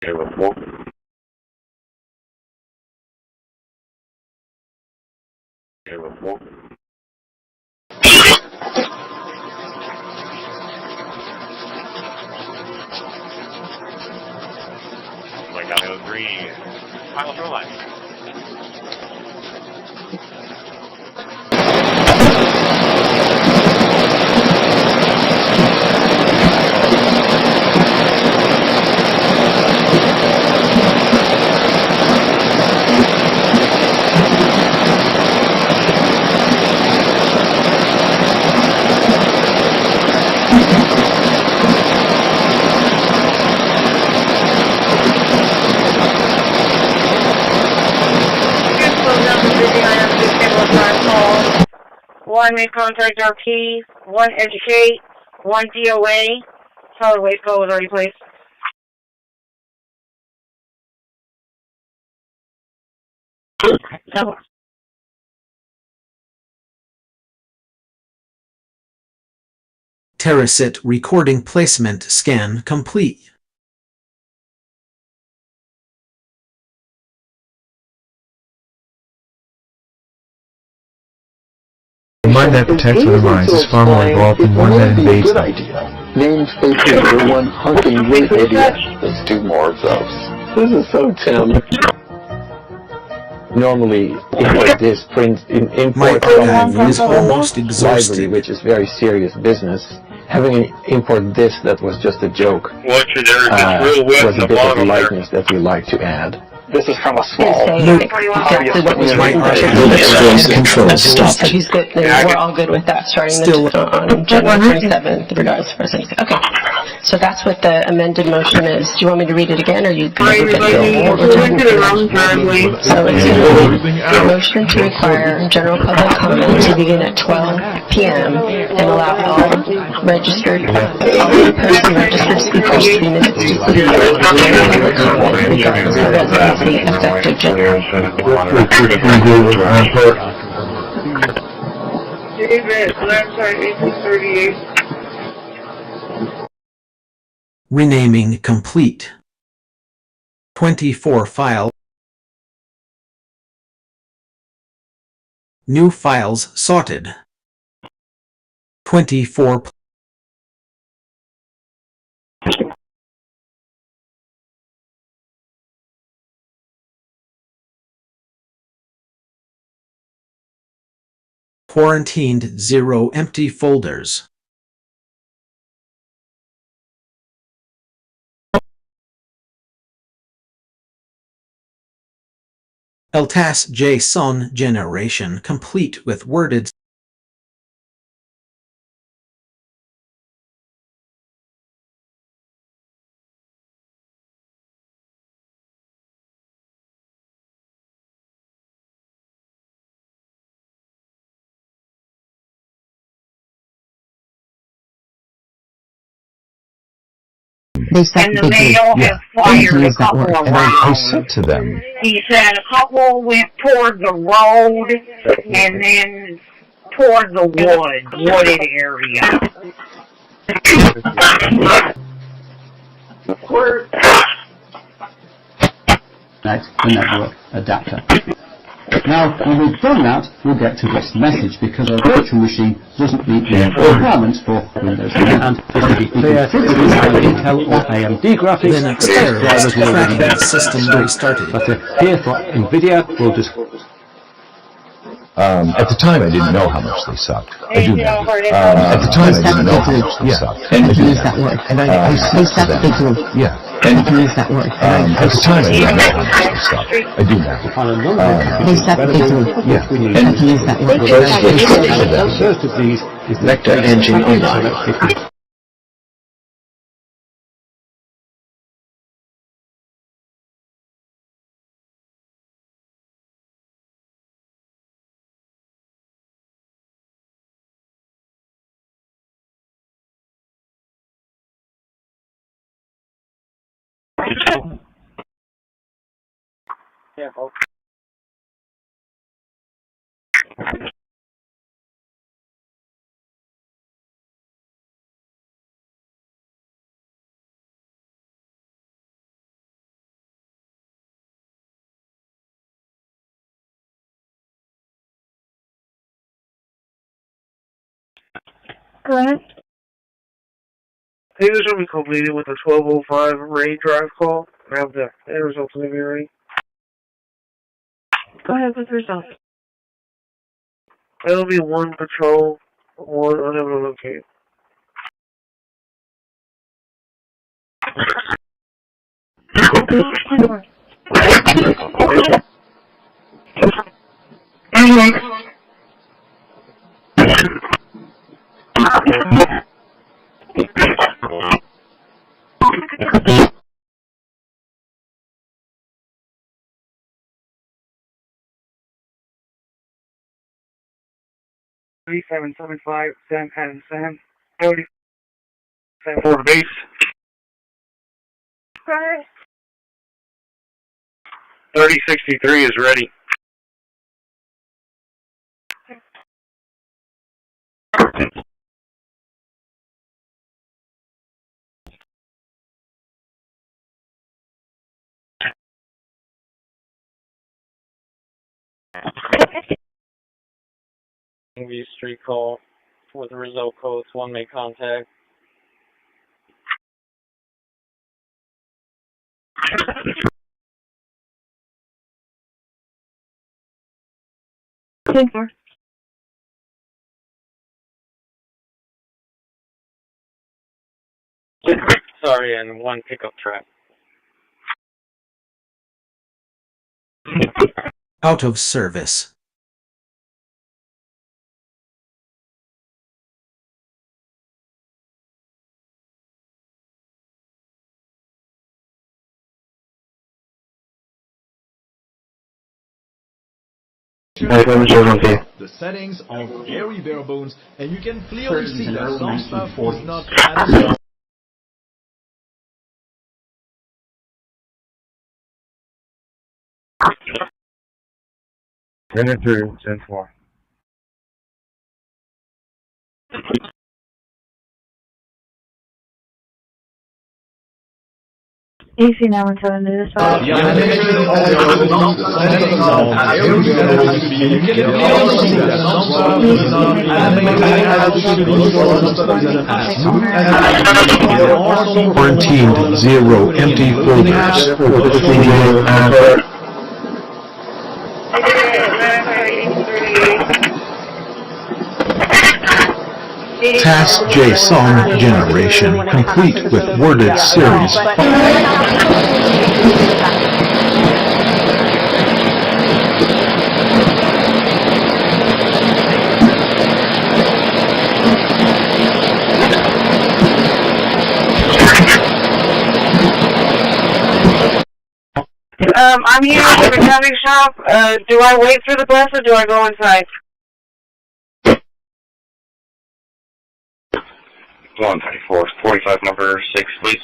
Like down those green final throw line. One make contact RP, one educate, one DOA. Solid waste call was already placed. So. Terracit recording placement scan complete. The mind that protects or minds is far more involved than one that invades them. Name spaces for one hunting great idiot. Let's do more of those. This is so Tim. Normally, import this prints in import is almost exhausted, which is very serious business. Having an import this that was just a joke was a bit of lightness that we like to add. This is from a small. Exactly what was My voice control stopped. So he's good. We're all good with that starting on January 27th, regards to first. Okay. So that's what the amended motion is. Do you want me to read it again, or you? So it's going to be a motion to require general public comment to begin at 12 p.m. and allow all registered, all in-person registered speakers 3 minutes to speak. General public comment regarding the residency effective January. Renaming complete. 24 file. New files sorted. 24. Quarantined 0 empty folders. LTAS JSON generation complete with worded. And the male has fired a couple of rounds. I said to them, He said a couple went toward the road and then toward the wooded area. That's the network adapter. Now, when we've done that, we'll get to this message, because our virtual machine doesn't meet the requirements for Windows 10. And just to be clear, this is our Intel or AMD graphics. Linux terrorist tracking system restarted. But here for NVIDIA, we'll just... at the time I didn't know how much they sucked. I do now. At the time I didn't know how much they sucked. And I use that word. And I said to them, yeah. And use that word. at the time I didn't know how much they sucked. I do now. On a number of yeah. And use that word. The first of these is the Vector Engine Online. Yeah, folks. Go ahead. Hey, this will be completed with a 1205 raid drive call. I have the results going to be ready. Go ahead with the results. It'll be 1 patrol, 1 unable to locate. Seven 7 and 7 30 for the base. Right. 3063 is ready. View street call with the result codes, 1 make contact. Sorry, and 1 pickup trap. Out of service. The settings are very bare bones, and you can clearly see that some stuff is not added. Enter through 10-4. AC now and 7 to this side. Quarantined 0 empty folders. Task JSON generation complete with worded series. I'm here at the mechanic shop. Do I wait through the bus or do I go inside? 134, 45 number 6, please.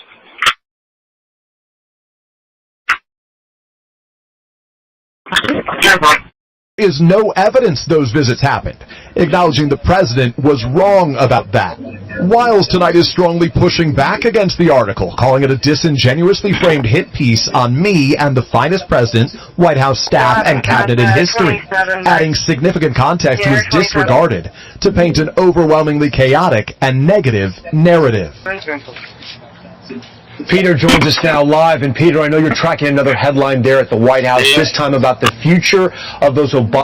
Is no evidence those visits happened, acknowledging the president was wrong about that. Wiles tonight is strongly pushing back against the article, calling it a disingenuously framed hit piece on me and the finest president, White House staff, and cabinet in history, adding significant context was disregarded to paint an overwhelmingly chaotic and negative narrative. Peter joins us now live, and Peter, I know you're tracking another headline there at the White House, this time about the future of those Obama...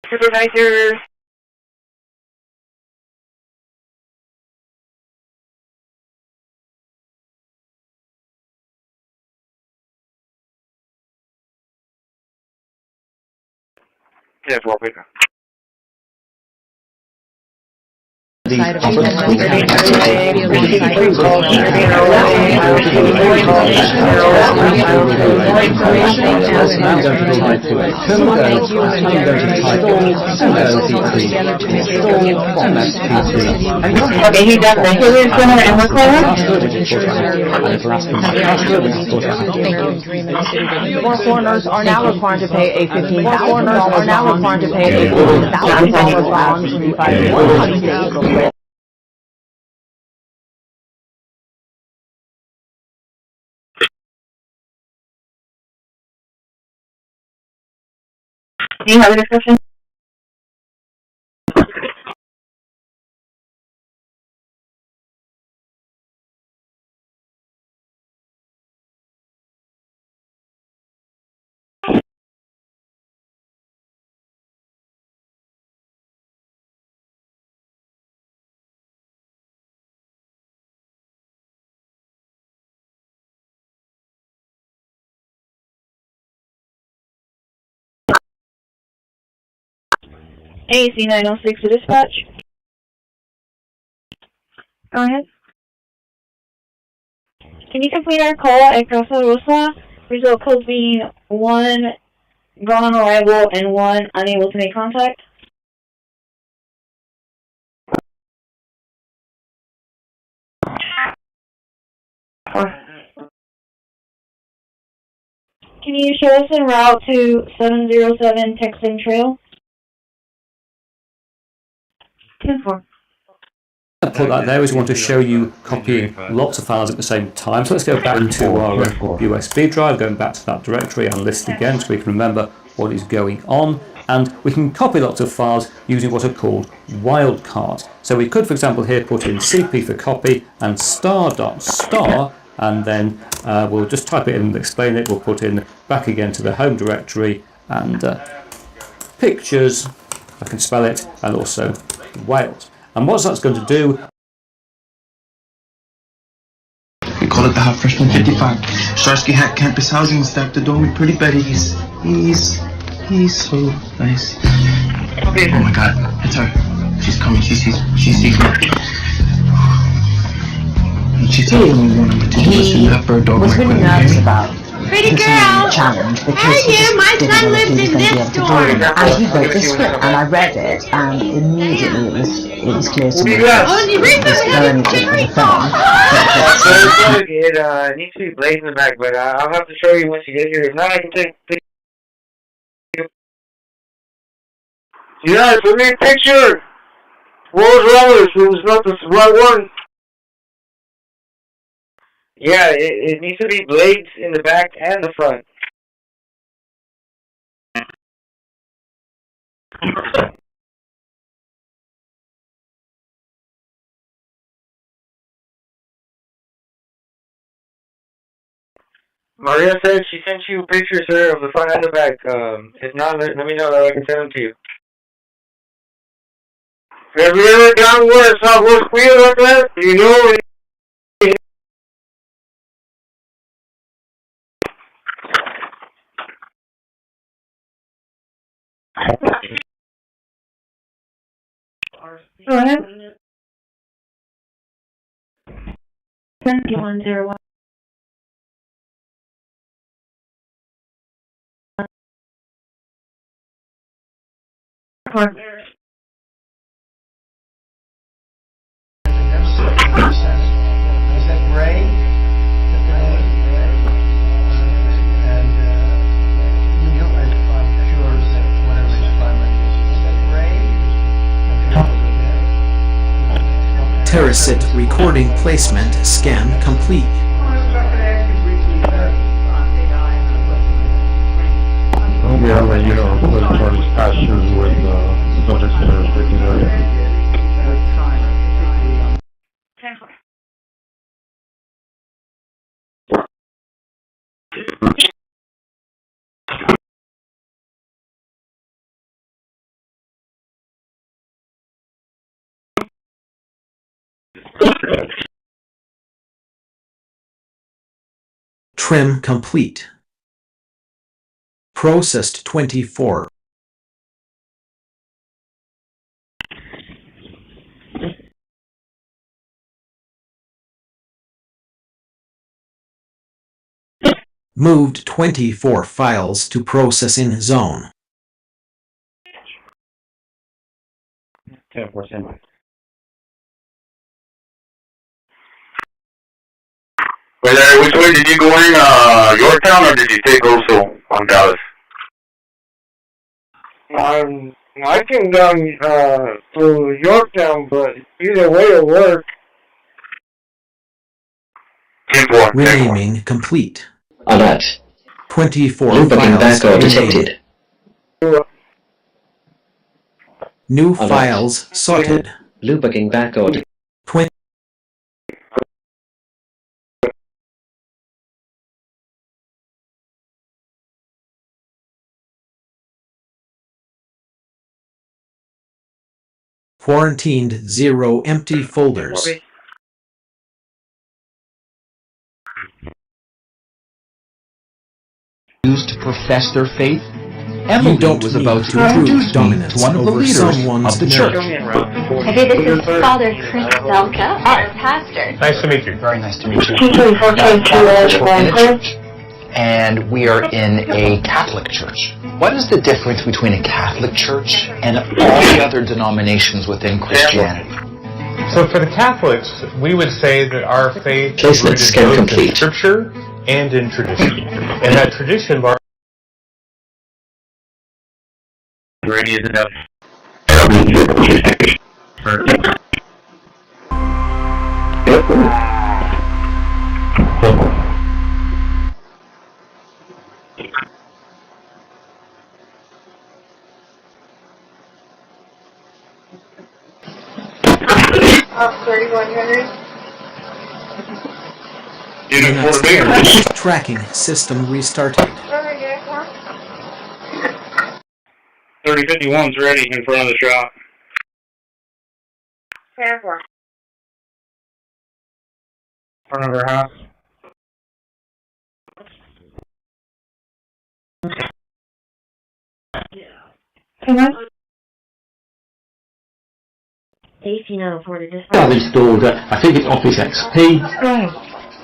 Supervisor. Yeah, for Peter. Okay, he does the Hillary Center and we're More foreigners are now required to pay a $15,000 bond to pay a $15,000 bond to revive 100 days. Do you have a description? AC-906 to dispatch. Go ahead. Can you complete our call at Casa Rosa? Result codes being 1 gone on arrival and 1 unable to make contact. Can you show us en route to 707 Texan Trail? 10-4. I put that there is we want to show you copying lots of files at the same time. So let's go back to our USB drive, going back to that directory and list again so we can remember what is going on. And we can copy lots of files using what are called wildcards. So we could, for example, here put in cp for copy and star.star, and then we'll just type it in and explain it. We'll put in back again to the home directory and pictures, if I can spell it, and also Wales. And what that's going to do... We call it the Hot Freshman 55. Starsky Hat Campus Housing stacked the dorm with pretty Betty. He's so nice. Oh my god, it's her. She's coming, she's secret. And she told me one number 2 was in that bird dog. Was really nervous about pretty girl. Challenge because my son lives in this dorm. And he wrote the script, and I read it, and immediately it was clear to me that Only reason we have a cherry song. It needs to be blazed in the back, but I'll have to show you once you get here. If not, I can take. Yeah, send me a picture. What was wrong with it? It was not the right one. Yeah, it needs to be blades in the back and the front. Maria said she sent you pictures, sir, of the front and the back. If not, let me know that I can send them to you. Have you ever done where it's not worth wheel like that? You know. Go ahead. 2101. Is that gray? And I'm sure that whatever his primary is that gray? Terrorism recording placement scan complete. Yeah, I'll let you know as far as pastures with subjects that are taking area. Trim complete. Processed 24. Moved 24 files to processing zone. 10%. Well, which way did you go in, Yorktown, or did you take also on Dallas? I came down through Yorktown, but either way it'll work. 10-4. Renaming complete. Alert. 24 Looping files backup remaining. detected. New files sorted. Looping backward. 20. Quarantined 0 empty folders. Used to profess their faith. You Emily don't was need about to to introduce prove me dominance to one of the over leaders someone's of the church. Hey, this is Father Chris Zelka, our pastor. Nice to meet you. Very nice to meet you. T24K2 And we are in a Catholic church. What is the difference between a Catholic church and all the other denominations within Christianity? So for the Catholics, we would say that our faith is Placement rooted scan both in complete. Scripture and in tradition. And that tradition Ready is enough. Up 3100. Tracking system restarted. 3051's ready in front of the shop. Front of our house. I've installed, I think it's Office XP.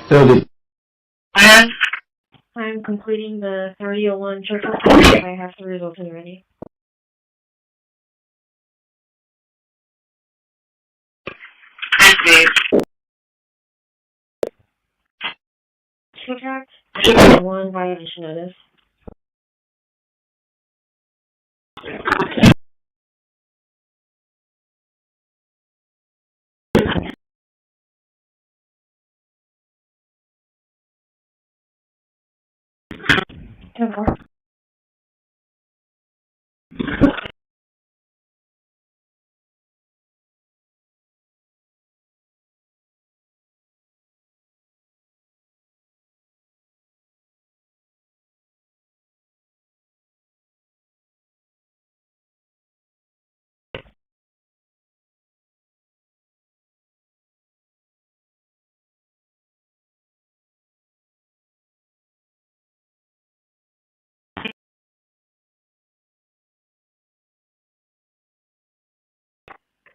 So I'm completing the 3001 church report. I have the results ready. Contract 1 violation notice.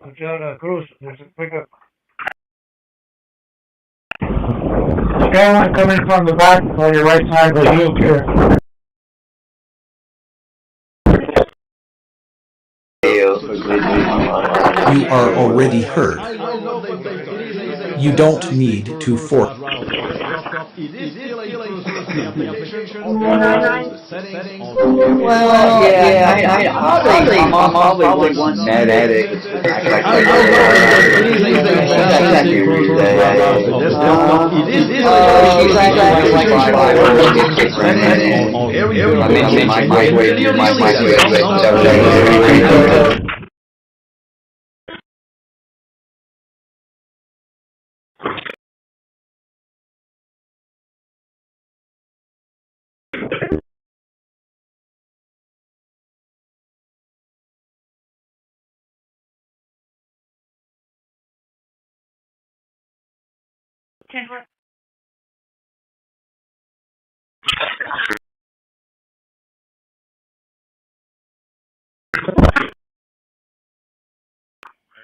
Watch out, Cruz. There's a pickup. Skyline coming from the back on your right side, but you don't care. You are already heard. You don't need to fork. Well, yeah, I probably want Bad addict.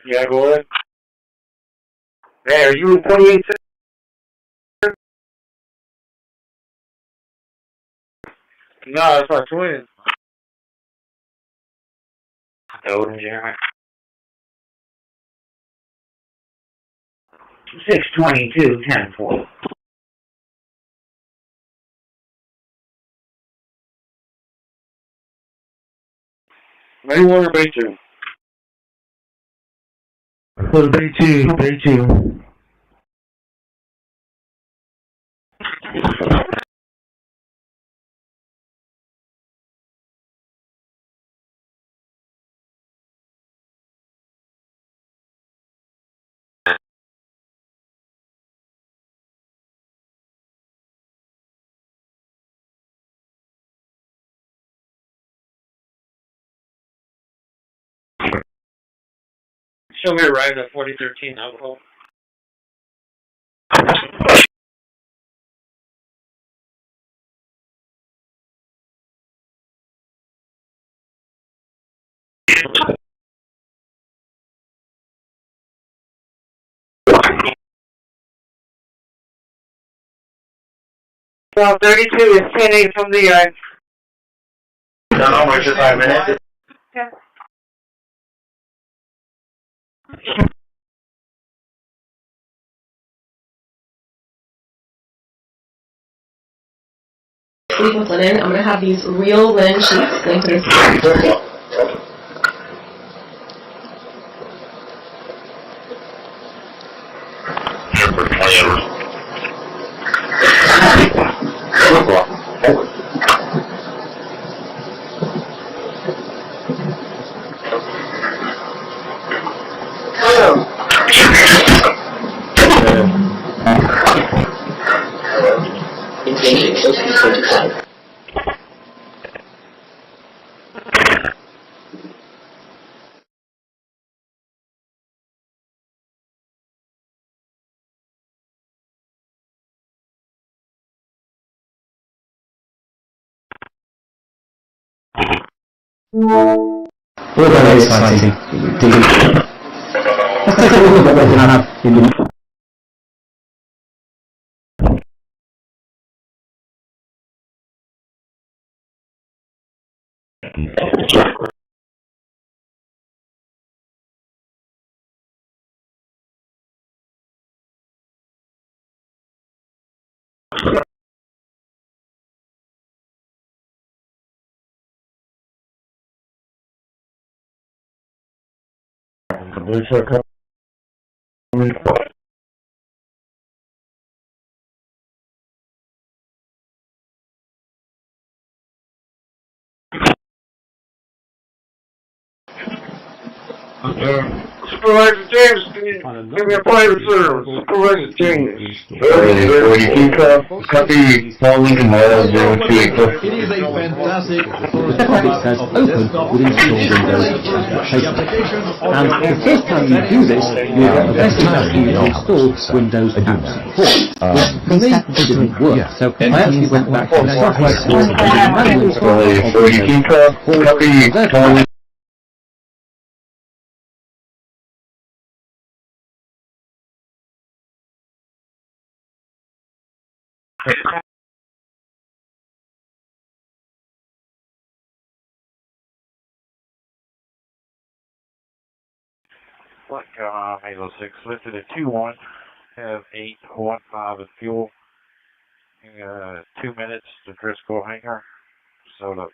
Yeah, go ahead. Hey, are you in 28? No, that's my twin. Odin, Jeremy. 622, 10-4. Bay 1 or Bay 2? Go to Bay 2, Bay 2. Show me arrived at 4013 alcohol. Well, 32 is 10-8 from the ice. How much is 5 minutes? Okay. Sleep with linen. I'm going to have these real linen sheets linked to this. Let's take a look at what we have in the Supervisor James, can you give me a private service? Supervisor James. Copy, prolonging and miles 0284. It is a fantastic first says open with installed Windows application. And the first time you do this, you'll get the best chance to install Windows app support. For me, it didn't work, so I actually went back to the software store and manually installed Copy, Look, Halo 6 listed at 2-1, have 815 in fuel, 2 minutes to Driscoll hangar, soda.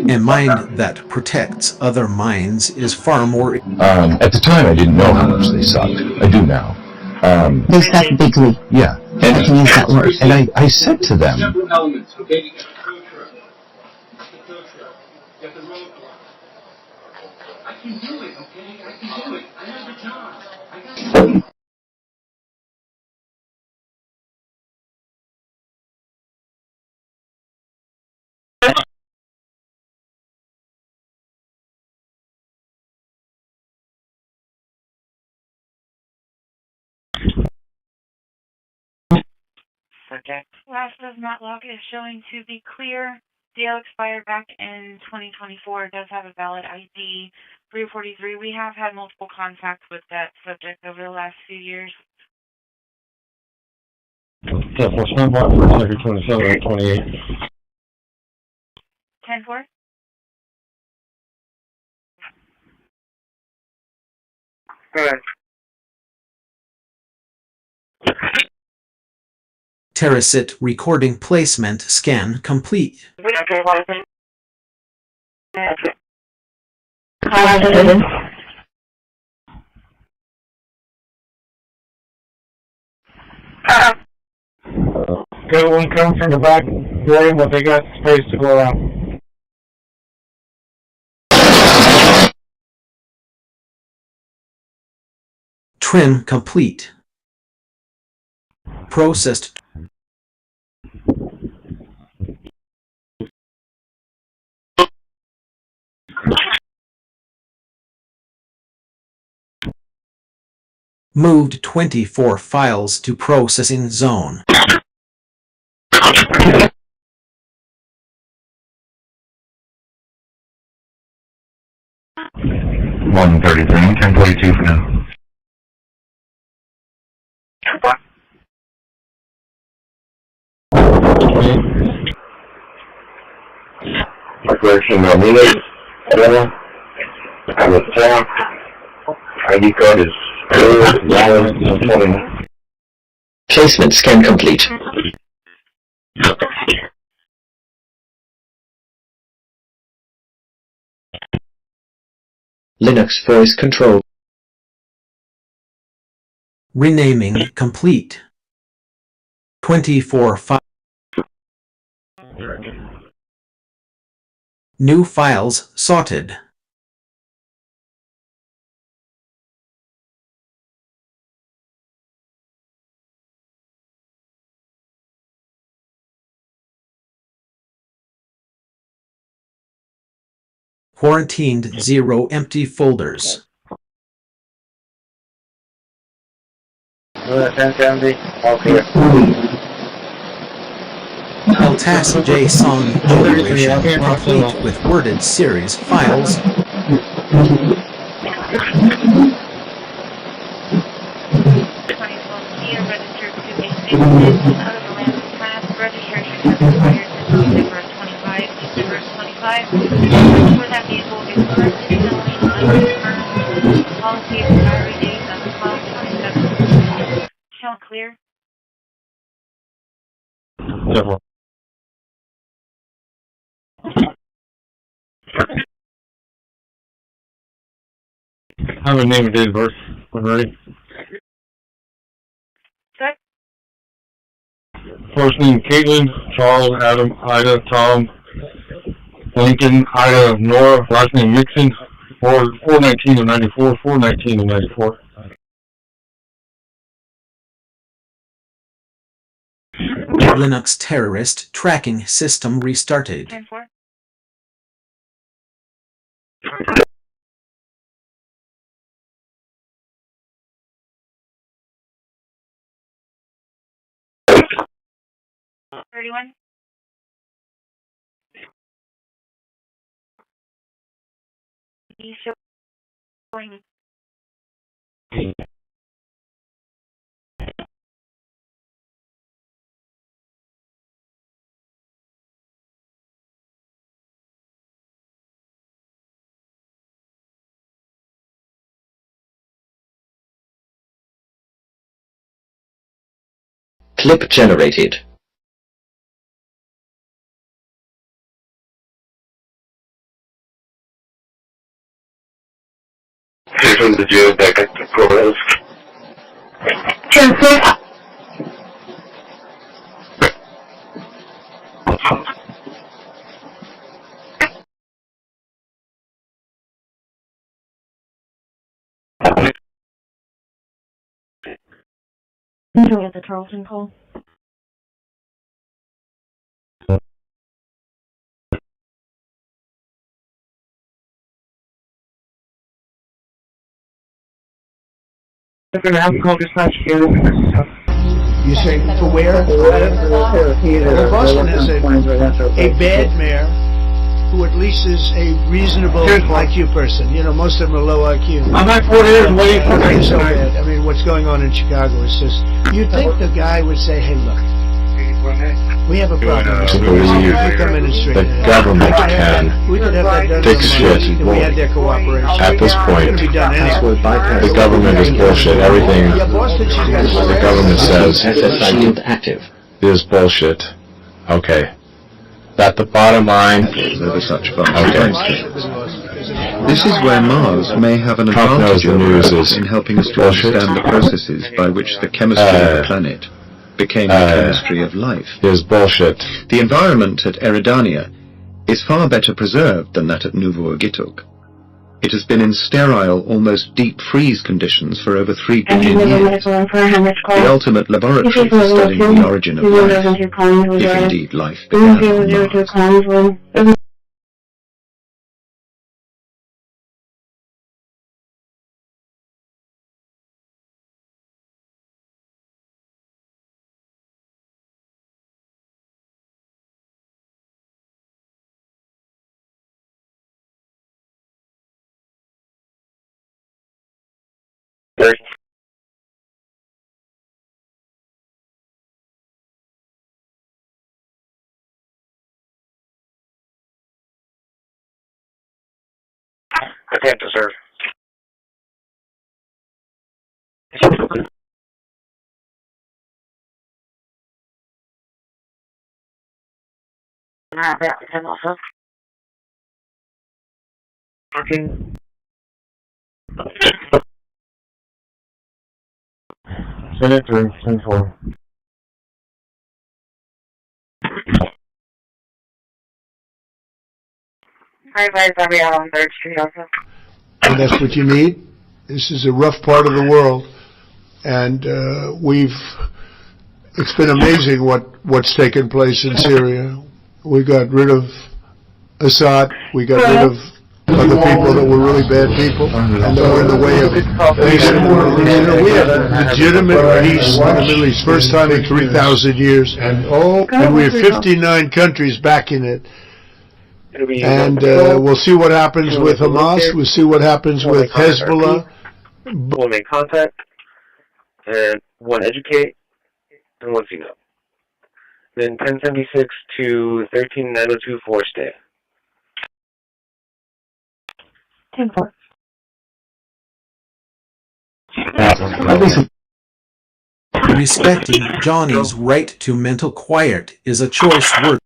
A mind that protects other minds is far more... At the time, I didn't know how much they sucked. I do now. They suck bigly. Yeah. And I can use that word. And I said to them, Several elements, okay? You got the tow truck. The tow truck. You got the roadblock. I can do it, okay? I can do it. I have the job. I got it. Okay. Last of Matlock is showing to be clear. Deal expired back in 2024. It does have a valid ID. 343. We have had multiple contacts with that subject over the last few years. Yeah, for some part for sector 27 or 28. 10-4. Good. Terracit recording placement scan complete. Good one comes from the back door, but they got space to go out. Trim complete. Processed. Moved 24 files to processing zone. One 33, 1042 for now. Correction, marina, I'm a town. ID card is 4 Placement scan complete. Linux voice control. Renaming complete. 24 files. New files sorted. Quarantined 0 empty folders. Task JSON generation complete with worded series files. Registered to a citizen out of the land of class. Registration has expired since December 25. For that vehicle will be currently selling unconfirmed. Policy expiry date of 12/27. Count clear. I have a name and date of birth when ready. Set. First name Caitlin, Charles, Adam, Ida, Tom, Lincoln, Ida, Nora. Last name Mixon, 419 of 94, 419 of 94. Linux terrorist tracking system restarted. 10-4. $31. He's showing. Clip generated. Here's from the jail back at the courthouse. Do we have the Charleston call? They're going to have to call dispatch here. You say to where? Boston is a bad mayor who at least is a reasonable IQ person. You know, most of them are low IQ. I'm at 4 years waiting for so bad. I mean, what's going on in Chicago is just, you'd think the guy would say, hey, look, We have a problem. To believe the government can fix shit. At this point, the government is bullshit. Everything the government says is bullshit. Okay. That the bottom line? Okay. This is where Mars may have an advantage over Earth in helping us to understand the processes by which the chemistry of the planet became the chemistry of life. Is bullshit. The environment at Eridania is far better preserved than that at Nouveau Agituk. It has been in sterile, almost deep freeze conditions for over 3 billion years. The ultimate laboratory for studying the origin of life, if indeed life began on Mars. Attempt to serve. Also. Working. Senate 10-4. Hi, Gabrielle on 3rd Street also. And that's what you need. This is a rough part of the world, and it's been amazing what's taken place in Syria. We got rid of Assad, we got rid of other people that were really bad people, and that were in the way of peace in the Middle East. We have legitimate peace in the Middle East, first time in 3,000 years, and we have 59 countries backing it. And we'll see what happens with Hamas. We'll see what happens with Hezbollah. We'll make contact, and one educate, and one female. Then 1076 to 13902 stay. 10-4. Respecting Johnny's right to mental quiet is a choice word.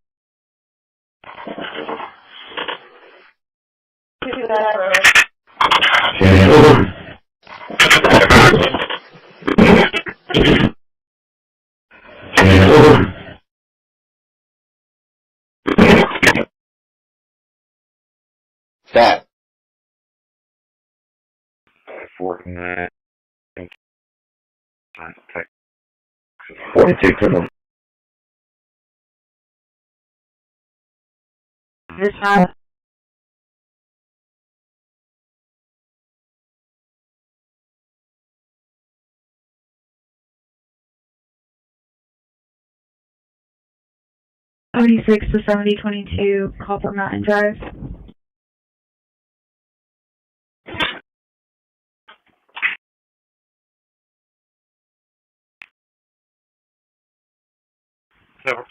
That. 49. 42 to them. This time. $76 to 7022 Copper Mountain Drive. Never.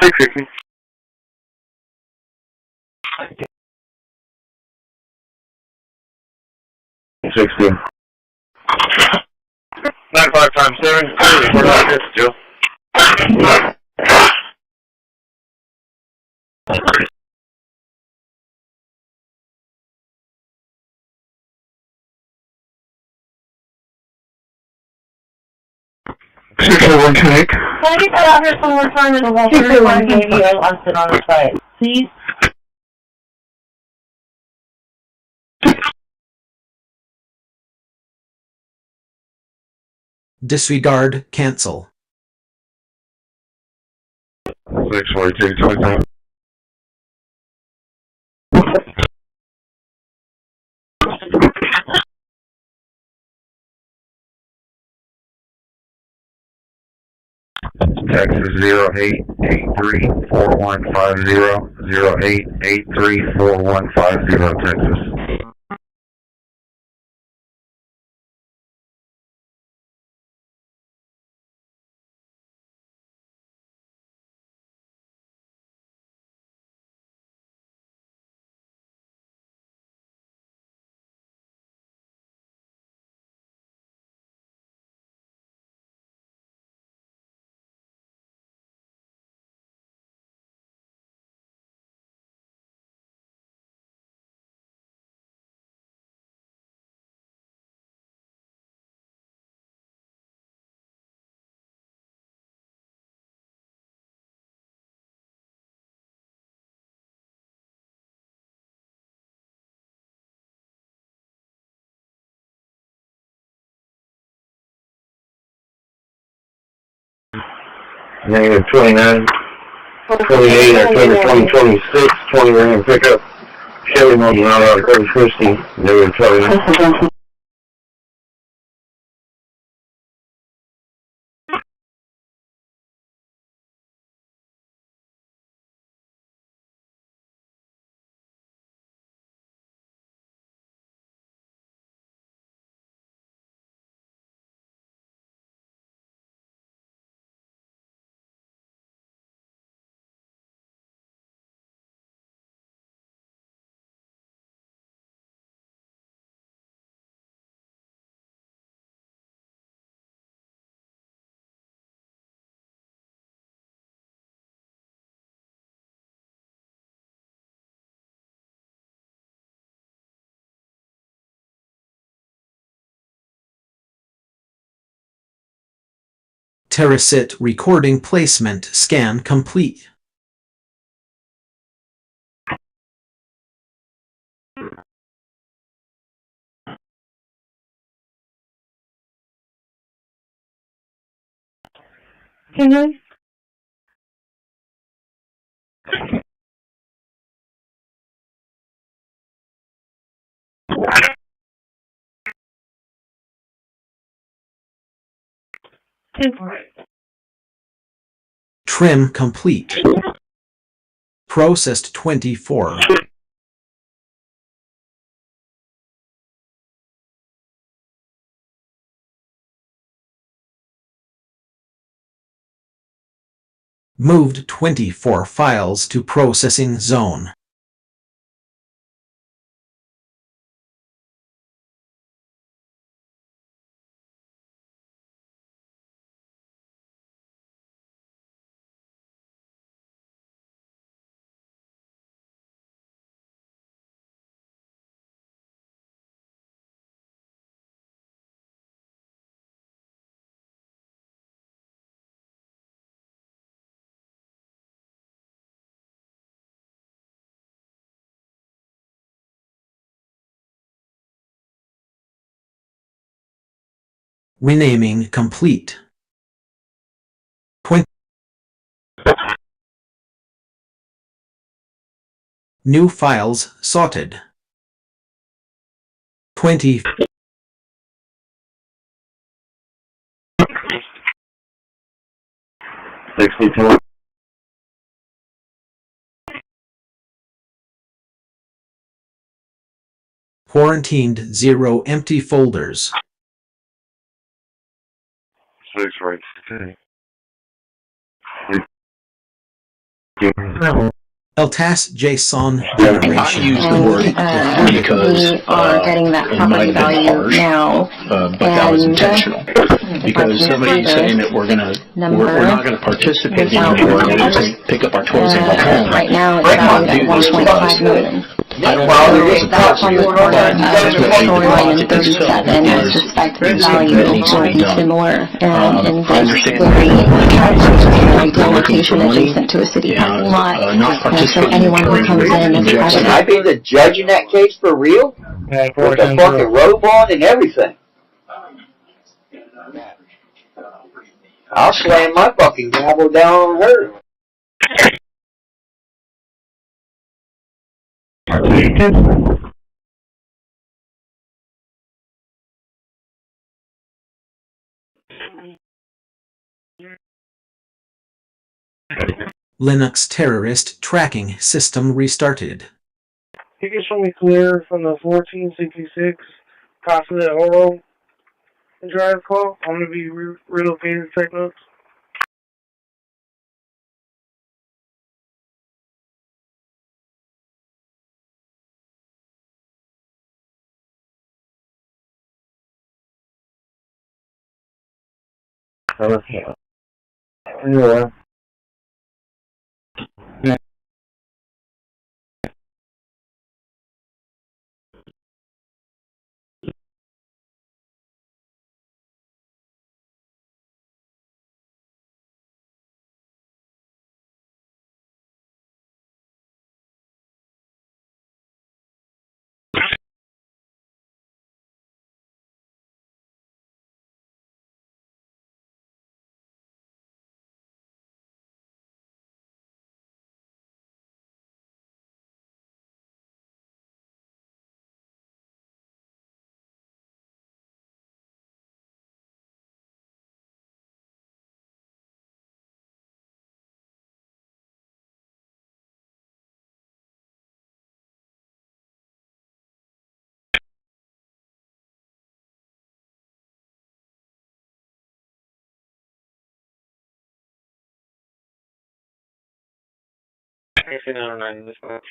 Take 60. $60. 95 times 7. We're not this, Joe. Can I get that out here some more time in the wall? 31 KVO on the site, please. Disregard, cancel. 642, 25. Texas 0883-4150, 0883-4150, Texas. Negative 29, 28, October 2026, 20 Ram pickup, Chevy Mountain out of Corpus Christi, negative 29. Terrorism recording placement scan complete. Trim complete. Processed 24. Moved 24 files to processing zone. Renaming complete. 20. New files sorted. 20. Quarantined 0 empty folders. 6 right today. LTAS JSON I generation. use the word because we are getting that it might property have been value harsh, now. but that was intentional. Because somebody's saying that we're not going to participate anymore, we're going to pick up our toys and go home. Right now it's valued at 1.5 million. I don't know if That's on the corner of Storyline and 37. I suspect the value will be similar in this very ideal location adjacent to a city parking lot. So anyone who comes in and Can I be the judge in that case for real? With the fucking robe on and everything. I'll slam my fucking gavel down on her. Linux terrorist tracking system restarted. You can show me clear from the 1466 Casa de Oro drive call. I'm going to be relocated to take notes. Anyway. Actually, no, not this much.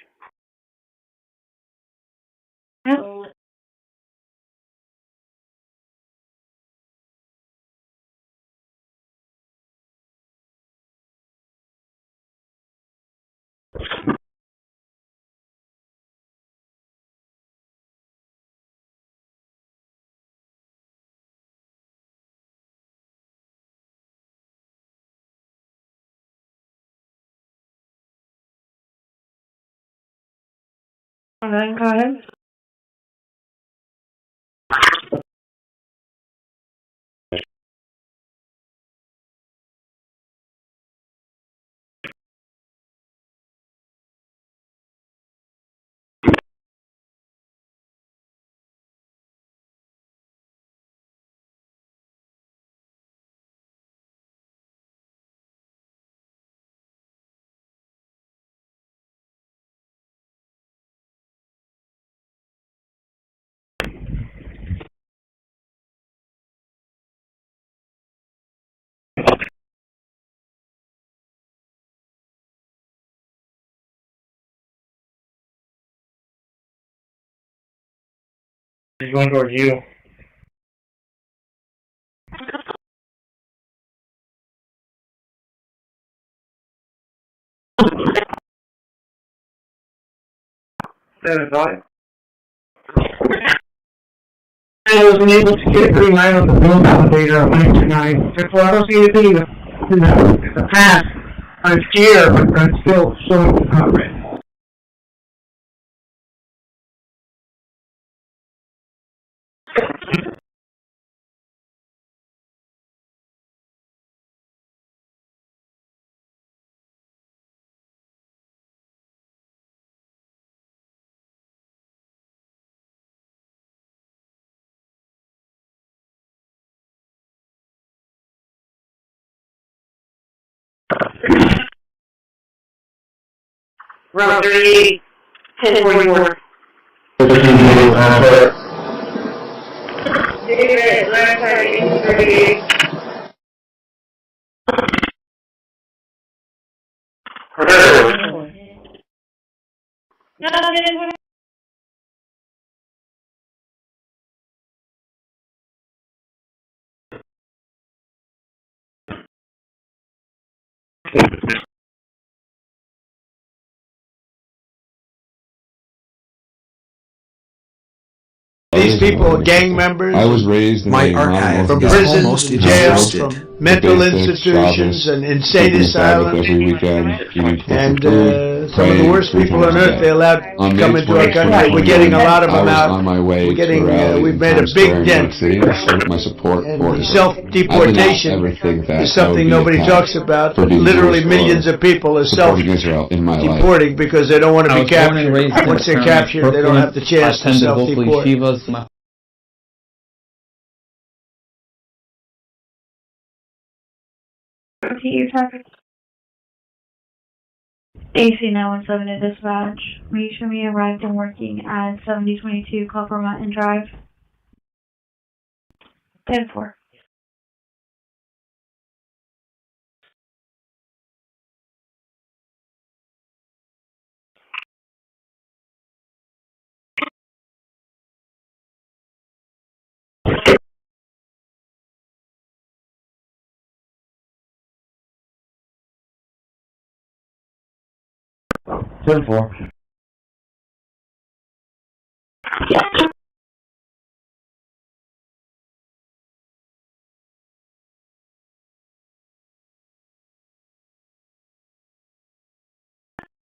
Alright, go ahead. He's going towards you. That is right. I wasn't able to get a green light on the build validator on 99. Therefore, I don't see anything in the past. I'm scared, but I'm still showing the hot red. Route 38, 1041. Last time, 38. These people are gang members. I was raised in My archive from is prisons, almost jails, exhausted. from mental institutions and insane asylums. Every weekend, And some of the worst people on earth they allowed to come into our country. We're getting a lot of them out. On my way We've made a big dent. My support for self-deportation is something nobody talks about. But literally millions of people are self-deporting because they don't want to be captured. Once they're captured, they don't have the chance to self-deport. Repeat your target. AC 917 to dispatch. Will you show me arrived and working at 7022 Copper Mountain Drive? 10-4. Simple.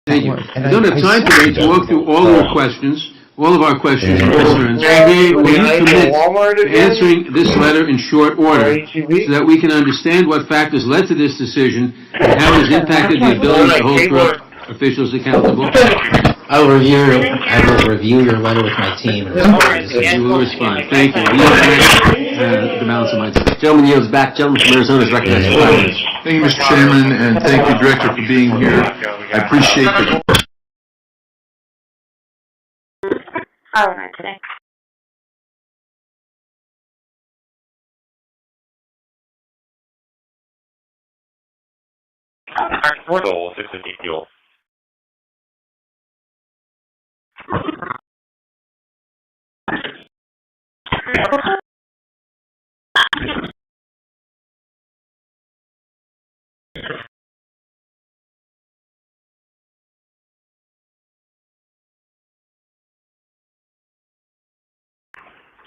Thank you. I don't have time today to walk through all your questions, all of our questions and concerns. Please commit to answering this letter in short order so that we can understand what factors led to this decision and how it has impacted the ability to hold corrupt officials accountable. I will review your letter with my team. You will respond. Thank you. The balance of my time. Gentleman yields back. Gentleman from Arizona is recognized for 5 minutes. Thank you, Mr. Chairman, and thank you, Director, for being here. I appreciate the... All right, today. Total 650 fuel.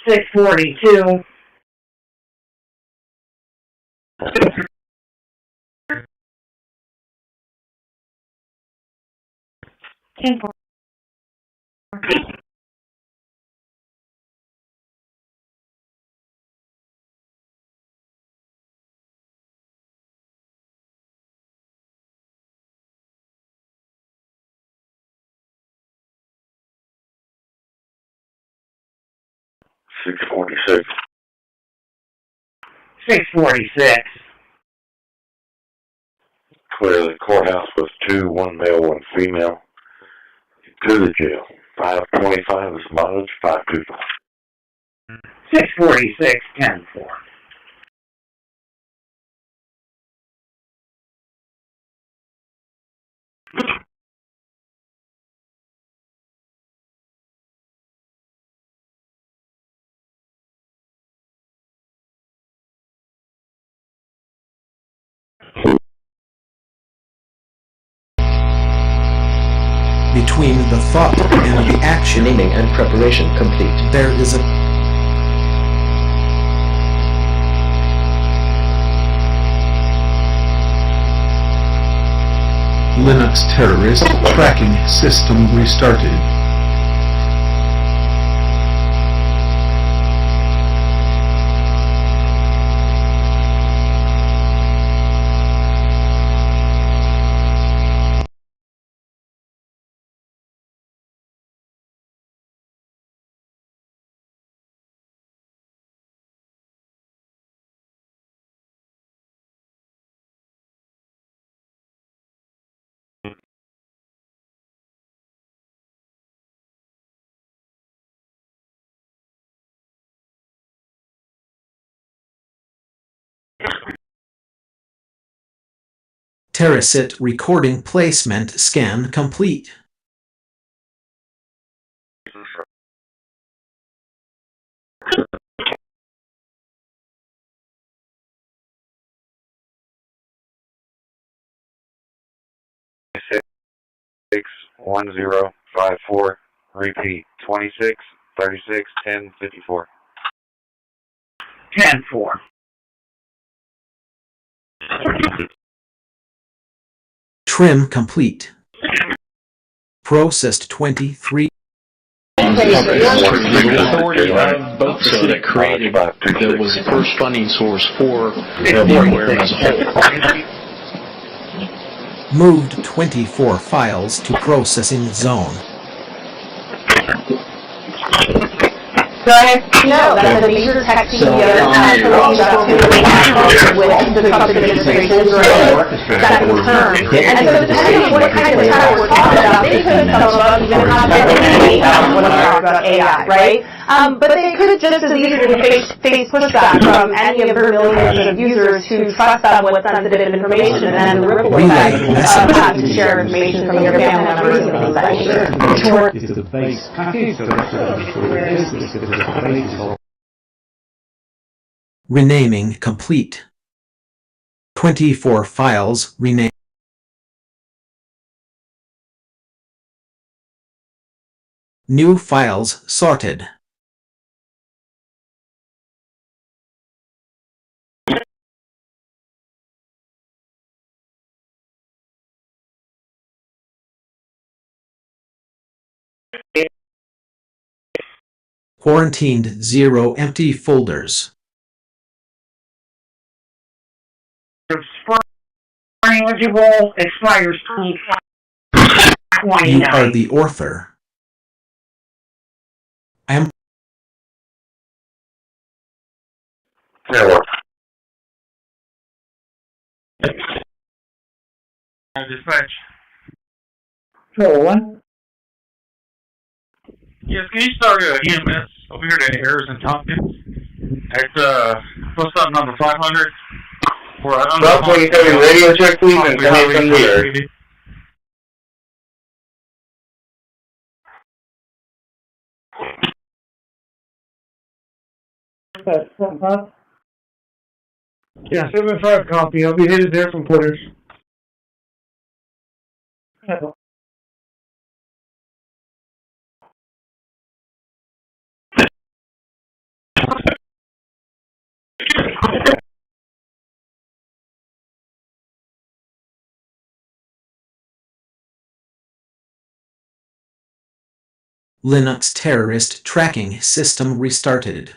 $642. $646. 646. Clear the courthouse with 2, 1 male, 1 female. To the jail. 525 is mileage, 525. 646, 10-4. Between the thought and the action, naming and preparation complete. There is a Linux terrorist tracking system restarted. Terracit recording placement scan complete. Six 1054. Repeat 26 36 10 54. 10-4. Trim complete. Processed 23. The authority of both the city created that was the first funding source for the aquarium as a whole. Moved 24 files to processing zone. Go ahead. No, that's a major tech CEO with the Trump administration's second term. And so depending on what kind of title we're talking about, they could some of us even have when we talk about AI, right? But they could just as easily face pushback from any of their millions of users who trust them with sensitive information and then the ripple effect of having to share information from your family members and things like that. It's the base package, so that's what Renaming complete. 24 files renamed. New files sorted. Quarantined 0 empty folders. Eligible expires 2029. You are the author. I am. Dispatch. What? Yes, can you start EMS over here to Harris and Tompkins? At post up number 500. For I don't know. 27 radio check, please, and come in from there. Yeah, 7-5 copy. I'll be headed there from Porter's. Linux terrorist tracking system restarted.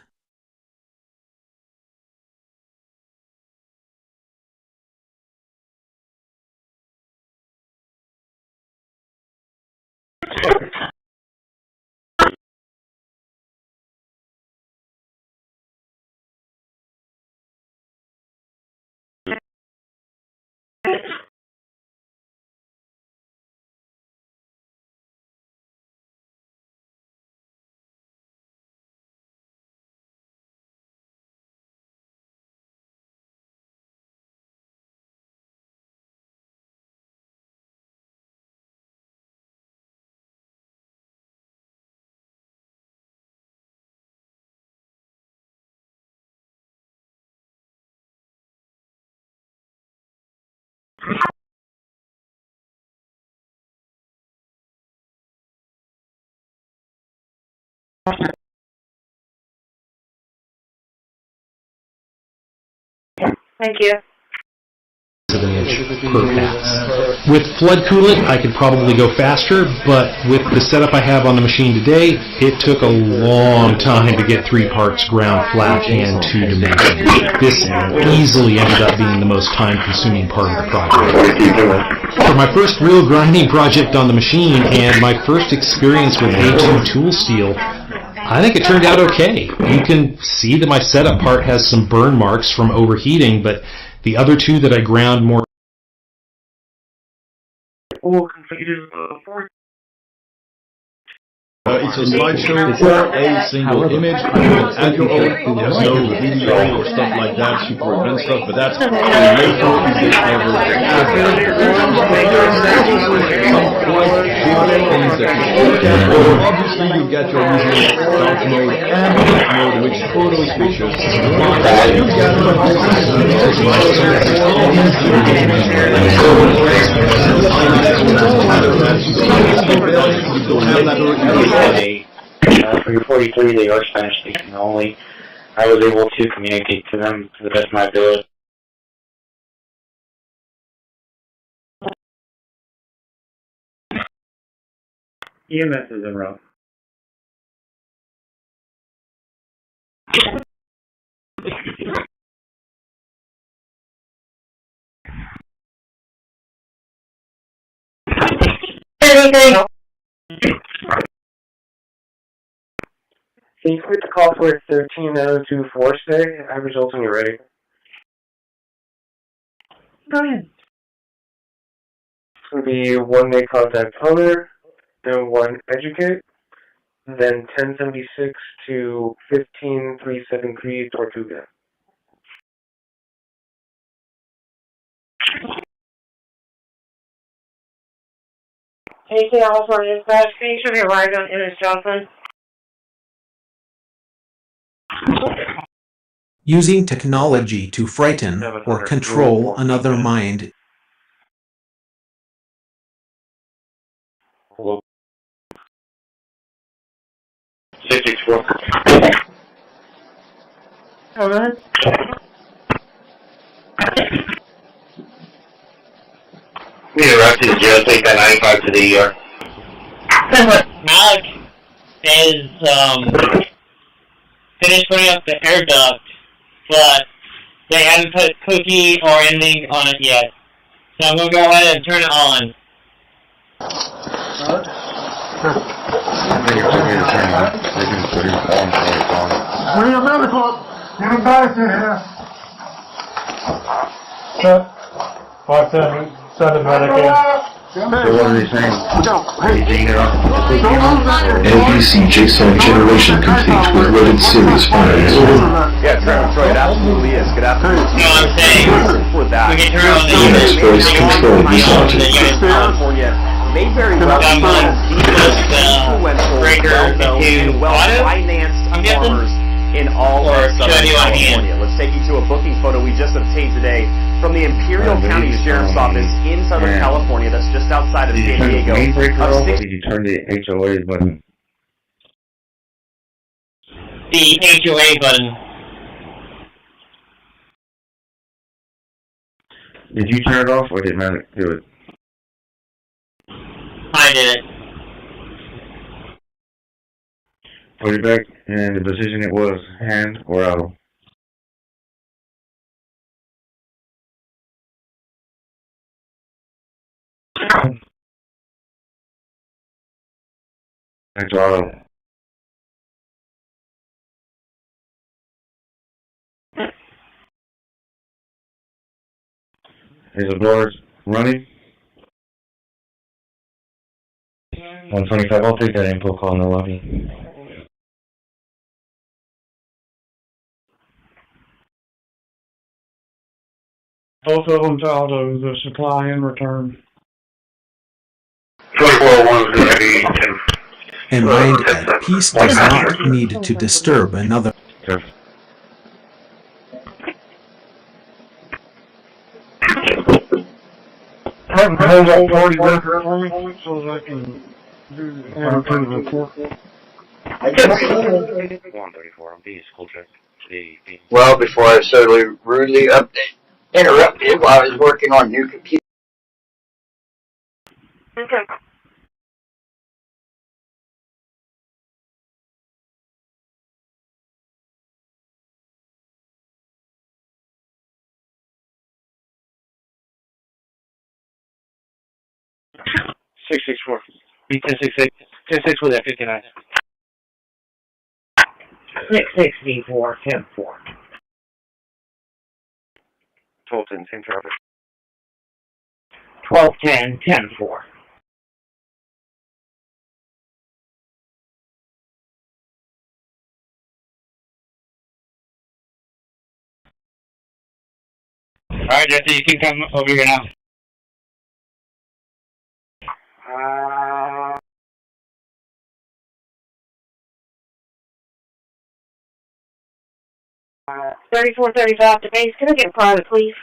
Thank you. of an inch per pass. With flood coolant, I could probably go faster, but with the setup I have on the machine today, it took a long time to get 3 parts ground flat and 2 dimensions. This easily ended up being the most time-consuming part of the project. For my first real grinding project on the machine and my first experience with A2 tool steel, I think it turned out okay. You can see that my setup part has some burn marks from overheating, but the other 2 that I ground more. It's a slideshow for a single image. Add your own, there's no video or stuff like that, super advanced stuff, but that's the latest thing ever. Obviously, you get your using dark mode and light mode, which photo switches. For your 43, they are Spanish speaking only. I was able to communicate to them to the best of my ability. EMS is en route. Anything? Can you quit the call for 13024 today? I have results when you're ready. Go ahead. It's going to be 1 make contact owner, then 1 educate, then 1076 to 15373 Tortuga. Anything else on dispatch? Can you show me a ride on Ennis Johnson? Using technology to frighten or control another mind. Hello. 664. Hello? We arrested the jail, take that 95 to the ER. Alex is finished putting up the air duct, but they haven't put cookie or anything on it yet. So I'm going to go ahead and turn it on. We need a medical. Get him back in here. Set. 5-7 medic in. So what are they saying? LPC JSON generation complete with loaded series files. Yeah, Troy, it absolutely is. Good afternoon. No, I'm saying for that. we can turn on the Unix voice control resulted. California may very well be one of the most influential, well-known, and well-financed farmers in all of Southern California. Let's take you to a booking photo we just obtained today from the Imperial County Sheriff's Office in Southern California. That's just outside of San Diego. Did you turn the HOA button? The HOA button. Did you turn it off or did Manic do it? I did it. Put it back in the position it was, hand or out. Back to auto. Is the doors running? 125, I'll take that info call in the lobby. Both of them to auto, the supply and return. 2401 A mind at peace does not need to disturb another. I haven't hold up 40 record for me so that I can do the report. 134 on B, school check. Well, before I was so rudely interrupted while I was working on new computer. Okay. Six six four. B 1066. 10-6 with that 59. 664, 10-4. 1210, same traffic. 1210, 10-4. Alright, Jesse, you can come over here now. Uh, 3435 to base. Can I get private, please?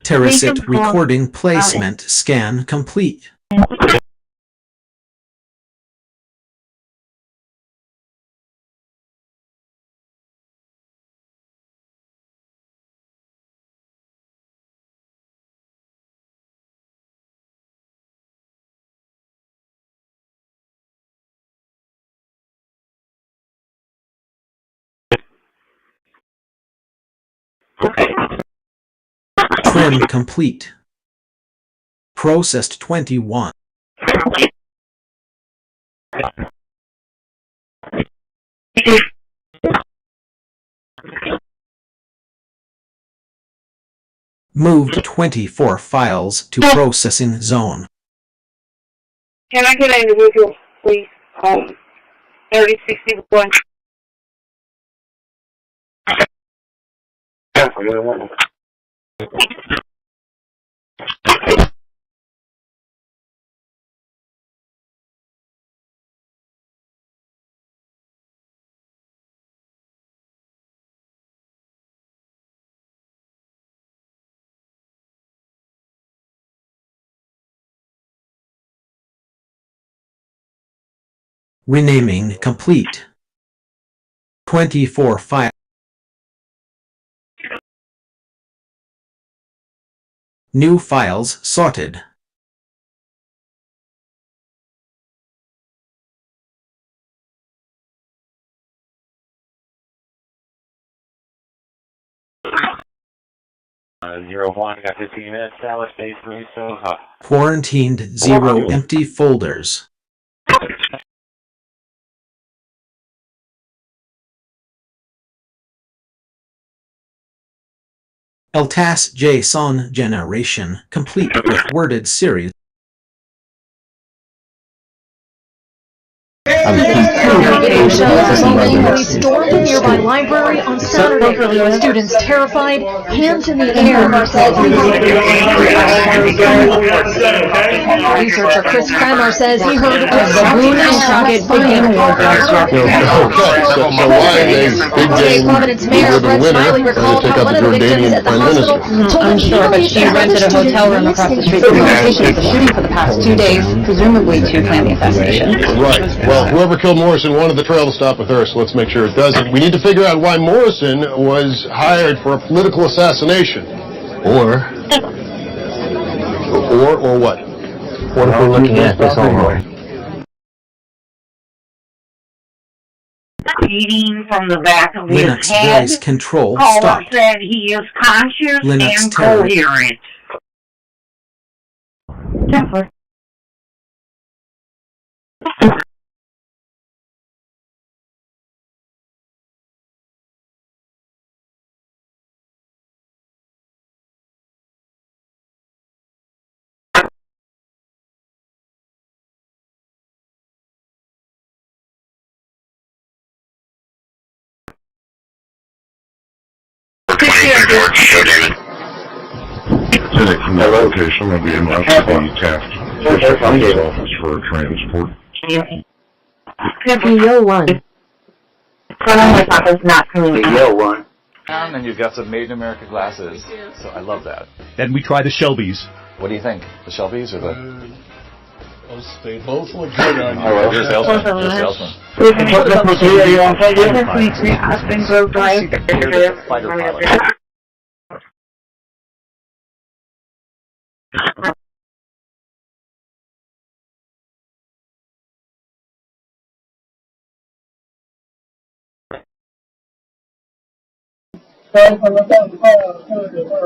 Terrorism recording placement scan complete. Trim complete. Processed 21. Moved 24 files to processing zone. Can I get an individual, please? 3061. Renaming complete. 24 files. New files sorted. #01 got 15 minutes. Dallas Base 3 so hot. Quarantined 0 empty folders. LTAS JSON generation complete with worded series. We stormed a nearby library on Saturday. Students terrified, hands in the air. Researcher Chris says he heard Baboon and Crockett begin war. Providence Mayor Brett Smiley recalled how one of the victims at the hospital told him but she rented a hotel room across the street from the location of the shooting for the past 2 days, presumably to plan the assassination. Right. Well, whoever killed Morrison wanted the trail to stop with her, so let's make sure it doesn't. We need to figure out why Morrison was hired for a political assassination. Or what? What if we're looking at this overall? Bleeding from the back of Linux his head. voice control Caller stopped. said he is conscious Linux and terror. coherent. Definitely. Cynic from that location will be enough to be tasked District Office for transport. Yo1. Not Yo1. And you've got some Made in America glasses, so I love that. Then we try the Shelbys. What do you think? The Shelbys or the... They both look good on you. All right, you're a salesman. You're a salesman. Fighter pilot.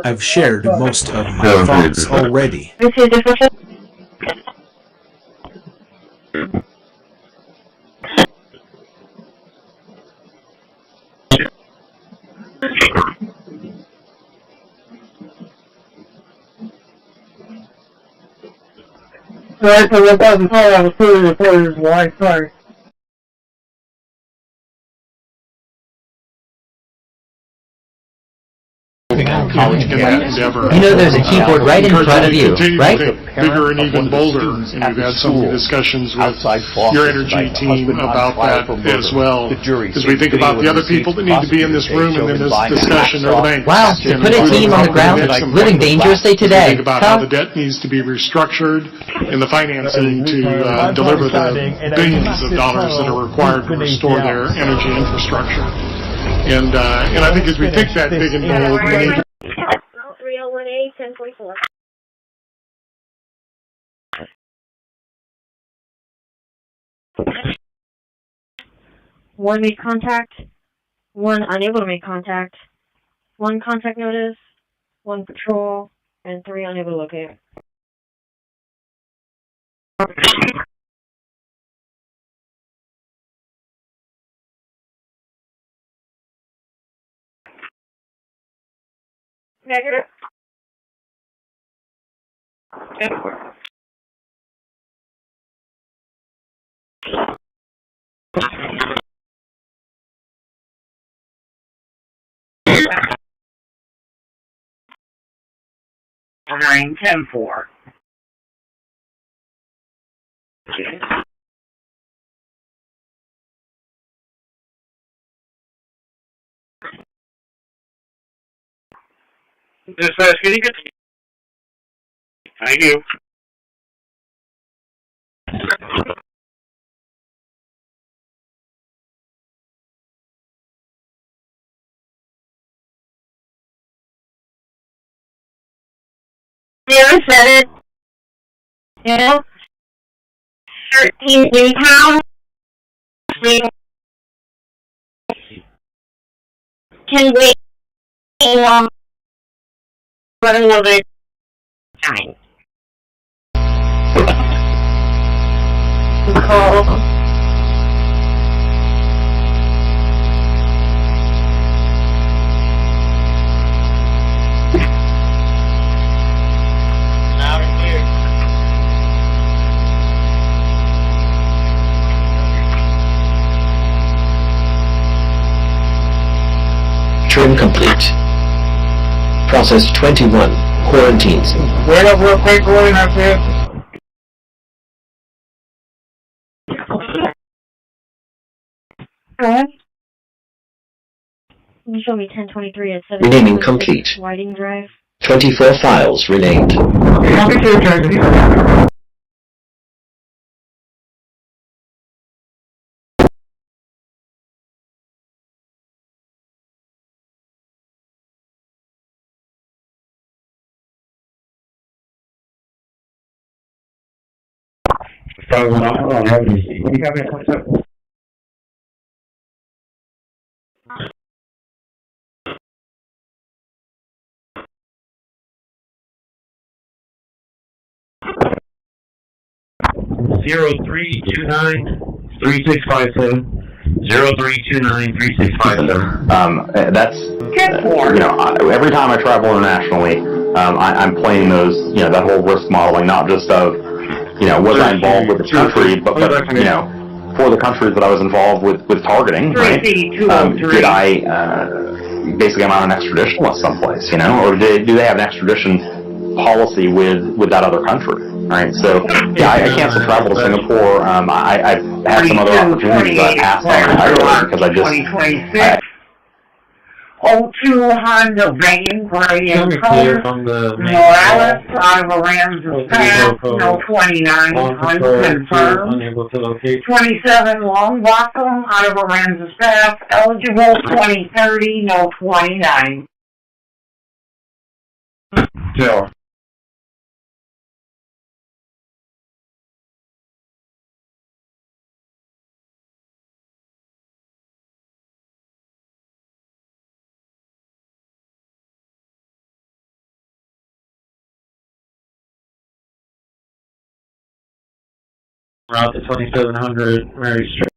I've shared most of my thoughts already. Right, so that doesn't fall on the food reporter's Wi-Fi. college cadet endeavor. You know there's a keyboard right in front of you, right? Bigger and even bolder, and we've had some discussions with your energy team about that as well. As we think about the other people that need to be in this room and in this discussion are the banks. Wow, to put a team on the ground living dangerously today. Think about how the debt needs to be restructured and the financing to deliver the billions of dollars that are required to restore their energy infrastructure. And I think as we think that big and bold, we need 301A 1044. One made contact, one unable to make contact, one contact notice, one patrol, and 3 unable to locate. Negative. Nine 10-4. Dispatch, can you get... Thank you. Yeah, I said it. You know? 13 pounds. Can wait long for another time. Call. Trim complete. Process 21. Quarantines. Wait up real quick, Roy, that's it. Alright. You show me 1023 at 7. Renaming complete. Whiting Drive. 24 files renamed. That's, every time I travel internationally, I'm playing those, that whole risk modeling, not just of, was I involved with the country, but for the countries that I was involved with targeting, right? Did I, basically I'm on an extradition list someplace, or do they have an extradition policy with that other country, right? So, yeah, I canceled travel to Singapore. I've had some other opportunities that I passed on entirely because I just... 02 Honda van, gray and color. Morales out of Aransas Pass, no 29, unconfirmed. 27 Long Bottom out of Aransas Pass, eligible 2030, no 29. Still. Route to 2700 Mary Street.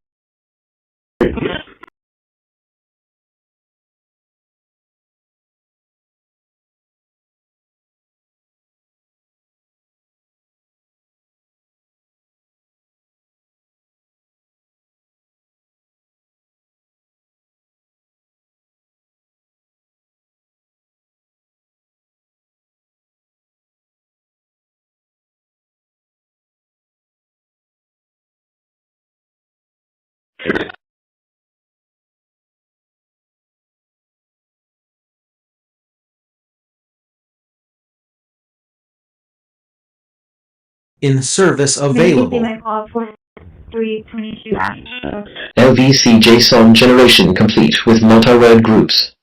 In service available. LVC JSON generation complete with multi-word groups.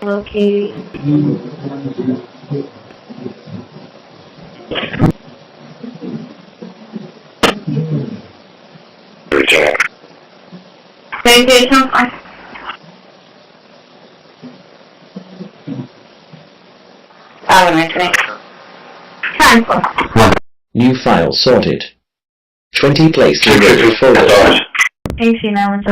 Okay. Thank you so much. Have a nice day. New file sorted. 20 placed in the folder. AC now and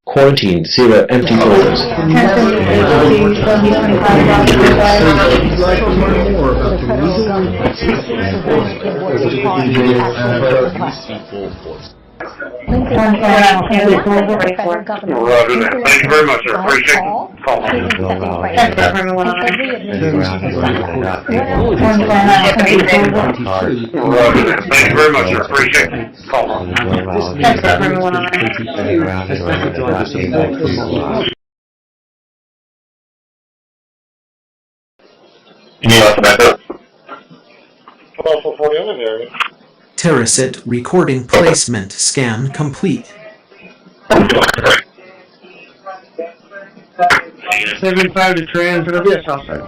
Quarantined 0 empty folders. Thank you very much, sir. Appreciate it. Call. Thank you very much, sir. Appreciate it. Call. Terracit recording placement scan complete. 75 to transfer. Yes, I'll say.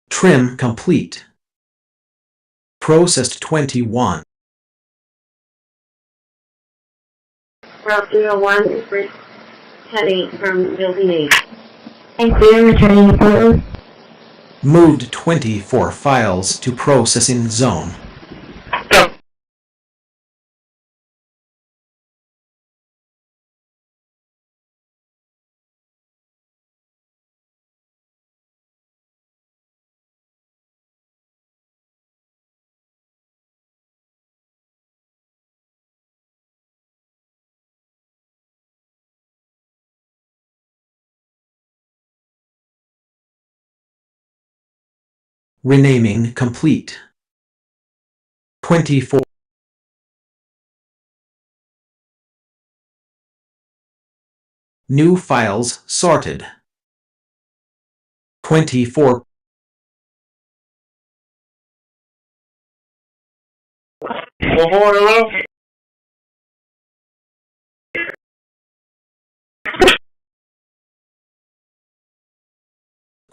Trim complete. Processed 21. Route 01 is heading from Building 8. Thank you, returning the photos. Moved 24 files to processing zone. Renaming complete. 24. New files sorted. 24.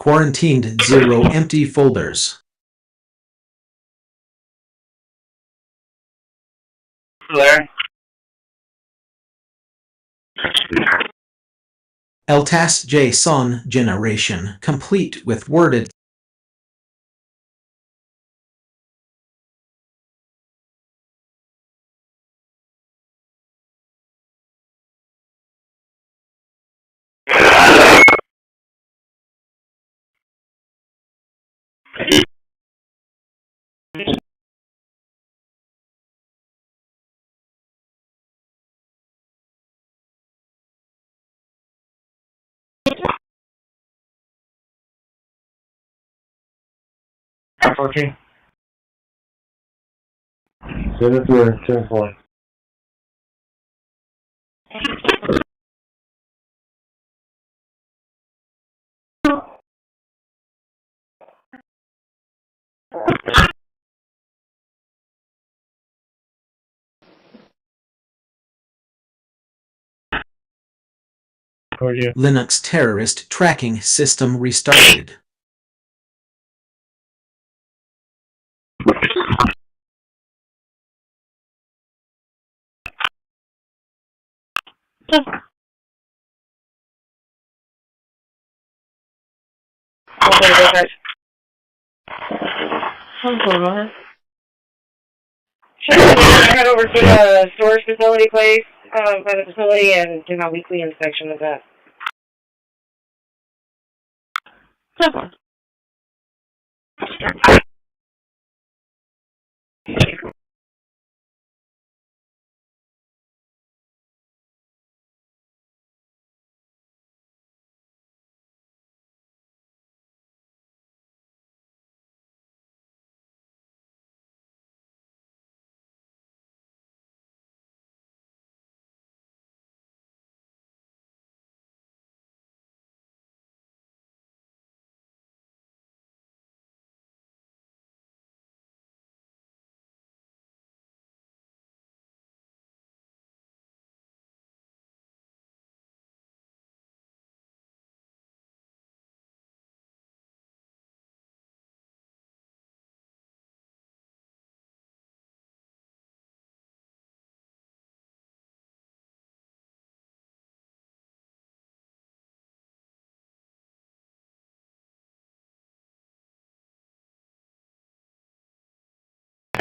Quarantined 0 empty folders. There. LTAS JSON generation complete with worded. Okay. Send it through 10-4. Linux terrorist tracking system restarted. Head over to the storage facility place by the facility and do my weekly inspection of that.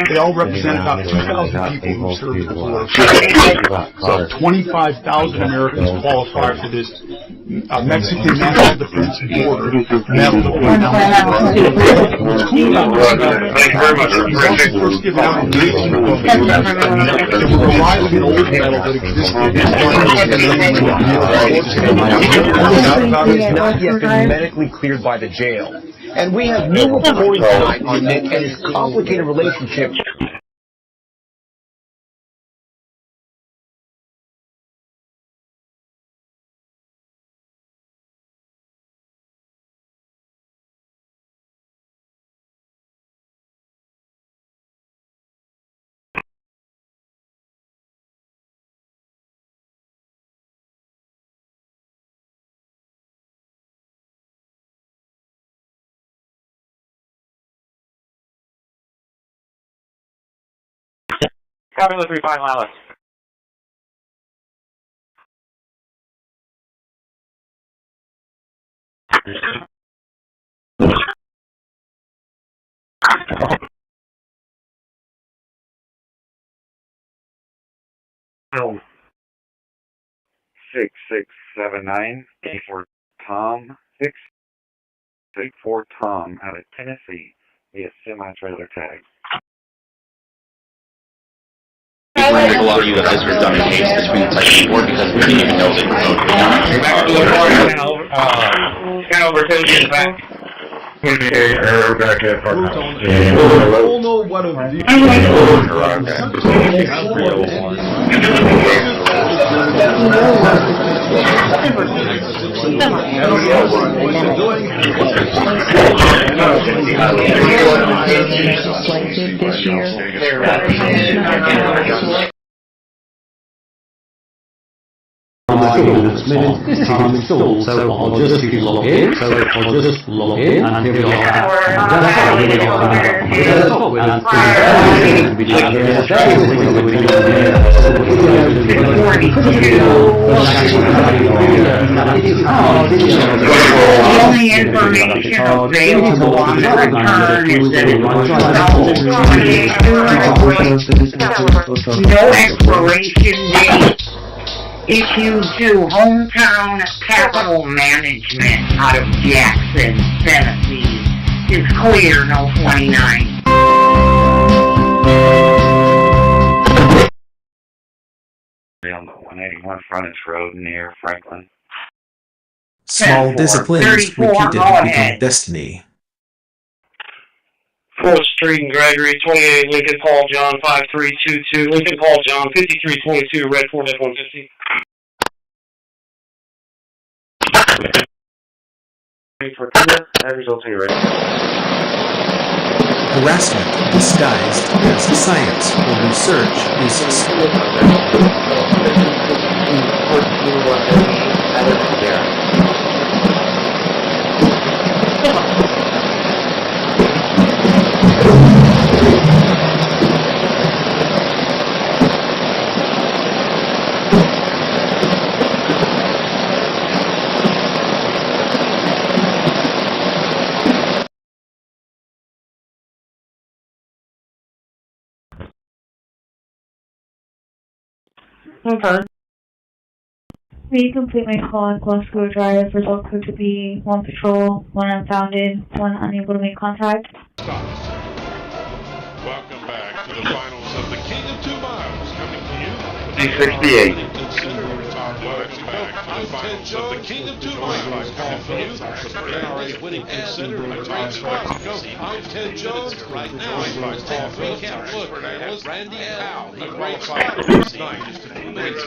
They all represent about 2,000 people who served the war. So 25,000 Americans qualify for this Mexican National Defense Order. Medal of What's cool about this is also first given out in 1912. It will revive an old medal that existed. It's not yet been medically cleared by the jail. And we have new reporting tonight on Nick and his complicated relationship. Copy the 35 Lala. No. 6679 A4 Tom 664 Tom out of Tennessee via semi-trailer tag. I think a lot of you guys are done in haste between type 4 because we didn't even know that you Scan over to the back. Back at We'll know what a So I'll just log in. So I'll just log in and here we go. The only information available on the return is that it was no expiration date. Issued to Hometown Capital Management out of Jackson, Tennessee. It's clear, no 29. On the 181 frontage road near Franklin. Small disciplines repeated become destiny. 4th Street and Gregory, 28 Lincoln Paul John 5322, Lincoln Paul John 5322, Red Ford F-150. Harassment disguised as science or research is Okay. Will you complete my call and close crew drive? Result proved to be 1 patrol, 1 unfounded, 1 unable to make contact. Welcome back to the finals of the King of 2 Miles, coming to you. D68. Welcome back to the finals of the King of 2 Miles, coming to you. The NRA winning considered a great spot to go. I'm Ted Jones. Right now, let's take a recap look at Randy Powell. He qualified last night.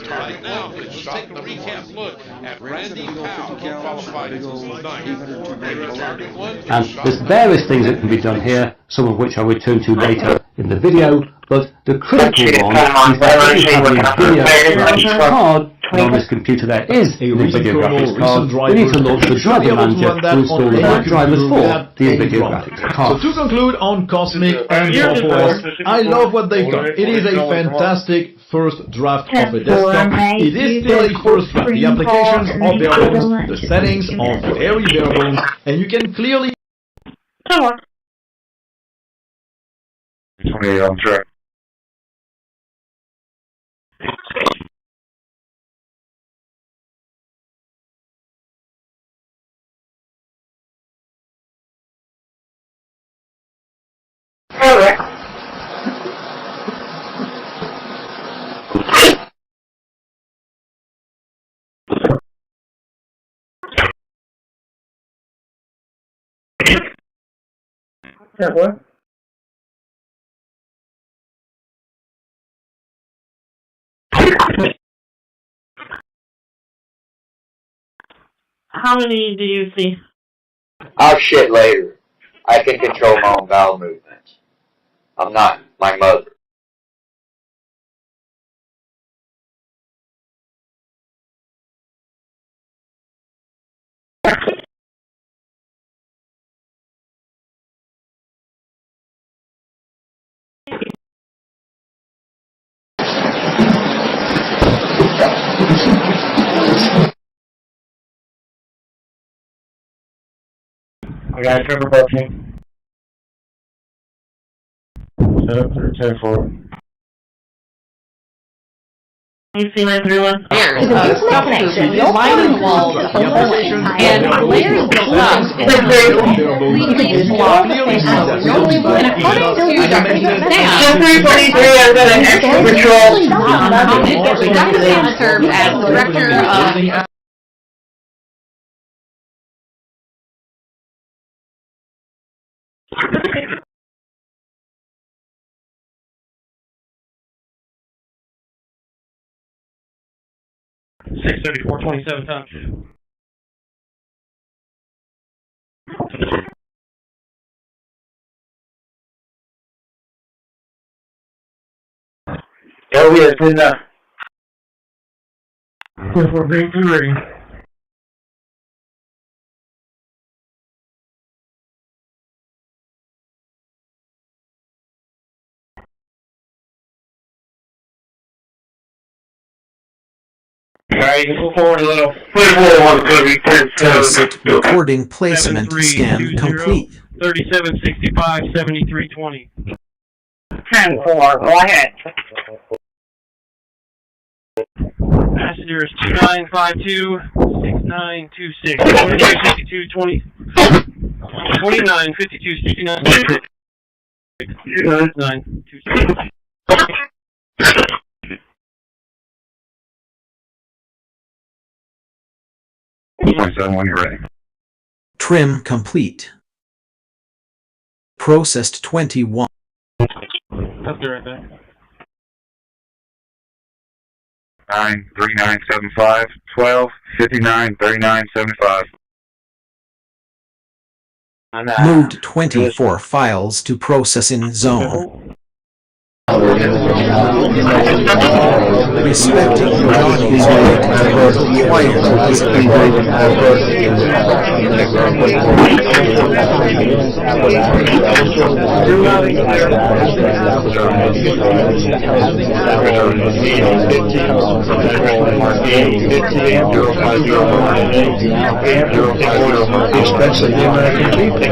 Right now, let's take a recap look at Randy Powell, who qualified as ninth. And there's various things that can be done here, some of which I'll return to later in the video, but the critical one is that if you have a video graphics card, and on this computer there is a video graphics card, we need to launch the driver manager to install the right drivers for the video graphics card. So to conclude on Cosmic and Corpus, I love what they've done. It is a fantastic first draft of a desktop. It is still a first draft. The applications are bare bones, the settings are very bare bones, and you can clearly... 28 on track. That what? How many do you see? I'll shit later. I can control my own bowel movements. I'm not my mother. I got a trigger button. Set up for 10-4. You see my 3-1? Connection. You'll find the walls and layers of stuff is completely blocked and according to Dr. Sam, 323, I've got an extra patrol. Dr. Sam served as director of 634, 27 touch. Oh, yeah, it's in the... 4 being ready. Alright, you can move forward a little. Tacit recording placement scan complete. 3765, 7320. 10-4, go ahead. Passengers 2952, 6926, 2952, 20, 2952, 6926, 2926. When you're ready. Trim complete. Processed 21. I'll be right back. 93975 12 59 39 75. Moved 24 files to processing zone. Respecting Johnny's right to required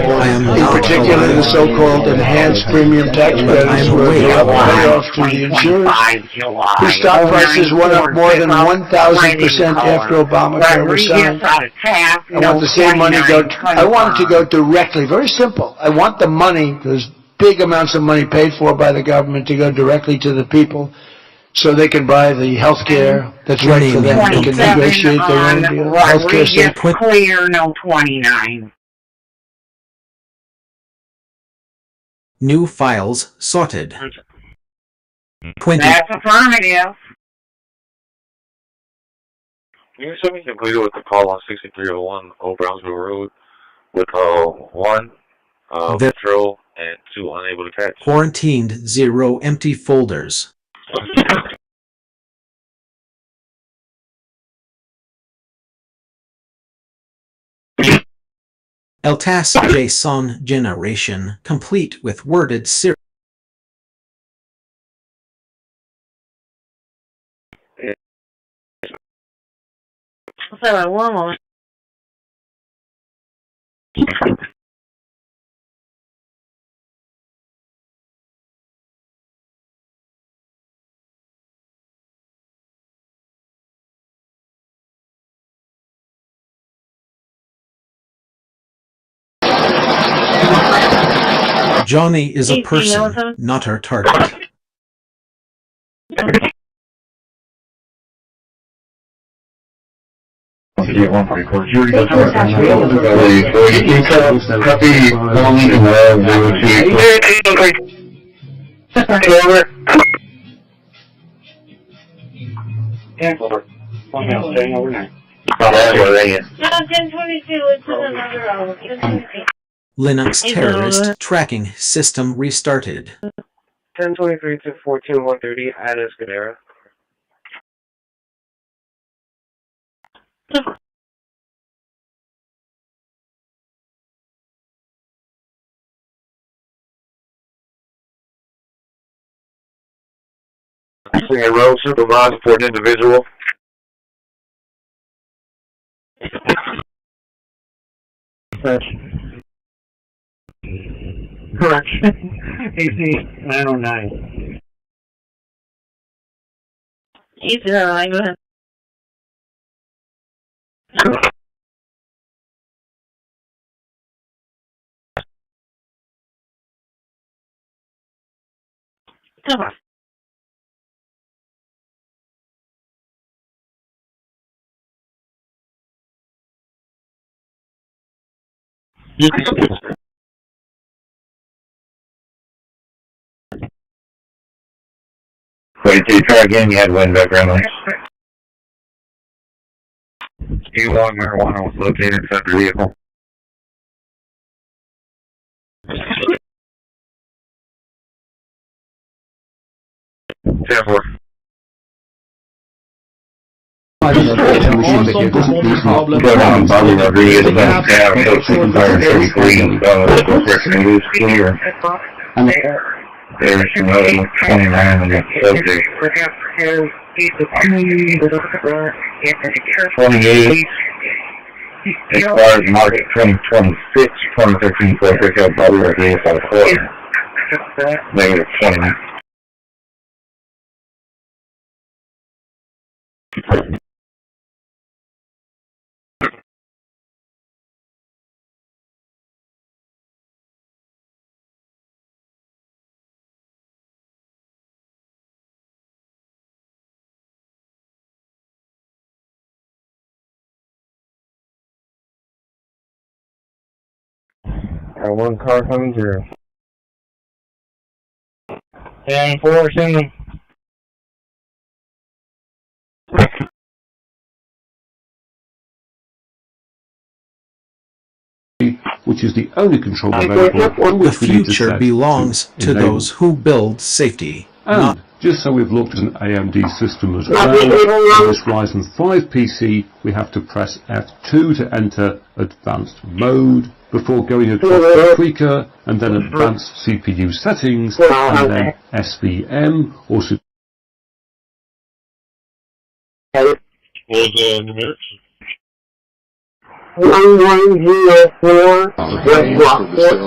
I am in particular the so-called enhanced premium tax credits were payoff to the insurers who stopped prices went up more than 1,000% after Obamacare was signed. I want the same money I want it to go directly. Very simple. I want the money, those big amounts of money paid for by the government, to go directly to the people, so they can buy the health care that's right for them. They can negotiate their own deal. Health care system. Clear, no 29. New files sorted. 20. That's affirmative. You should be completed with the call on 6301 Old Brownsville Road with 1 patrol and 2 unable to catch. Quarantined 0 empty folders. LTAS JSON generation complete with worded serial. So, one moment. Johnny is a person, not our target. Staying overnight. 1022, it's another hour. Linux terrorist tracking system restarted. 1023 to 14130 at Escadera. A road supervisor for an individual. Correction. AC 909. AC 909, go ahead. Come on. Wait, did you try again? You had wind background noise. E1 marijuana was located inside the vehicle. Go down Bobby Rodriguez against Town, Hill 633, Corpus clear. There's another 29 on the subject. 28 expires March 2026, 2013 for pickup Bobby Rodriguez out of court. Negative 29. Got one car coming through. And 4 sending. Which is the only control available. The future belongs to those who build safety. And just so we've looked at an AMD system as well, on this Ryzen 5 PC we have to press F2 to enter advanced mode before going across the tweaker and then advanced CPU settings and then SVM or numerics? 1104 West Rockport.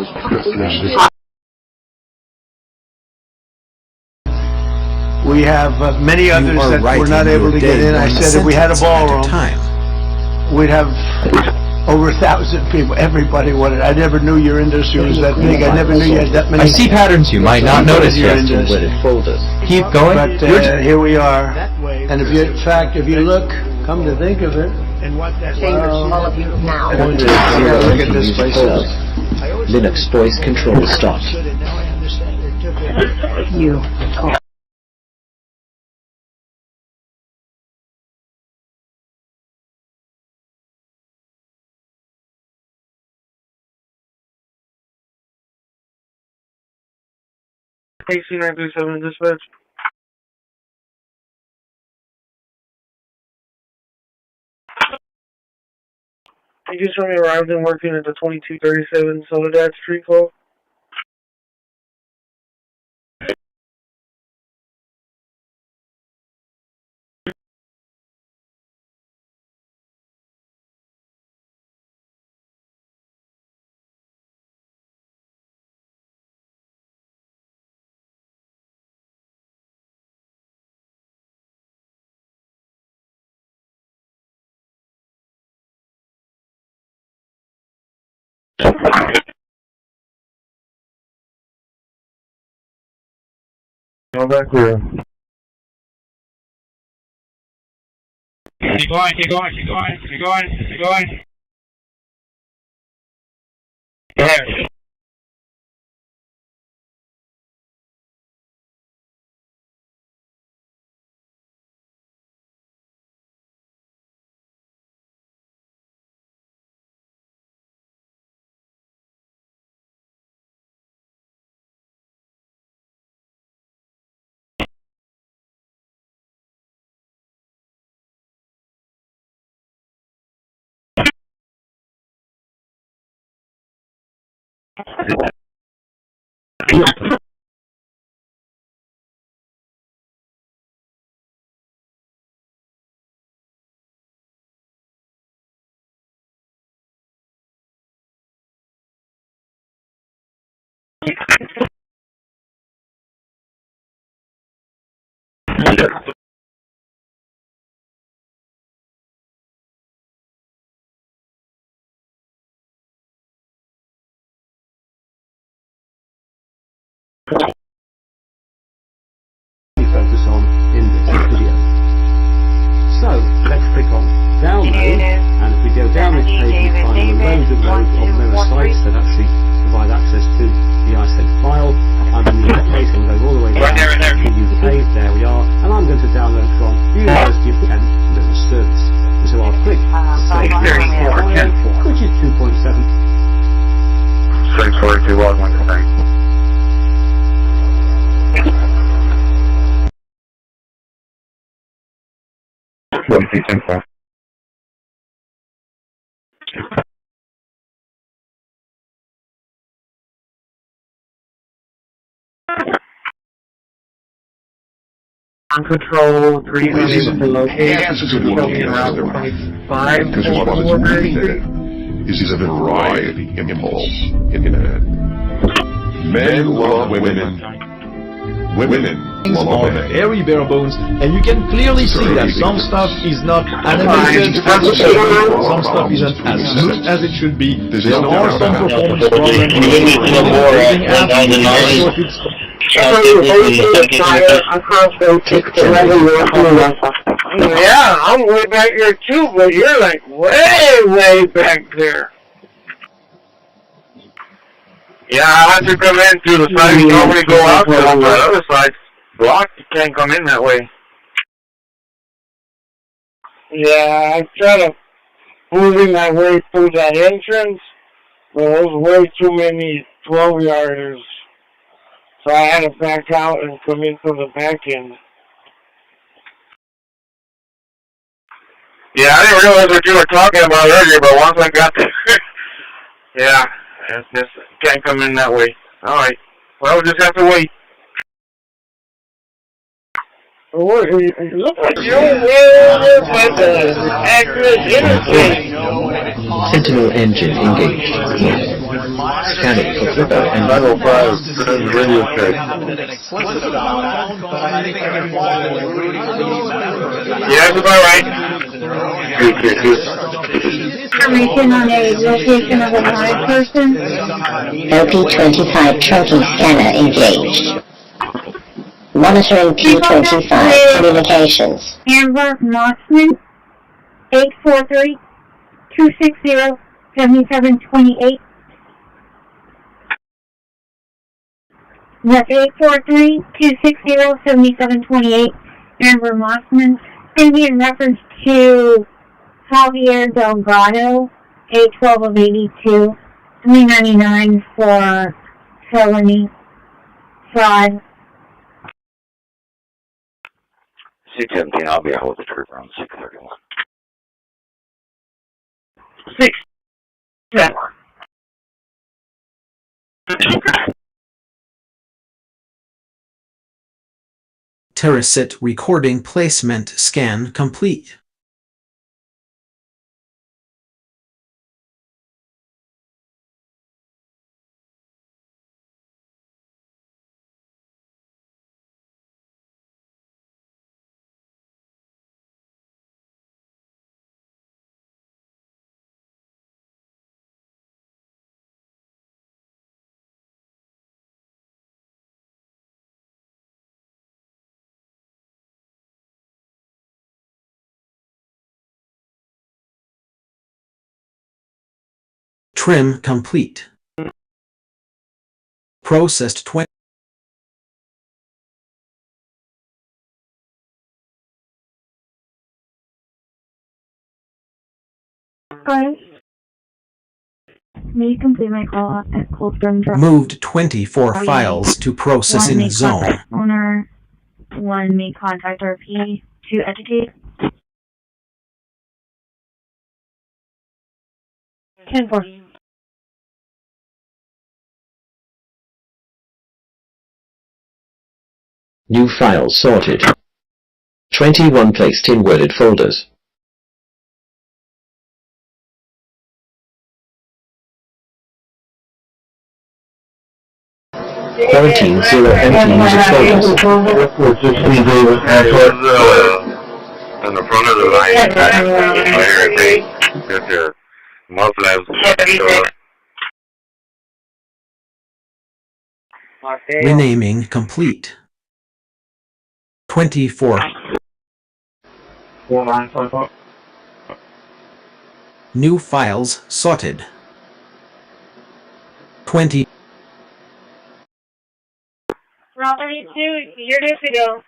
We We have many others that were not able to get in. I said if we had a ballroom, we'd have over 1,000 people. Everybody wanted. I never knew your industry was that big. I never knew you had that many. I see patterns you might not notice yet. Keep going. But here we are. And if you, in fact, if you look, come to think of it, and what that all of you now. look at this place. Linux voice control stopped. You. KC937 dispatch. You just recently arrived and working at the 2237 Soledad Street Club. Go back there. Keep going, keep going, keep going, keep going, keep going. There. Focus on in this video. So let's click on download, and if we go down this page, we find loads of mirror sites that actually provide access to the iSync file. I'm in the case, I'm going all the way down to UK. There we are, and I'm going to download from University of Kent Mirror Service. So I'll click save, which is 2.7. 642 log 1 thing. On control, 3 minutes to locate, around 25, is a variety impulse in it. Men love women. Women are very bare bones, and you can clearly see that some stuff is not animated, some stuff isn't as smooth as it should be. There are some performance problems. Yeah, I'm way back here too, but you're like way back there. Yeah, I have to come in through the side. You normally go out to the other side. Blocked, you can't come in that way. Yeah, I tried to moving my way through that entrance, but there was way too many 12-yarders. So I had to back out and come in from the back end. Yeah, I didn't realize what you were talking about earlier, but once I got there, yeah, it's just can't come in that way. Alright, well, we'll just have to wait. It looks like you're way by the accurate interchange. Sentinel engine engaged. Scanning for flipper and 905, radio check. Yeah, that's about right. Information on a location of a live person. LP25 trunking scanner engaged. Monitoring P25 communications. Amber Mossman, 843-260-7728. That's 843-260-7728. Amber Mossman. Going to be in reference to Javier Delgado, 812 of 82, $399 for felony fraud. C-17, I'll be out with the trooper on 631. 6. Terrorism recording placement scan complete. Trim complete. Processed 20. Guys, may you complete my call at Coldstone Drive? Moved 24 files to processing zone. Owner, 1 may contact RP to educate. 10-4. New files sorted. 21 placed in worded folders. 14 zero empty music folders. In the front of the line, Yes, sir. Muslims. Renaming complete. 24. New files sorted. 20. Route 32, you're good to go.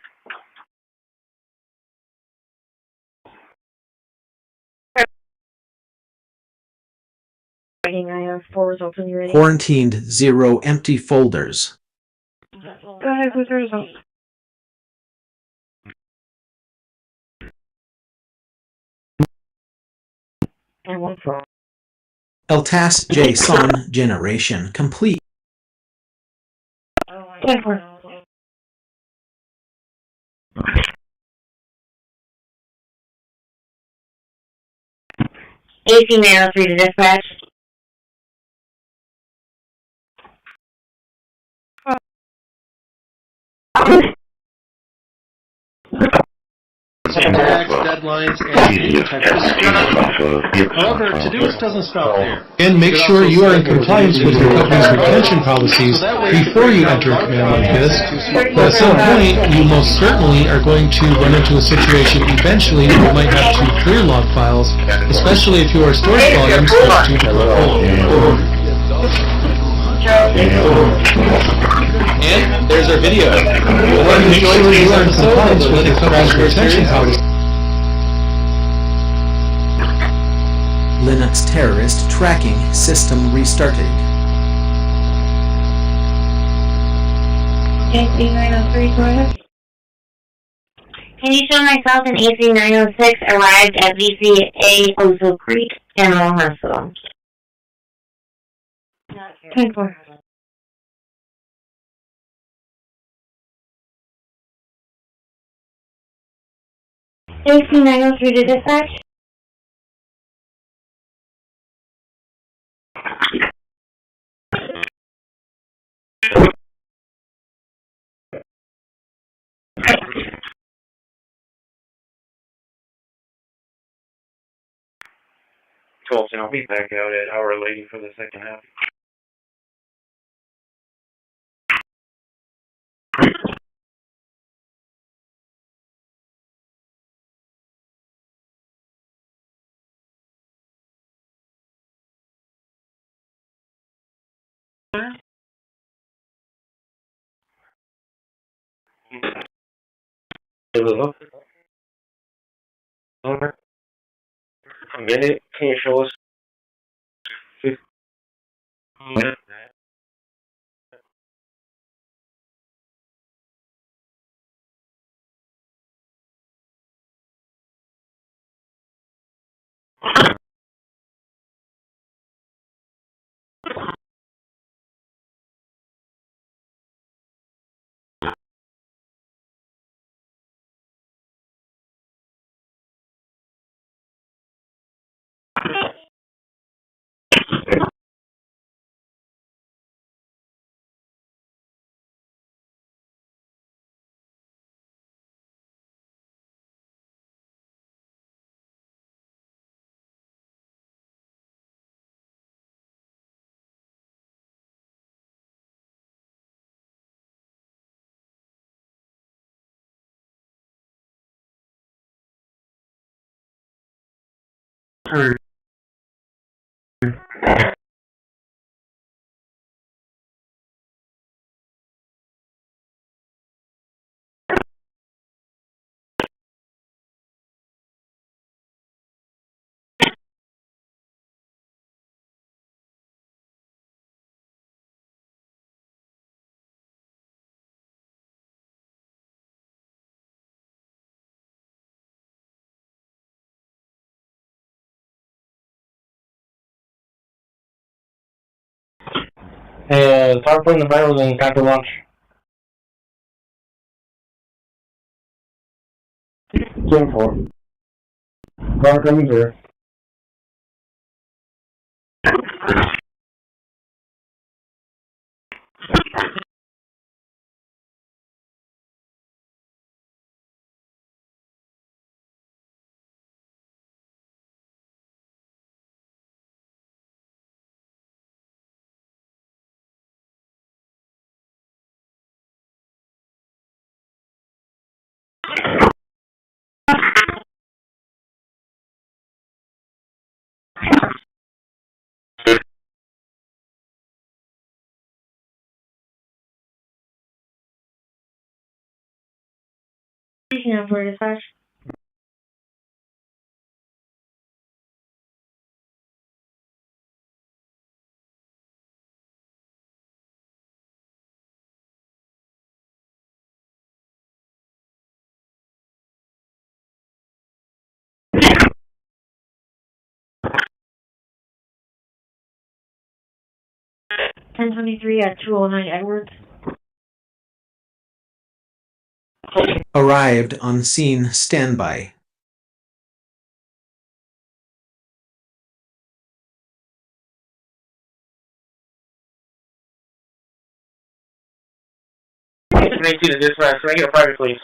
I have 4 results when you're ready. Quarantined 0 empty folders. Go ahead with the results. And 1 for. LTAS JSON generation complete. 10 for. AC 903 to dispatch. Deadlines, and however, Todoist doesn't stop there. And make sure you are in compliance with your company's retention policies before you enter a command like this. At some point, you most certainly are going to run into a situation eventually where you might have to clear log files, especially if your storage volumes are due to go full. And there's our video. Make sure you are in compliance with your company's retention policies. Linux terrorist tracking system restarted. AC 903, go ahead. Can you show myself and AC 906 arrived at VCA Ozo Creek General Hospital? 10-4. AC 903 to dispatch. Cool, so I'll be back out at Our Lady for the second half. Over. A minute, can you show us 15 minutes? Start putting the barrels in after lunch. Team 4. Bar coming here. For dispatch. (1023) at 209 Edwards. Arrived on scene standby. Can I see the dispatch? Can I get a private, please?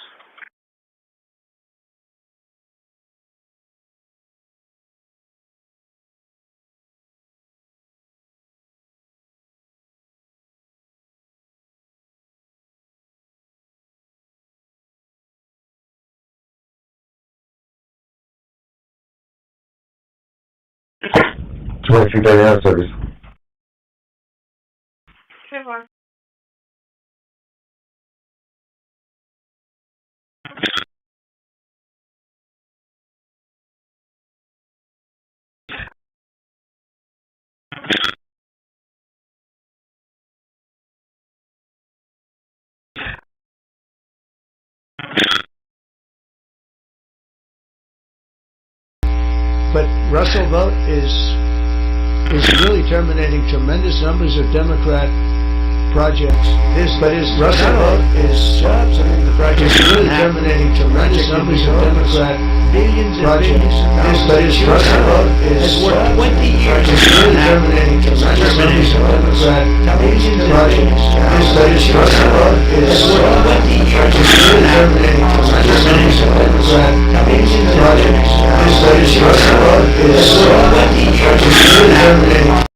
Service. But Russell vote is really terminating tremendous numbers of Democrat projects. But is Russell is jobs? I mean, the project's really terminating tremendous numbers of Democrat projects. But is Russell is worked 20 years. It's really terminating tremendous numbers of Democrat projects. But is Russell is worked 20 years. It's really terminating tremendous numbers of Democrat projects. But is Russell is worked 20 years. It's really terminating.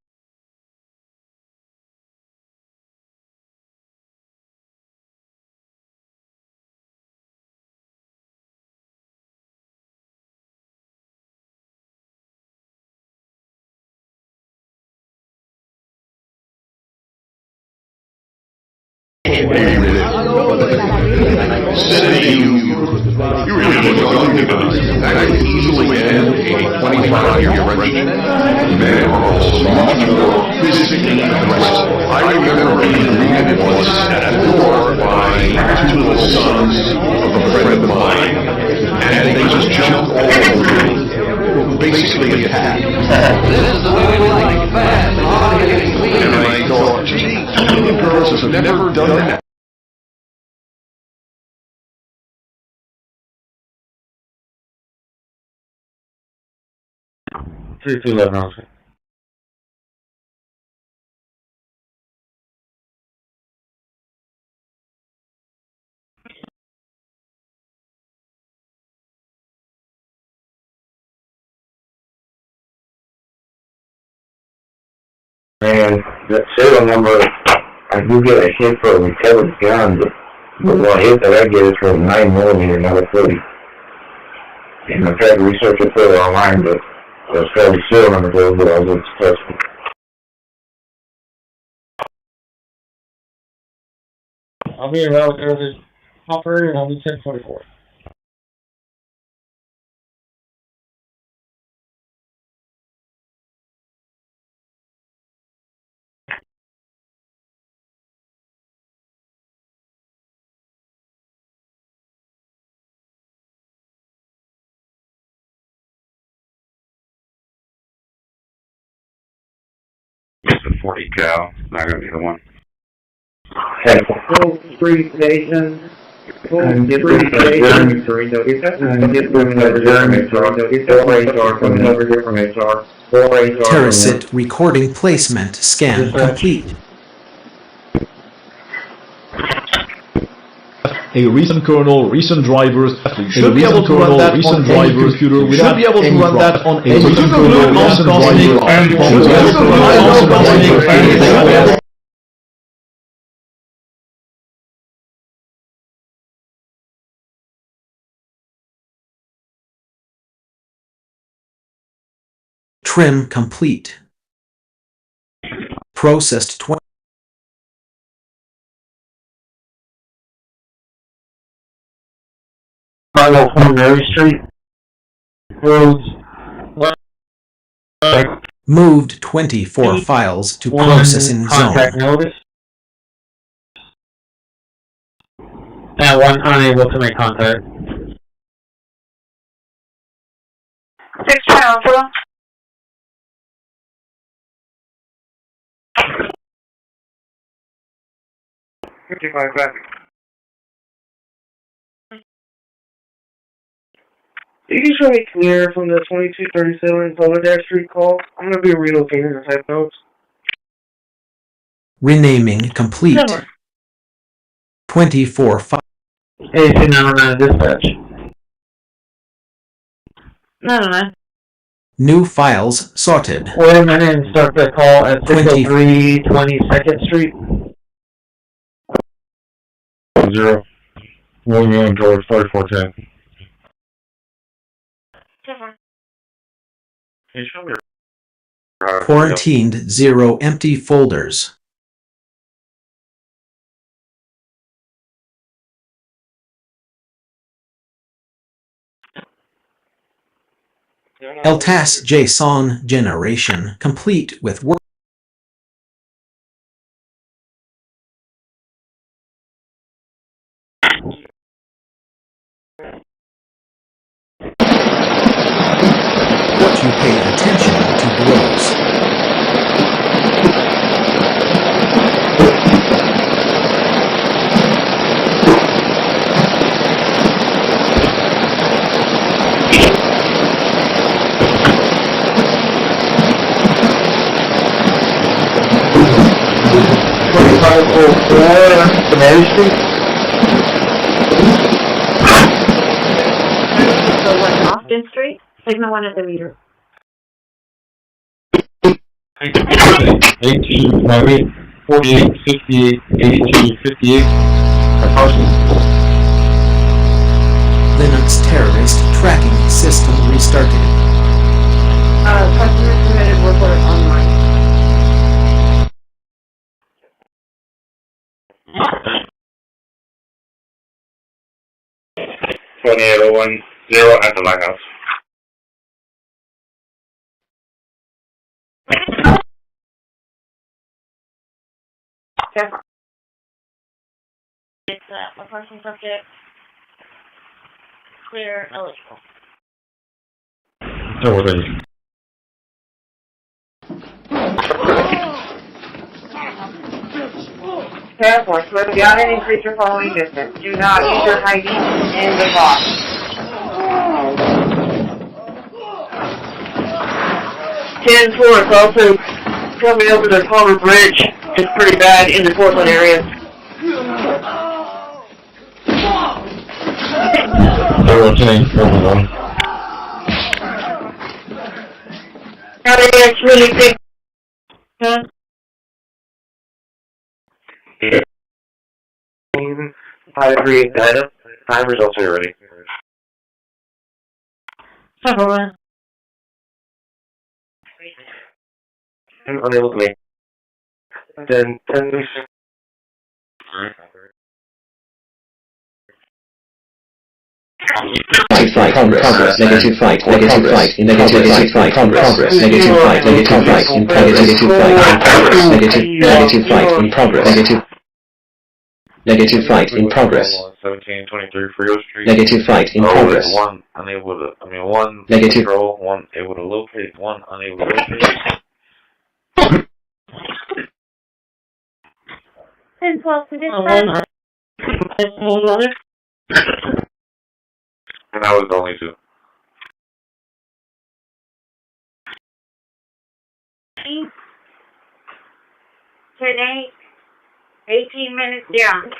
You really don't think about it. I could easily end a 25-year rendition. Men are much more physically aggressive. I remember being greeted once at a door by two little sons of a friend of mine, and they just jumped all over me. Basically attacked. This is the way we like it fast. And I thought, gee, two little girls have never done that. Three, 211, okay. And that serial number, I do get a hit for a recovered gun, but the hit that I get is for a 9mm, not a 30. And I tried to research it further online, but as far as the serial number goes, but I was unsuccessful. I'll be around the operator and I'll be 1044. It's the 40 cal, not gonna be the one. Full free station. Full free station. Terracit recording placement scan complete. A recent kernel, recent drivers, you should be able to run that on any computer without any problem. On a recent kernel, recent driver, and Trim complete. Processed 20. Mary Street. Roads. Moved 24 files to processing Contact zone. notice. And one unable to make contact. 6 pounds, bro. back. You can show me clear from the 2237 Solidarity Street call. I'm going to be relocating the type notes. Renaming complete. 24 files. Hey, 909 dispatch. 909. New files sorted. Wait a minute and start the call at 603 22nd Street. 0. William George 3410. Quarantined 0 empty folders. LTAS JSON generation complete with work. What you pay attention to grows. So what's Austin Street? Signal 1 at the meter. 18, 48, 58, 82, 58. Linux terrorist tracking system restarted. Customer submitted report online. at the lighthouse. It's a person subject. Clear, eligible. So we're ready. Task Force, whether beyond an increase your following distance, do not use your hiding in the box. 10-4 is also coming over the Palmer Bridge. It's pretty bad in the Portland area. It's really big. Huh? I agree. Time results are ready. Unable to make. Then 10 Flight, progress, negative flight, negative flight, negative flight, progress, negative flight, negative flight, in progress, negative flight, negative flight, in progress, negative flight, in progress, 1723 Frio Street. negative flight, in progress, One unable to, one negative, control, one able to locate, one unable to locate. 10-12 to dispatch. And that was the only two. 10-8. 18 minutes down.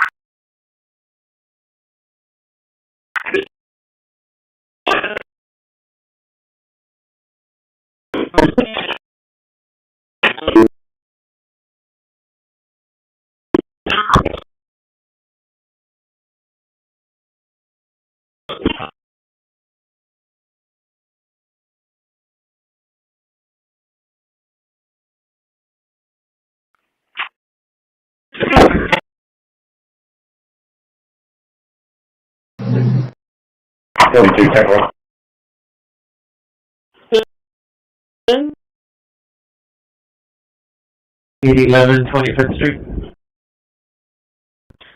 Eighty 11 25th Street.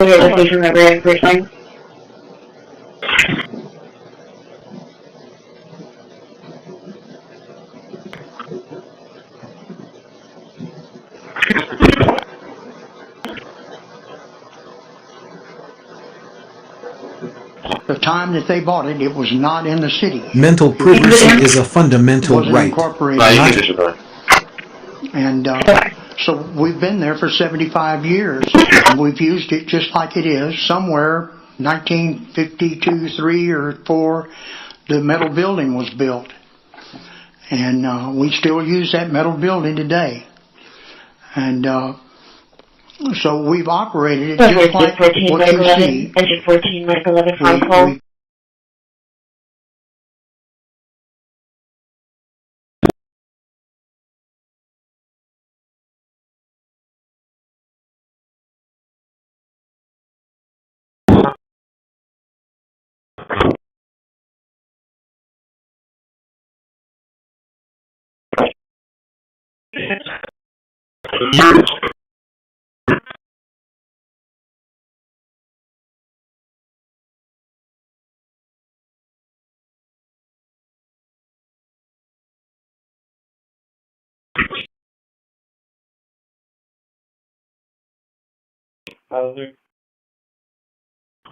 Okay, location that we're in, first line. The time that they bought it, it was not in the city. Mental privacy is a fundamental Wasn't right. incorporated. And so we've been there for 75 years, and we've used it just like it is. Somewhere, 1952, 3 or 4, the metal building was built. And we still use that metal building today. And so we've operated it just like what you see. Engine 14, Mike 11, 5 call.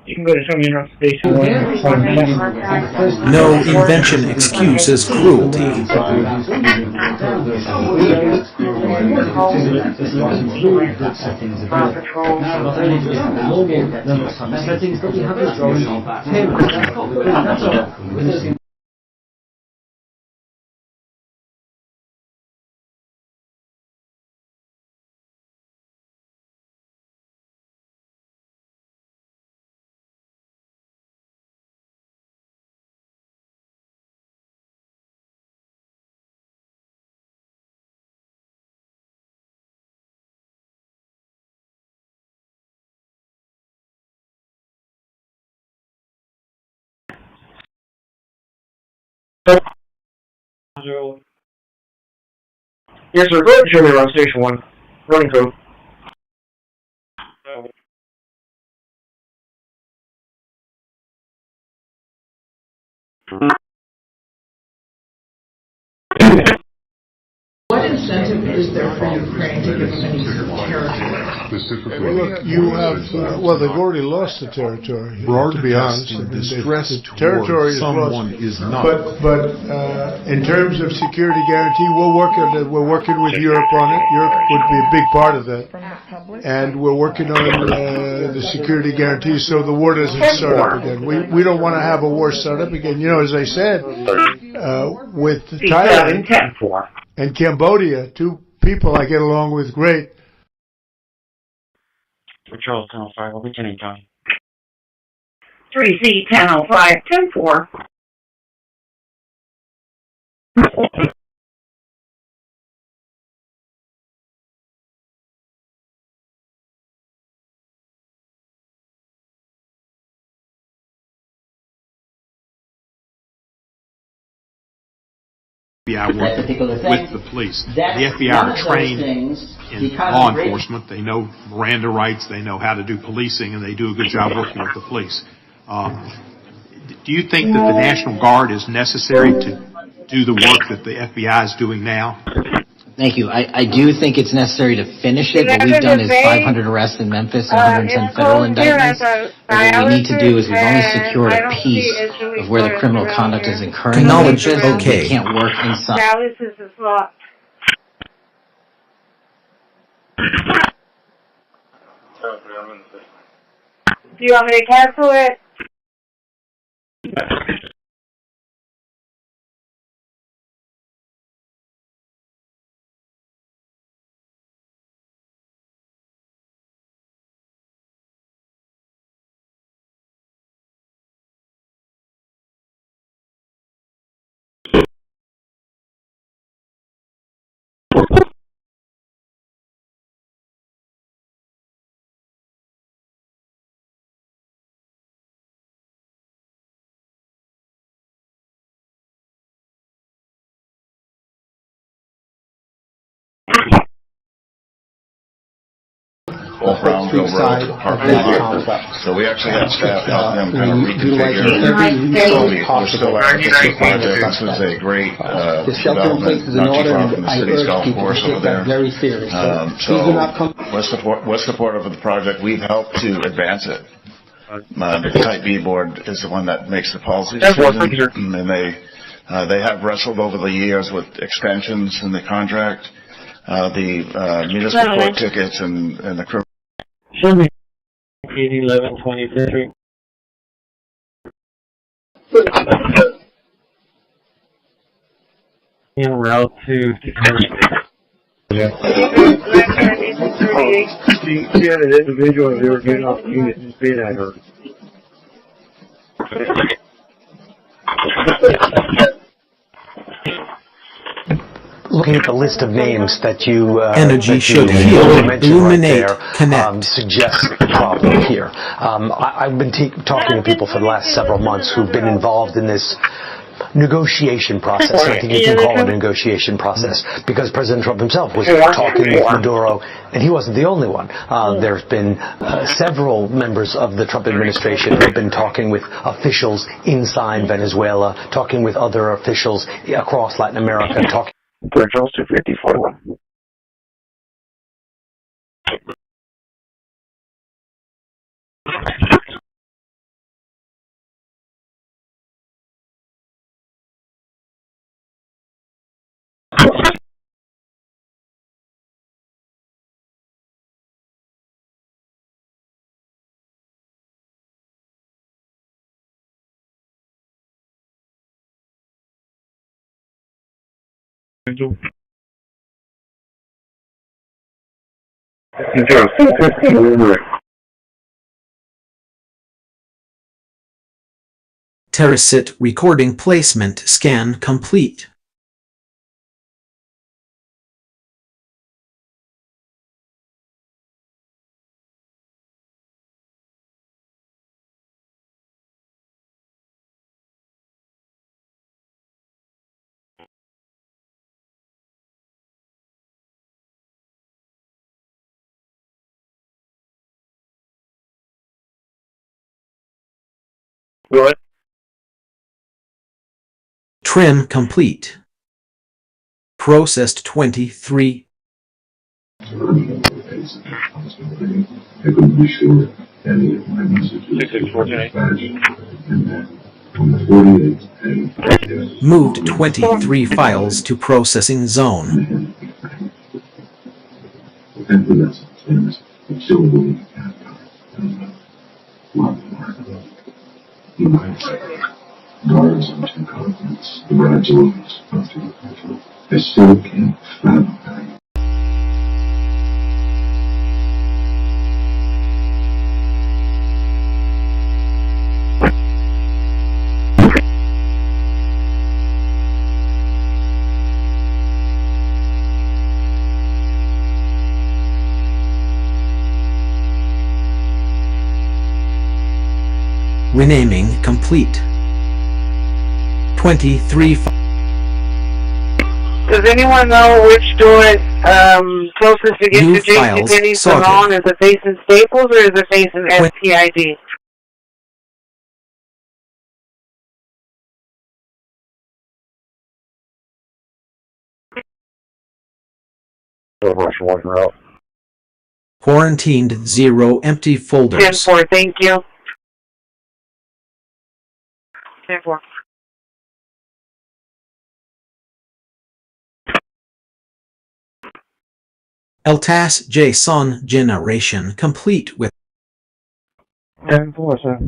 You can go to some Europe station. No invention excuse is cruelty. Yes, sir. Go ahead and show me around Station 1. Running code. What incentive is there for Ukraine to give them any territory? Well, look, you have, well, they've already lost the territory. To be honest, the territory is lost. Is not. But in terms of security guarantee, we're working with Europe on it. Europe would be a big part of that, and we're working on the security guarantee so the war doesn't start up again. We don't want to have a war start up again. You know, as I said, with Thailand and Cambodia, two people I get along with great. Patrol 1005, we'll be getting done. 3C 1005, 10-4. FBI work with the police. The FBI are trained in law enforcement. They know Miranda rights. They know how to do policing, and they do a good job working with the police. Do you think that the National Guard is necessary to do the work that the FBI is doing now? Thank you. I do think it's necessary to finish it. What we've done is 500 arrests in Memphis and 110 federal indictments. But what we need to do is we've only secured a piece of where the criminal conduct is occurring. Acknowledge in Memphis, okay. We can't work inside. Now this is a slot. Do you want me to cancel it? Brownsville Road to parking lot. So we actually have staff help them kind of reconfigure. So we're still at the project. This is a great development not too far from the city's golf course over there. So we're supportive of the project. We've helped to advance it. The Type B board is the one that makes the policy decision, and they have wrestled over the years with extensions in the contract, the municipal court tickets, and the criminal. Show me 1123. En route to She had an individual they were getting off the unit and speed at her. Looking at the list of names that you energy should heal, illuminate, right there, connect. suggests a problem here. I've been talking to people for the last several months who've been involved in this negotiation process. I think you can call it a negotiation process, because President Trump himself was talking with Maduro, and he wasn't the only one. There's been several members of the Trump administration who have been talking with officials inside Venezuela, talking with other officials across Latin America, talking. Controls 254. Terracit recording placement scan complete. Go ahead. Trim complete. Processed 23. I couldn't be sure any of my messages were dispatched, and then on the 48th, Moved 23 files to processing zone. and for that, things auxiliary guards on two continents, the rides almost up to the country. I still can't fathom that. Renaming complete. 23. Does anyone know which door is closest to get New to files JCPenney's sorted. Salon? Is it facing Staples or is it facing SPID? Quarantined 0 empty folders. 10-4, thank you. 10-4. LTAS JSON generation complete with 10-4, sir.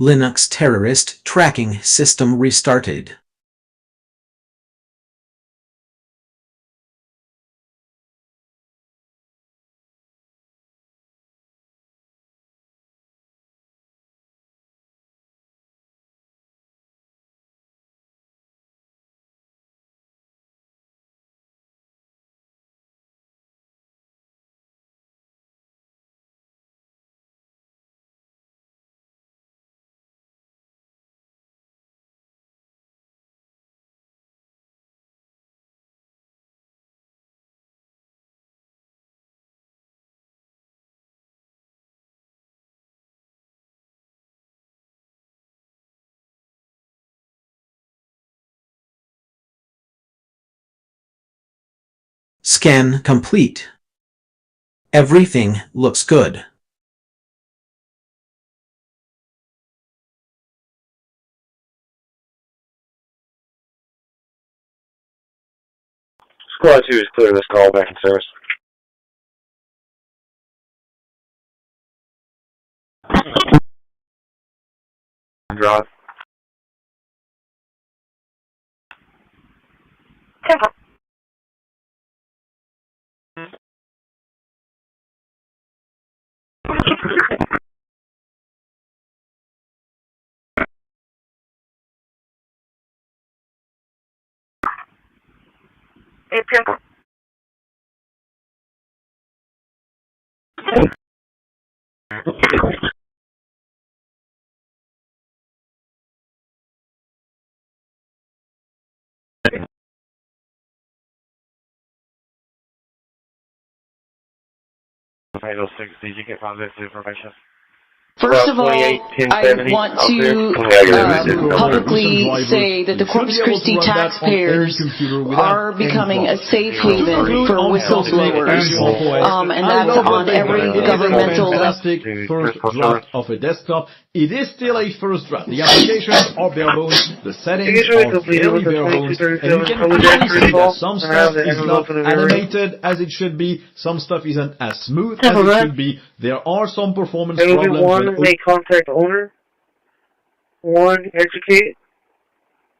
Linux terrorist tracking system restarted. Scan complete. Everything looks good. Squad 2 is clear this call, back in service. Drive. 10-4. Hey, 10-4. Title 6, did you get contact information? First of all, I want to publicly say that the Corpus Christi taxpayers are becoming a safe haven for whistleblowers, and that's on every governmental level. First draft of a desktop. It is still a first draft. The applications are bare bones, the settings are very bare bones, and you can clearly see that some stuff is not animated as it should be, some stuff isn't as smooth as it should be. There are some performance problems. One may contact owner, one educate,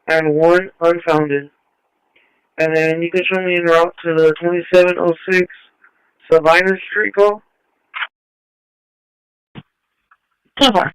and one unfounded. And then you can show me en route to the 2706 Sabina Street call. Cover.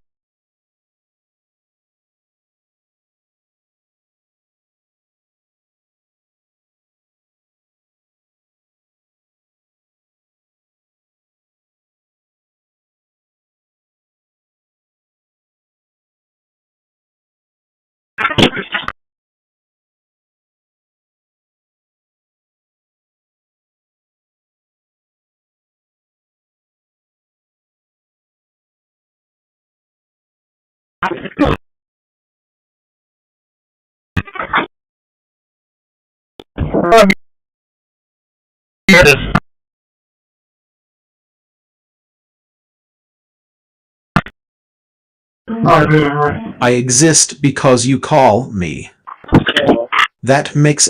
I exist because you call me. That makes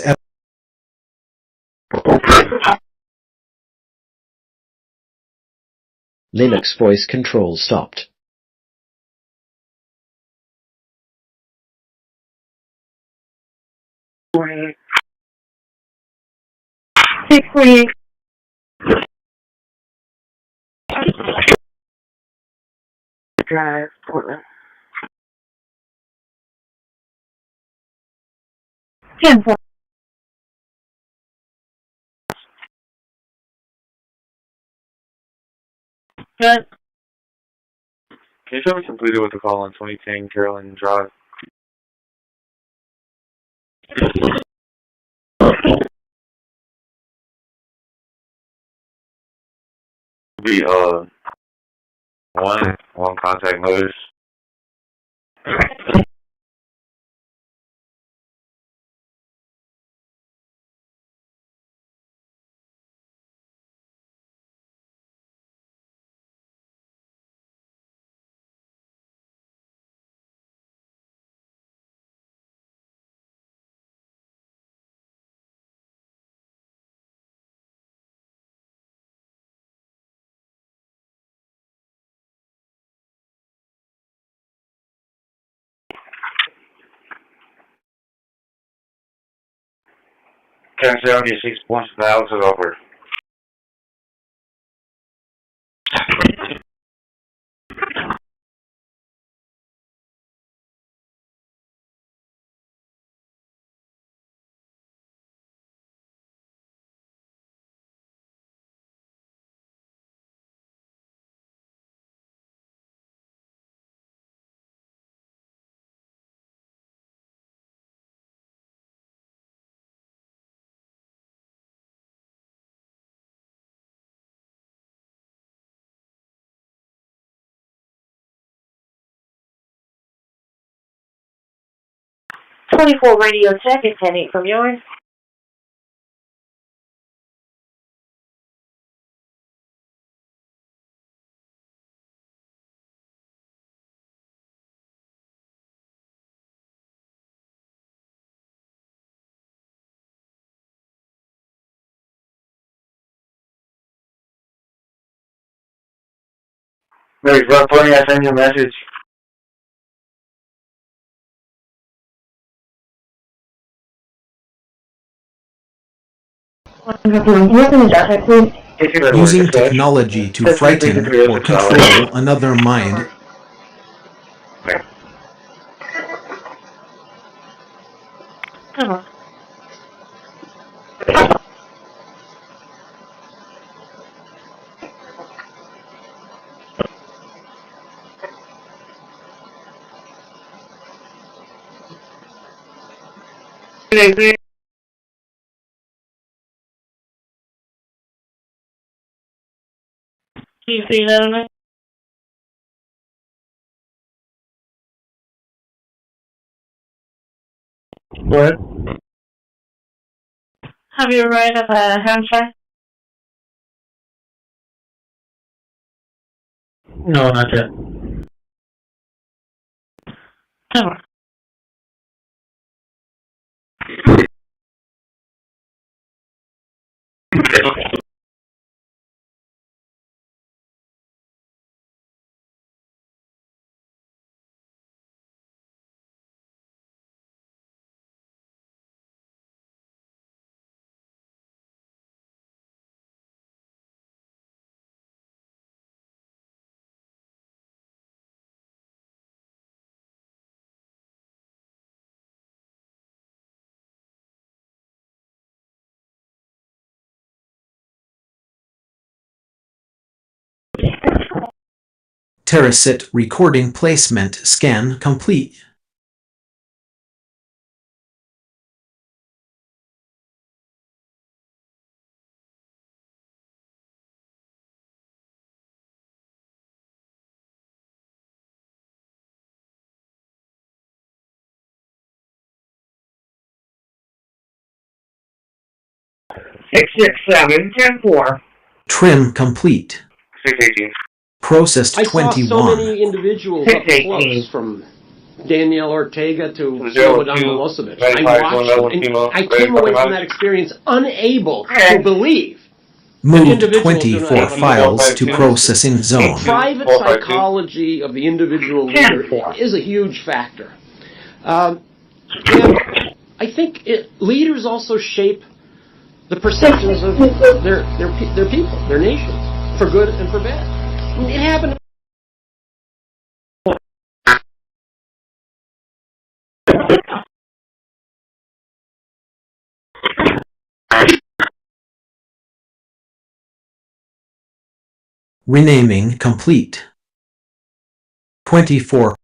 Linux voice control stopped. Drive, Portland. 10-4. Good. Can you show me completed with the call on 2010 Carolyn Drive? Be one contact notice. Turn 76 points now to over. Radio check at 10-8 from yours. Wait, Rough 20, I sent you a message. using technology to frighten or control another mind. Come on. 680. Do you see that in it? What? Have you read of a handshake? No, not yet. Never. Terracit recording placement scan complete. Six 10-4. Trim complete. 618. Processed 21. I saw so many individuals up close, from Daniel Ortega to Slobodan Milosevic. I watched them, and I came away from that experience unable to believe. Moved 24 files to processing zone. The private psychology of the individual leader is a huge factor. And I think leaders also shape the perceptions of their people, their nations, for good and for bad. It happened. Renaming complete. 24.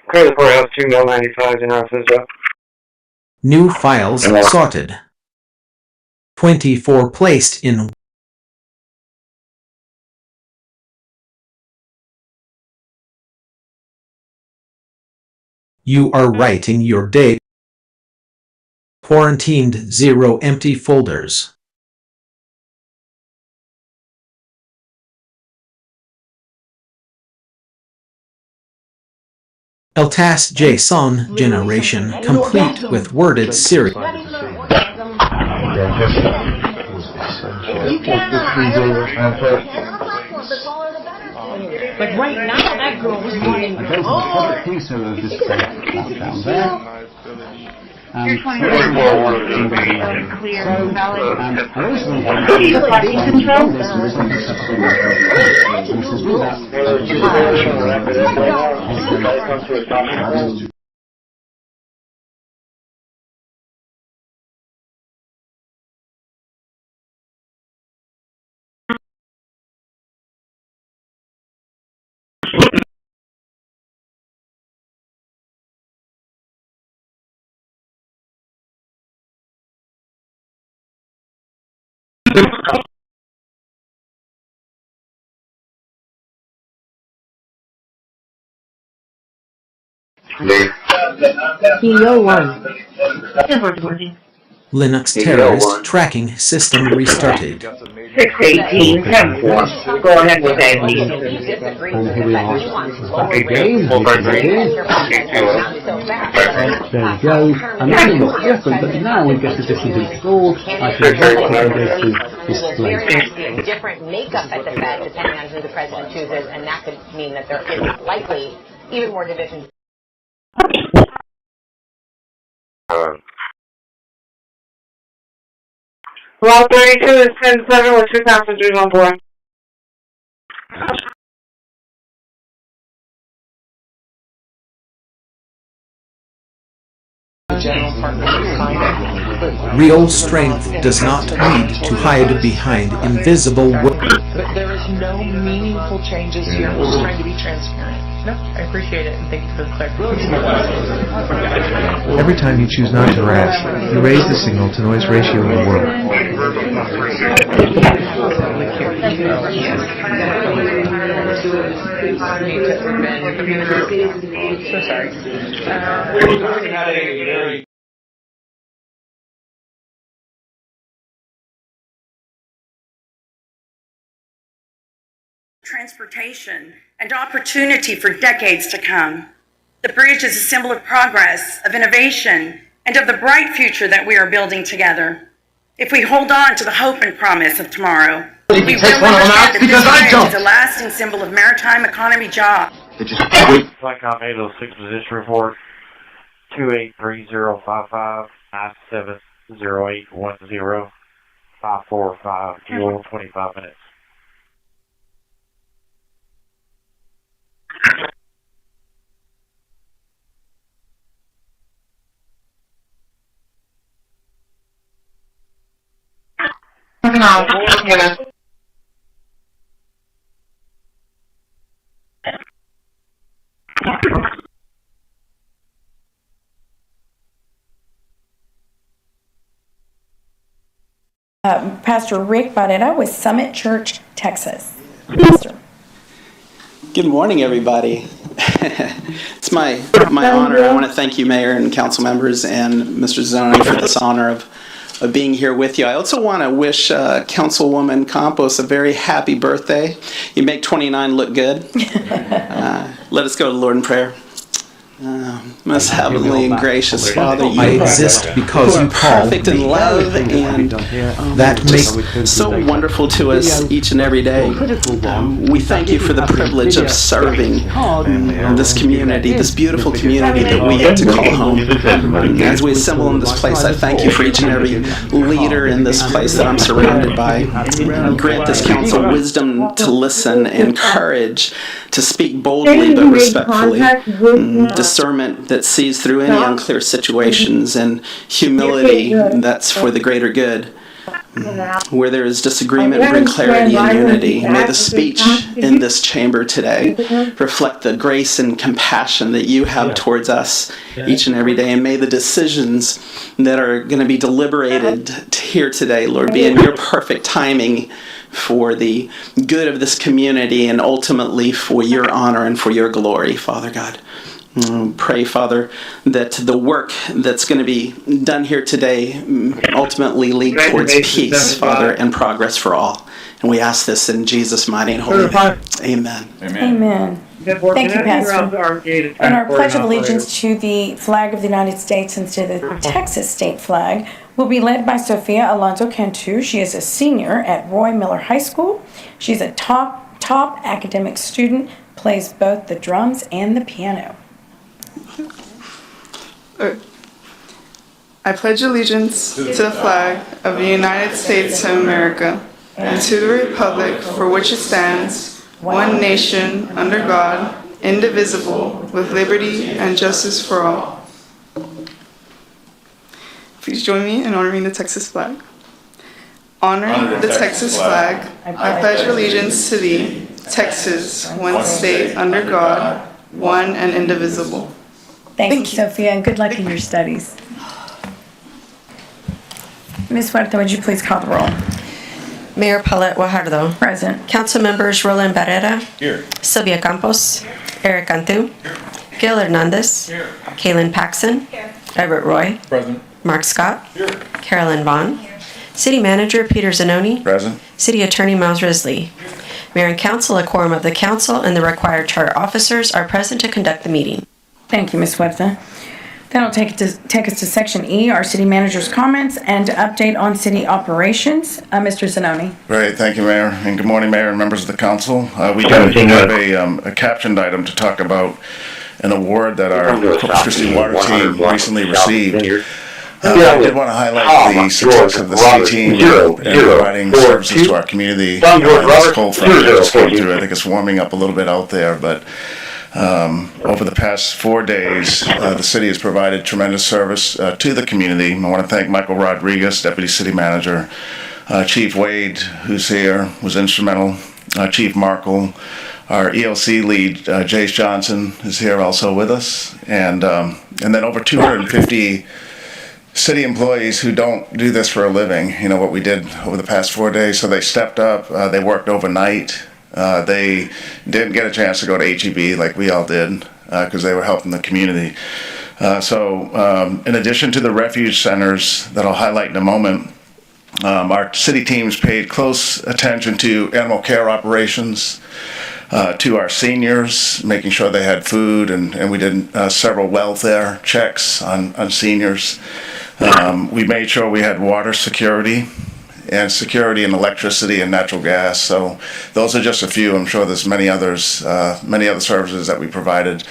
Clear the courthouse 2-95 in our system. New files sorted. 24 placed in. You are writing your date. Quarantined 0 empty folders. LTAS JSON generation complete with worded series. Like right now, that girl was running. Oh, piece of this down there. You're 24 clear, valid. Control. Linux terrorist tracking system restarted. 618 10-4. Go ahead with that. There we go. And that looks different, but now we get the different installed. I can go to display. Different makeup at the Fed depending on who the president chooses, and that could mean that there is likely even more divisions. Well, 32 is 10-7 with 2 passengers on board. Real strength does not need to hide behind invisible. But there is no meaningful changes here. We're just trying to be transparent. No, I appreciate it, and thank you for the clarification. Every time you choose not to harass, you raise the signal to noise ratio in the world. So sorry. Transportation and opportunity for decades to come. The bridge is a symbol of progress, of innovation, and of the bright future that we are building together. If we hold on to the hope and promise of tomorrow, we will understand that this bridge is a lasting symbol of maritime economy jobs. Flightcom 806 position report 283055 970810 545 fuel 25 minutes. Pastor Rick Barrera with Summit Church, Texas. Pastor. Good morning, everybody. It's my honor. I want to thank you, Mayor and council members, and Mr. Zanoni for this honor of being here with you. I also want to wish Councilwoman Campos a very happy birthday. You make 29 look good. Let us go to the Lord in prayer. Most heavenly and gracious Father, you I exist because you call perfect in love, and that makes so wonderful to us each and every day. We thank you for the privilege of serving this community, this beautiful community that we get to call home. As we assemble in this place, I thank you for each and every leader in this place that I'm surrounded by. Grant this council wisdom to listen and courage to speak boldly but respectfully. Discernment that sees through any unclear situations, and humility that's for the greater good. Where there is disagreement, bring clarity and unity. May the speech in this chamber today reflect the grace and compassion that you have towards us each and every day. And may the decisions that are going to be deliberated here today, Lord, be in your perfect timing for the good of this community and ultimately for your honor and for your glory, Father God. Pray, Father, that the work that's going to be done here today ultimately lead towards peace, Father, and progress for all. And we ask this in Jesus' mighty and holy name. Amen. Amen. Thank you, Pastor. And our Pledge of Allegiance to the flag of the United States and to the Texas state flag will be led by Sophia Alonso Cantu. She is a senior at Roy Miller High School. She's a top academic student, plays both the drums and the piano. I pledge allegiance to the flag of the United States of America and to the republic for which it stands, one nation, under God, indivisible, with liberty and justice for all. Please join me in honoring the Texas flag. Honoring the Texas flag, I pledge allegiance to thee, Texas, one state, under God, one and indivisible. Thank you, Sophia, and good luck in your studies. Ms. Huerta, would you please call the roll? Mayor Paulette Guajardo. Present. Council members Roland Barrera. Here. Sylvia Campos. Eric Cantu. Gil Hernandez. Here. Kaylin Paxson. Here. Everett Roy. Present. Mark Scott. Here. Carolyn Vaughn. Here. City Manager Peter Zanoni. Present. City Attorney Miles Risley. Mayor and Council, a quorum of the Council and the required charter officers are present to conduct the meeting. Thank you, Ms. Huerta. That'll take us to Section E, our City Manager's comments and update on city operations. Mr. Zanoni. Great, thank you, Mayor, and good morning, Mayor and members of the council. We have a captioned item to talk about an award that our Corpus Christi water team recently received. I did want to highlight the success of the C team in providing services to our community. This cold front that just came through, I think it's warming up a little bit out there, but over the past 4 days, the city has provided tremendous service to the community. I want to thank Michael Rodriguez, Deputy City Manager, Chief Wade, who's here, was instrumental, Chief Markle, Our EOC lead, Jace Johnson, is here also with us, and then over 250 city employees who don't do this for a living. You know what we did over the past 4 days, so they stepped up. They worked overnight. They didn't get a chance to go to HEB like we all did because they were helping the community. So in addition to the refuge centers that I'll highlight in a moment, our city teams paid close attention to animal care operations, to our seniors, making sure they had food, and we did several welfare checks on seniors. We made sure we had water security and security in electricity and natural gas. So those are just a few. I'm sure there's many others, many other services that we provided,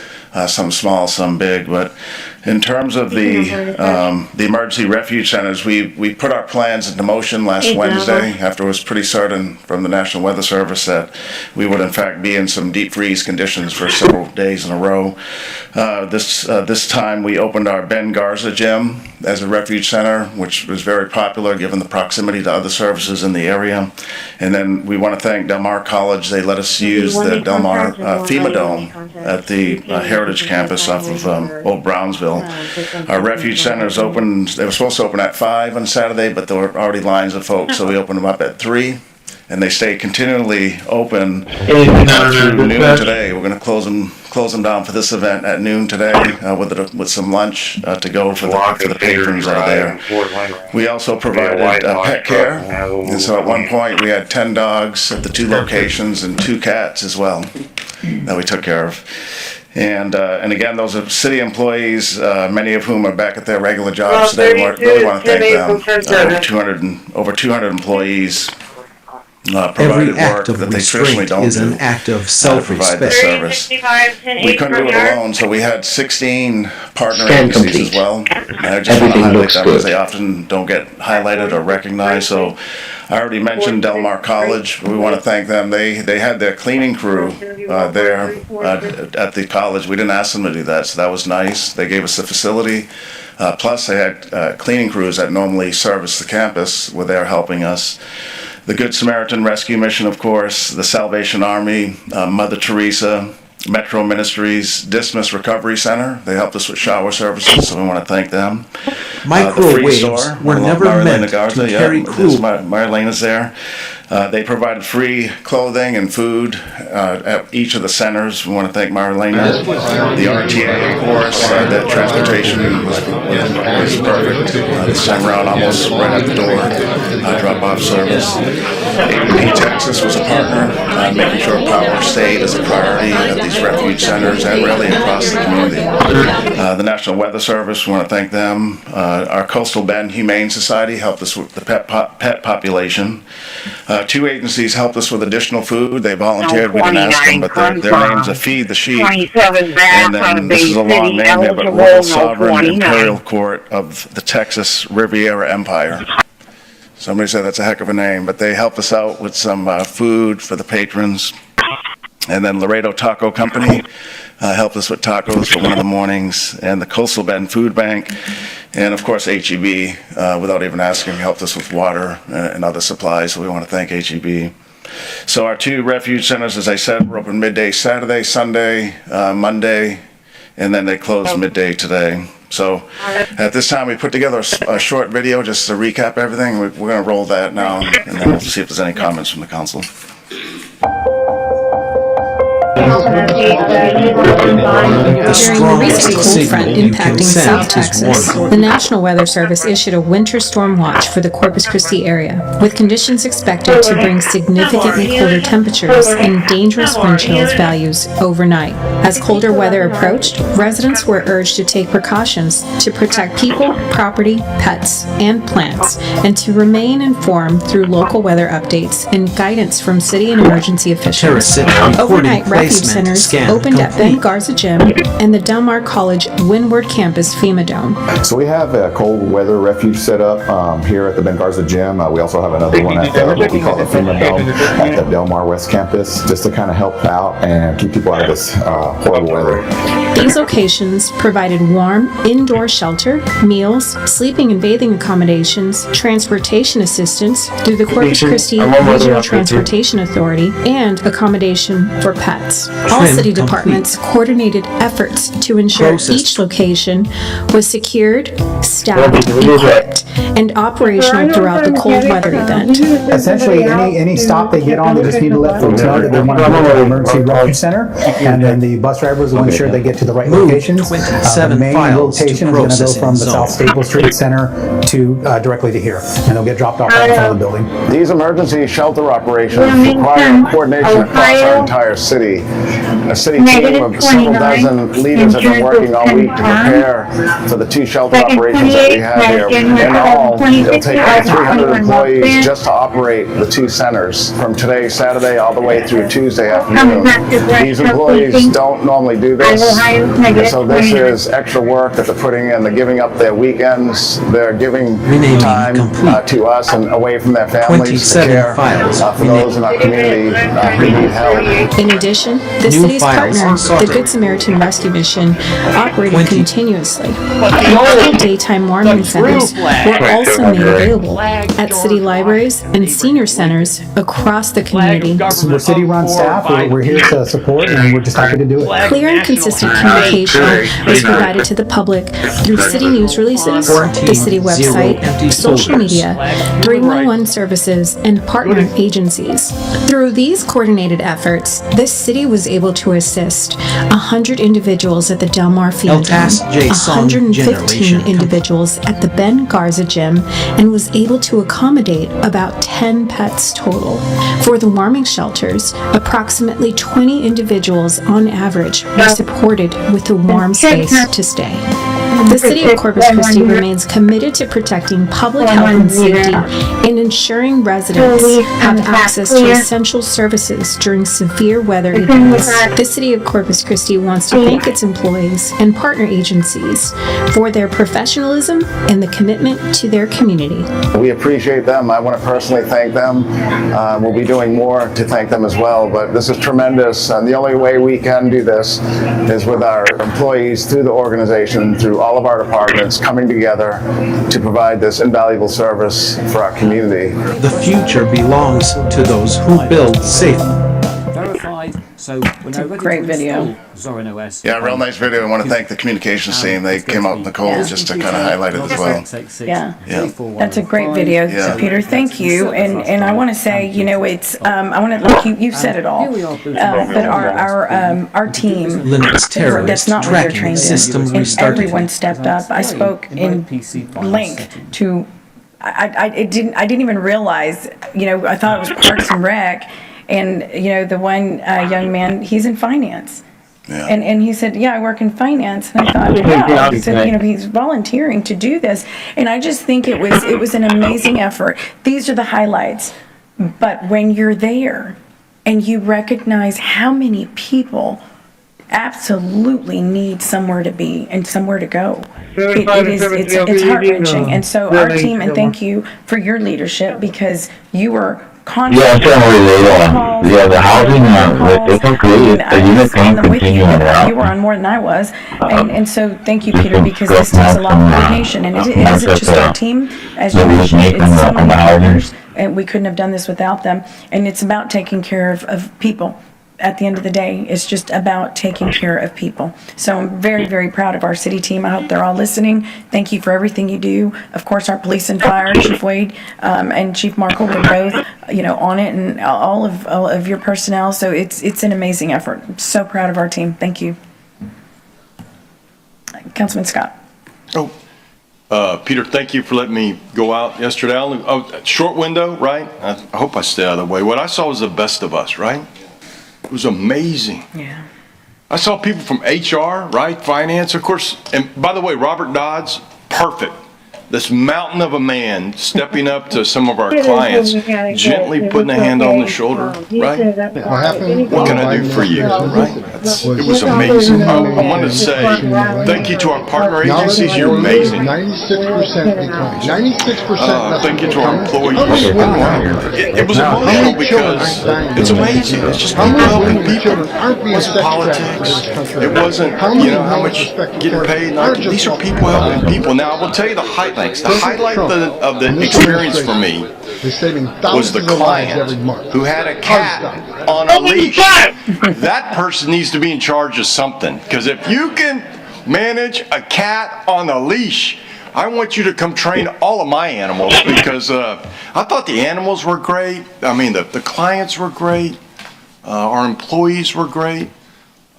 some small, some big. But in terms of the emergency refuge centers, we put our plans into motion last Wednesday after it was pretty certain from the National Weather Service that we would in fact be in some deep freeze conditions for several days in a row. This time we opened our Ben Garza gym as a refuge center, which was very popular given the proximity to other services in the area. And then we want to thank Del Mar College. They let us use the Del Mar FEMA Dome at the Heritage Campus off of Old Brownsville. Our refuge centers opened, they were supposed to open at 5 on Saturday, but there were already lines of folks, so we opened them up at 3. And they stay continually open through noon today. We're going to close them down for this event at noon today with some lunch to go for the patrons that are there. We also provided pet care, and so at one point we had 10 dogs at the 2 locations and 2 cats as well that we took care of. And again, those are city employees, many of whom are back at their regular jobs today. We really want to thank them. Over 200 employees Every act of restraint is an act of self-respect. We couldn't do it alone, so we had 16 partner agencies as well. And I just want to highlight them because they often don't get highlighted or recognized. So I already mentioned Del Mar College. We want to thank them. They had their cleaning crew there at the college. We didn't ask them to do that, so that was nice. They gave us the facility. Plus, they had cleaning crews that normally service the campus were there helping us. The Good Samaritan Rescue Mission, of course, the Salvation Army, Mother Teresa, Metro Ministries, Dismas Recovery Center. They helped us with shower services, so we want to thank them. Microwaves were never meant to carry cruel. Marilena's there. They provided free clothing and food at each of the centers. We want to thank Marilena. The RTA, of course, that transportation was perfect. This time around, almost right at the door, drop-off service. AP Texas was a partner, making sure power stayed as a priority at these refuge centers and really across the community. The National Weather Service, we want to thank them. Our Coastal Bend Humane Society helped us with the pet population. 2 agencies helped us with additional food. They volunteered. We didn't ask them, but their names are Feed the Sheep. And then this is a long name there, but Royal Sovereign Imperial Court of the Texas Riviera Empire. Somebody said that's a heck of a name, but they helped us out with some food for the patrons. And then Laredo Taco Company helped us with tacos for one of the mornings, and the Coastal Bend Food Bank, and of course HEB, without even asking, helped us with water and other supplies, so we want to thank HEB. So our 2 refuge centers, as I said, were open midday Saturday, Sunday, Monday, and then they closed midday today. So at this time we put together a short video just to recap everything. We're going to roll that now, and then we'll see if there's any comments from the council. During the recent cold front impacting South Texas, the National Weather Service issued a winter storm watch for the Corpus Christi area, with conditions expected to bring significantly colder temperatures and dangerous wind chills values overnight. As colder weather approached, residents were urged to take precautions to protect people, property, pets, and plants, and to remain informed through local weather updates and guidance from city and emergency officials. Overnight, refuge centers opened at Ben Garza Gym and the Del Mar College Windward Campus FEMA Dome. So we have a cold weather refuge set up here at the Ben Garza Gym. We also have another one at what we call the FEMA Dome at the Del Mar West Campus, just to kind of help out and keep people out of this horrible weather. These locations provided warm, indoor shelter, meals, sleeping and bathing accommodations, transportation assistance through the Corpus Christi Regional Transportation Authority, and accommodation for pets. All city departments coordinated efforts to ensure each location was secured, staffed, equipped, and operational throughout the cold weather event. Essentially, any stop they get on, they just need to let folks know that they want to go to the emergency refuge center, and then the bus drivers will ensure they get to the right locations. The main rotation is going to go from the South Staples Street Center to directly to here, and they'll get dropped off right in front of the building. These emergency shelter operations require coordination across our entire city. A city team of several dozen leaders have been working all week to prepare for the 2 shelter operations that we have here. In all, it'll take about 300 employees just to operate the 2 centers from today, Saturday, all the way through Tuesday afternoon. These employees don't normally do this, so this is extra work that they're putting in. They're giving up their weekends, they're giving time to us and away from their families to care for those in our community who need help. In addition, the city's partner, the Good Samaritan Rescue Mission, operated continuously. Multiple daytime warming centers were also made available at city libraries and senior centers across the community. So we're city-run staff. We're here to support, and we're just happy to do it. Clear and consistent communication was provided to the public through city news releases, the city website, social media, 311 services, and partner agencies. Through these coordinated efforts, this city was able to assist 100 individuals at the Del Mar Field Dome, 115 individuals at the Ben Garza Gym, and was able to accommodate about 10 pets total. For the warming shelters, approximately 20 individuals on average were supported with a warm space to stay. The City of Corpus Christi remains committed to protecting public health and safety and ensuring residents have access to essential services during severe weather events. The City of Corpus Christi wants to thank its employees and partner agencies for their professionalism and the commitment to their community. We appreciate them. I want to personally thank them. We'll be doing more to thank them as well, but this is tremendous, and the only way we can do this is with our employees through the organization, through all of our departments coming together to provide this invaluable service for our community. The future belongs to those who build safely. So it's a great video. Yeah, real nice video. I want to thank the communications team. They came out in the cold just to kind of highlight it as well. Yeah, that's a great video. So Peter, thank you. And I want to say, you know, it's I want to, like you've said it all, but our team that's not what they're trained in, and everyone stepped up. I spoke in length to. I didn't even realize. You know, I thought it was Parks and Rec. And, you know, the one young man, he's in finance. Yeah. And he said, yeah, I work in finance. And I thought, wow. He said, you know, he's volunteering to do this. And I just think it was an amazing effort. These are the highlights. But when you're there and you recognize how many people absolutely need somewhere to be and somewhere to go, it's heart-wrenching. And so our team, and thank you for your leadership, because you were Yeah, the housing, it's okay. The unit can continue on that. You were on more than I was. And so thank you, Peter, because this takes a lot of coordination. And it isn't just our team, as you mentioned, it's so many partners. And we couldn't have done this without them. And it's about taking care of people. At the end of the day, it's just about taking care of people. So I'm very, very proud of our city team. I hope they're all listening. Thank you for everything you do. Of course, our police and fire, Chief Wade and Chief Markle, were both, you know, on it, and all of your personnel. So it's an amazing effort. I'm so proud of our team. Thank you. Councilman Scott. Peter, thank you for letting me go out yesterday. Short window, right? I hope I stay out of the way. What I saw was the best of us, right? It was amazing. Yeah. I saw people from HR, right? Finance, of course. And by the way, Robert Dodds, perfect. this mountain of a man stepping up to some of our clients, gently putting a hand on the shoulder, right? What can I do for you, right? It was amazing. I want to say thank you to our partner agencies. You're amazing. 96% decline. 96%. Thank you to our employees. It was emotional because it's amazing. It's just people helping people. It wasn't politics. It wasn't, how much getting paid. These are people helping people. Now, I will tell you the highlights. The highlight of the experience for me was the client who had a cat on a leash. That person needs to be in charge of something. Because if you can manage a cat on a leash, I want you to come train all of my animals, because I thought the animals were great. I mean, the clients were great. Our employees were great.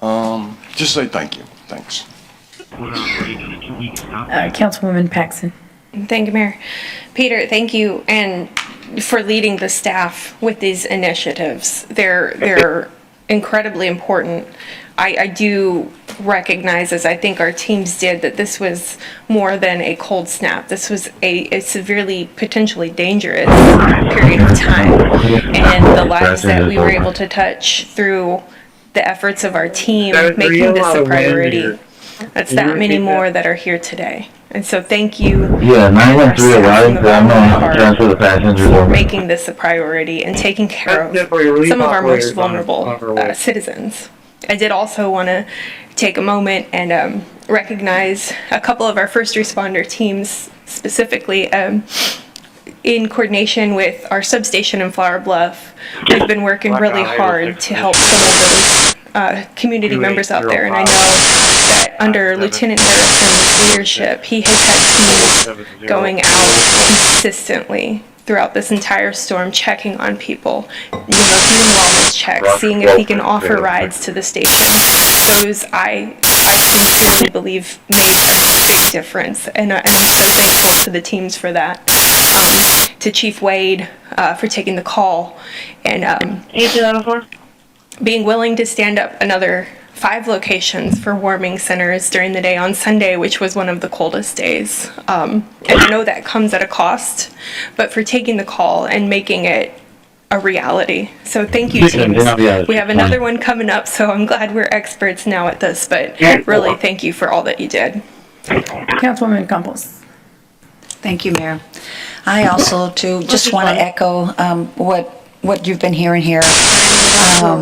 Just say thank you. Thanks. Councilwoman Paxson. Thank you, Mayor. Peter, thank you and for leading the staff with these initiatives. They're incredibly important. I do recognize, as I think our teams did, that this was more than a cold snap. This was a severely, potentially dangerous period of time. And the lives that we were able to touch through the efforts of our team, making this a priority. That's that many more that are here today. And so thank you. Yeah, 913 arrived. I'm going to transfer the passengers for over. making this a priority and taking care of some of our most vulnerable citizens. I did also want to take a moment and recognize a couple of our first responder teams, specifically in coordination with our substation in Flower Bluff. We've been working really hard to help some of those community members out there, and I know that under Lieutenant Harrison's leadership, he has had teams going out consistently throughout this entire storm, checking on people, doing wellness checks, seeing if he can offer rides to the station. Those I sincerely believe made a big difference, and I'm so thankful to the teams for that. To Chief Wade for taking the call and being willing to stand up another 5 locations for warming centers during the day on Sunday, which was one of the coldest days. And I know that comes at a cost, but for taking the call and making it a reality. So thank you, teams. We have another one coming up, so I'm glad we're experts now at this, but really thank you for all that you did. Councilwoman Campos. Thank you, Mayor. I also, too, just want to echo what you've been hearing here. It also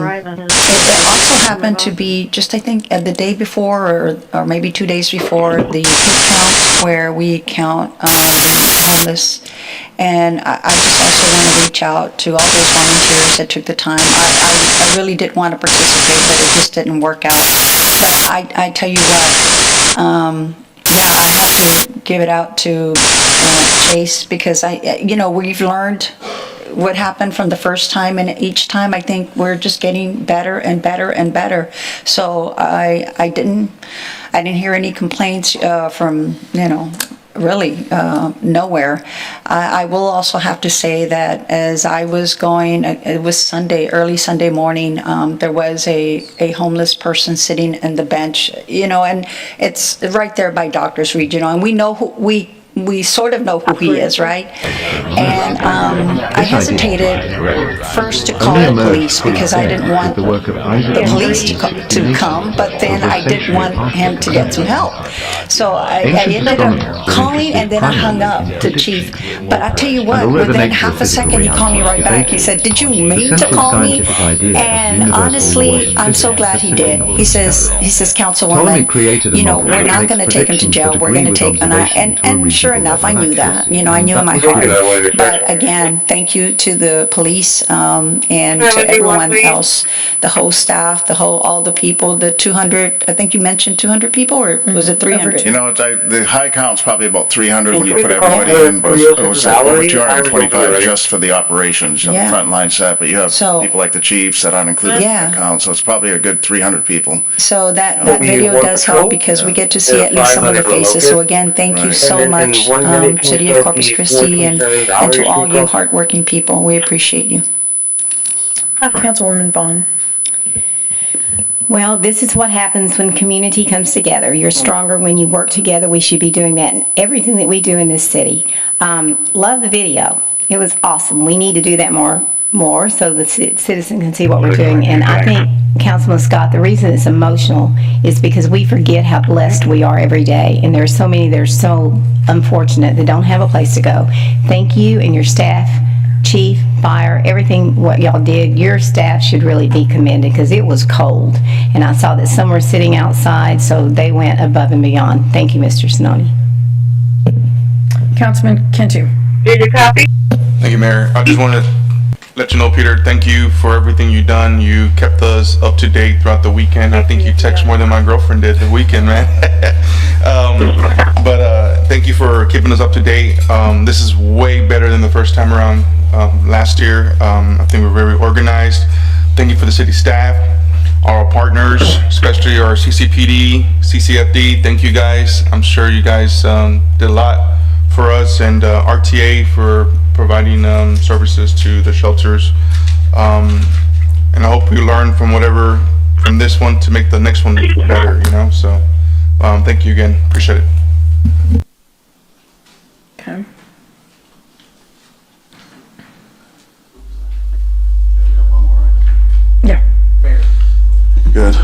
happened to be just, I think, the day before or maybe 2 days before the peak count, where we count the homeless. And I just also want to reach out to all those volunteers that took the time. I really did want to participate, but it just didn't work out. But I tell you what, I have to give it out to Chase, because we've learned what happened from the first time, and each time I think we're just getting better and better and better. So I didn't hear any complaints from really nowhere. I will also have to say that as I was going, it was Sunday, early Sunday morning, there was a homeless person sitting in the bench, and it's right there by Doctors Regional, and we know who we sort of know who he is, right? And I hesitated first to call the police because I didn't want the police to come, but then I did want him to get some help. So I ended up calling, and then I hung up to Chief. But I tell you what, within half a second he called me right back. He said, "Did you mean to call me?" And honestly, I'm so glad he did. He says, "Councilwoman, we're not going to take him to jail. We're going to take him." And sure enough, I knew that. I knew in my heart. But again, thank you to the police and to everyone else, the whole staff, all the people, the 200. I think you mentioned 200 people, or was it 300? The high count's probably about 300 when you put everybody in. It was over 225 just for the operations, the frontline staff. But you have people like the chiefs that aren't included in the count, so it's probably a good 300 people. So that video does help, because we get to see at least some of the faces. So again, thank you so much, City of Corpus Christi, and to all you hardworking people. We appreciate you. Councilwoman Vaughn. Well, this is what happens when community comes together. You're stronger when you work together. We should be doing that in everything that we do in this city. Love the video. It was awesome. We need to do that more so the citizen can see what we're doing. And I think, Councilman Scott, the reason it's emotional is because we forget how blessed we are every day. And there are so many that are so unfortunate that don't have a place to go. Thank you and your staff, chief, fire, everything what y'all did. Your staff should really be commended because it was cold. And I saw that some were sitting outside, so they went above and beyond. Thank you, Mr. Snowden. Councilman Cantu. Did you copy? Thank you, Mayor. I just want to let you know, Peter, thank you for everything you've done. You kept us up to date throughout the weekend. I think you text more than my girlfriend did the weekend, man. But thank you for keeping us up to date. This is way better than the first time around last year. I think we're very organized. Thank you for the city staff, our partners, especially our CCPD, CCFD. Thank you guys. I'm sure you guys did a lot for us, and RTA for providing services to the shelters. And I hope we learn from this one to make the next one better, you know? So thank you again. Appreciate it. Okay. Yeah. Good.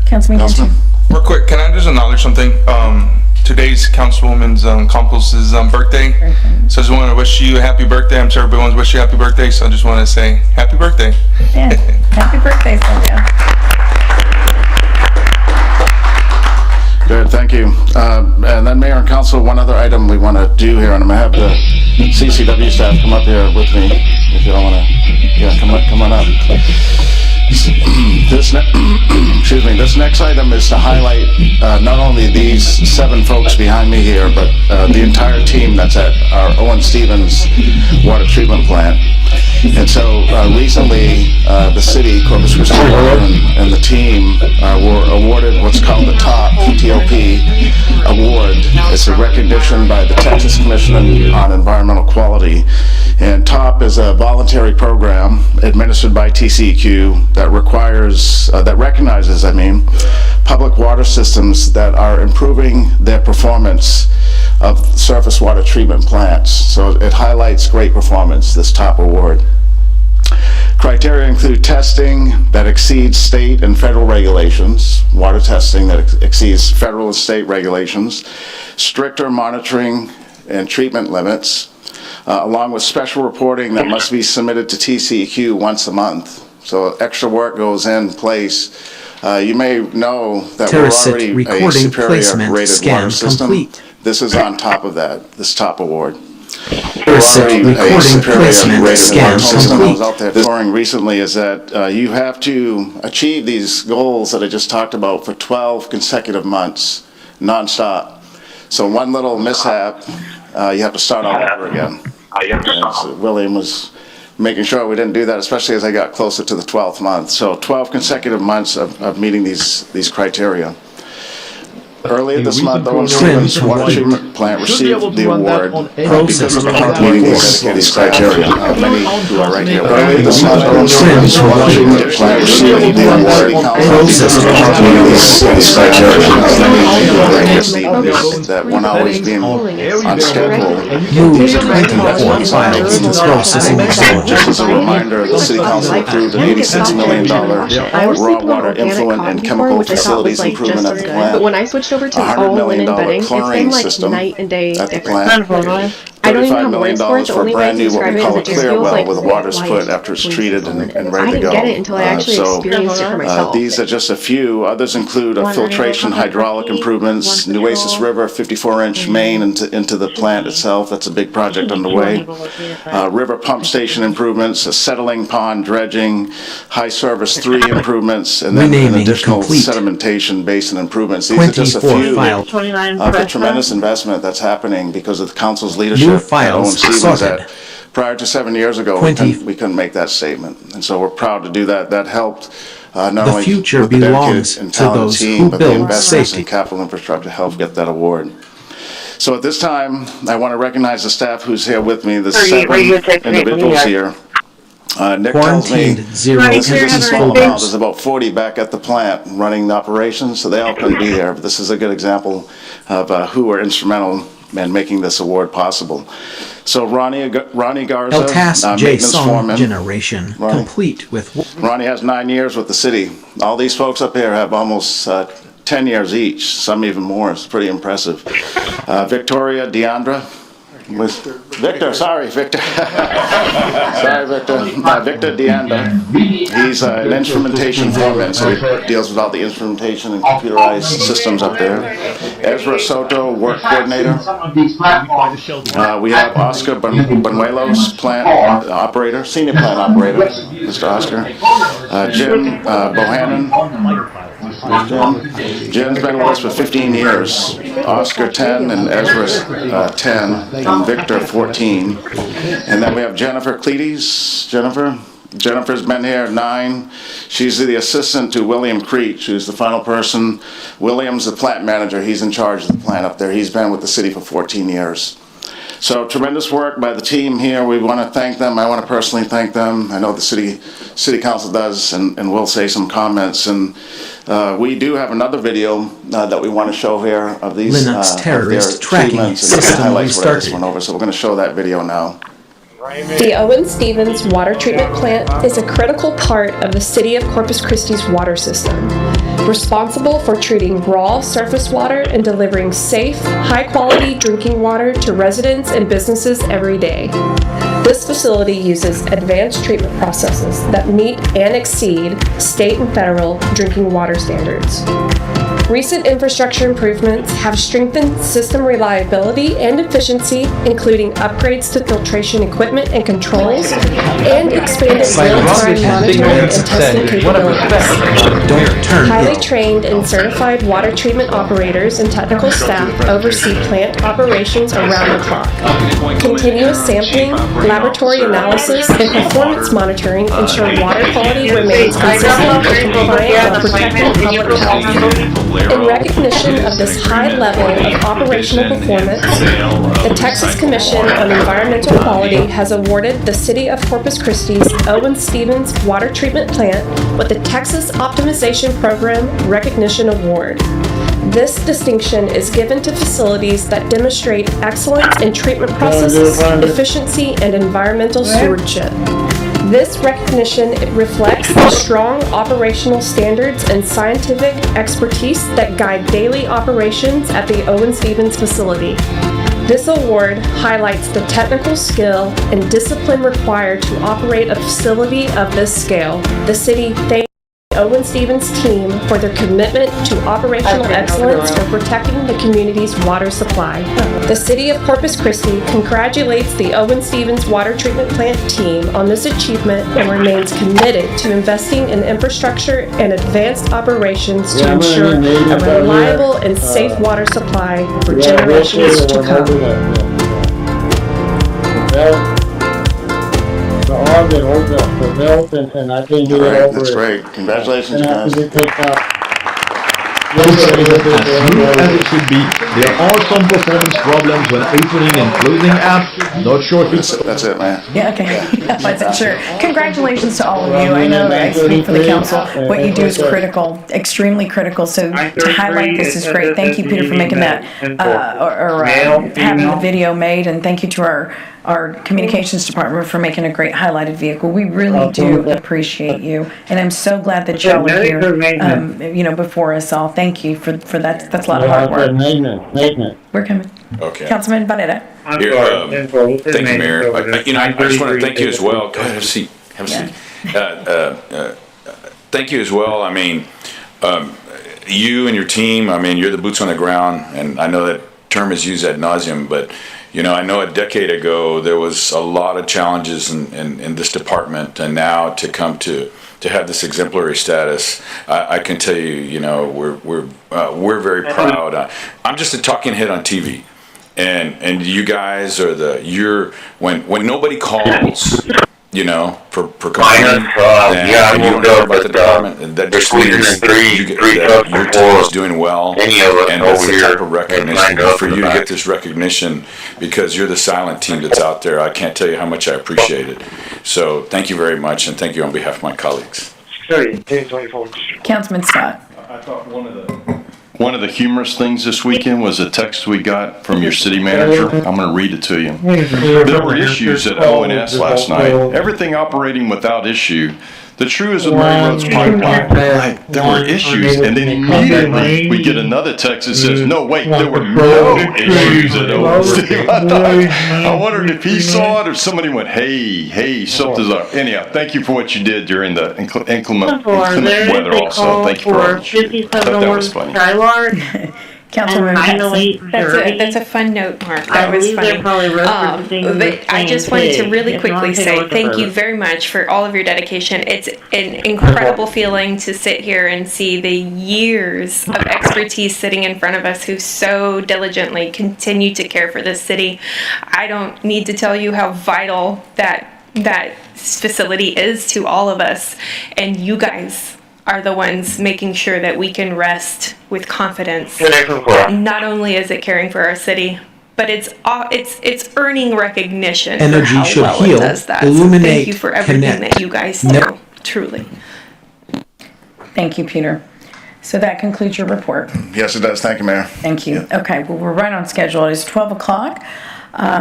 Councilman Cantu. Real quick, can I just acknowledge something? Today's Councilwoman's Campos' birthday. So I just want to wish you a happy birthday. I'm sure everyone's wish you a happy birthday, so I just want to say happy birthday. Yeah. Happy birthday, Sylvia. Good, thank you. And then Mayor and Council, one other item we want to do here, and I'm going to have the CCW staff come up here with me if you don't want to. Yeah, come on up. This next item is to highlight not only these 7 folks behind me here, but the entire team that's at our Owen Stevens water treatment plant. And so recently, the city, Corpus Christi, and the team were awarded what's called the TOP award. It's a recognition by the Texas Commission on Environmental Quality. And TOP is a voluntary program administered by TCEQ that recognizes public water systems that are improving their performance of surface water treatment plants. So it highlights great performance, this TOP award. Criteria include testing that exceeds state and federal regulations, water testing that exceeds federal and state regulations, stricter monitoring and treatment limits, along with special reporting that must be submitted to TCEQ once a month. So extra work goes in place. You may know that we're already a superior rated water system. Complete. This is on top of that, this TOP award. Recording placement scan complete. Out there touring recently is that you have to achieve these goals that I just talked about for 12 consecutive months, nonstop. So one little mishap, you have to start all over again. So William was making sure we didn't do that, especially as I got closer to the 12th month. So 12 consecutive months of meeting these criteria. Earlier this month, the Owen Stevens water treatment plant received the award because of meeting these criteria. Many who are right here. Earlier this month, the Owen Stevens water treatment plant received the award because of meeting these criteria. Many who are right here that won't always be on schedule. Move 24 files to processing facility. Just as a reminder, the City Council approved an $86 million raw water influent and chemical facilities improvement at the plant. But when I switched over to all linen bedding, it's been like night and day difference. I don't even have words for it. The only way I can describe it is it just feels like where the water's put after it's treated and ready to go. I didn't get it until I actually experienced it for myself. These are just a few. Others include filtration, hydraulic improvements, Nueces River 54-inch main into the plant itself. That's a big project underway. River pump station improvements, a settling pond dredging, high service 3 improvements, and then an additional sedimentation basin improvements. These are just a few of the tremendous investment that's happening because of the council's leadership. Files that prior to 7 years ago, we couldn't make that statement, and so we're proud to do that. That helped not only with the dedicated and talented team, but the investments in capital infrastructure to help get that award. So at this time, I want to recognize the staff who's here with me. There's 7 individuals here. Nick tells me Quarantined zero this is a small empty amount. There's about 40 back at the plant running the operations, so they all couldn't be here. But this is a good example of who were instrumental in making this award possible. So Ronnie Garza, El Tas maintenance Song foreman. generation, Ronnie. complete with Ronnie has 9 years with the city. All these folks up here have almost 10 years each, some even more. It's pretty impressive. Victoria Deandra. Victor. Sorry, Victor Deanda. He's an instrumentation foreman, so he deals with all the instrumentation and computerized systems up there. Ezra Soto, work coordinator. We have Oscar Banuelos, plant operator, senior plant operator, Mr. Oscar. Jim Bohannon. Jim's been with us for 15 years. Oscar 10 and Ezra 10 and Victor 14. And then we have Jennifer Cleetes. Jennifer's been here 9. She's the assistant to William Creech, who's the final person. William's the plant manager. He's in charge of the plant up there. He's been with the city for 14 years. So tremendous work by the team here. We want to thank them. I want to personally thank them. I know the city council does, and we'll say some comments. And we do have another video that we want to show here of these Linux terrorist tracking system highlights whatever this restarted. went over. So we're going to show that video now. The Owen Stevens Water Treatment Plant is a critical part of the City of Corpus Christi's water system, responsible for treating raw surface water and delivering safe, high-quality drinking water to residents and businesses every day. This facility uses advanced treatment processes that meet and exceed state and federal drinking water standards. Recent infrastructure improvements have strengthened system reliability and efficiency, including upgrades to filtration equipment and controls, and expanded real-time monitoring and testing capabilities. Highly trained and certified water treatment operators and technical staff oversee plant operations around the clock. Continuous sampling, laboratory analysis, and performance monitoring ensure water quality remains consistent and compliant while protecting public health. In recognition of this high level of operational performance, the Texas Commission on Environmental Quality has awarded the City of Corpus Christi's Owen Stevens Water Treatment Plant with the Texas Optimization Program Recognition Award. This distinction is given to facilities that demonstrate excellence in treatment processes, efficiency, and environmental stewardship. This recognition reflects the strong operational standards and scientific expertise that guide daily operations at the Owen Stevens facility. This award highlights the technical skill and discipline required to operate a facility of this scale. The city thanks the Owen Stevens team for their commitment to operational excellence for protecting the community's water supply. The City of Corpus Christi congratulates the Owen Stevens Water Treatment Plant team on this achievement and remains committed to investing in infrastructure and advanced operations to ensure a reliable and safe water supply for generations to come. The milk and I think you right, that's great. Congratulations, guys. As it should be. There are some performance problems when opening and closing apps. Not sure if it's... That's it, man. Yeah, okay. I wasn't sure. Congratulations to all of you. I know I speak for the council. What you do is critical, extremely critical. So to highlight this is great. Thank you, Peter, for making that, having the video made, and thank you to our communications department for making a great highlighted vehicle. We really do appreciate you, and I'm so glad that y'all are here, before us all. Thank you for that. That's a lot of hard work. We're coming. Okay. Councilman Barrera. Thank you, Mayor. I just want to thank you as well. Go ahead, have a seat. Have a seat. Thank you as well. I mean, you and your team, I mean, you're the boots on the ground, and I know that term is used ad nauseum, but I know a decade ago there was a lot of challenges in this department, and now to come to have this exemplary status, I can tell you, we're very proud. I'm just a talking head on TV, and you guys are when nobody calls, you know, for Minus, yeah, and you don't know about the department, and that just means that your team is doing well, and that's the type of recognition for you to get this recognition because you're the silent team that's out there. I can't tell you how much I appreciate it. So thank you very much, and thank you on behalf of my colleagues. Councilman Scott. I thought one of the humorous things this weekend was a text we got from your city manager. I'm going to read it to you. There were issues at ONS last night. Everything operating without issue. The truism of Mary Roads pipeline. There were issues, and then immediately we get another text that says, "No, wait, there were no issues at ONS." I wondered if he saw it or somebody went, "Hey, something's up." Anyhow, thank you for what you did during the inclement weather. Also, thank you for what you did. I thought that was funny. Councilman That's a fun note, Mark. That was funny. But I just wanted to really quickly say thank you very much for all of your dedication. It's an incredible feeling to sit here and see the years of expertise sitting in front of us who so diligently continue to care for this city. I don't need to tell you how vital that facility is to all of us, and you guys are the ones making sure that we can rest with confidence. Not only is it caring for our city, but it's earning recognition Energy for how should well heal, it does that. illuminate, so thank you for everything connect. that you guys do, truly. Thank you, Peter. So that concludes your report. Yes, it does. Thank you, Mayor. Thank you. Okay, well, we're right on schedule. It is 12 o'clock.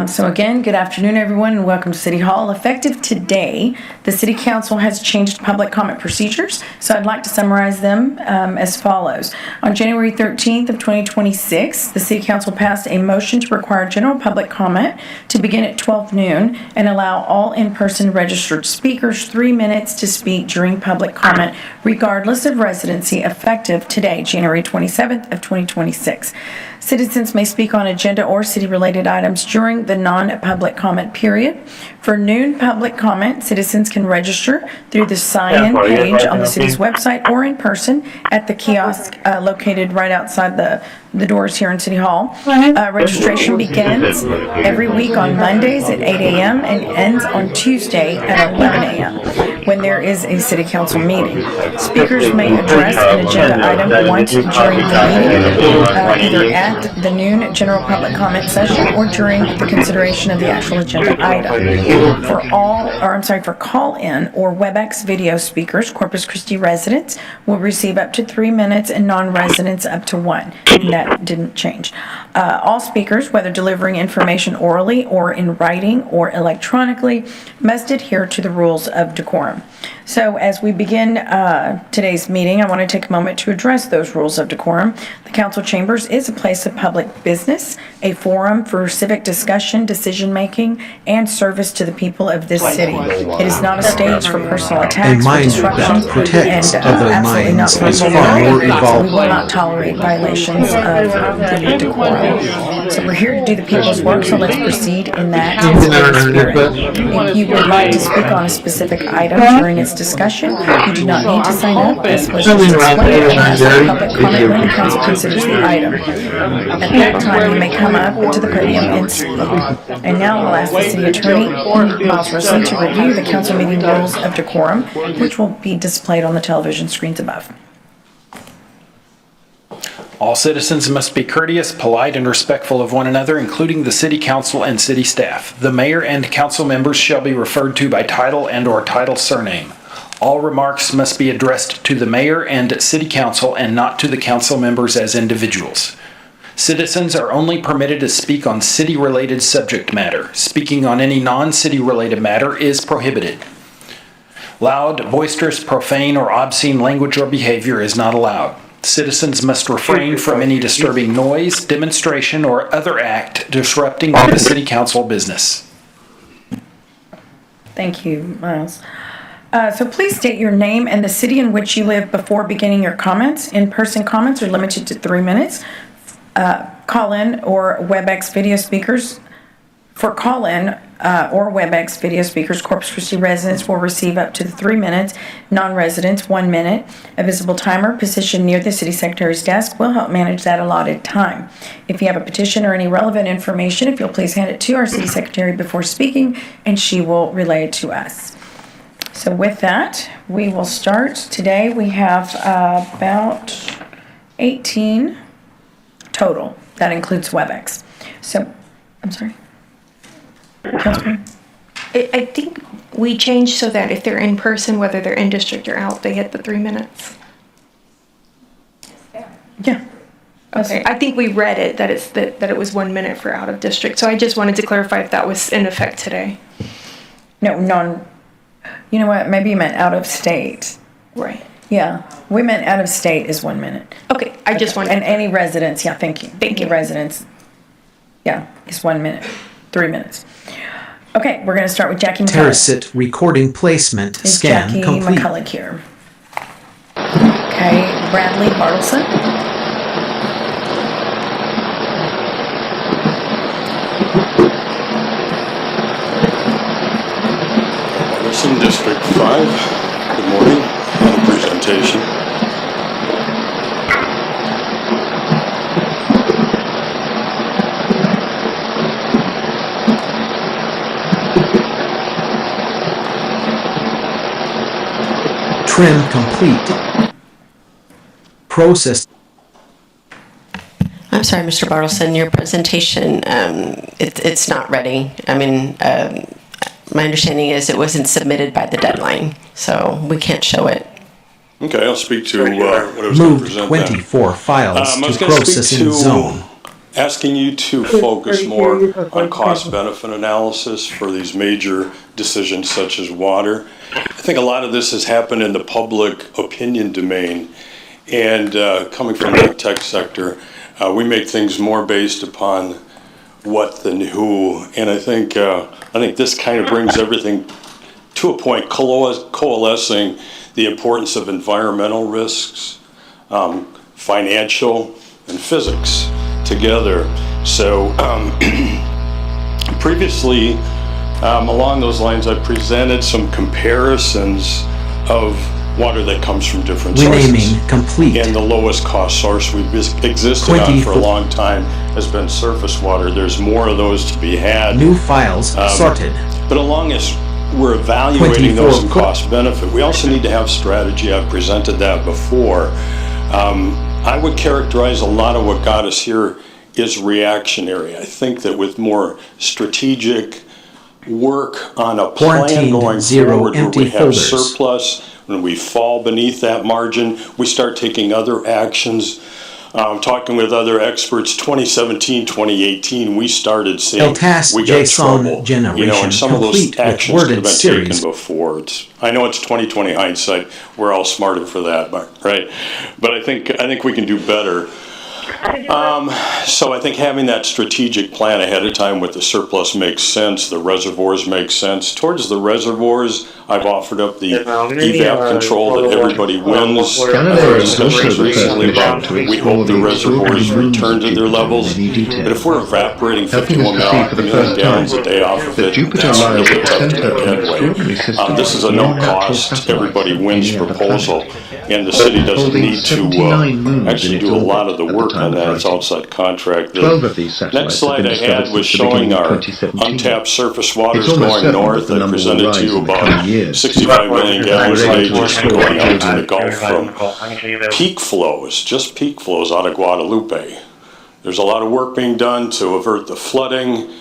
So again, good afternoon, everyone, and welcome to City Hall. Effective today, the City Council has changed public comment procedures, so I'd like to summarize them as follows. On January 13th of 2026, the City Council passed a motion to require general public comment to begin at 12 noon and allow all in-person registered speakers 3 minutes to speak during public comment, regardless of residency, effective today, January 27th of 2026. Citizens may speak on agenda or city-related items during the non-public comment period. For noon public comment, citizens can register through the sign-in page on the city's website or in person at the kiosk located right outside the doors here in City Hall. Registration begins every week on Mondays at 8 a.m. and ends on Tuesday at 11 a.m. when there is a City Council meeting. Speakers may address an agenda item once during the meeting, either at the noon general public comment session or during the consideration of the actual agenda item. For call-in or WebEx video speakers, Corpus Christi residents will receive up to 3 minutes and non-residents up to 1. And that didn't change. All speakers, whether delivering information orally or in writing or electronically, must adhere to the rules of decorum. So as we begin today's meeting, I want to take a moment to address those rules of decorum. The council chambers is a place of public business, a forum for civic discussion, decision-making, and service to the people of this city. It is not a stage for personal attacks or disruption, protects and other absolutely not minds is personal. far more We involved. will not tolerate violations of the decorum. So we're here to do the people's work, so let's proceed in that spirit. If you would like to speak on a specific item during its discussion, you do not need to sign up. This was just explained and ask for public comment when the council considers the item. At that time, you may come up to the podium and speak. And now we'll ask the city attorney, Miles Russell, to review the council meeting rules of decorum, which will be displayed on the television screens above. All citizens must be courteous, polite, and respectful of one another, including the city council and city staff. The mayor and council members shall be referred to by title and/or title surname. All remarks must be addressed to the mayor and city council and not to the council members as individuals. Citizens are only permitted to speak on city-related subject matter. Speaking on any non-city related matter is prohibited. Loud, boisterous, profane, or obscene language or behavior is not allowed. Citizens must refrain from any disturbing noise, demonstration, or other act disrupting the city council business. Thank you, Miles. So please state your name and the city in which you live before beginning your comments. In-person comments are limited to 3 minutes. Call-in or WebEx video speakers. For call-in or WebEx video speakers, Corpus Christi residents will receive up to 3 minutes, non-residents 1 minute. A visible timer positioned near the city secretary's desk will help manage that allotted time. If you have a petition or any relevant information, if you'll please hand it to our city secretary before speaking, and she will relay it to us. So with that, we will start. Today we have about 18 total. That includes WebEx. So, I'm sorry. Councilman? I think we changed so that if they're in person, whether they're in district or out, they get the 3 minutes. Yeah. Okay, I think we read it, that it was 1 minute for out of district. So I just wanted to clarify if that was in effect today. No, you know what? Maybe you meant out of state. Right. Yeah. We meant out of state is 1 minute. Okay, I just wanted. And any residents, yeah, thank you. Thank you. Any residents, yeah, is 1 minute, 3 minutes. Okay, we're going to start with Jackie McCullough. Terracit recording placement Is scan Jackie complete. McCullough here? Okay, Bradley Bartleson. Bartleson, District 5. Good morning. On the presentation. Trim complete. Process. I'm sorry, Mr. Bartleson, your presentation, it's not ready. I mean, my understanding is it wasn't submitted by the deadline, so we can't show it. Okay, I'll speak to what I was going to Moved present 24 files I was to going to processing speak to zone. asking you to focus more on cost-benefit analysis for these major decisions such as water. I think a lot of this has happened in the public opinion domain, and coming from the tech sector, we make things more based upon what than who, and I think this kind of brings everything to a point, coalescing the importance of environmental risks, financial, and physics together. So previously, along those lines, I presented some comparisons of water that comes from different sources. Renaming complete. And the lowest cost source we've existed on for a long time has been surface water. There's more of those to be had. New files sorted. But along as we're evaluating those in cost benefit, we also need to have strategy. I've presented that before. I would characterize a lot of what got us here is reactionary. I think that with more strategic work on a plan going forward where we have surplus, when we fall beneath that margin, we start taking other actions. Talking with other experts, 2017, 2018, we started seeing we got trouble. And some of those actions could have been taken before. I know it's 2020 hindsight. We're all smarter for that, right? But I think we can do better. So I think having that strategic plan ahead of time with the surplus makes sense. The reservoirs make sense. Towards the reservoirs, I've offered up the evap control that everybody wins. I've heard discussions recently about we hope the reservoirs return to their levels. But if we're evaporating 51 million gallons a day off of it, that's really tough to make headway. This is a no-cost, everybody wins proposal, and the city doesn't need to actually do a lot of the work on that. It's outside contract. The next slide I had was showing our untapped surface waters going north. I presented to you about 65 million gallons a day just going out to the Gulf from peak flows, just peak flows out of Guadalupe. There's a lot of work being done to avert the flooding.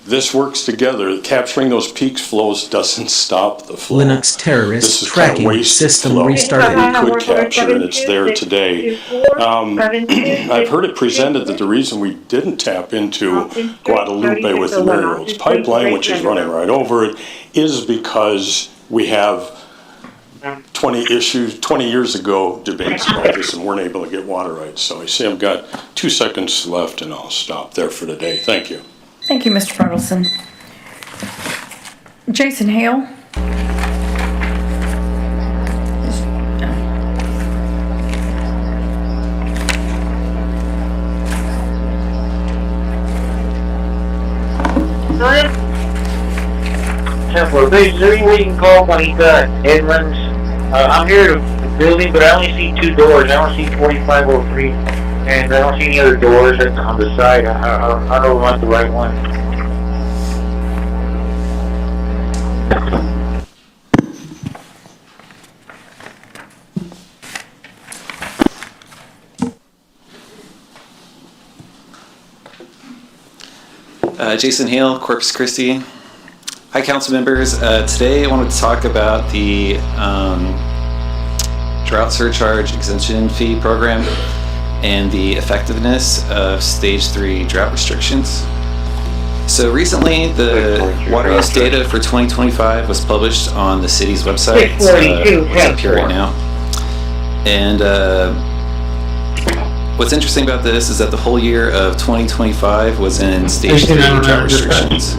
This works together. Capturing those peak flows doesn't stop the flow. Linux terrorist tracking system restarted. We could capture, and it's there today. I've heard it presented that the reason we didn't tap into Guadalupe with the Mary Roads pipeline, which is running right over it, is because we have 20 years ago debates about this and weren't able to get water rights. So I see I've got 2 seconds left, and I'll stop there for today. Thank you. Thank you, Mr. Bartleson. Jason Hale. Well, there's anywhere you can call when he's Edmonds. I'm here to the building, but I only see 2 doors. I don't see 4503, and I don't see any other doors on the side. I don't want the right one. Jason Hale, Corpus Christi. Hi, council members. Today I wanted to talk about the drought surcharge exemption fee program and the effectiveness of stage 3 drought restrictions. So recently, the water use data for 2025 was published on the city's website. It's up here right now. And what's interesting about this is that the whole year of 2025 was in stage 3 drought restrictions,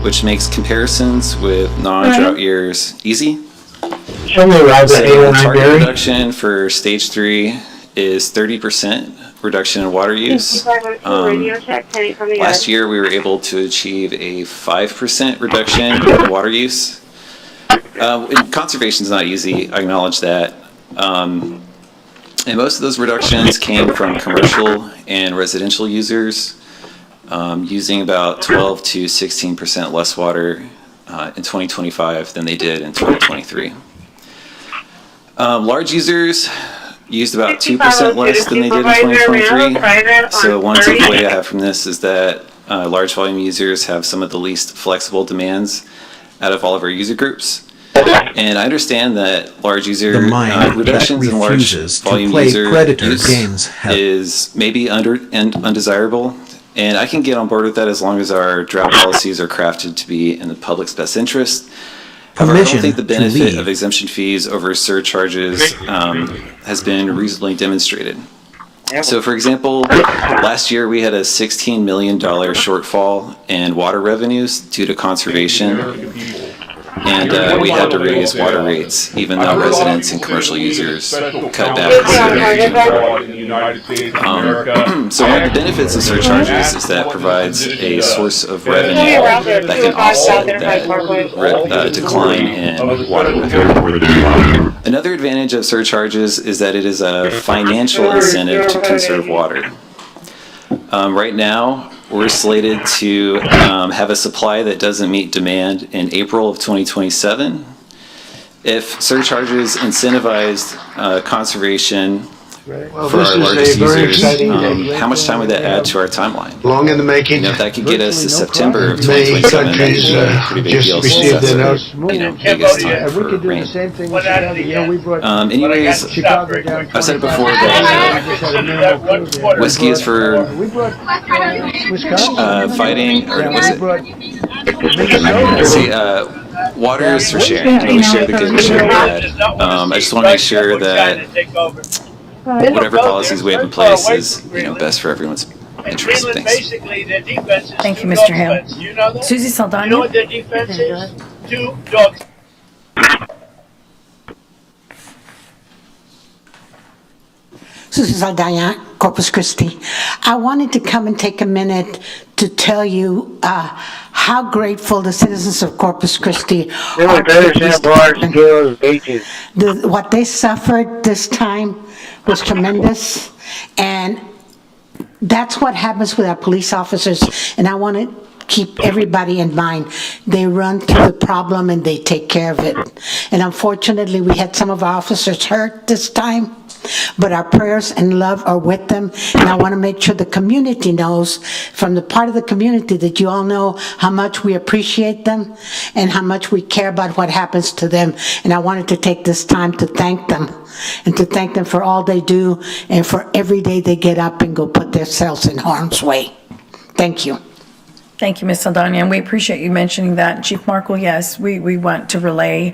which makes comparisons with non-drought years easy. So the target reduction for stage 3 is 30% reduction in water use. Last year we were able to achieve a 5% reduction in water use. Conservation is not easy, I acknowledge that. And most of those reductions came from commercial and residential users, using about 12 to 16% less water in 2025 than they did in 2023. Large users used about 2% less than they did in 2023. So one takeaway I have from this is that large volume users have some of the least flexible demands out of all of our user groups. And I understand that large user reductions in large volume user use is maybe undesirable. And I can get on board with that as long as our drought policies are crafted to be in the public's best interest. However, I don't think the benefit of exemption fees over surcharges has been reasonably demonstrated. So for example, last year we had a $16 million shortfall in water revenues due to conservation. And we had to raise water rates, even though residents and commercial users cut back considerably. So one of the benefits of surcharges is that provides a source of revenue that can offset that decline in water revenue. Another advantage of surcharges is that it is a financial incentive to conserve water. Right now, we're slated to have a supply that doesn't meet demand in April of 2027. If surcharges incentivized conservation for our largest users, how much time would that add to our timeline? Long in the making. If that could get us to September of 2027, that would be a pretty big deal since that's our biggest time for rain. Anyways, I've said it before that whiskey is for fighting, or was it? Let's see, water is for sharing. We share the good, we share the bad. I just want to make sure that whatever policies we have in place is, best for everyone's interest. Thanks. Thank you, Mr. Hale. Susie Saldana. You know what their defense is? 2 dogs. Susie Saldana, Corpus Christi. I wanted to come and take a minute to tell you how grateful the citizens of Corpus Christi are. What they suffered this time was tremendous, and that's what happens with our police officers, and I want to keep everybody in mind. They run through the problem and they take care of it. And unfortunately, we had some of our officers hurt this time, but our prayers and love are with them. And I want to make sure the community knows, from the part of the community, that you all know how much we appreciate them and how much we care about what happens to them. And I wanted to take this time to thank them, and to thank them for all they do and for every day they get up and go put themselves in harm's way. Thank you. Thank you, Ms. Saldana, and we appreciate you mentioning that. Chief Markle, yes, we want to relay,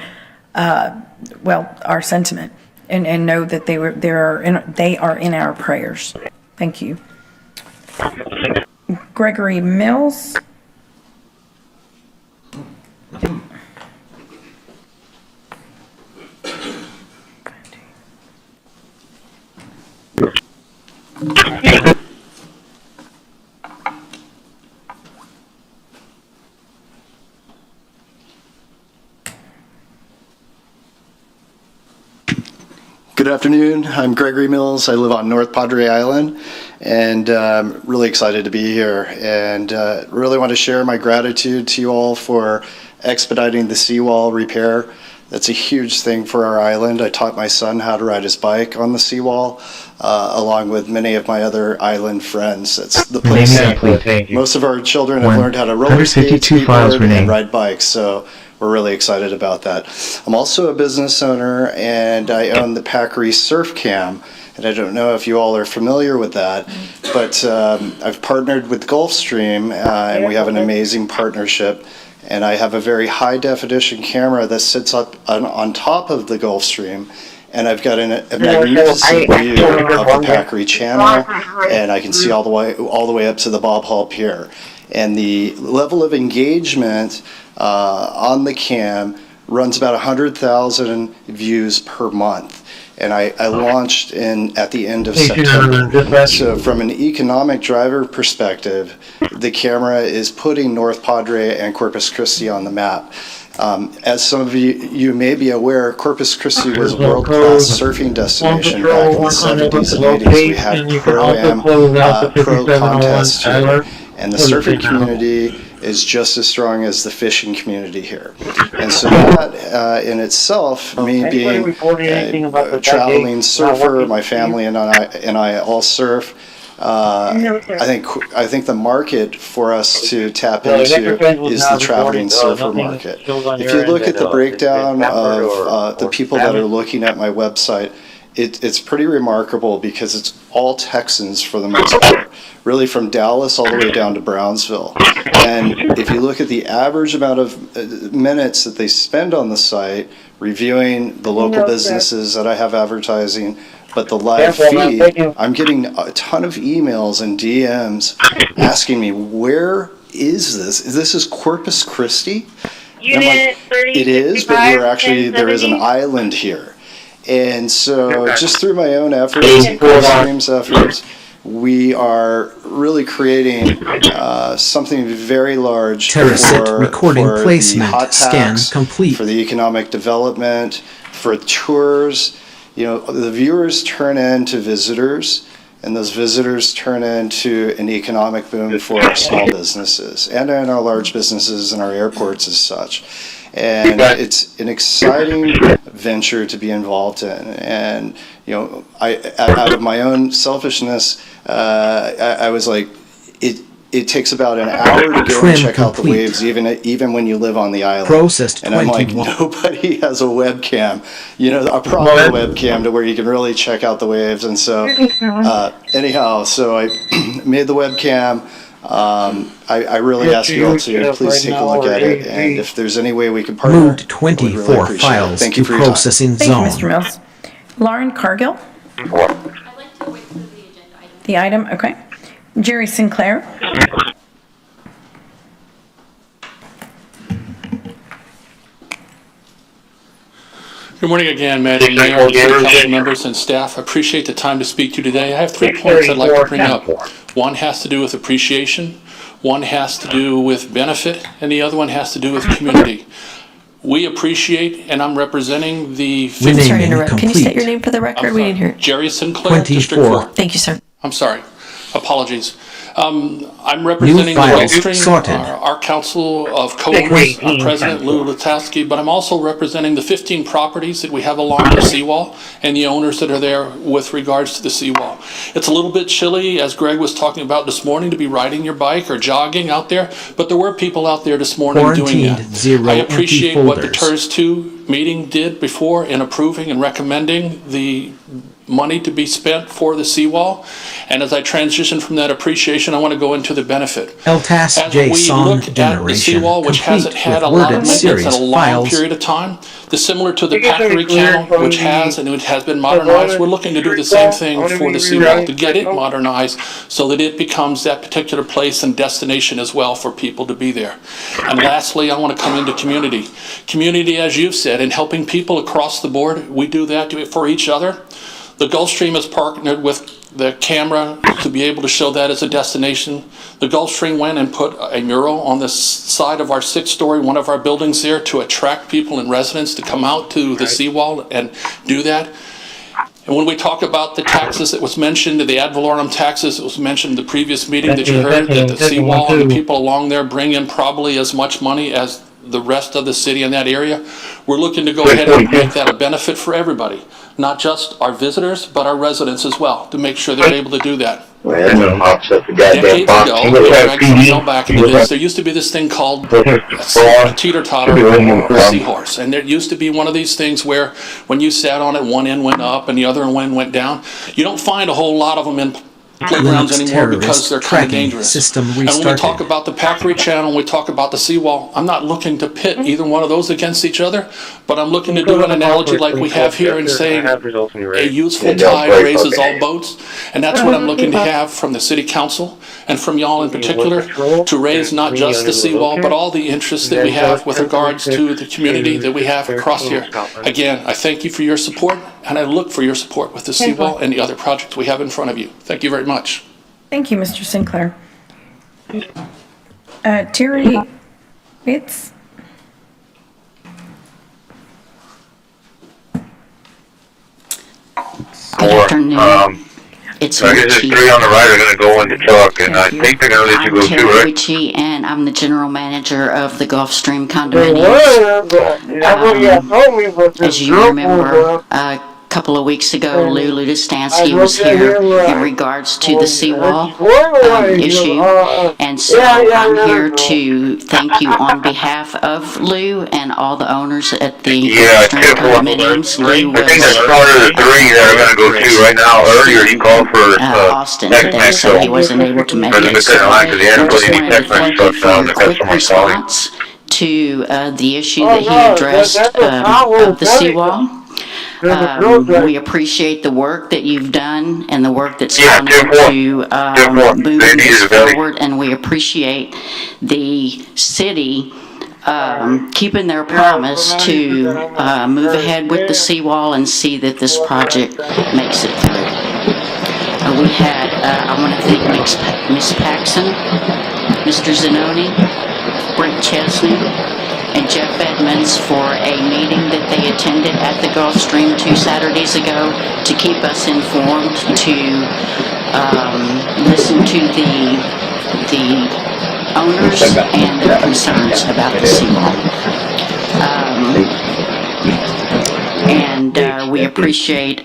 our sentiment and know that they are in our prayers. Thank you. Gregory Mills. Good afternoon. I'm Gregory Mills. I live on North Padre Island, and I'm really excited to be here, and really want to share my gratitude to you all for expediting the seawall repair. That's a huge thing for our island. I taught my son how to ride his bike on the seawall, along with many of my other island friends. That's the place that most of our children have learned how to roller skate, skateboard, and ride bikes. So we're really excited about that. I'm also a business owner, and I own the Packery Surf Cam. And I don't know if you all are familiar with that, but I've partnered with Gulfstream, and we have an amazing partnership. And I have a very high definition camera that sits up on top of the Gulfstream, and I've got a magnificent view of the Packery Channel, and I can see all the way up to the Bob Hall Pier. And the level of engagement on the cam runs about 100,000 views per month. And I launched at the end of September. So from an economic driver perspective, the camera is putting North Padre and Corpus Christi on the map. As some of you may be aware, Corpus Christi was a world-class surfing destination back in the 70s and 80s. We had pro-am, pro contests here. And the surfing community is just as strong as the fishing community here. And so that in itself, me being a traveling surfer, my family and I all surf, I think the market for us to tap into is the traveling surfer market. If you look at the breakdown of the people that are looking at my website, it's pretty remarkable because it's all Texans for the most part, really from Dallas all the way down to Brownsville. And if you look at the average amount of minutes that they spend on the site reviewing the local businesses that I have advertising, but the live feed, I'm getting a ton of emails and DMs asking me, where is this? This is Corpus Christi? And I'm like, it is, but there is an island here. And so just through my own efforts and Gulfstream's efforts, we are really creating something very large for the hot tax, for the economic development, for tours. You know, the viewers turn into visitors, and those visitors turn into an economic boom for our small businesses and our large businesses and our airports as such. And it's an exciting venture to be involved in. And, you know, out of my own selfishness, I was like, it takes about an hour to go and check out the waves, even when you live on the island. Processed and I'm like, nobody has a webcam, you know, a proper webcam to where you can really check out the waves. And so, anyhow, so I made the webcam. I really ask you all to please take a look at it, and if there's any way we can partner, moved 24 files to processing zone. Thank you, Mr. Mills. Lauren Cargill? The item, okay. Jerry Sinclair? Good morning again, Madam Mayor, City Council members, and staff. I appreciate the time to speak to you today. I have 3 points I'd like to bring up. One has to do with appreciation, one has to do with benefit, and the other one has to do with community. We appreciate, and I'm representing the... Sorry to interrupt. Can you state your name for the record? We didn't hear it. Jerry Sinclair, District 4. Thank you, sir. I'm sorry. Apologies. I'm representing the Gulfstream, our Council of Co-owners, President Lou Latowski, but I'm also representing the 15 properties that we have along the seawall and the owners that are there with regards to the seawall. It's a little bit chilly, as Greg was talking about this morning, to be riding your bike or jogging out there, but there were people out there this morning doing that. I appreciate what the TERS 2 meeting did before in approving and recommending the money to be spent for the seawall. And as I transition from that appreciation, I want to go into the benefit. As we look at the seawall, which hasn't had a lot of maintenance in a long period of time, similar to the Packery Canal, which has been modernized, we're looking to do the same thing for the seawall, to get it modernized so that it becomes that particular place and destination as well for people to be there. And lastly, I want to come into community. Community, as you've said, in helping people across the board, we do that for each other. The Gulfstream has partnered with the camera to be able to show that as a destination. The Gulfstream went and put a mural on the side of our 6-story, one of our buildings there, to attract people and residents to come out to the seawall and do that. And when we talk about the taxes that was mentioned, the ad valorem taxes that was mentioned in the previous meeting that you heard, that the seawall and the people along there bring in probably as much money as the rest of the city in that area. We're looking to go ahead and make that a benefit for everybody, not just our visitors, but our residents as well, to make sure they're able to do that. Decades ago, back into this, there used to be this thing called a teeter-totter or seahorse, and there used to be one of these things where when you sat on it, one end went up and the other end went down. You don't find a whole lot of them in playgrounds anymore because they're kind of dangerous. And when we talk about the Packery Channel, we talk about the seawall, I'm not looking to pit either one of those against each other, but I'm looking to do an analogy like we have here and saying a useful tide raises all boats, and that's what I'm looking to have from the city council and from y'all in particular, to raise not just the seawall, but all the interests that we have with regards to the community that we have across here. Again, I thank you for your support, and I look for your support with the seawall and the other projects we have in front of you. Thank you very much. Thank you, Mr. Sinclair. Terry Bates? Good afternoon. It's I guess there's 3 on the right are going to go in the truck, and I think they're going to let you go too, right? I'm Richie, and I'm the general manager of the Gulfstream condominiums. As you remember, a couple of weeks ago, Lou Ludastansky was here in regards to the seawall issue, and so I'm here to thank you on behalf of Lou and all the owners at the Gulfstream condominiums. Lou was, I think that's part of the 3 that are going to go to right now. Earlier, he called for Austin today, so he wasn't able to make it. So I just wanted to thank you for your quick response to the issue that he addressed of the seawall. We appreciate the work that you've done and the work that's gone into moving this forward, and we appreciate the city keeping their promise to move ahead with the seawall and see that this project makes it through. We had, I want to thank Ms. Paxson, Mr. Zanoni, Brent Chesney, and Jeff Edmonds for a meeting that they attended at the Gulfstream 2 Saturdays ago to keep us informed, to listen to the owners and their concerns about the seawall. And we appreciate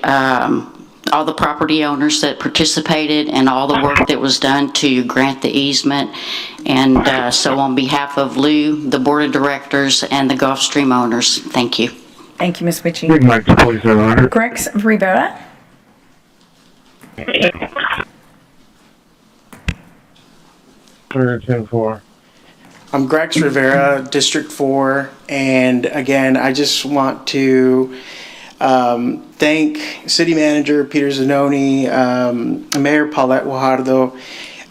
all the property owners that participated and all the work that was done to grant the easement. And so on behalf of Lou, the board of directors, and the Gulfstream owners, thank you. Thank you, Ms. Witchy. Grex Rivera? I'm Grex Rivera, District 4, and again, I just want to thank City Manager Peter Zanoni, Mayor Paulette Guajardo,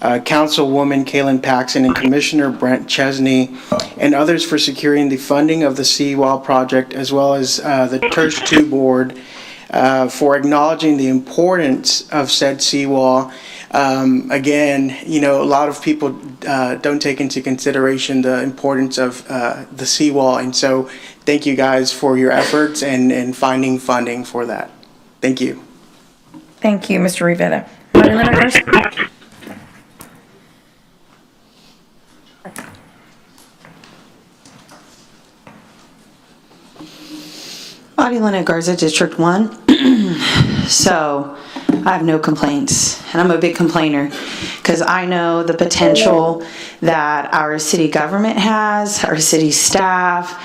Councilwoman Kaylin Paxson, and Commissioner Brent Chesney, and others for securing the funding of the seawall project, as well as the TERS 2 board for acknowledging the importance of said seawall. Again, you know, a lot of people don't take into consideration the importance of the seawall, and so thank you guys for your efforts and finding funding for that. Thank you. Thank you, Mr. Rivera. Adelina Garza, District 1. So I have no complaints, and I'm a big complainer because I know the potential that our city government has, our city staff,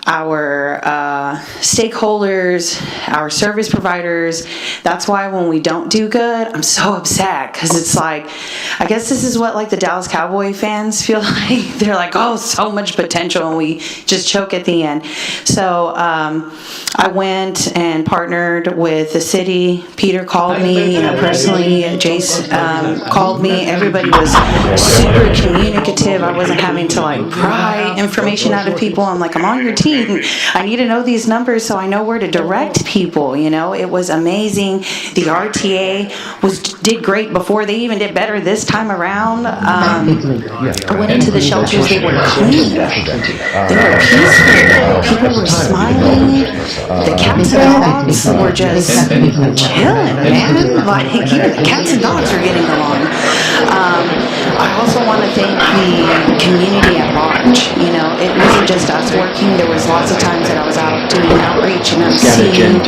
our stakeholders, our service providers. That's why when we don't do good, I'm so upset, because it's like, I guess this is what like the Dallas Cowboy fans feel like. They're like, oh, so much potential, and we just choke at the end. So I went and partnered with the city. Peter called me, you know, personally. Jace called me. Everybody was super communicative. I wasn't having to like pry information out of people. I'm like, I'm on your team. I need to know these numbers so I know where to direct people. You know, it was amazing. The RTA did great before. They even did better this time around. I went into the shelters. They were clean. They were peaceful. People were smiling. The cats and dogs were just chilling, man. Like, even the cats and dogs are getting along. I also want to thank the community at large. You know, it wasn't just us working. There was lots of times that I was out doing outreach and I'm seeing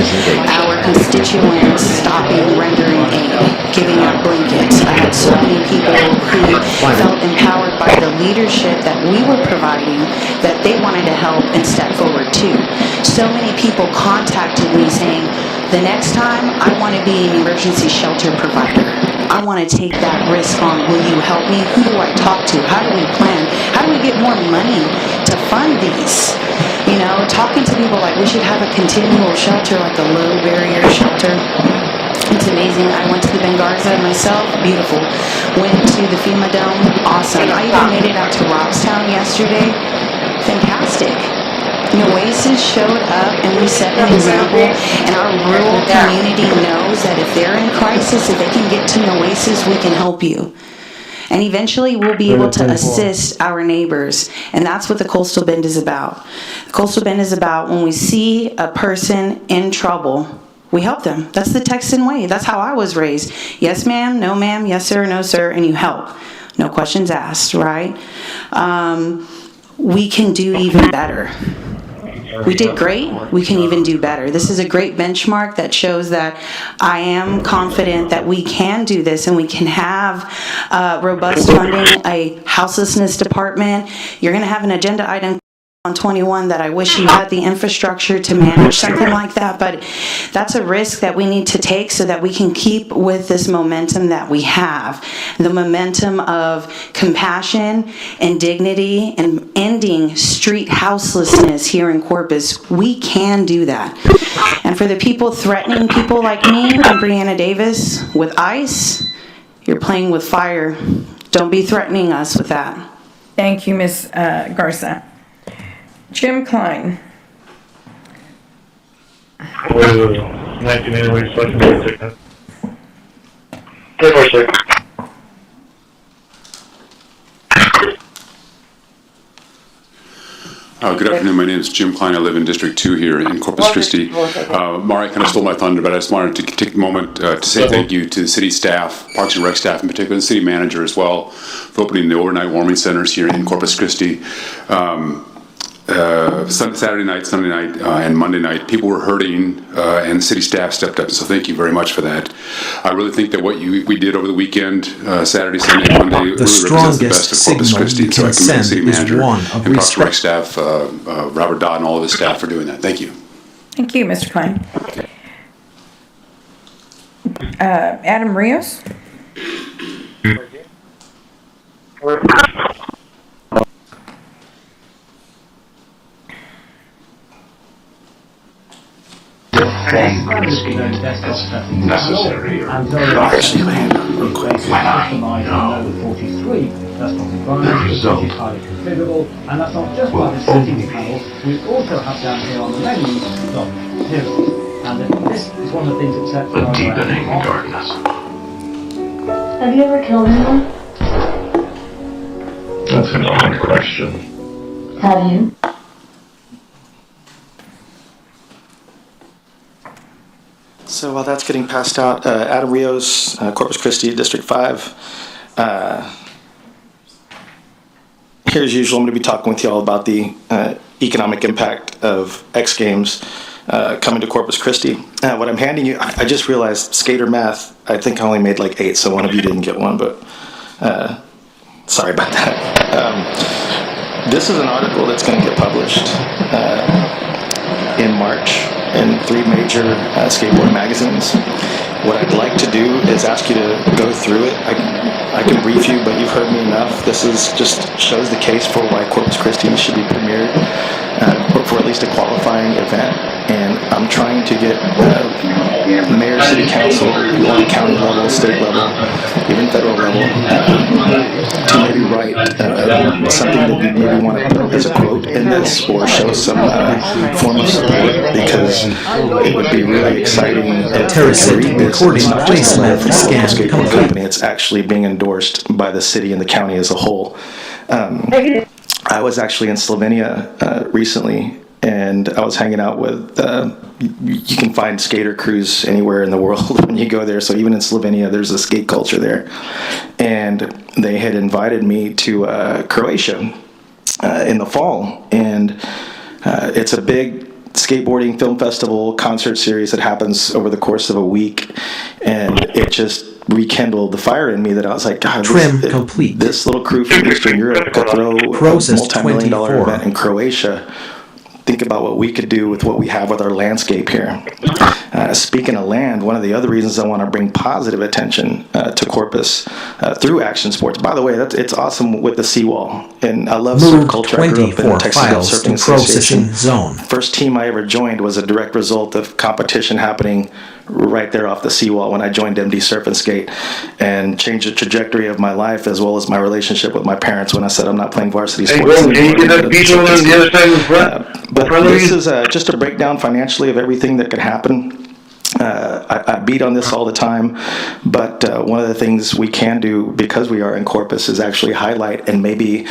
our constituents stopping, rendering aid, giving out blankets. I had so many people who felt empowered by the leadership that we were providing that they wanted to help and step forward too. So many people contacted me saying, the next time I want to be an emergency shelter provider. I want to take that risk on. Will you help me? Who do I talk to? How do we plan? How do we get more money to fund these? You know, talking to people like we should have a continual shelter, like a low barrier shelter. It's amazing. I went to the Bengarza myself, beautiful. Went to the FEMA Dome, awesome. I even made it out to Robstown yesterday, fantastic. Oasis showed up and we set an example, and our rural community knows that if they're in crisis, if they can get to Oasis, we can help you. And eventually we'll be able to assist our neighbors. And that's what the Coastal Bend is about. The Coastal Bend is about when we see a person in trouble, we help them. That's the Texan way. That's how I was raised. Yes, ma'am, no, ma'am, yes, sir, no, sir, and you help. No questions asked, right? We can do even better. We did great. We can even do better. This is a great benchmark that shows that I am confident that we can do this and we can have robust funding, a houselessness department. You're going to have an agenda item on 21 that I wish you had the infrastructure to manage something like that, but that's a risk that we need to take so that we can keep with this momentum that we have. The momentum of compassion and dignity and ending street houselessness here in Corpus. We can do that. And for the people threatening people like me and Breanna Davis with ICE, you're playing with fire. Don't be threatening us with that. Thank you, Ms. Garza. Jim Klein. Good afternoon. My name is Jim Klein. I live in District 2 here in Corpus Christi. Mari kind of stole my thunder, but I just wanted to take a moment to say thank you to the city staff, Parks and Rec staff in particular, the city manager as well, for opening the overnight warming centers here in Corpus Christi. Saturday night, Sunday night, and Monday night, people were hurting, and the city staff stepped up. So thank you very much for that. I really think that what we did over the weekend, Saturday, Sunday, Monday, really represents the best of Corpus Christi. So I commend the city manager and Parks and Rec staff, Robert Dodd, and all of his staff for doing that. Thank you. Thank you, Mr. Klein. Adam Rios. Necessary or actually land real quick. When I know That's not the result is highly configurable, and that's not just by the setting panel. We also have down here on the menu materials, and this is one of the things that sets the deepening darkness. Have you ever killed anyone? That's an odd question. Have you? So while that's getting passed out, Adam Rios, Corpus Christi, District 5. Here as usual, I'm going to be talking with you all about the economic impact of X Games coming to Corpus Christi. What I'm handing you, I just realized skater math, I think I only made like 8, so one of you didn't get one, but sorry about that. This is an article that's going to get published in March in 3 major skateboard magazines. What I'd like to do is ask you to go through it. I can brief you, but you've heard me enough. This is just shows the case for why Corpus Christi should be premiered, for at least a qualifying event. And I'm trying to get mayor, city council, people on county level, state level, even federal level, to maybe write something that you maybe want to put as a quote in this, or show some form of support, because it would be really exciting to read this. It's not just a skateboard company, it's actually being endorsed by the city and the county as a whole. I was actually in Slovenia recently, and I was hanging out with, you can find skater crews anywhere in the world when you go there. So even in Slovenia, there's a skate culture there. And they had invited me to Croatia in the fall. And it's a big skateboarding film festival concert series that happens over the course of a week. And it just rekindled the fire in me that I was like, God, this little crew from Eastern Europe could throw a multi-million-dollar event in Croatia. Think about what we could do with what we have with our landscape here. Speaking of land, one of the other reasons I want to bring positive attention to Corpus through action sports. By the way, it's awesome with the seawall, and I love surf culture. I grew up in the Texas Gulf Surfing Association. Zone. First team I ever joined was a direct result of competition happening right there off the seawall when I joined MD Surf and Skate, and changed the trajectory of my life as well as my relationship with my parents when I said I'm not playing varsity sports anymore. But this is just a breakdown financially of everything that could happen. I beat on this all the time, but one of the things we can do because we are in Corpus is actually highlight and maybe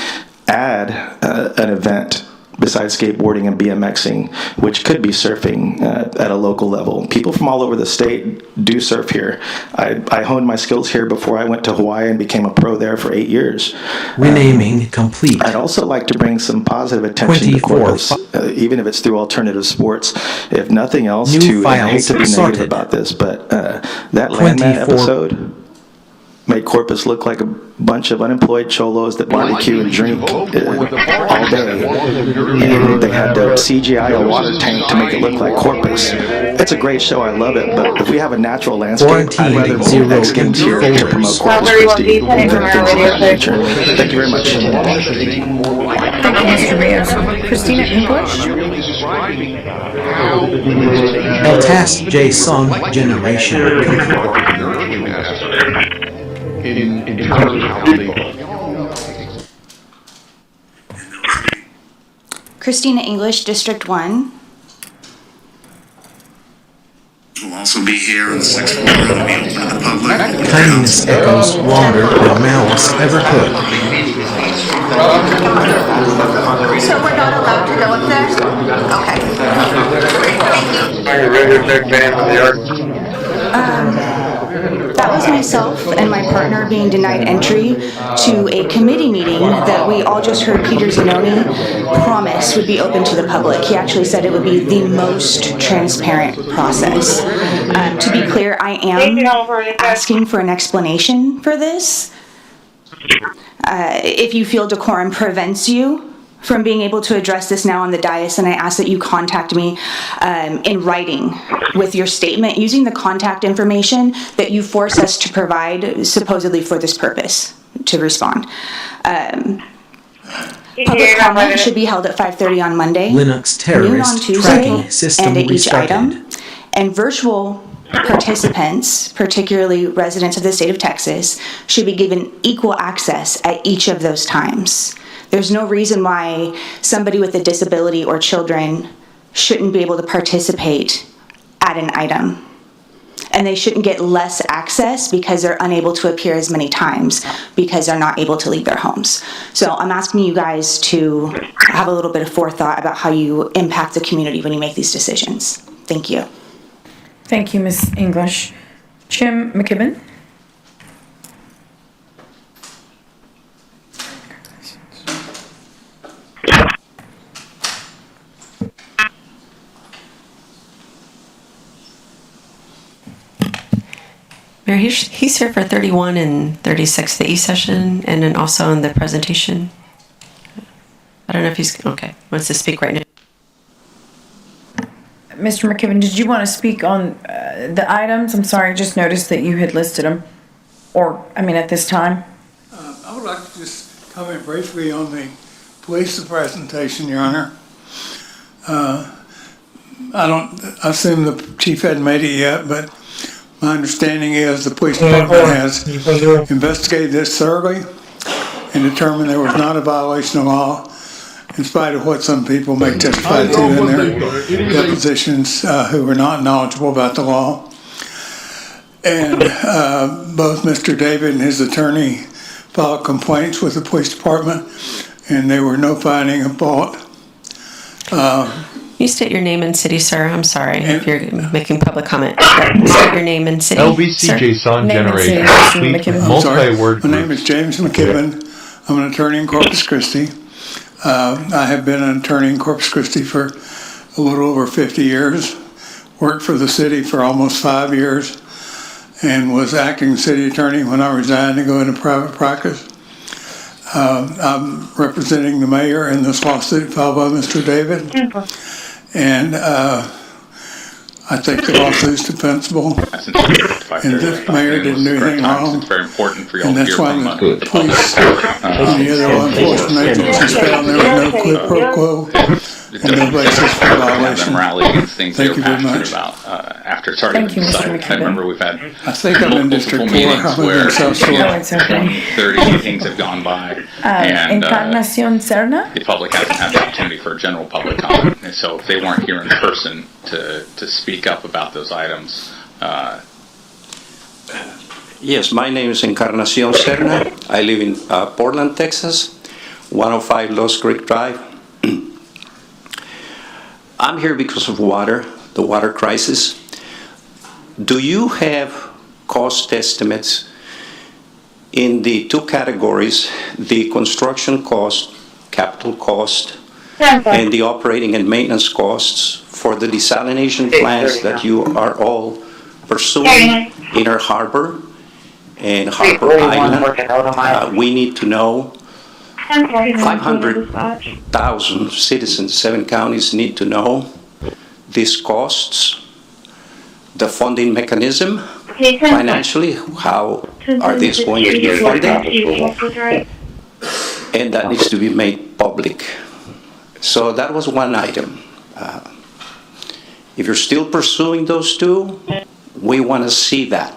add an event besides skateboarding and BMXing, which could be surfing at a local level. People from all over the state do surf here. I honed my skills here before I went to Hawaii and became a pro there for 8 years. Renaming complete. I'd also like to bring some positive attention to Corpus, even if it's through alternative sports. If nothing else, and I hate to be negative about this, but that landmat episode made Corpus look like a bunch of unemployed cholos that barbecue and drink all day. And they had to CGI a water tank to make it look like Corpus. It's a great show, I love it, but if we have a natural landscape, I'd rather bring X Games here to promote Corpus Christi than things of that nature. Thank you very much. Thank you, Mr. Rios. Christina English? El Tas J Song Generation. In terms of how they Christina English, District 1. We'll also be here on the 6th floor. It'll be open to the public. Kindness echoes longer than malice ever could. So we're not allowed to go up there? That was myself and my partner being denied entry to a committee meeting that we all just heard Peter Zanoni promise would be open to the public. He actually said it would be the most transparent process. To be clear, I am asking for an explanation for this. If you feel decorum prevents you from being able to address this now on the dais, and I ask that you contact me in writing with your statement using the contact information that you force us to provide supposedly for this purpose to respond. Public comment should be held at 5:30 on Monday, Linux noon on terrorist Tuesday, tracking system and at each restarted. item. And virtual participants, particularly residents of the state of Texas, should be given equal access at each of those times. There's no reason why somebody with a disability or children shouldn't be able to participate at an item. And they shouldn't get less access because they're unable to appear as many times because they're not able to leave their homes. So I'm asking you guys to have a little bit of forethought about how you impact the community when you make these decisions. Thank you. Thank you, Ms. English. Jim McKibben? Mayor, he's here for 31 and 36, the E-session, and then also in the presentation. I don't know if he's, okay, wants to speak right now. Mr. McKibben, did you want to speak on the items? I'm sorry, I just noticed that you had listed them. Or, I mean, at this time. I would like to just comment briefly on the police presentation, Your Honor. I assume the chief hadn't made it yet, but my understanding is the police department has investigated this thoroughly and determined there was not a violation of law, in spite of what some people may testify to in their depositions who were not knowledgeable about the law. And both Mr. David and his attorney filed complaints with the police department, and there were no finding of fault. You state your name and city, sir. I'm sorry if you're making public comment. State your name and city, sir. LBCJ Sound Name and city, Generation. Mr. McKibben. Multi-word. My name is James McKibben. I'm an attorney in Corpus Christi. I have been an attorney in Corpus Christi for a little over 50 years. Worked for the city for almost 5 years and was acting city attorney when I resigned to go into private practice. I'm representing the mayor in this lawsuit filed by Mr. David. And I think the lawsuit's defensible. And this mayor didn't do anything wrong. It's very important for y'all And to that's hear why from the police and the other law enforcement agencies found there was no quid pro quo and no basis for violation. rally against things Thank they you were very passionate much. about after it's already Thank you, been Mr. decided. I McKibben. remember we've had I think I'm in District 4. meetings I live where in South Shore. No, it's okay. 30 meetings have gone by, and Encarnación Serna? the public hasn't had the opportunity for general public comment. And so if they weren't here in person to speak up about those items, Yes, my name is Encarnación Serna. I live in Portland, Texas, 105 Lost Creek Drive. I'm here because of water, the water crisis. Do you have cost estimates in the two categories, the construction cost, capital cost, and the operating and maintenance costs for the desalination plants that you are all pursuing in our harbor and Harbor Island? We need to know. 500,000 citizens, 7 counties need to know these costs, the funding mechanism, financially, how are these going to be funded? And that needs to be made public. So that was one item. If you're still pursuing those two, we want to see that.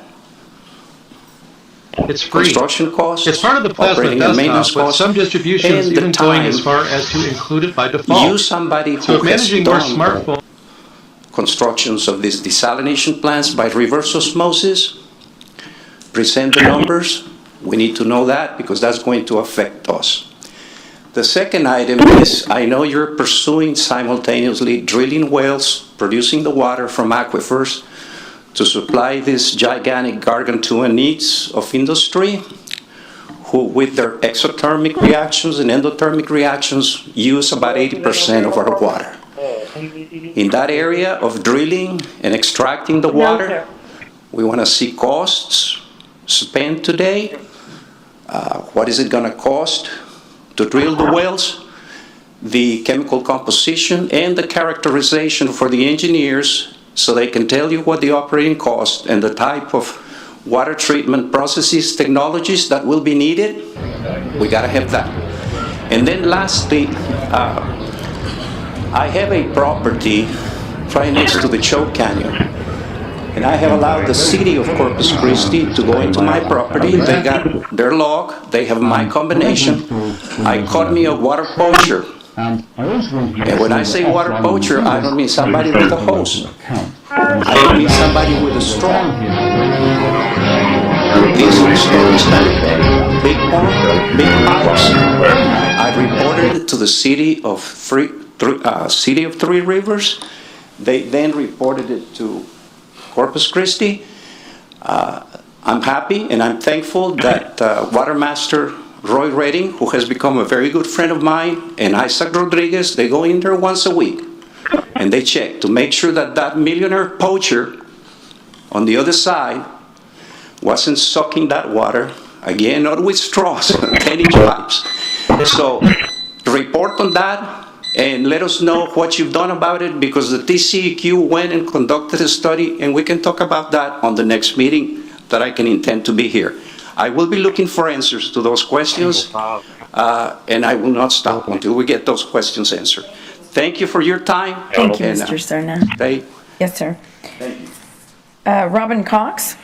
It's free. Construction costs, It's part of the plasma operating and maintenance desktop, with costs, some distributions and the even going time. as far as to include it by default. Use somebody So who if has managing your done smartphone. constructions of these desalination plants by reverse osmosis, present the numbers. We need to know that because that's going to affect us. The second item is, I know you're pursuing simultaneously drilling wells, producing the water from aquifers to supply these gigantic gargantuan needs of industry, who with their exothermic reactions and endothermic reactions use about 80% of our water. In that area of drilling and extracting the water, we want to see costs spent today. What is it going to cost to drill the wells? The chemical composition and the characterization for the engineers so they can tell you what the operating cost and the type of water treatment processes, technologies that will be needed. We got to have that. And then lastly, I have a property right next to the Choke Canyon, and I have allowed the city of Corpus Christi to go into my property. They got their log, they have my combination. I caught me a water poacher. And when I say water poacher, I don't mean somebody with a hose. I don't mean somebody with a straw. These are storms coming, big pipes. I reported it to the city of Three Rivers. They then reported it to Corpus Christi. I'm happy and I'm thankful that Water Master Roy Redding, who has become a very good friend of mine, and Isaac Rodriguez, they go in there once a week and they check to make sure that that millionaire poacher on the other side wasn't sucking that water, again, not with straws, 10-inch pipes. So report on that and let us know what you've done about it, because the TCEQ went and conducted a study, and we can talk about that on the next meeting that I can intend to be here. I will be looking for answers to those questions, and I will not stop until we get those questions answered. Thank you for your time. Thank you, Mr. Serna. Yes, sir. Thank you. Robin Cox?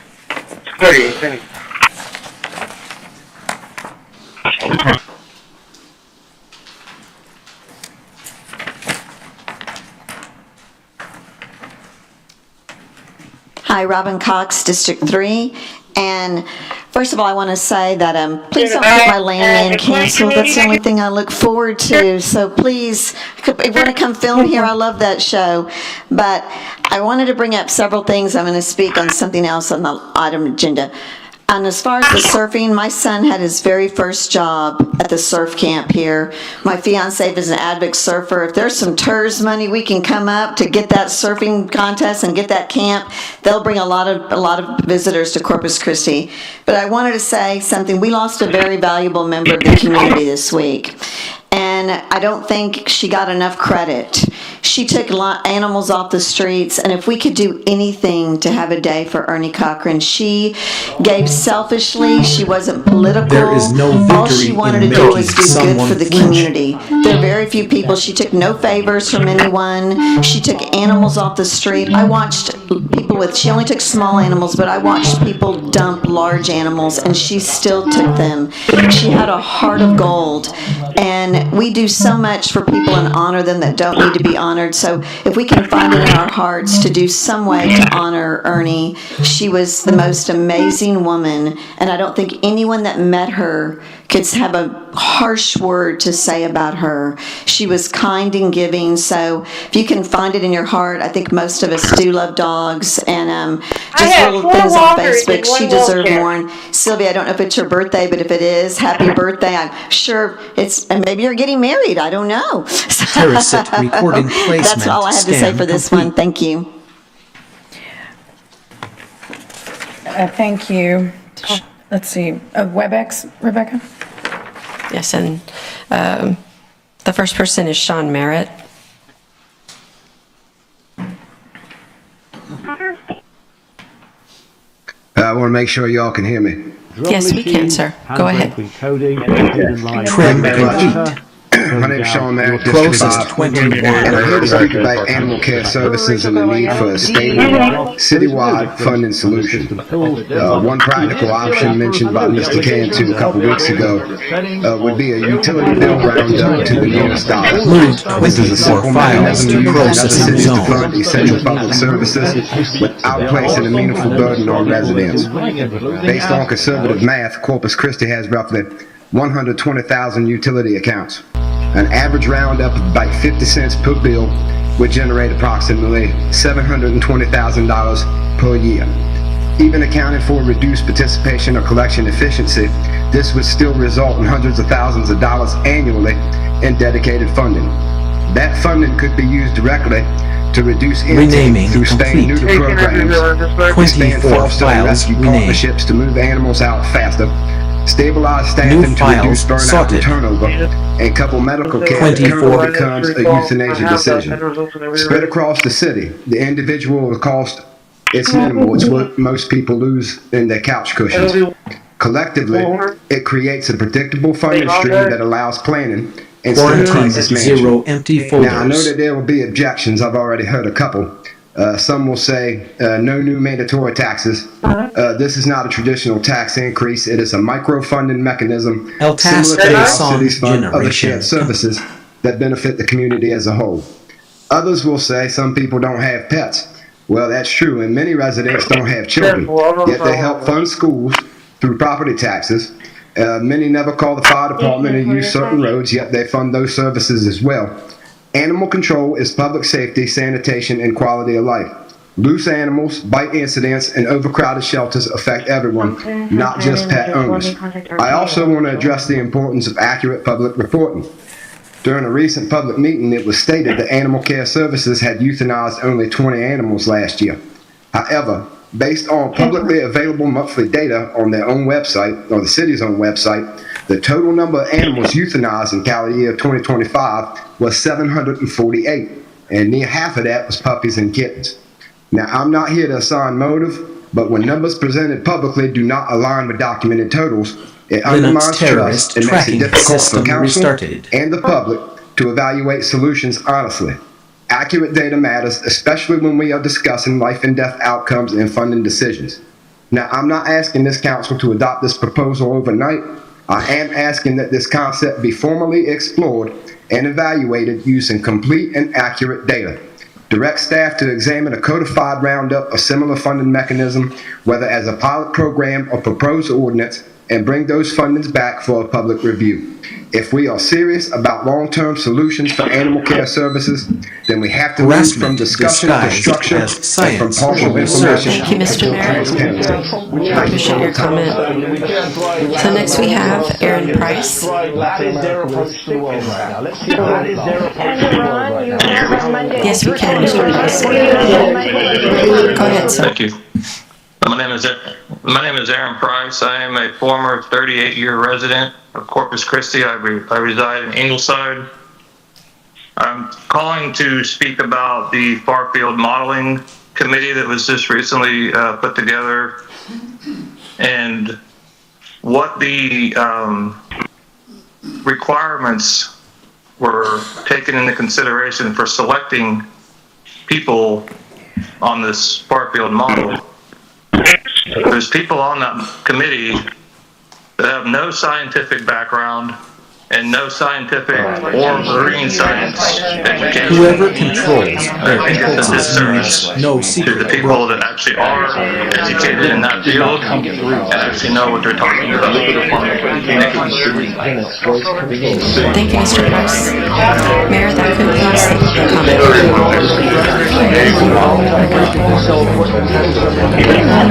Hi, Robin Cox, District 3, And first of all, I want to say that please don't get my landman canceled. That's the only thing I look forward to. So please, if you want to come film here, I love that show. But I wanted to bring up several things. I'm going to speak on something else on the item agenda. And as far as the surfing, my son had his very first job at the surf camp here. My fiance is an advocate surfer. If there's some TERS money we can come up to get that surfing contest and get that camp, they'll bring a lot of visitors to Corpus Christi. But I wanted to say something. We lost a very valuable member of the community this week. And I don't think she got enough credit. She took animals off the streets, and if we could do anything to have a day for Ernie Cochran, she gave selfishly. She wasn't political. There is no victory all she wanted to do was do good for the community. There are very few people. She took no favors from anyone. She took animals off the street. I watched people with, she only took small animals, but I watched people dump large animals, and she still took them. She had a heart of gold, and we do so much for people and honor them that don't need to be honored. So if we can find it in our hearts to do some way to honor Ernie, she was the most amazing woman, and I don't think anyone that met her could have a harsh word to say about her. She was kind and giving, so if you can find it in your heart, I think most of us do love dogs, and just little things on Facebook, she deserved more. And Sylvia, I don't know if it's your birthday, but if it is, happy birthday. I'm sure it's, and maybe you're getting married, I don't know. Terracit recording placement. That's all I have to say for this one. Thank you. Thank you. Let's see, WebEx, Rebecca? Yes, and the first person is Sean Merritt. I want to make sure y'all can hear me. Yes, we can, sir. Go ahead. Trim and eat. My name is Sean Merritt, District 5, and I'm here to speak about animal care services and the need for a stable, citywide funding solution. One practical option mentioned by Mr. Cantu a couple weeks ago would be a utility bill roundup to the nearest dollar. This is a simple mechanism used in other cities to fund essential public services without placing a meaningful burden on residents. Based on conservative math, Corpus Christi has roughly 120,000 utility accounts. An average roundup of about 50 cents per bill would generate approximately $720,000 per year. Even accounting for reduced participation or collection efficiency, this would still result in hundreds of thousands of dollars annually in dedicated funding. That funding could be used directly to reduce intake through spay and neuter programs, expand foster and rescue partnerships to move animals out faster, stabilize staffing to reduce burnout and turnover, and couple medical care that currently becomes a euthanasia decision. Spread across the city, the individual cost, it's minimal. It's what most people lose in their couch cushions. Collectively, it creates a predictable funding stream that allows planning instead of crisis management. Now, I know that there will be objections. I've already heard a couple. Some will say no new mandatory taxes. This is not a traditional tax increase. It is a micro-funding mechanism similar to how cities fund other shared services that benefit the community as a whole. Others will say some people don't have pets. Well, that's true, and many residents don't have children, yet they help fund schools through property taxes. Many never call the fire department or use certain roads, yet they fund those services as well. Animal control is public safety, sanitation, and quality of life. Loose animals, bite incidents, and overcrowded shelters affect everyone, not just pet owners. I also want to address the importance of accurate public reporting. During a recent public meeting, it was stated that animal care services had euthanized only 20 animals last year. However, based on publicly available monthly data on their own website, or the city's own website, the total number of animals euthanized in calendar year 2025 was 748, and near half of that was puppies and kittens. Now, I'm not here to assign motive, but when numbers presented publicly do not align with documented totals, it undermines trust and makes it difficult for council and the public to evaluate solutions honestly. Accurate data matters, especially when we are discussing life and death outcomes and funding decisions. Now, I'm not asking this council to adopt this proposal overnight. I am asking that this concept be formally explored and evaluated using complete and accurate data. Direct staff to examine a codified roundup or similar funding mechanism, whether as a pilot program or proposed ordinance, and bring those fundings back for a public review. If we are serious about long-term solutions for animal care services, then we have to move from discussion to structure and from partial information. Thank you, Mr. Mayor. Appreciate your comment. So next we have Aaron Price. Yes, we can, Mr. Price. Go ahead, sir. Thank you. My name is Aaron Price. I am a former 38-year resident of Corpus Christi. I reside in Ingleside. I'm calling to speak about the far field modeling committee that was just recently put together and what the requirements were taken into consideration for selecting people on this far field model. There's people on that committee that have no scientific background and no scientific or marine science education. Whoever controls their I think it's a disservice no to secret the people that actually are educated in that field and actually know what they're talking about. Thank you, Mr. Price. Mayor, that concludes the comment.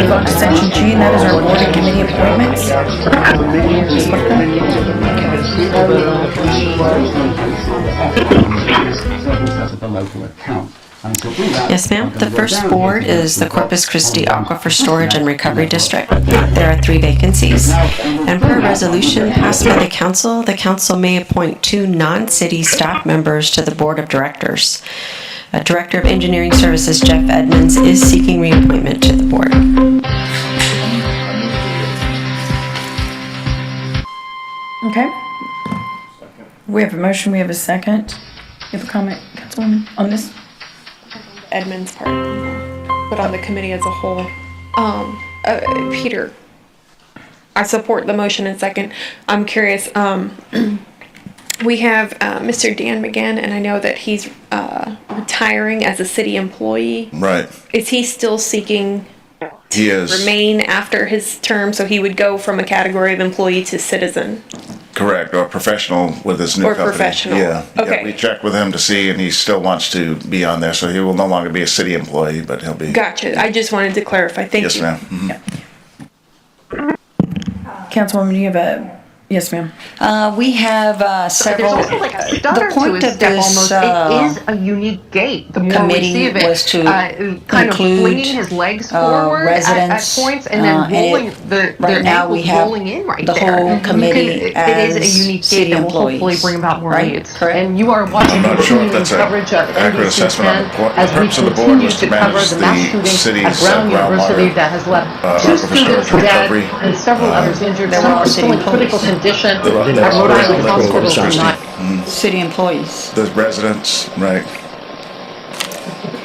On to section G, and that is our board and committee appointments. Yes, ma'am. The first board is the Corpus Christi Aquifer Storage and Recovery District. There are 3 vacancies. And per resolution passed by the council may appoint 2 non-city staff members to the board of directors. Director of Engineering Services Jeff Edmonds is seeking reappointment to the board. Okay. We have a motion, we have a second. You have a comment, Councilwoman, on this? Edmonds part, but on the committee as a whole. Peter, I support the motion and second. I'm curious, we have Mr. Dan McGann, and I know that he's retiring as a city employee. Right. Is he still seeking He is. remain after his term, so he would go from a category of employee to citizen? Correct, or professional with his new Or company. professional. Yeah. Okay. Yeah, we checked with him to see, and he still wants to be on there, so he will no longer be a city employee, but he'll be. Gotcha. I just wanted to clarify. Thank Yes, you. ma'am. Mhm. Councilwoman, do you have a, yes, ma'am? We have several. There's also like a stutter the point to his of step this, almost. It is a unique gait. The more we committee see of it, was to kind of include, flinging his legs forward at residents, points and then rolling the right now we ankles have rolling in right the there. whole committee It as is a unique city gait that will employees, hopefully bring about more right? leads. Correct. And you are watching I'm the not sure if continuing that's an coverage of accurate NBC assessment on 10 the point. as The we purpose of the board continue was to to cover manage the mass the shooting city's at Brown University groundwater, that has left 2 aquifer students storage dead recovery. and several others injured. They were Some all are city still in critical employees. condition at The- Rhode Island hospitals are not. City employees. The residents, right.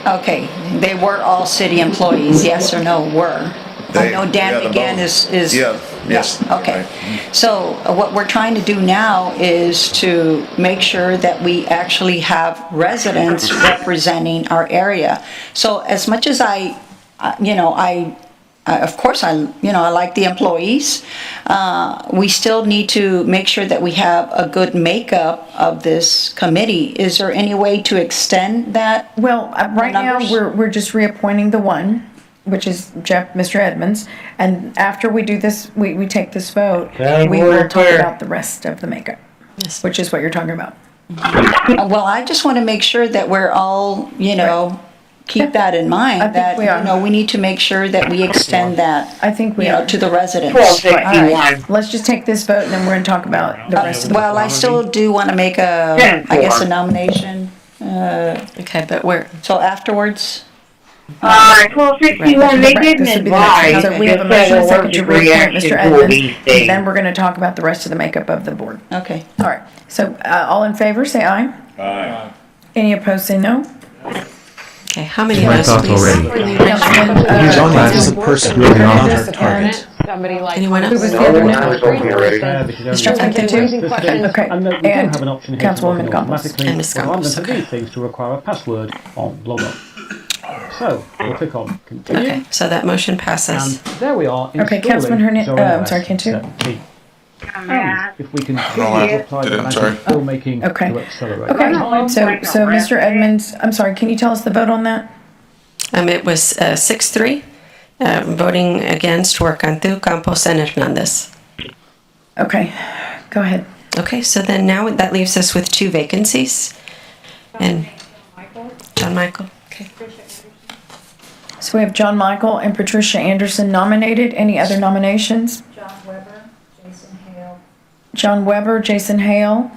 Okay, they were all city employees, yes or no, were? I know Dan McGann is. Yeah, yes. Okay, so what we're trying to do now is to make sure that we actually have residents representing our area. So as much as of course, I like the employees. We still need to make sure that we have a good makeup of this committee. Is there any way to extend that? Well, right now, we're just reappointing the one, which is Mr. Edmonds. And after we do this, we take this vote, we will talk about the rest of the makeup, which is what you're talking about. Well, I just want to make sure that we're all, keep that in mind. I think That we are. we need to make sure that we extend that. I think we are to the residents. All right. Let's just take this vote, and then we're going to talk about the rest of the. Well, I still do want to make a nomination. Okay, but where? So afterwards. 12:51, they didn't advise. So we have a motion and a second to reappoint Mr. Edmonds, and then we're going to talk about the rest of the makeup of the board. Okay. All right. So all in favor, say aye. Aye. Any opposed, say no. Okay, how many votes, please? He's on that as a person, not our target. Somebody like. Anyone else? Who was the other no? Mr. Cantu? Okay, And we do and have an option here to Councilwoman log in Gompos. automatically. And Ms. Gompos, Rather than for these things to require a password on log on. So we'll click on continue. Okay, so that motion passes. And there we are. Okay, Councilman I'm sorry, Cantu. If we can apply the magic filmmaking Okay. to accelerate. Okay, so Mr. Edmonds, I'm sorry, can you tell us the vote on that? It was 6-3, voting against were Cantu, Campos, and Hernandez. Okay, go ahead. Okay, so then now that leaves us with 2 vacancies. And John Michael. Okay. So we have John Michael and Patricia Anderson nominated. Any other nominations? John Weber, Jason Hale.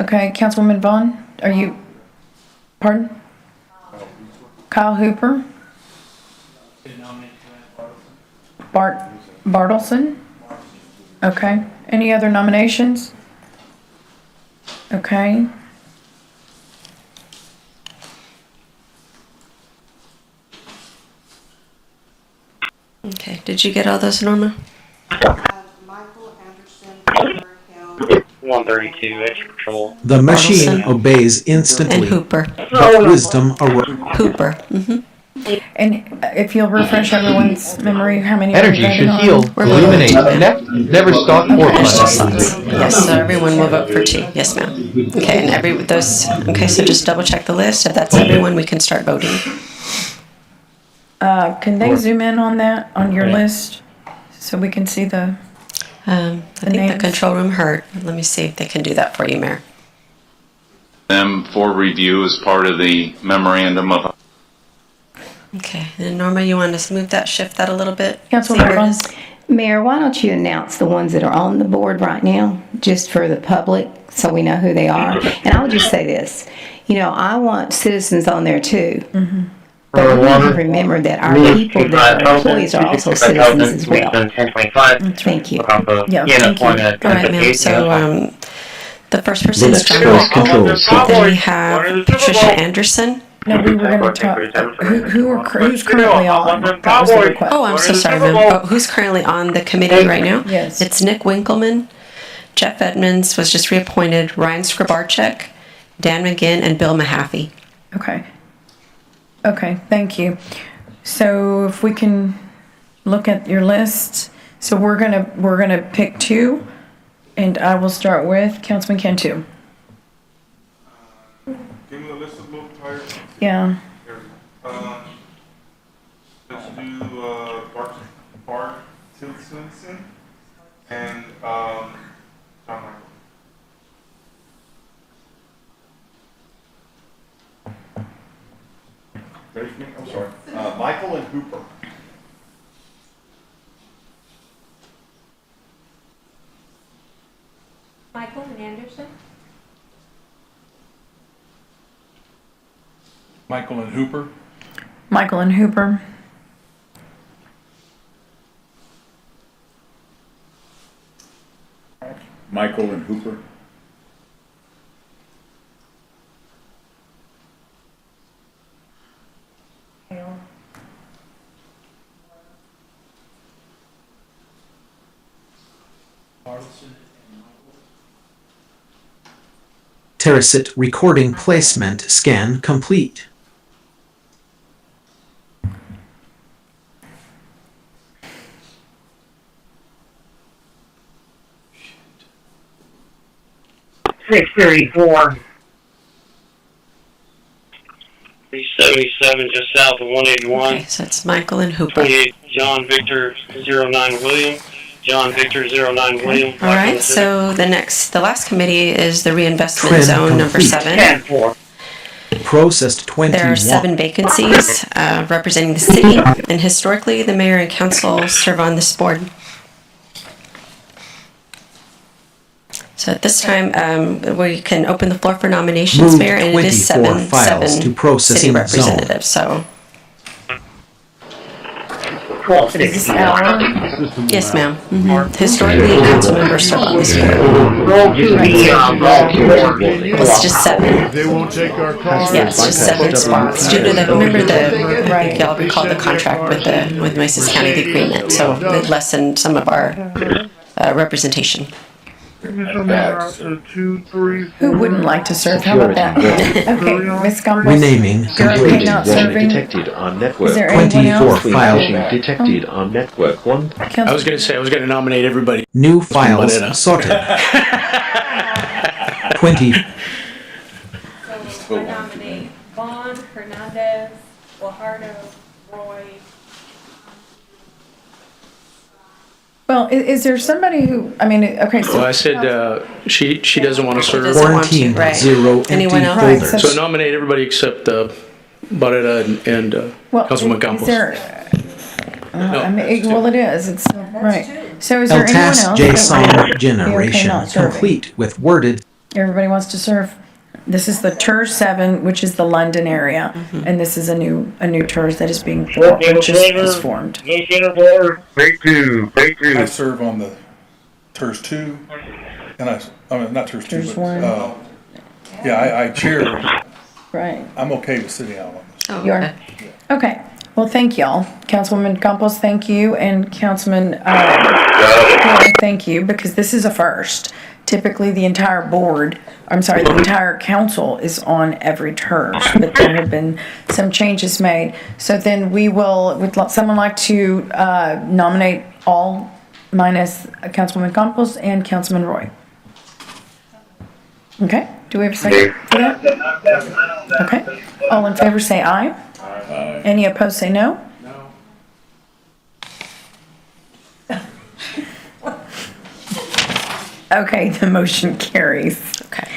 Okay, Councilwoman Vaughn, are you, pardon? Kyle Hooper. Bartleson. Okay, any other nominations? Okay. Okay, did you get all those, Norma? 132 extra patrol. The machine obeys instantly. And Hooper. But wisdom arose. Hooper. Mm-hmm. And if you'll refresh everyone's memory, how many? Energy should heal, illuminate, never stop or Yes, so everyone will vote for 2. Yes, ma'am. Okay, and okay, so just double check the list. If that's everyone, we can start voting. Can they zoom in on that, on your list, so we can see the? I think the control room heard. Let me see if they can do that for you, Mayor. Them for review as part of the memorandum of. Okay, and Norma, you want us to move that, shift that a little bit? Mayor, why don't you announce the ones that are on the board right now, just for the public, so we know who they are? And I would just say this, I want citizens on there too. Mm-hmm. But we need to remember that our people, that our employees are also citizens as well. Thank you. Yeah, thank you. All right, ma'am, so the first person is John Michael. Then we have Patricia Anderson. No, we were going to talk, who's currently on? That was the request. Oh, I'm so sorry, ma'am. Who's currently on the committee right now? Yes. It's Nick Winkleman, Jeff Edmonds was just reappointed, Ryan Skrabarczyk, Dan McGinn, and Bill Mahaffey. Okay, thank you. So if we can look at your list, so we're gonna pick 2, and I will start with Councilman Cantu. Give me the list of both tires. Yeah. Let's do Bart Tilson and John Michael. Ready for me? I'm sorry. Michael and Hooper. Michael and Anderson. Michael and Hooper. Michael and Hooper. Michael and Hooper. Terracit recording placement scan complete. Six 34. 377 just south of 181. Okay, so it's Michael and Hooper. 28 John Victor 09 William. John Victor 09 William. All right, so the last committee is the reinvestment zone number 7. Processed 21. There are 7 vacancies representing the city, and historically, the mayor and council serve on this board. So at this time, we can open the floor for nominations, Move Mayor, and it is 24 seven files to processing city zone. representatives. So this our? Yes, ma'am. Historically, council members serve on this board. It's just 7. They won't take our call. Yeah, it's just 7 spots. Due to remember I think y'all recall the contract with Nueces County, the agreement, so it lessened some of our representation. Who wouldn't like to serve? How about that? Okay, Ms. Campos. Renaming You're okay not serving? Detected on network. Is there anyone 24 else? files. Detected on network 1. I was going to nominate everybody. New files sorted. 20. So I nominate Vaughn, Hernandez, Guajardo, Roy. Well, is there somebody who, I mean, okay, so. Well, I said she doesn't want to serve. Quarantine. Right. 0 empty Anyone else? folders. Right, So nominate everybody except Barrera and Well, Councilman is Campos. there, I mean, well, it is, it's, right. So is El there anyone else? task that JSON would be okay generation not serving? complete with worded. Everybody wants to serve? This is the TERS 7, which is the London area, and this is a new TERS that is being formed, which is formed. I serve on the TERS 2, and I mean, not TERS 2, TERS but, 1. yeah, I chair. Right. I'm okay with sitting out on this. Oh, You are? Okay. Well, thank y'all. Councilwoman Campos, thank you, and Councilman, Roy, thank you, because this is a first. Typically, the entire board, the entire council is on every TERS, but there have been some changes made. So then would someone like to nominate all minus Councilwoman Campos and Councilman Roy? Okay, do we have a second for that? Okay, all in favor say aye. Aye. Any opposed say no? Okay, the motion carries. Okay.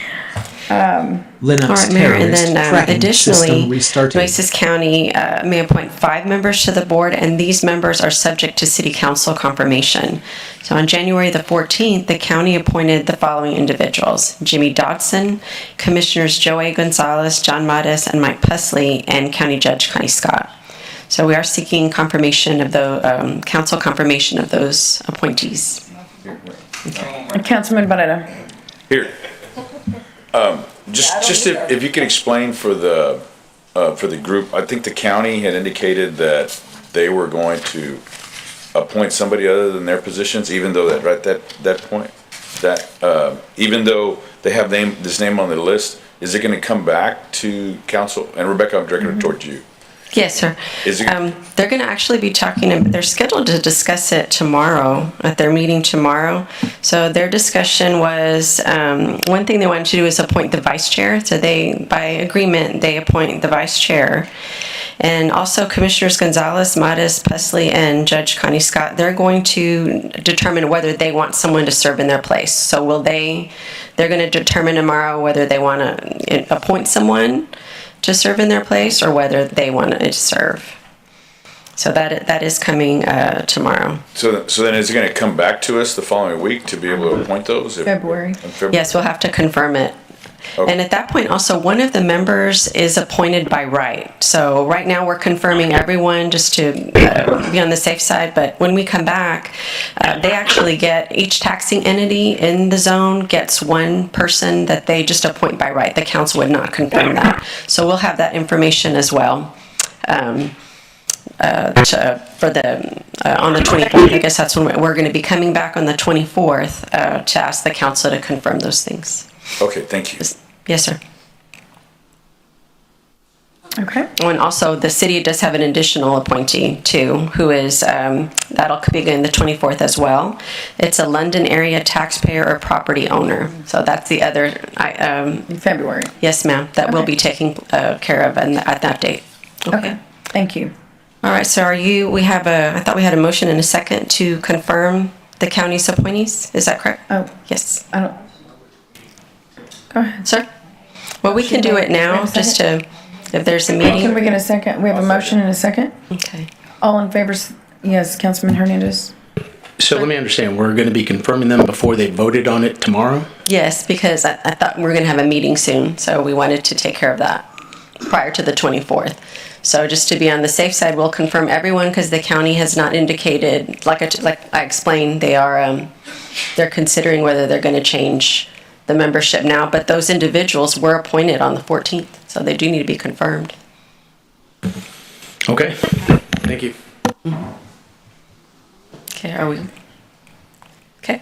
Linux All right, Mayor, and terrorist then tracking additionally, system restarted. Nueces County may appoint 5 members to the board, and these members are subject to city council confirmation. So on January the 14th, the county appointed the following individuals: Jimmy Dodson, Commissioners Joe A. Gonzalez, John Mattis, and Mike Pusley, and County Judge Connie Scott. So we are seeking confirmation of the council confirmation of those appointees. Okay. Councilman Barrera. Here. Just if you could explain for the group, I think the county had indicated that they were going to appoint somebody other than their positions, even though that point, even though they have this name on the list, is it going to come back to council? And Rebecca, I'm directing it towards you. Yes, sir. They're going to actually be they're scheduled to discuss it tomorrow at their meeting tomorrow. So their discussion was, one thing they wanted to do is appoint the vice chair. So by agreement, they appoint the vice chair. And also Commissioners Gonzalez, Mattis, Pusley, and Judge Connie Scott, they're going to determine whether they want someone to serve in their place. So they're going to determine tomorrow whether they want to appoint someone to serve in their place or whether they want to serve. So that is coming tomorrow. So then is it going to come back to us the following week to be able to appoint those? February. Yes, we'll have to confirm it. Okay. And at that point also, one of the members is appointed by right. So right now we're confirming everyone just to be on the safe side. But when we come back, they actually each taxing entity in the zone gets one person that they just appoint by right. The council would not confirm that. So we'll have that information as well. On the 24th, I guess that's when we're going to be coming back on the 24th to ask the council to confirm those things. Okay, thank you. Yes, sir. Okay. Oh, and also the city does have an additional appointee too, who is, that'll begin the 24th as well. It's a London area taxpayer or property owner. So that's the other, in February. Yes, ma'am. That will be taken care of at that date. Okay. Thank you. All right. So I thought we had a motion and a second to confirm the county's appointees. Is that correct? Oh. Yes. I don't. Go ahead. Sir? Well, we can do it now, just to, if there's a meeting. Can we get a second? We have a motion and a second? Okay. All in favor, yes, Councilman Hernandez? So let me understand, we're going to be confirming them before they voted on it tomorrow? Yes, because I thought we were going to have a meeting soon, so we wanted to take care of that prior to the 24th. So just to be on the safe side, we'll confirm everyone because the county has not indicated, like I explained, they're considering whether they're going to change the membership now, but those individuals were appointed on the 14th, so they do need to be confirmed. Okay, thank you. Okay,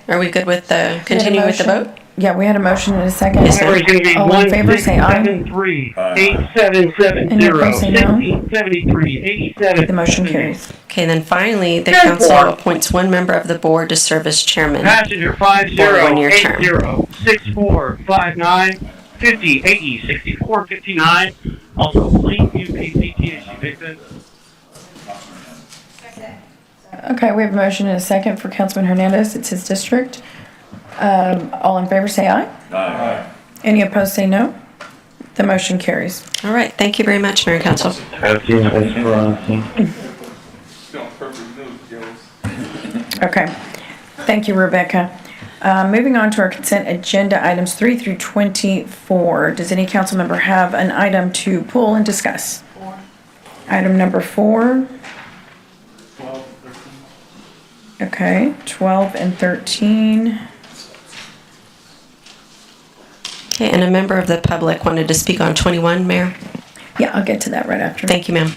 are we good with continuing with the vote? Yeah, we had a motion and a second. Yes, ma'am. All in favor, say aye. 8770. The motion carries. Okay, then finally, the council appoints one member of the board to serve as chairman. Passenger For a one-year term. 508064806459. Also, Lakeview PCTSU victim. Okay, we have a motion and a second for Councilman Hernandez. It's his district. All in favor, say aye. Aye. Any opposed, say no. The motion carries. All right, thank you very much, Mayor and Council. Okay, thank you, Rebecca. Moving on to our consent agenda, items 3 through 24. Does any council member have an item to pull and discuss? 4. Item number 4. 12, 13. Okay, 12 and 13. Okay, and a member of the public wanted to speak on 21, Mayor. Yeah, I'll get to that right after. Thank you, ma'am.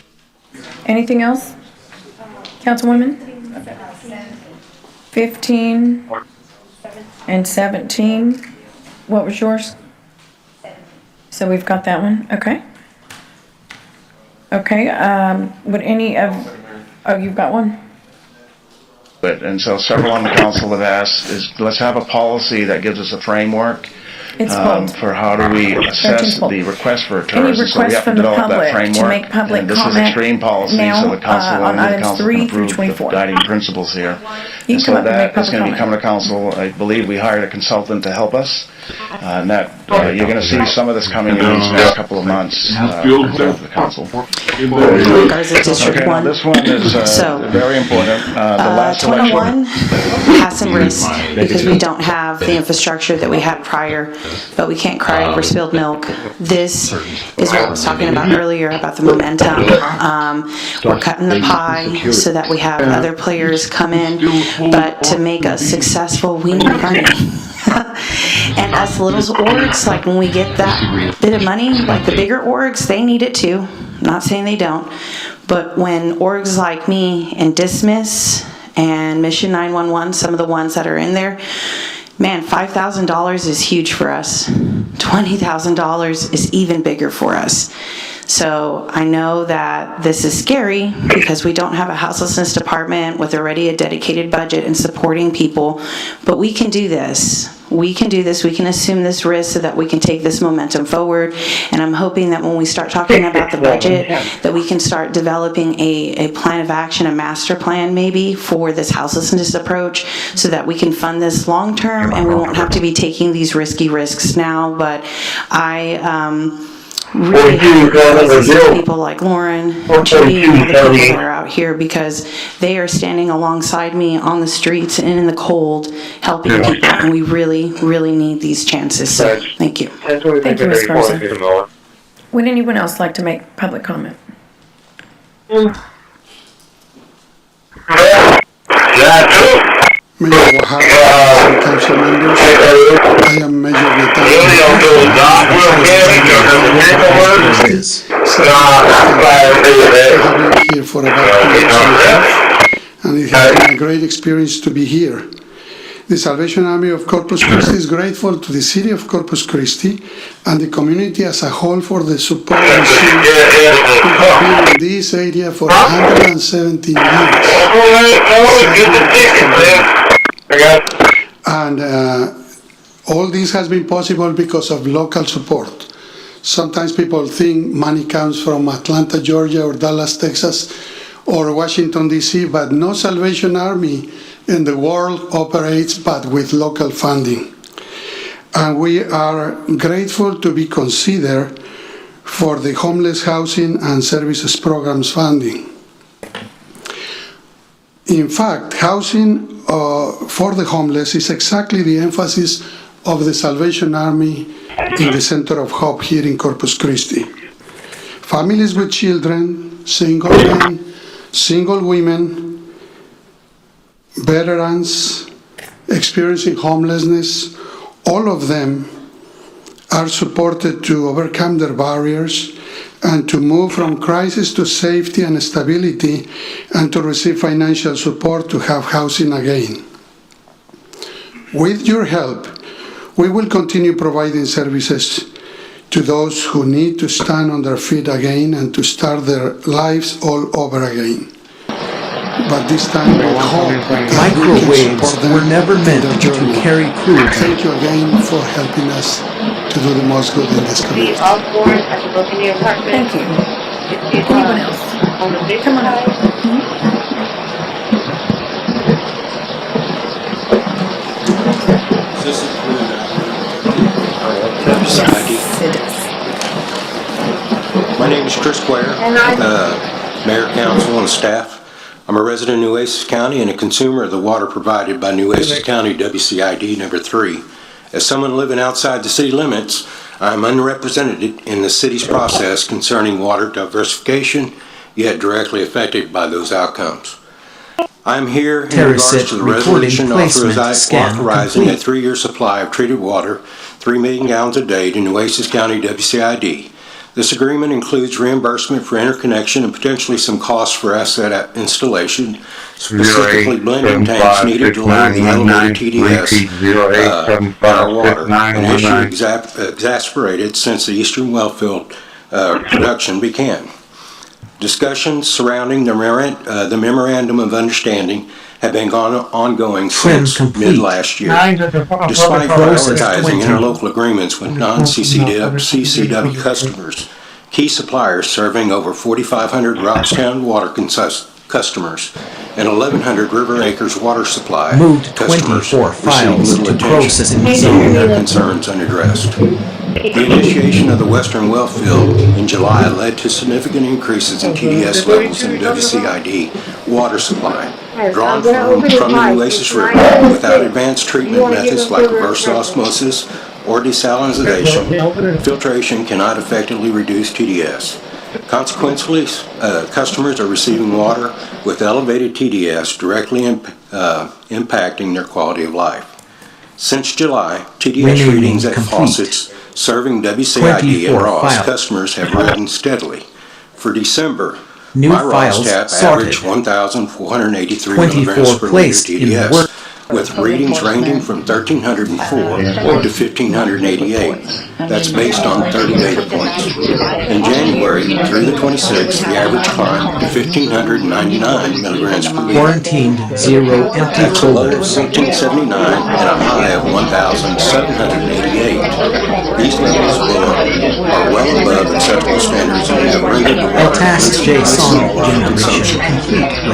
Anything else? Councilwoman? 15 and 17. What was yours? So we've got that one. Okay. Okay. Would any of... Oh, you've got one? And so several on the council have asked is let's have a policy that gives us a framework for how do we assess the request for a tourist. So we have to develop that framework. And this is extreme policy, so the council and the council can approve the guiding principles here. And so that is going to be coming to council. I believe we hired a consultant to help us. And that you're going to see some of this coming in these next couple of months to the council. District 1. This one is very important. The last 21 has some risk because we don't have the infrastructure that we had prior, but we can't cry over spilled milk. This is what I was talking about earlier about the momentum. We're cutting the pie so that we have other players come in, but to make us successful, we need money. And us little orgs, like when we get that bit of money, like the bigger orgs, they need it too. I'm not saying they don't, but when orgs like me and Dismiss and Mission 911, some of the ones that are in there, man, $5,000 is huge for us. $20,000 is even bigger for us. So I know that this is scary because we don't have a houselessness department with already a dedicated budget and supporting people, but we can do this. We can do this. We can assume this risk so that we can take this momentum forward. And I'm hoping that when we start talking about the budget, that we can start developing a plan of action, a master plan maybe for this houselessness approach so that we can fund this long term and we won't have to be taking these risky risks now. But I really have people like Lauren, Judy, and the people that are out here because they are standing alongside me on the streets and in the cold helping people, and we really, really need these chances. So, thank you. Thank you, Ms. Garza. Would anyone else like to make public comment? Mayor Oaxaca, council members, I am Major I've been here for about 2 years and it has been a great experience to be here. The Salvation Army of Corpus Christi is grateful to the city of Corpus Christi and the community as a whole for the support received. We have been in this area for 117 years. And all this has been possible because of local support. Sometimes people think money comes from Atlanta, Georgia, or Dallas, Texas, or Washington, D.C., but no Salvation Army in the world operates but with local funding. And we are grateful to be considered for the homeless housing and services programs funding. In fact, housing for the homeless is exactly the emphasis of the Salvation Army in the Center of Hope here in Corpus Christi. families with children, single men, single women, veterans experiencing homelessness, all of them are supported to overcome their barriers and to move from crisis to safety and stability and to receive financial support to have housing again. With your help, we will continue providing services to those who need to stand on their feet again and to start their lives all over again. But this time we hope that we can Microwaves support them were never in meant their to journey. carry cruelty. Thank you again for helping us to do the most good in this community. Thank you. Anyone else? Come on up. My name is Chris Blair, Mayor, Council, and staff. I'm a resident of Nueces County and a consumer of the water provided by Nueces County WCID number 3. As someone living outside the city limits, I'm unrepresented in the city's process concerning water diversification, yet directly affected by those outcomes. I'm here in regards to the resolution authorizing a 3-year supply of treated water, 3 million gallons a day to Nueces County WCID. This agreement includes reimbursement for interconnection and potentially some costs for asset installation, specifically blending tanks needed to lower the elevated TDS in our water, an issue exacerbated since the Eastern Wellfield production began. Discussions surrounding the Memorandum of Understanding have been ongoing since mid-last year. Despite prioritizing interlocal agreements with non-CCW customers, key suppliers serving over 4,500 Robstown water customers and 1,100 River Acres water supply customers received little attention, leaving their concerns unaddressed. The initiation of the Western Wellfield in July led to significant increases in TDS levels in WCID water supply, drawn from the Nueces River without advanced treatment methods like reverse osmosis or desalinization. Filtration cannot effectively reduce TDS. Consequently, customers are receiving water with elevated TDS, directly impacting their quality of life. Since July, TDS readings at faucets serving WCID and Ross customers have risen steadily. For December, my Ross tap averaged 1,483 milligrams per liter TDS, with readings ranging from 1,304 to 1,588. That's based on 30 data points. In January through the 26th, the average climbed to 1,599 milligrams per liter. Quarantined, 0 empty That's a low of 1,679 and a high of 1,788. These levels are well above acceptable standards and have rendered the water consumption.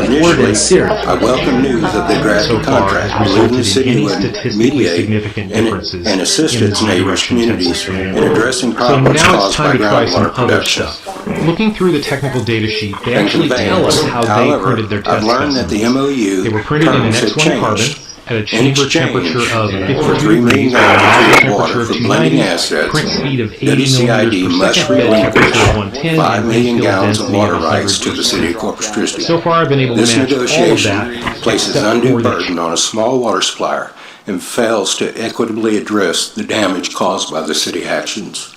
Initially, I welcome news of the drafted contract, believing the city would mediate and assist its neighbors' communities in addressing problems caused by groundwater production. Looking through the technical data sheet, they actually tell us how they printed their test I've learned that the MOU They were printed in an X1 carbon at a chamber temperature of 53 degrees, water for blending assets. print speed of 80 WCID must millimeters per second, relinquish temperature of 110, 5 and million fill gallons of density water of rights to 100%. the city of Corpus Christi. So far, I've been able to This match all of negotiation that, places except undue for the burden on a small water supplier and fails to equitably address the damage caused by the city actions.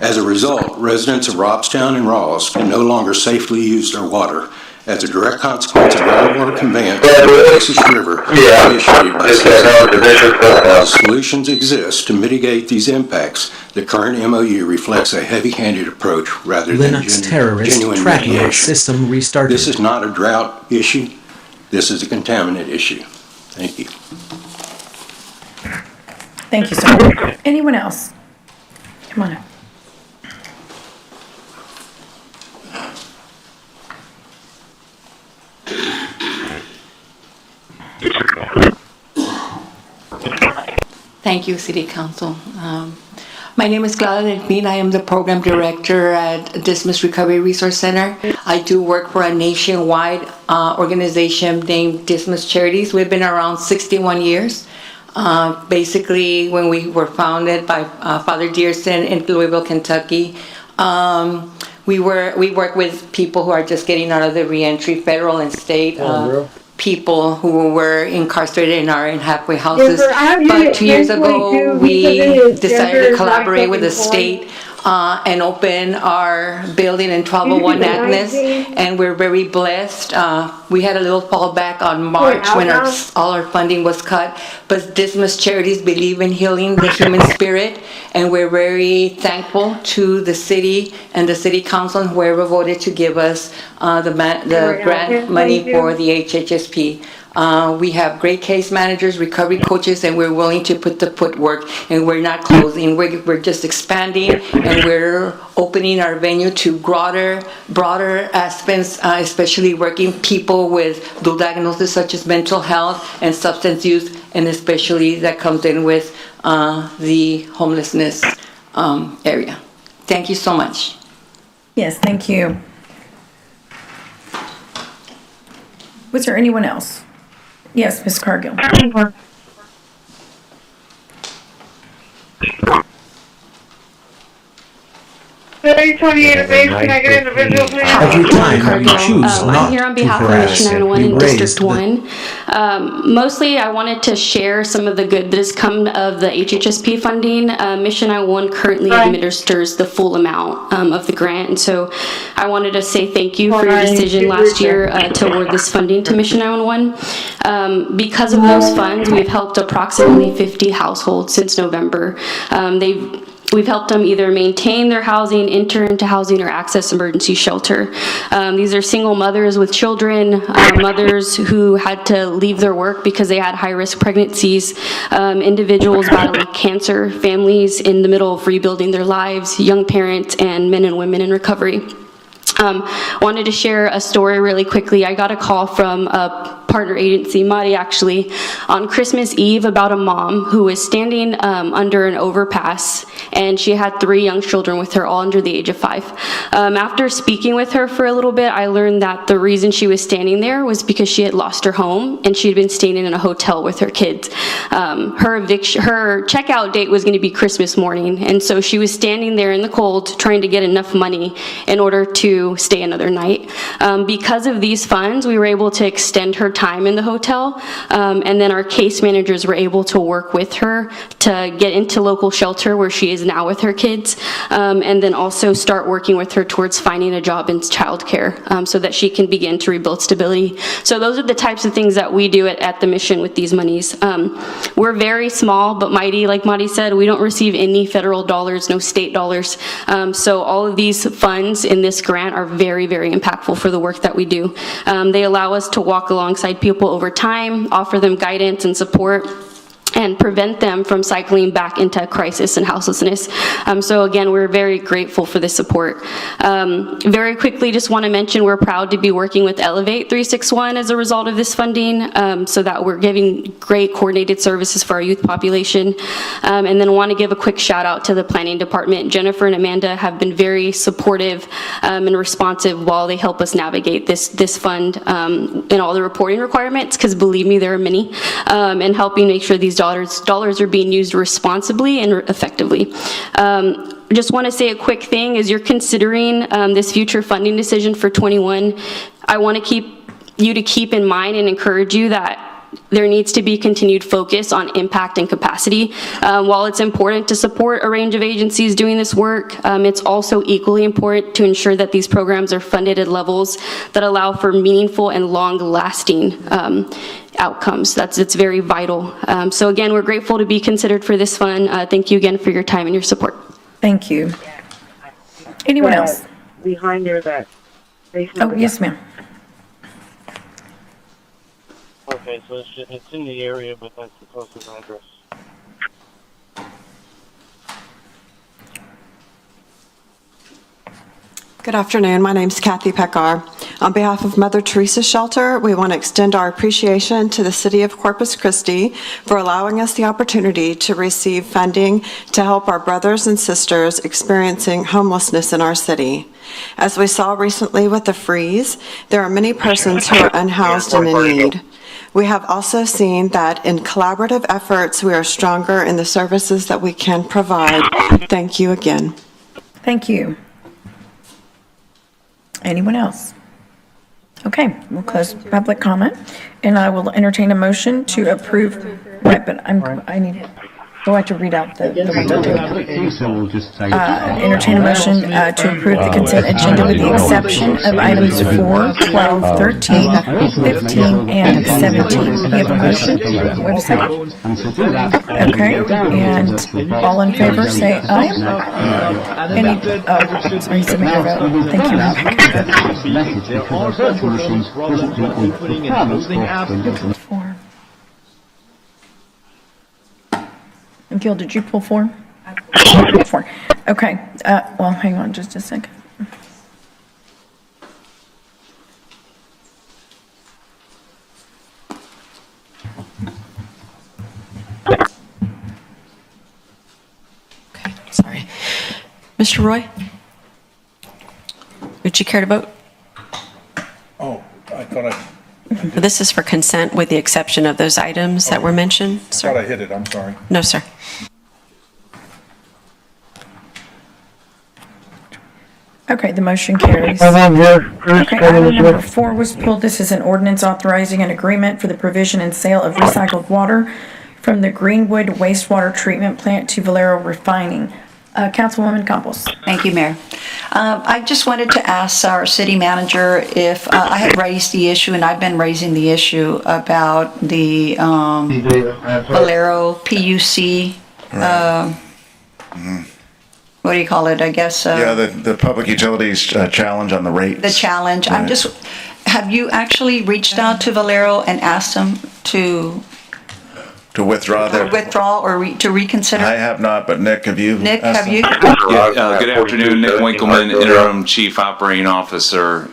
As a result, residents of Robstown and Ross can no longer safely use their water as a direct consequence of groundwater conveyance to the Texas River initiated by CCPD. Solutions exist to mitigate these impacts. The current MOU reflects a heavy-handed approach rather than Linux terrorist genuine tracking mediation. system restarted. This is not a drought issue. This is a contaminant issue. Thank you. Thank you, sir. Anyone else? Come on up. Thank you, City Council. My name is Clara Delfin. I am the Program Director at Dismiss Recovery Resource Center. I do work for a nationwide organization named Dismiss Charities. We've been around 61 years. Basically, when we were founded by Father Dearson in Louisville, Kentucky, We work with people who are just getting out of the reentry, federal and state. People who were incarcerated in our halfway houses. But 2 years ago, we decided to collaborate with the state and open our building in 1201 Agnes, and we're very blessed. We had a little fallback on March when all our funding was cut, but Dismas Charities believe in healing the human spirit, and we're very thankful to the city and the city council and whoever voted to give us the grant money for the HHSP. We have great case managers, recovery coaches, and we're willing to put the footwork, and we're not closing. We're just expanding, and we're opening our venue to broader aspects, especially working people with dual diagnoses such as mental health and substance use, and especially that comes in with the homelessness area. Thank you so much. Yes, thank you. Was there anyone else? Yes, Ms. Cargill. Every time you choose I'm not here on to behalf of harass Mission and 901 in raise District 1. Mostly I wanted to share some of the good that has come of the HHSP funding. Mission 901 currently administers the full amount of the grant, and so I wanted to say thank you for your decision last year to award this funding to Mission 911. Because of those funds, we've helped approximately 50 households since November. We've helped them either maintain their housing, enter into housing, or access emergency shelter. These are single mothers with children, mothers who had to leave their work because they had high-risk pregnancies, individuals battling cancer, families in the middle of rebuilding their lives, young parents, and men and women in recovery. Wanted to share a story really quickly. I got a call from a partner agency, Mari actually, on Christmas Eve about a mom who was standing under an overpass, and she had 3 young children with her, all under the age of 5. After speaking with her for a little bit, I learned that the reason she was standing there was because she had lost her home and she had been staying in a hotel with her kids. Her checkout date was going to be Christmas morning, and so she was standing there in the cold trying to get enough money in order to stay another night. Because of these funds, we were able to extend her time in the hotel, and then our case managers were able to work with her to get into local shelter where she is now with her kids, and then also start working with her towards finding a job in childcare so that she can begin to rebuild stability. So those are the types of things that we do at the mission with these monies. We're very small but mighty, like Madi said. We don't receive any federal dollars, no state dollars. So all of these funds in this grant are very, very impactful for the work that we do. They allow us to walk alongside people over time, offer them guidance and support, and prevent them from cycling back into crisis and houselessness. So again, we're very grateful for this support. Very quickly, just want to mention we're proud to be working with Elevate 361 as a result of this funding, so that we're giving great coordinated services for our youth population. And then want to give a quick shout out to the planning department. Jennifer and Amanda have been very supportive and responsive while they help us navigate this fund and all the reporting requirements, because believe me, there are many, and helping make sure these dollars are being used responsibly and effectively. Just want to say a quick thing as you're considering this future funding decision for 21. I want to keep in mind and encourage you that there needs to be continued focus on impact and capacity. While it's important to support a range of agencies doing this work, it's also equally important to ensure that these programs are funded at levels that allow for meaningful and long-lasting outcomes. It's very vital. So again, we're grateful to be considered for this fund. Thank you again for your time and your support. Thank you. Anyone else? Behind there, that. Oh, yes, ma'am. Okay, so it's in the area, but that's the closest address. Good afternoon. My name is Kathy Pekar. On behalf of Mother Teresa Shelter, we want to extend our appreciation to the City of Corpus Christi for allowing us the opportunity to receive funding to help our brothers and sisters experiencing homelessness in our city. As we saw recently with the freeze, there are many persons who are unhoused and in need. We have also seen that in collaborative efforts, we are stronger in the services that we can provide. Thank you again. Thank you. Anyone else? Okay, we'll close public comment, and I will entertain a motion to approve, right, but I need, do I have to read out the ones I'm doing? Entertain a motion to approve the consent agenda with the exception of items 4, 12, 13, 15, and 17. We have a motion? We have a second? Okay, and all in favor say aye. Any, sorry, submit your vote. Thank you, Rebecca. 4. And Gil, did you pull 4? 4. Okay, well, hang on just a second. Okay, sorry. Mr. Roy? Would you care to vote? Oh, I thought I This is for consent with the exception of those items that were mentioned, sir. thought I hit it, I'm sorry. No, sir. Okay, the motion carries. Okay, item number 4 was pulled. This is an ordinance authorizing an agreement for the provision and sale of recycled water from the Greenwood Wastewater Treatment Plant to Valero Refining. Councilwoman Campos. Thank you, Mayor. I just wanted to ask our city manager if I had raised the issue, and I've been raising the issue about the Valero PUC. What do you call it? I guess. Yeah, the public utilities challenge on the rates. The challenge. Right. Have you actually reached out to Valero and asked them to withdraw their or to reconsider? I have not, but Nick, have you? Nick, have you? Good afternoon, Nick Winkleman, Interim Chief Operating Officer.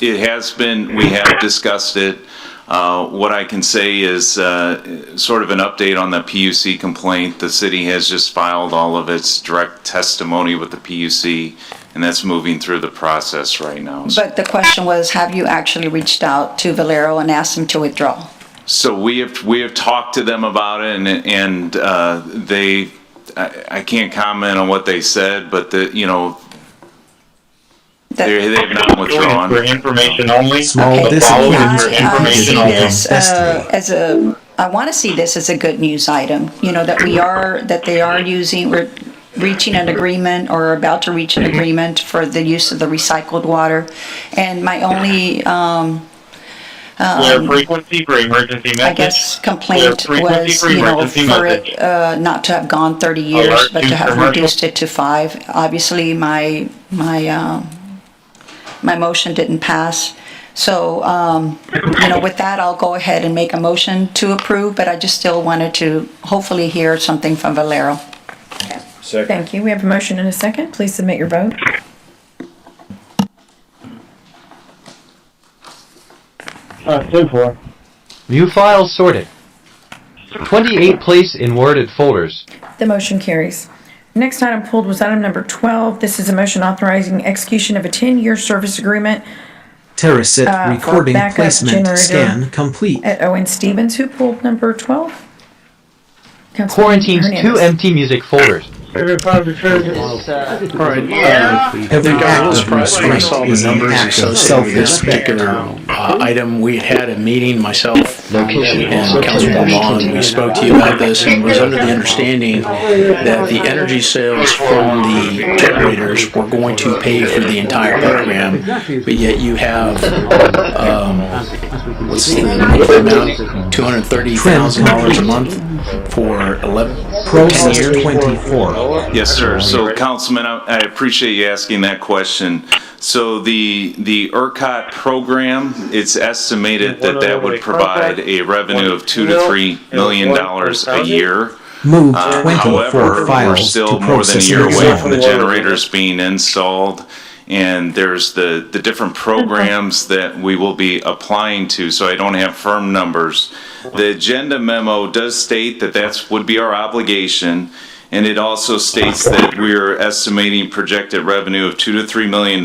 It has been, we have discussed it. What I can say is sort of an update on the PUC complaint. The city has just filed all of its direct testimony with the PUC, and that's moving through the process right now. But the question was, have you actually reached out to Valero and asked them to withdraw? So we have talked to them about it, and I can't comment on what they said, but they have not withdrawn. For information only. Small information only. I want to see this as a good news item. That we're reaching an agreement or about to reach an agreement for the use of the recycled water, and my only. Frequency for emergency message. I guess complaint was, for it not to have gone 30 years, but to have reduced it to 5. Obviously, my motion didn't pass. So, with that, I'll go ahead and make a motion to approve, but I just still wanted to hopefully hear something from Valero. Second. Thank you. We have a motion and a second. Please submit your vote. View files sorted. 28 place in worded folders. The motion carries. Next item pulled was item number 12. This is a motion authorizing execution of a 10-year service agreement. Terracit recording placement scan complete. At Owen Stevens. Who pulled number 12? Quarantines 2 empty music folders. Every act is numbers. So this particular item, we had a meeting, myself and Councilman Vaughn, we spoke to you about this and was under the understanding that the energy sales from the generators were going to pay for the entire program, but yet you have, what's the monthly amount? $230,000 a month for 10 years. 24. Yes, sir. So, Councilman, I appreciate you asking that question. So the ERCOT program, it's estimated that would provide a revenue of $2 to $3 million a year. Move 24 However, files we're still to more than a process year and away resolve. from the generators being installed, and there's the different programs that we will be applying to, so I don't have firm numbers. The agenda memo does state that would be our obligation, and it also states that we're estimating projected revenue of $2 to $3 million,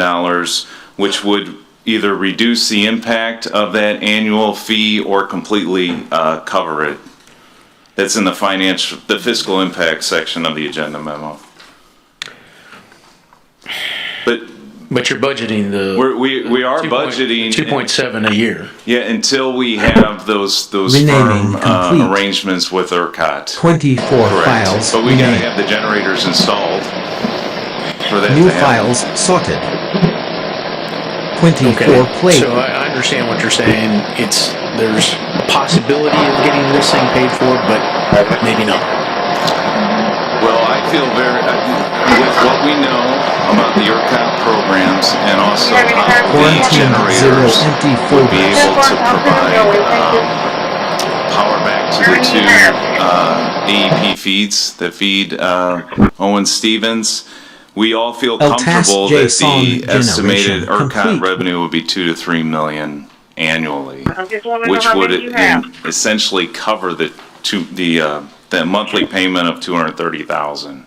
which would either reduce the impact of that annual fee or completely cover it. That's in the fiscal impact section of the agenda memo. But you're budgeting we are budgeting 2.7 a year. Yeah, until we have those Renaming firm complete. arrangements with ERCOT. 24 Correct. files But we gotta renamed. have the generators installed for that New to happen. files sorted. 24 plate. So I understand what you're saying. There's a possibility of getting this thing paid for, but maybe not. Well, I feel with what we know about the ERCOT programs and also how the Quarantine zero generators empty would be folders. able to provide power back to the two AEP feeds that feed Owen Stevens. We all feel El Tas comfortable that the JSON estimated generation ERCOT complete. revenue would be 2 to 3 million annually, which would essentially cover the monthly payment of $230,000.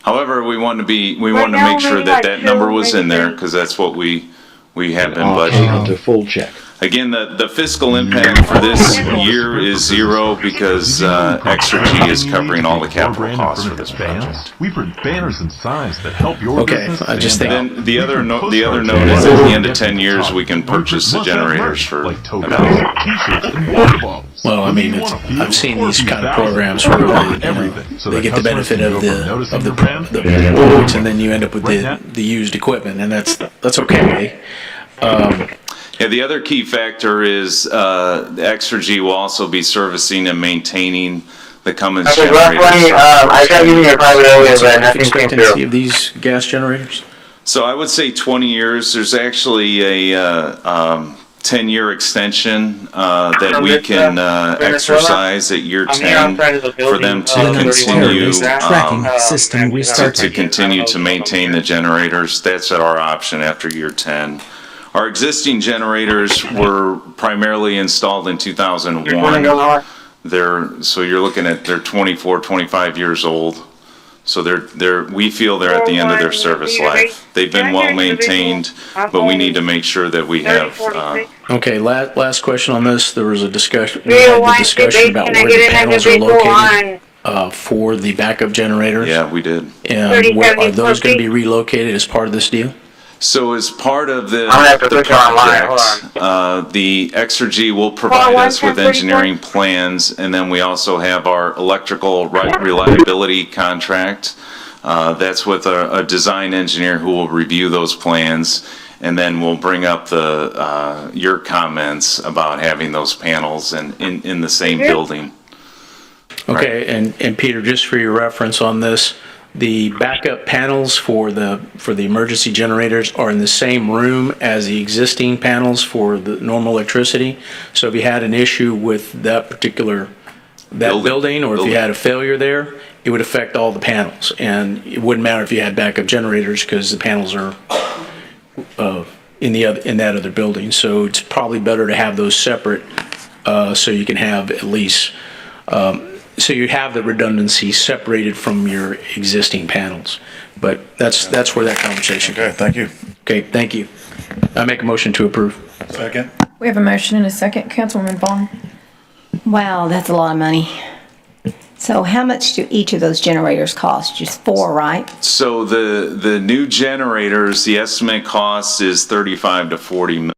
However, we wanted to make sure that number was in there because that's what we have been budgeting. To full check. Again, the fiscal impact for this year is zero because Exergy is covering all the capital costs for this project. We print banners and signs that help your business. I just think Then the other note is at the end of 10 years we can purchase the generators for Well, I mean, I've seen these kind of programs where they get the benefit of the points, and then you end up with the used equipment, and that's okay. Yeah, the other key factor is Exergy will also be servicing and maintaining the Cummins generators. I tried using your private area, but nothing came Expectancy through. of these gas generators? So I would say 20 years. There's actually a 10-year extension that we can exercise at year 10 for them to continue tracking system restarted. to continue to maintain the generators. That's at our option after year 10. Our existing generators were primarily installed in 2001. So you're looking at they're 24, 25 years old. So we feel they're at the end of their service life. They've been well maintained, but we need to make sure that we have. Okay, last question on this. There was a discussion about where the panels are located for the backup generators. Yeah, we did. And are those going to be relocated as part of this deal? So as part of the project, the Exergy will provide us with engineering plans, and then we also have our electrical reliability contract. That's with a design engineer who will review those plans, and then we'll bring up your comments about having those panels in the same building. Okay, and Peter, just for your reference on this, the backup panels for the emergency generators are in the same room as the existing panels for the normal electricity. So if you had an issue with that particular building, or if you had a failure there, it would affect all the panels. And it wouldn't matter if you had backup generators because the panels are in that other building. So it's probably better to have those separate so you can have at least. So you have the redundancy separated from your existing panels. But that's where that conversation goes. Okay, thank you. Okay, thank you. I make a motion to approve. Second. We have a motion and a second. Councilwoman Vaughn. Wow, that's a lot of money. So how much do each of those generators cost? Just 4, right? So the new generators, the estimate cost is $35 to $40 million.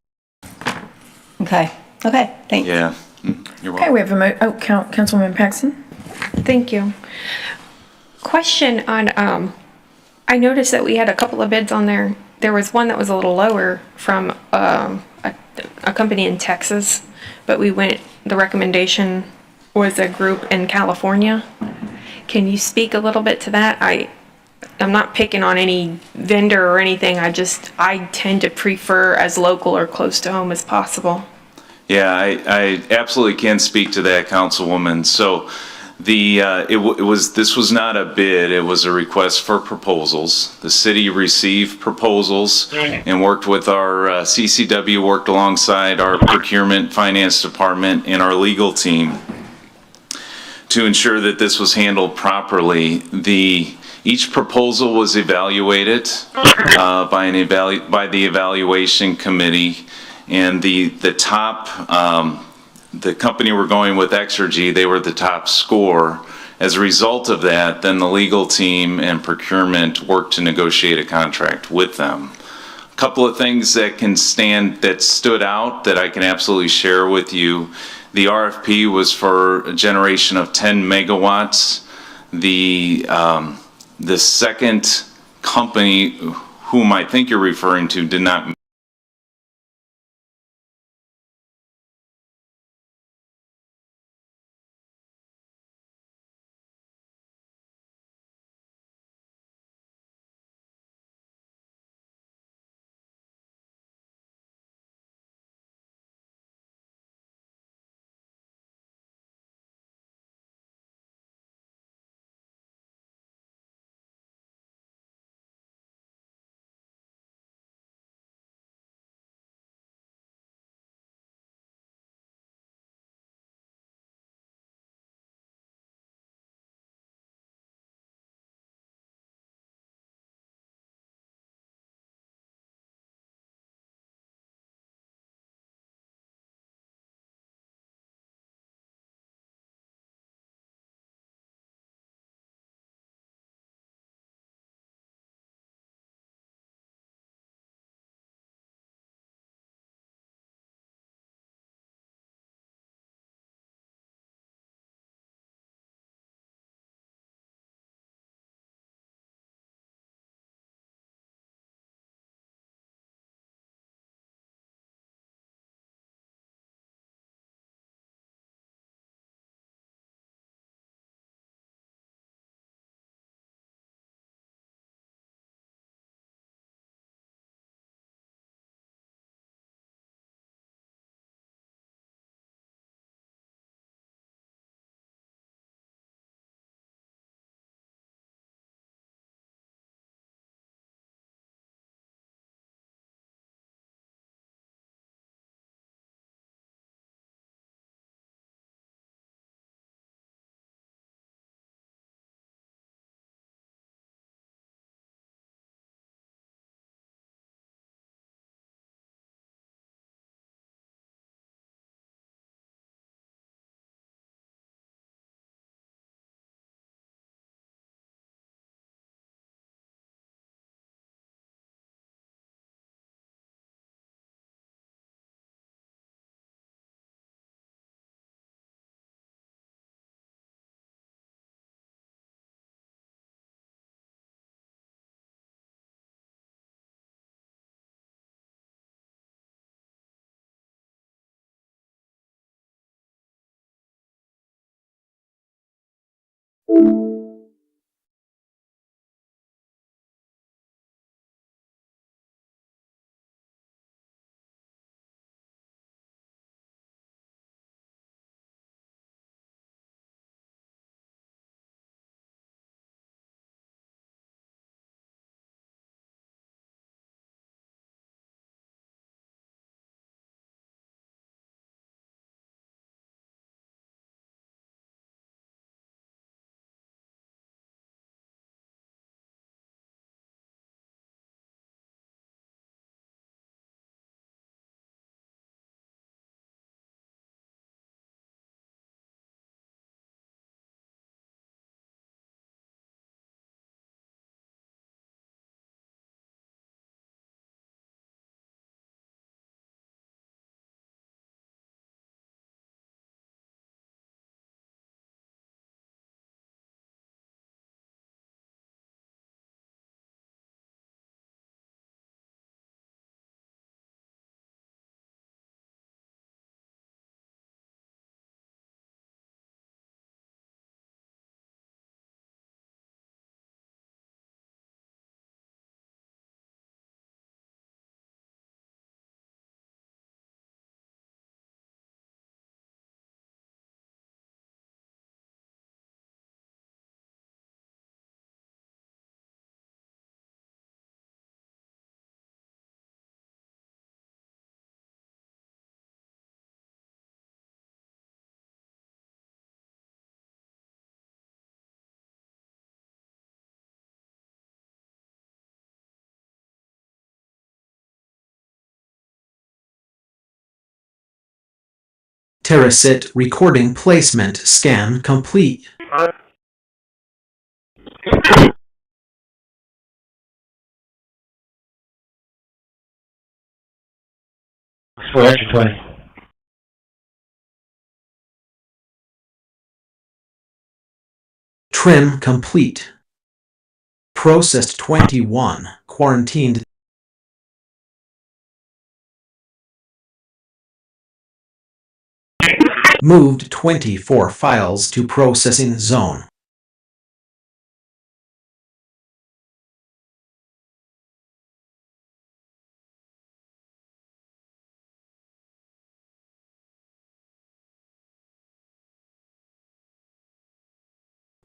Okay, thank you. Yeah, you're welcome. Okay, we have a Councilwoman Paxton. Thank you. Question on, I noticed that we had a couple of bids on there. There was one that was a little lower from a company in Texas, but the recommendation was a group in California. Can you speak a little bit to that? I'm not picking on any vendor or anything. I tend to prefer as local or close to home as possible. Yeah, I absolutely can speak to that, Councilwoman. So this was not a bid, it was a request for proposals. The city received proposals and worked with our CCW, worked alongside our procurement finance department and our legal team to ensure that this was handled properly. Each proposal was evaluated by the evaluation committee, and the top the company we're going with, Exergy, they were the top score. As a result of that, then the legal team and procurement worked to negotiate a contract with them. Couple of things that stood out that I can absolutely share with you. The RFP was for a generation of 10 megawatts. The second company, whom I think you're referring to, did not Terrasit recording placement scan complete. For action 20. Trim complete. Processed 21. Quarantined. Moved 24 files to processing zone.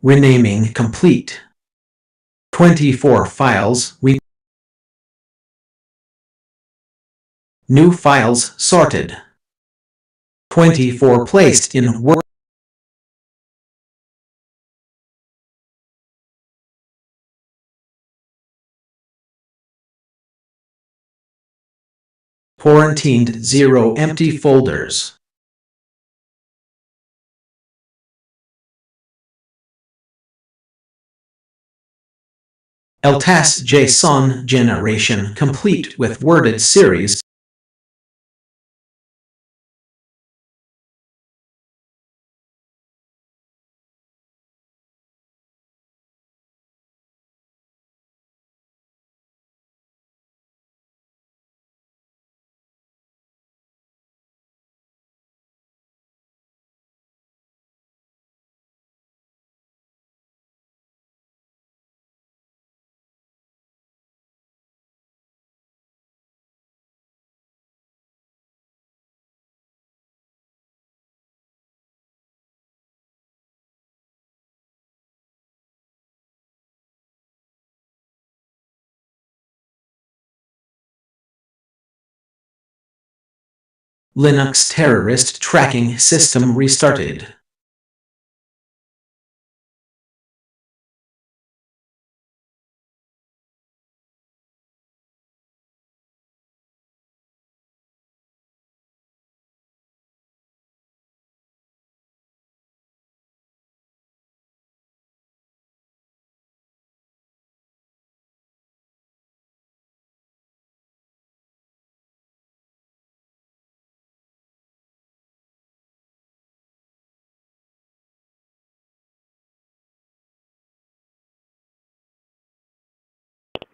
Renaming complete. 24 files. New files sorted. 24 placed in Word. Quarantined 0 empty folders. LTAS JSON generation complete with worded series. Linux terrorist tracking system restarted.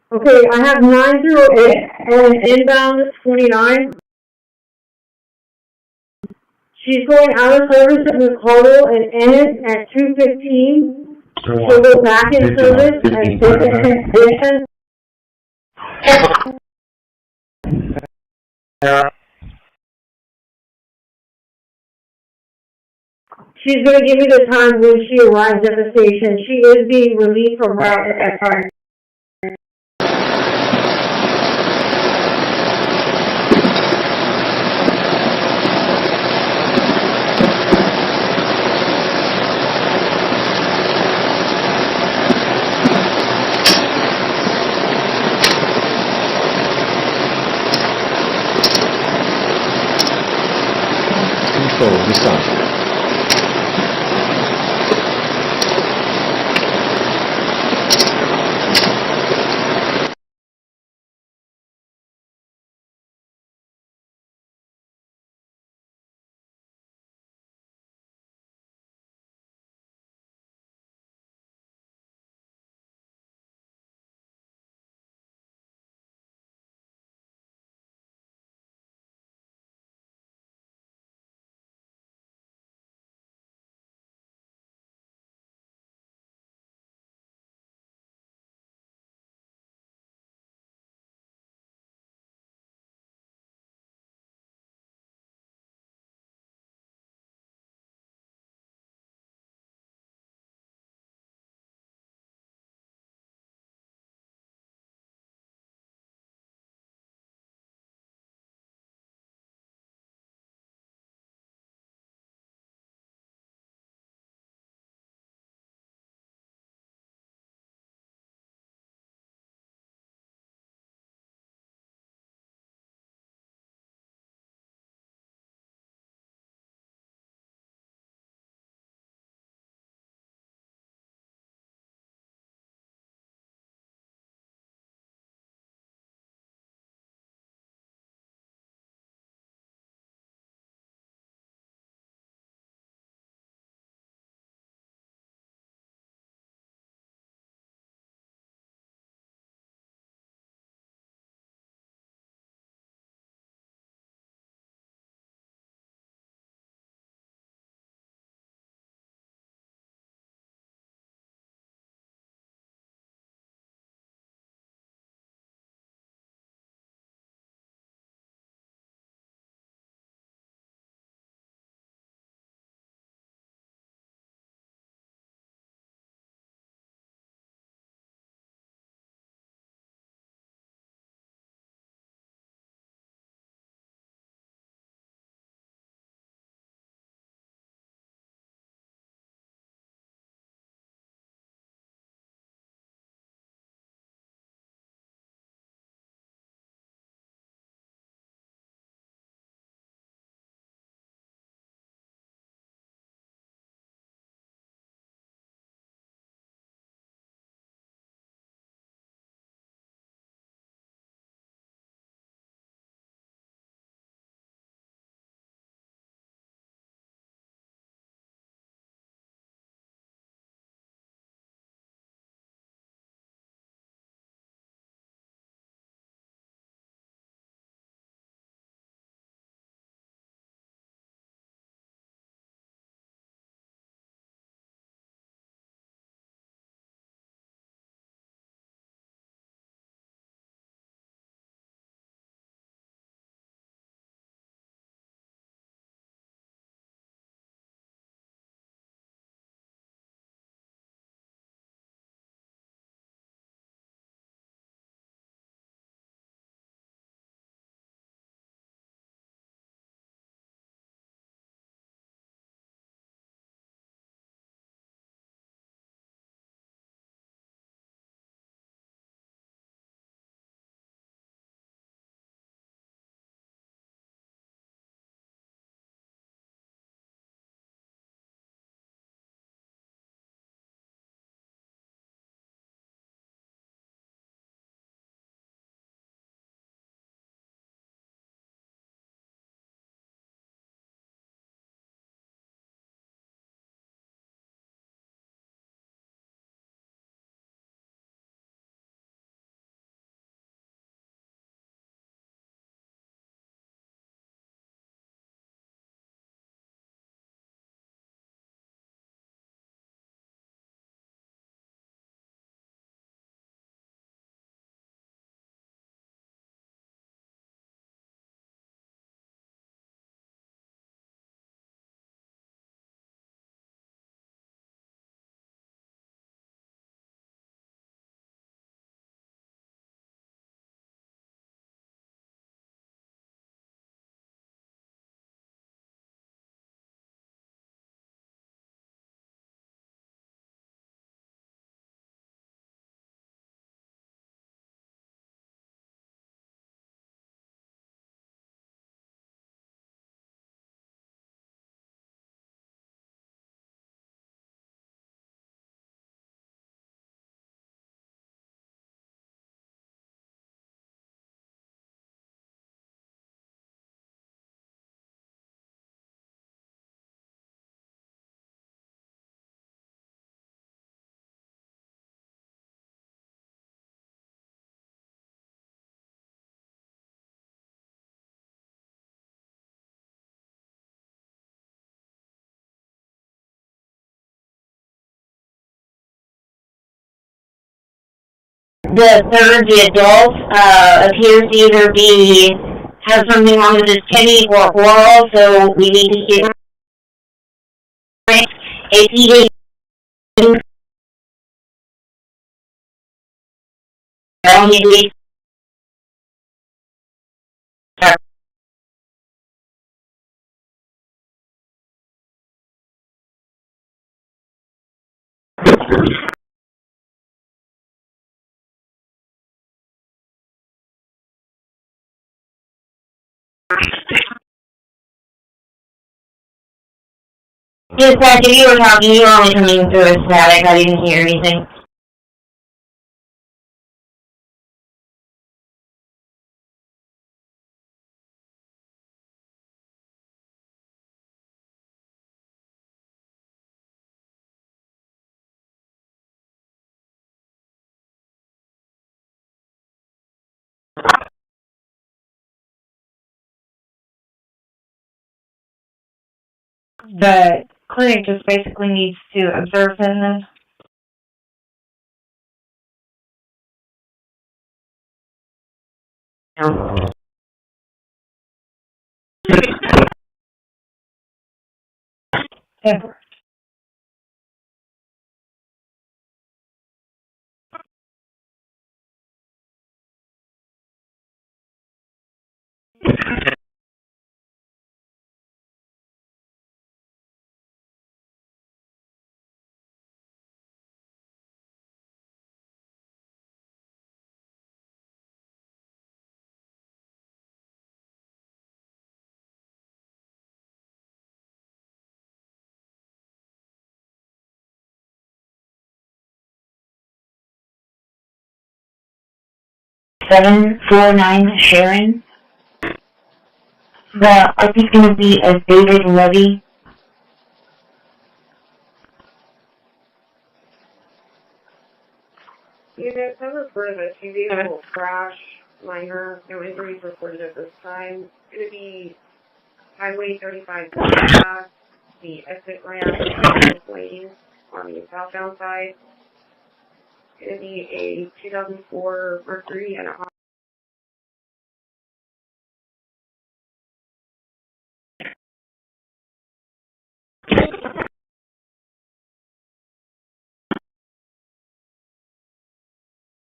Okay, I have 908 and inbound 29. She's going out of service at McCardle and in at 2:15. She'll go back in service at 6:10. She's going to give me the time when she arrives at the station. She is being relieved from route at that time. Control restarted. the third, the adult, appears to either have something wrong with his kidney or oral, so we need to get if he did all he needs. Just that if you were talking, you were only coming through a static. I didn't hear anything. The clinic just basically needs to observe him then. Yeah. $749 Sharon. The RP's going to be a David Levy. Unit, some reported a two-vehicle crash, minor, no injuries reported at this time. It's going to be Highway 35 back, the exit ramp is lane on the southbound side. It's going to be a 2004 Mercury and a Honda.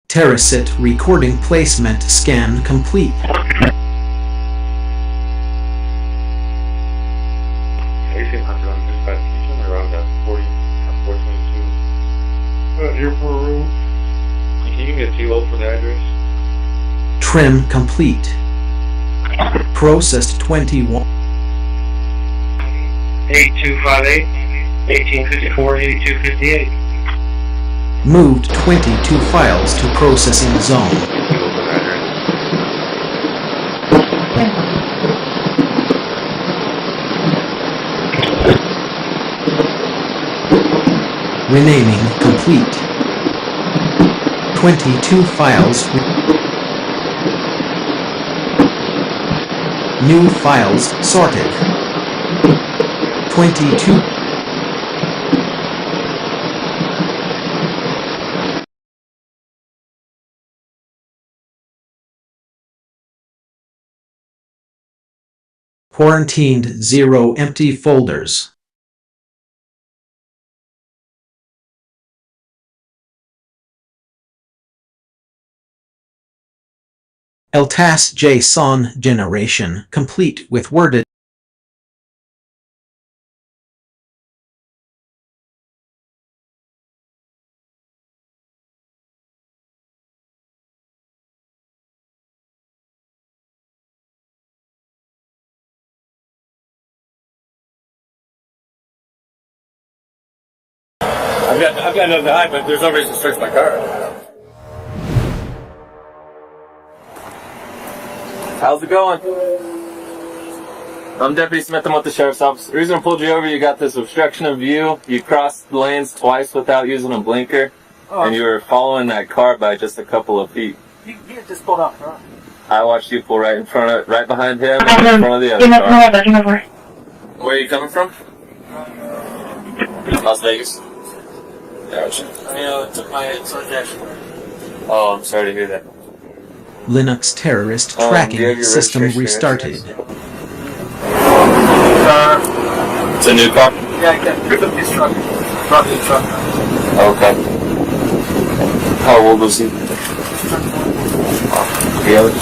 Terracit recording placement scan complete. Airport room. Can you get TLO for the address? Trim complete. Processed 21. 8258, 1854, 8258. Moved 22 files to processing zone. Renaming complete. 22 files. New files sorted. 22. Quarantined 0 empty folders. LTAS JSON generation complete with worded. I've got nothing to hide, but there's no reason to search my car. How's it going? I'm Deputy Smith. I'm with the Sheriff's Office. The reason I pulled you over, you got this obstruction of view. You crossed the lanes twice without using a blinker, and you were following that car by just a couple of feet. You just pulled off front. I watched you pull right behind him, and in front of the other car. Where are you coming from? Las Vegas. Gotcha. I took my sword to Ashmore. Oh, I'm sorry to hear that. Linux terrorist Do you have tracking your system registration restarted. It's a new car? Yeah, I can pick up his truck. Drop his truck. Okay. How old was he? Really?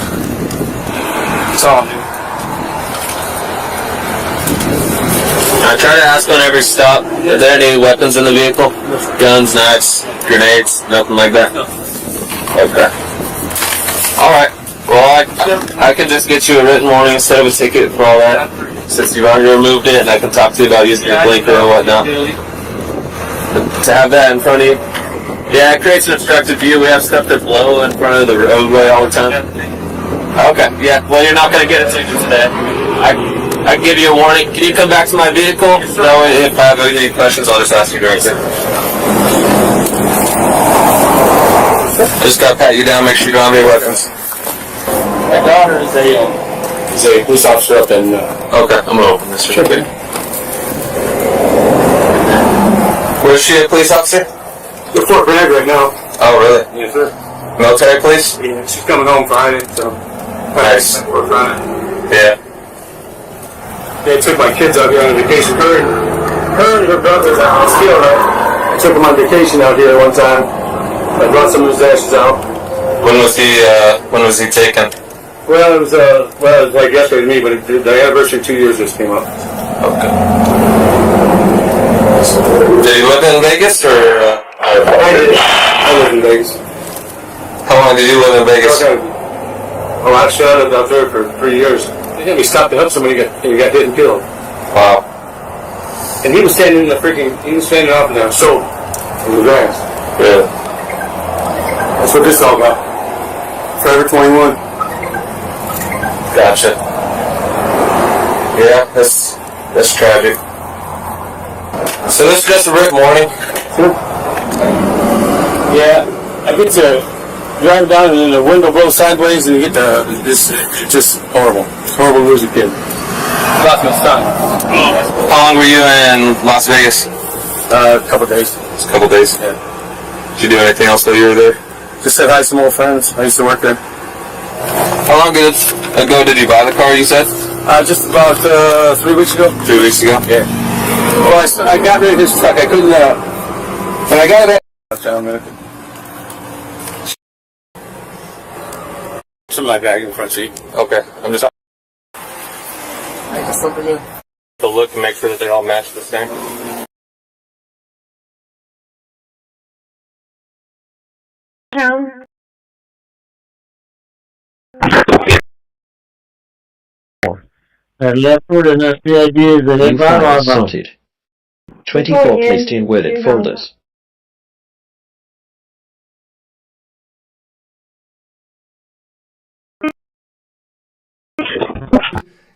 It's all new. I try to ask on every stop, are there any weapons in the vehicle? Guns, knives, grenades, nothing like that? Okay. Alright. Well, I can just get you a written warning instead of a ticket for all that, since you've already removed it, and I can talk to you about using your blinker and whatnot. To have that in front of you. Yeah, it creates an obstructed view. We have stuff that blow in front of the roadway all the time. Okay, yeah. Well, you're not going to get a ticket today. I give you a warning. Can you come back to my vehicle? That way, if I have any questions, I'll just ask you directly. Just gotta pat you down, make sure you don't have any weapons. My daughter is a police officer up in. Okay, I'm gonna open this. Sure. Where's she a police officer? We're Fort Bragg right now. Oh, really? Yes, sir. Military police? Yeah, she's coming home Friday, so. Nice. Or Friday. Yeah. They took my kids out here on vacation. Her and her brothers out still, right? I took them on vacation out here one time. I brought some of his ashes out. When was he taken? Well, it was like yesterday to me, but the anniversary 2 years just came up. Okay. Did he live in Vegas or? I did. I lived in Vegas. How long did you live in Vegas? Okay. Oh, actually, I lived out there for 3 years. He stopped to help somebody and he got hit and killed. Wow. And he was standing off in the shoulder in the grass. Yeah. That's what this all about. Forever 21. Gotcha. Yeah, that's tragic. So this is just a written warning? Yeah, I get to drive down and then the window blows sideways and you get it's just horrible. It's horrible to lose a kid. Lost my son. How long were you in Las Vegas? A couple days. Just a couple days? Yeah. Did you do anything else while you were there? Just said hi to some old friends. I used to work there. How long ago did you buy the car, you said? Just about 3 weeks ago. 3 weeks ago? Yeah. Well, I got rid of his truck. I couldn't, when I got it, something like that in the front seat. Okay, I'm just to look and make sure that they all match the same. Leopard and the idea is that New files sorted. 24 placed in worded folders.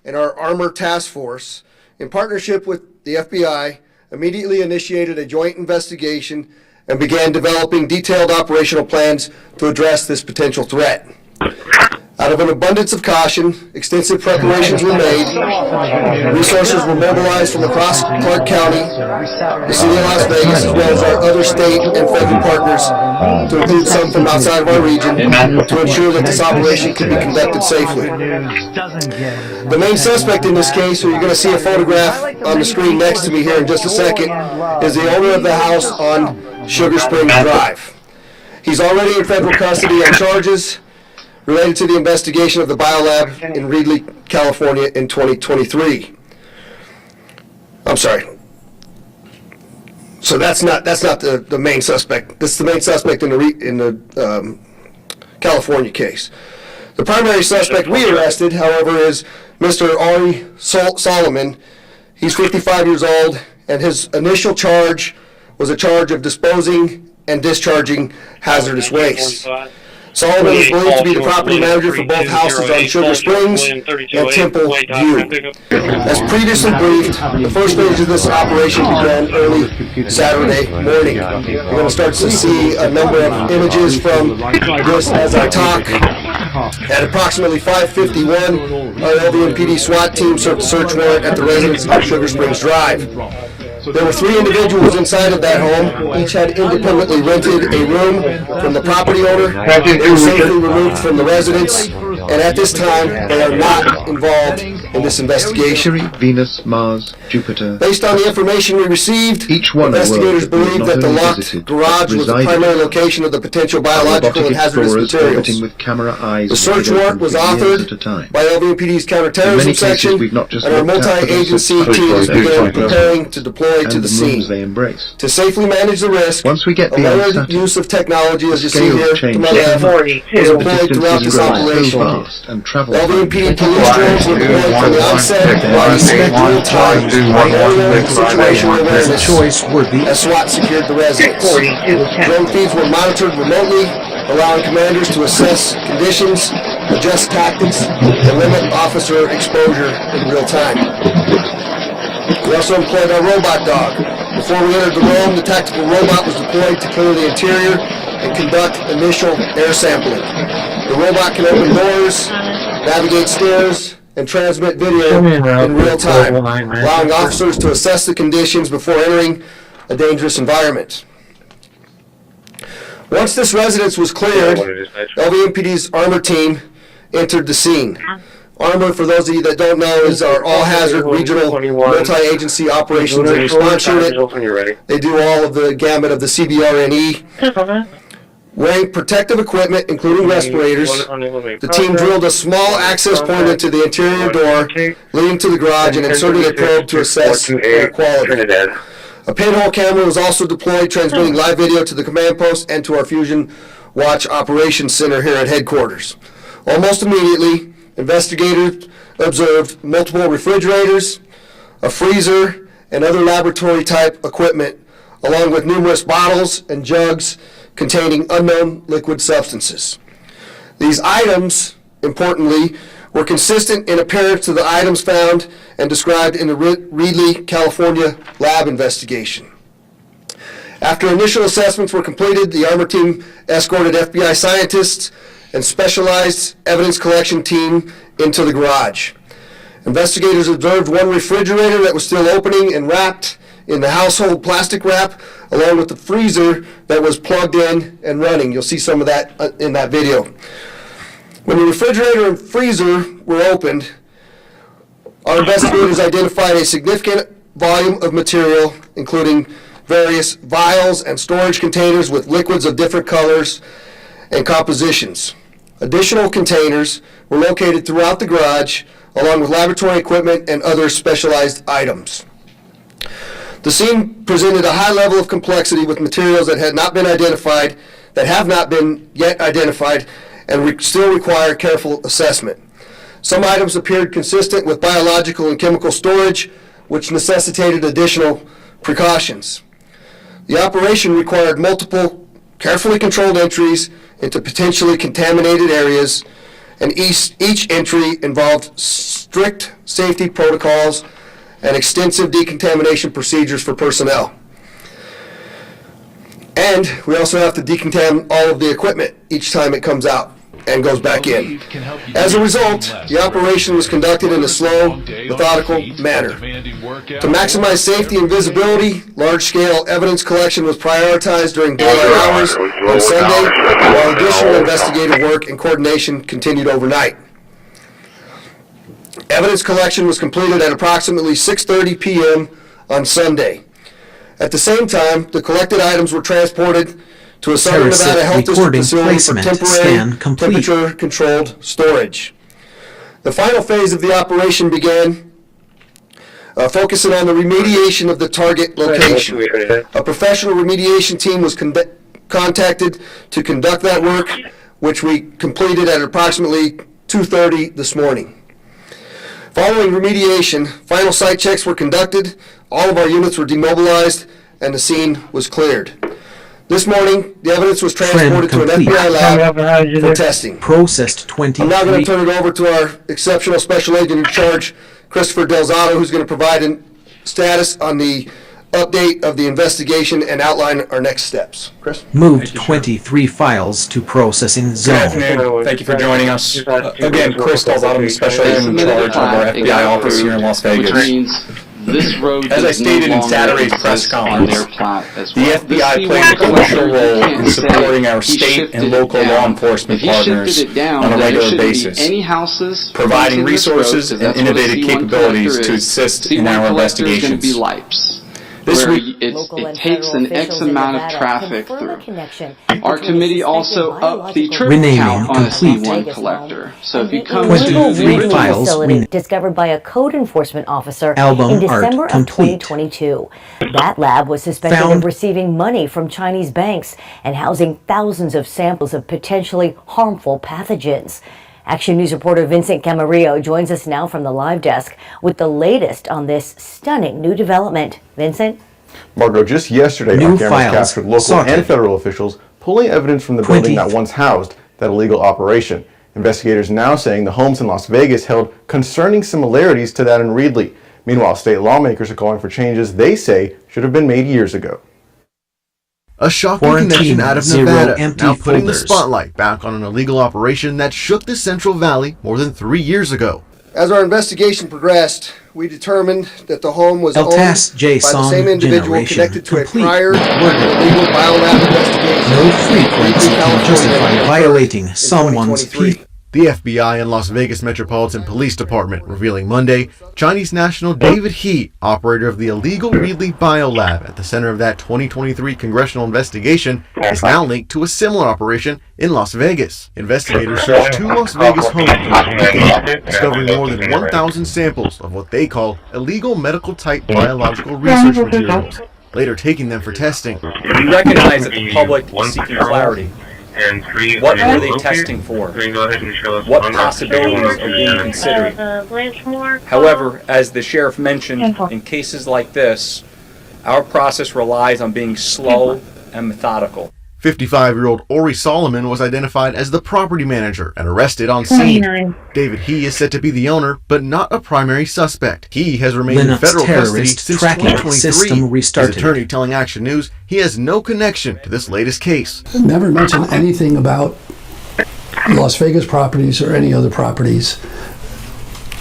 And our Armor Task Force, in partnership with the FBI, immediately initiated a joint investigation and began developing detailed operational plans to address this potential threat. Out of an abundance of caution, extensive preparations were made, resources were mobilized from across Clark County, the city of Las Vegas, as well as our other state and federal partners, to include some from outside of our region, to ensure that this operation could be conducted safely. The main suspect in this case, who you're going to see a photograph on the screen next to me here in just a second, is the owner of the house on Sugar Springs Drive. He's already in federal custody on charges related to the investigation of the biolab in Reedley, California in 2023. I'm sorry. So that's not the main suspect. This is the main suspect in the California case. The primary suspect we arrested, however, is Mr. Ari Solomon. He's 55 years old, and his initial charge was a charge of disposing and discharging hazardous waste. Solomon is believed to be the property manager for both houses on Sugar Springs and Temple View. As previously briefed, the first phase of this operation began early Saturday morning. You're going to start to see a number of images from this as I talk. At approximately 5:51, our LVMPD SWAT team served a search warrant at the residence on Sugar Springs Drive. There were 3 individuals inside of that home. Each had independently rented a room from the property owner. They were safely removed from the residence, and at this time, they are not involved in this investigation. Mercury, Venus, Mars, Jupiter. Based on the information we received, investigators believe that the locked garage was the primary location of the potential biological and hazardous materials. With camera eyes the search warrant was authored by LVMPD's counterterrorism section, and our multi-agency teams began preparing to deploy to the scene. To safely manage the risk, a layered use of technology, as you see here to my left, was employed throughout this operation. LVMPD police drones were deployed from the onset while inspecting real-time aerial situational awareness as SWAT secured the residence. Drone feeds were monitored remotely, allowing commanders to assess conditions, adjust tactics, and limit officer exposure in real time. We also employed our robot dog. Before we entered the room, the tactical robot was deployed to clear the interior and conduct initial air sampling. The robot can open doors, navigate stairs, and transmit video in real time, allowing officers to assess the conditions before entering a dangerous environment. Once this residence was cleared, LVMPD's armor team entered the scene. Armor, for those of you that don't know, is our all-hazard regional multi-agency operations and response unit. They do all of the gamut of the CBRNE. Wearing protective equipment, including respirators, the team drilled a small access point into the interior door leading to the garage and inserted a probe to assess air quality. A pinhole camera was also deployed, transmitting live video to the command post and to our Fusion Watch Operations Center here at headquarters. Almost immediately, investigators observed multiple refrigerators, a freezer, and other laboratory-type equipment, along with numerous bottles and jugs containing unknown liquid substances. These items, importantly, were consistent in appearance to the items found and described in the Reedley, California lab investigation. After initial assessments were completed, the armor team escorted FBI scientists and specialized evidence collection team into the garage. Investigators observed one refrigerator that was still opening and wrapped in the household plastic wrap, along with the freezer that was plugged in and running. You'll see some of that in that video. When the refrigerator and freezer were opened, our investigators identified a significant volume of material, including various vials and storage containers with liquids of different colors and compositions. Additional containers were located throughout the garage, along with laboratory equipment and other specialized items. The scene presented a high level of complexity with materials that had not been identified, that have not been yet identified, and still require careful assessment. Some items appeared consistent with biological and chemical storage, which necessitated additional precautions. The operation required multiple carefully controlled entries into potentially contaminated areas, and each entry involved strict safety protocols and extensive decontamination procedures for personnel. And we also have to decontaminate all of the equipment each time it comes out and goes back in. As a result, the operation was conducted in a slow, methodical manner. To maximize safety and visibility, large-scale evidence collection was prioritized during daylight hours on Sunday, while additional investigative work and coordination continued overnight. Evidence collection was completed at approximately 6:30 p.m. on Sunday. At the same time, the collected items were transported to a Southern Nevada Health District facility for temporary temperature-controlled storage. The final phase of the operation began focusing on the remediation of the target location. A professional remediation team was contacted to conduct that work, which we completed at approximately 2:30 this morning. Following remediation, final site checks were conducted, all of our units were demobilized, and the scene was cleared. This morning, the evidence was transported to an FBI lab for testing. Processed 23. I'm now going to turn it over to our exceptional special agent in charge, Christopher Delzato, who's going to provide a status on the update of the investigation and outline our next steps. Chris? Moved 23 files to processing zone. Good afternoon. Thank you for joining us. Again, Chris Delzato, the special agent in charge of our FBI office here in Las Vegas. This road As I stated in Saturday's press conference, the FBI plays a crucial role in supporting our state and local law enforcement partners on a regular basis, providing resources and innovative capabilities to assist in our investigations. This week, it takes an X amount of traffic through. Our committee also upped the trip count on a C1 collector. So if you come to the facility discovered by a code enforcement officer in December of 2022. That lab was suspected of receiving money from Chinese banks and housing thousands of samples of potentially harmful pathogens. Action News reporter Vincent Camarillo joins us now from the live desk with the latest on this stunning new development. Vincent? Margot, just yesterday, our cameras captured local and federal officials pulling evidence from the building that once housed that illegal operation. Investigators now saying the homes in Las Vegas held concerning similarities to that in Reedley. Meanwhile, state lawmakers are calling for changes they say should have been made years ago. A shocking connection out of Nevada, now putting the spotlight back on an illegal operation that shook the Central Valley more than 3 years ago. As our investigation progressed, we determined that the home was owned by the same individual connected to a prior illegal biolab investigation. No frequency can justify violating someone's peace. The FBI and Las Vegas Metropolitan Police Department revealing Monday Chinese national David He, operator of the illegal Reedley Biolab at the center of that 2023 congressional investigation, is now linked to a similar operation in Las Vegas. Investigators searched 2 Las Vegas homes in the weekend, discovering more than 1,000 samples of what they call illegal medical-type biological research materials, later taking them for testing. We recognize that the public is seeking clarity. What were they testing for? What possibilities are being considered? However, as the sheriff mentioned, in cases like this, our process relies on being slow and methodical. 55-year-old Ori Solomon was identified as the property manager and arrested on scene. David He is said to be the owner, but not a primary suspect. He has remained in federal custody since 2023. His attorney telling Action News he has no connection to this latest case. Never mentioned anything about Las Vegas properties or any other properties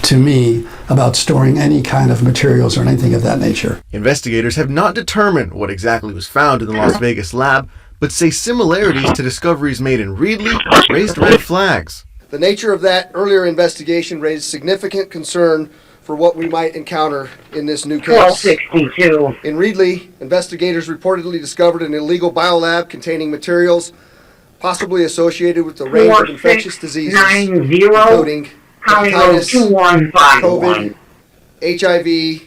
to me about storing any kind of materials or anything of that nature. Investigators have not determined what exactly was found in the Las Vegas lab, but say similarities to discoveries made in Reedley raised red flags. The nature of that earlier investigation raised significant concern for what we might encounter in this new case. 1262. In Reedley, investigators reportedly discovered an illegal biolab containing materials possibly associated with the range of infectious diseases, including hepatitis, COVID, HIV,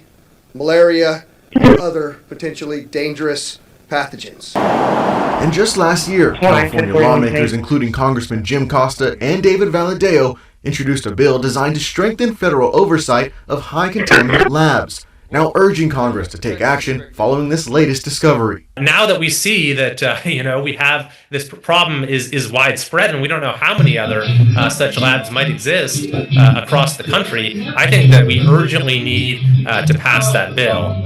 malaria, and other potentially dangerous pathogens. And just last year, California lawmakers, including Congressman Jim Costa and David Valadao, introduced a bill designed to strengthen federal oversight of high-contaminant labs, now urging Congress to take action following this latest discovery. Now that we see that, we have this problem is widespread and we don't know how many other such labs might exist across the country, I think that we urgently need to pass that bill.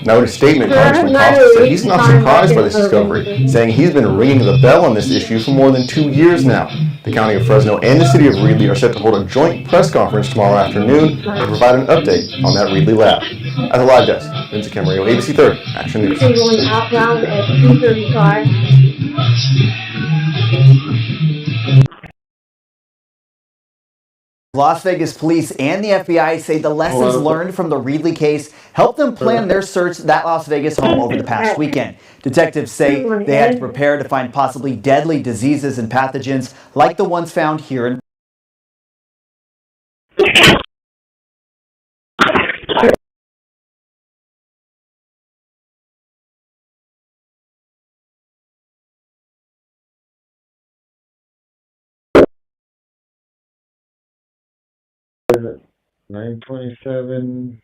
Now in a statement, Congressman Costa said he's not surprised by this discovery, saying he's been ringing the bell on this issue for more than 2 years now. The County of Fresno and the City of Reedley are set to hold a joint press conference tomorrow afternoon to provide an update on that Reedley lab. At the live desk, Vincent Camarillo, ABC 30, Action News. Going outbound at 2:35. Las Vegas police and the FBI say the lessons learned from the Reedley case helped them plan their search of that Las Vegas home over the past weekend. Detectives say they had to prepare to find possibly deadly diseases and pathogens like the ones found here in Is it 927?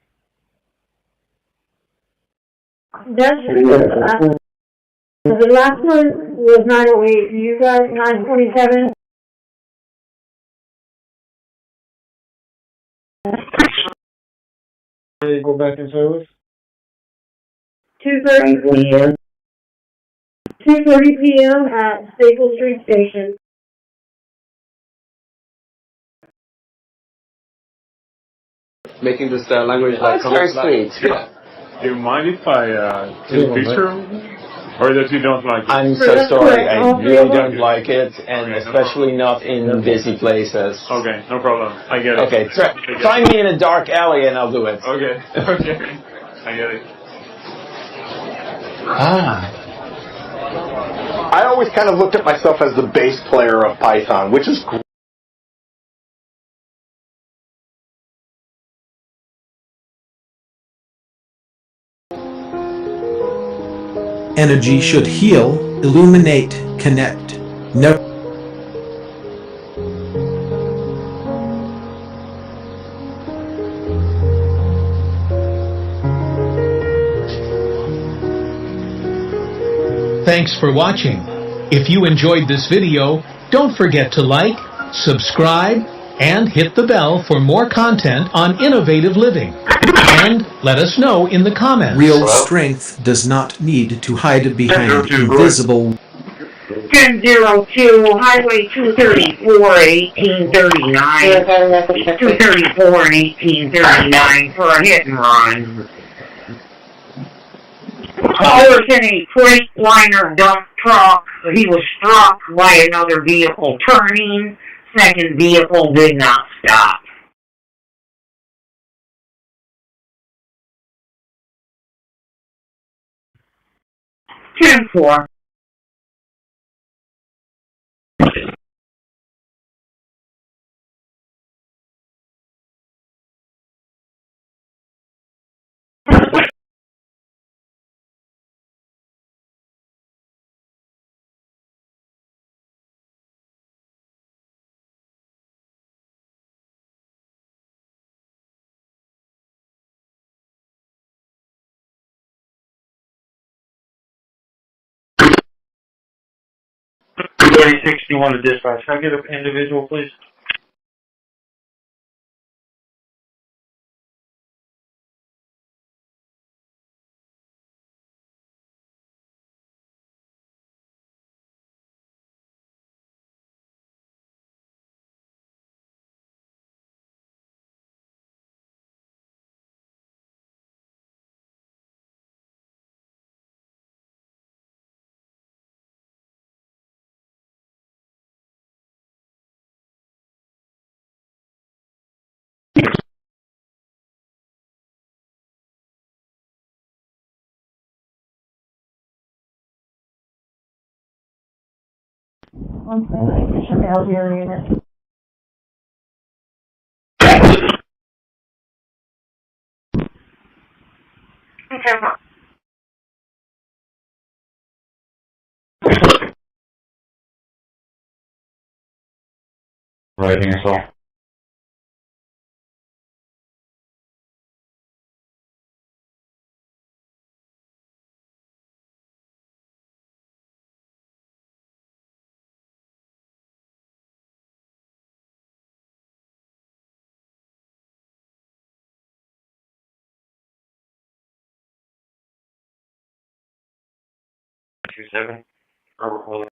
The last one was 908. You got 927. They go back in service? 2:30 p.m. 2:30 p.m. at Staples Street Station. making this language like That's very sweet. Yeah. Do you mind if I take a picture? Or that you don't like it? I'm so sorry, I really don't like it, and especially not in busy places. Okay, no problem. I get it. Okay, find me in a dark alley and I'll do it. Okay, okay. I get it. I always kind of looked at myself as the bass player of Python, which is great. Energy should heal, illuminate, connect. Never. Thanks for watching. If you enjoyed this video, don't forget to like, subscribe, and hit the bell for more content on innovative living. And let us know in the comments. Real strength does not need to hide behind invisible. 1002, Highway 234, 1839. 234 and 1839 for a hit and run. Caller in a Freightliner dump truck. He was struck by another vehicle turning. Second vehicle did not stop. 10-4. $6061 to dispatch. Can I get an individual, please? Right here, so. Seven. Robert Williams.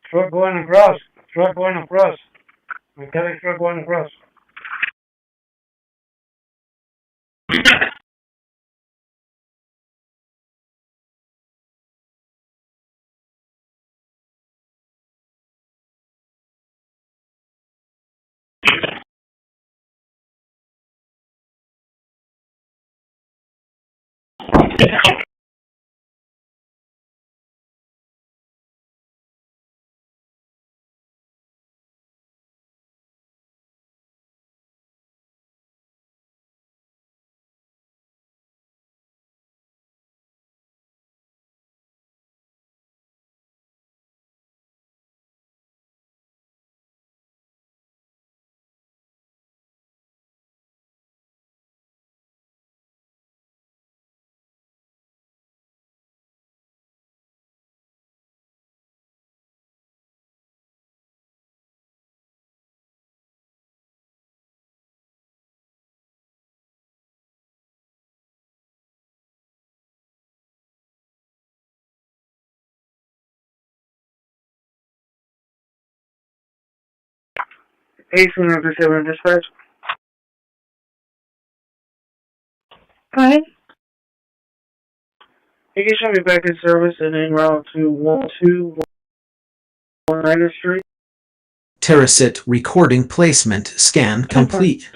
Truck going across. Truck going across. Mechanic truck going across. Pacing number 7 dispatch. Go ahead. You can show me back in service and en route to 1219 Minor Street. Terracit recording placement scan complete.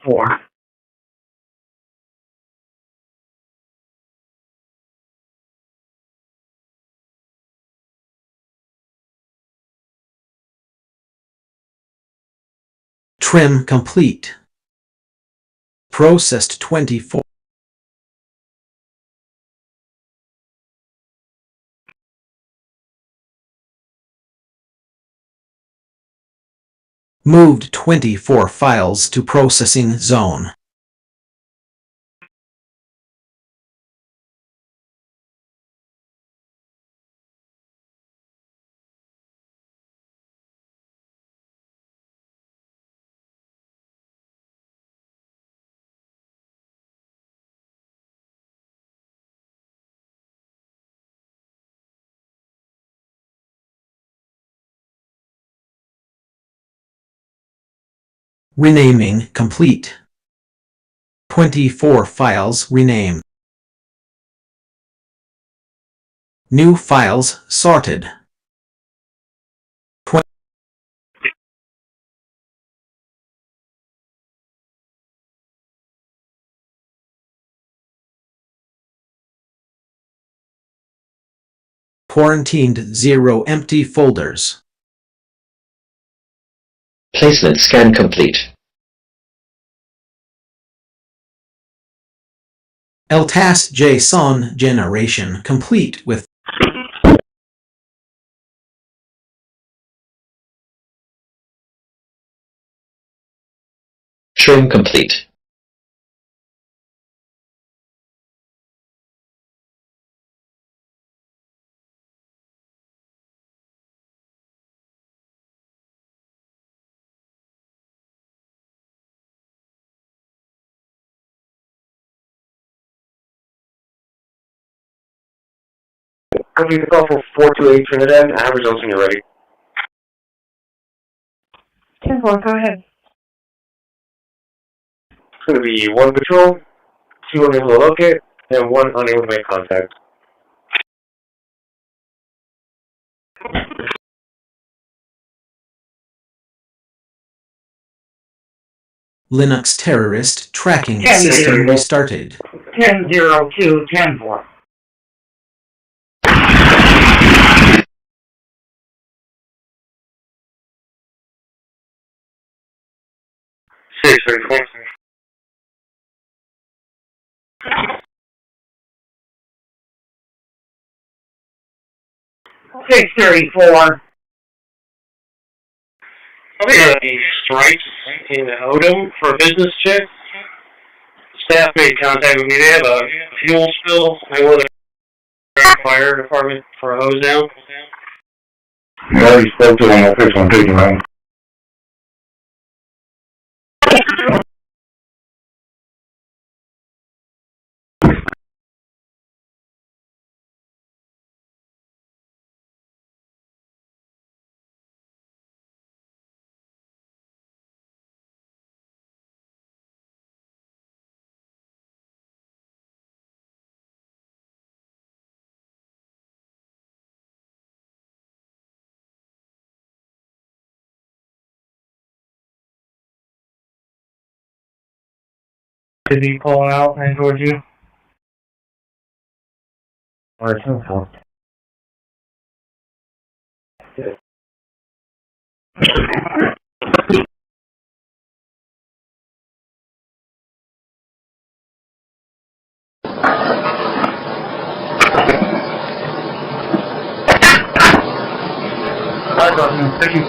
Four. Trim complete. Processed 24. Moved 24 files to processing zone. Renaming complete. 24 files renamed. New files sorted. Quarantined 0 empty folders. Placement scan complete. LTAS JSON generation complete with Trim complete. Copy the call for 428 Trinidad. I have results when you're ready. 10-4, go ahead. It's going to be 1 patrol, 2 unable to locate, and 1 unable to make contact. Linux terrorist tracking system restarted. 10-02, 10-4. Six 634. Okay, a strikes in Odom for a business check. Staff made contact with me. They have a fuel spill. They were the fire department for a hose down. You already spoke to them. I'll fix one, take them out. Did he call out and towards you? I think so. Thank you.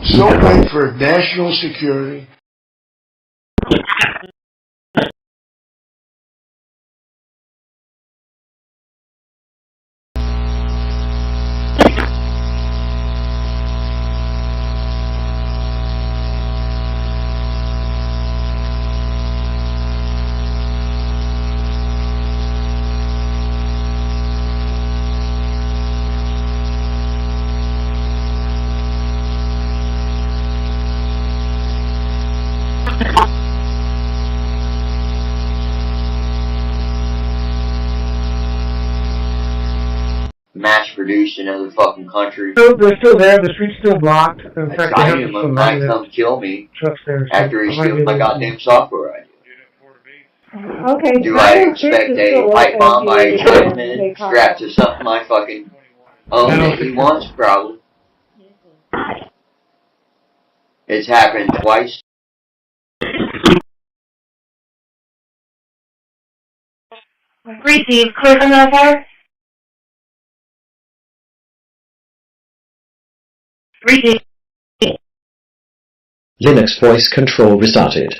So bad for national security. Mass produced in other fucking countries. They're still there. The street's still blocked. In fact, they have Excitement might come kill me after he steals my goddamn software idea. Okay. Do I expect a pipe bomb by a Chinaman strapped to something I fucking own that he wants? Probably. It's happened twice. Christi, is clear from that fire? Christi. Linux voice control restarted.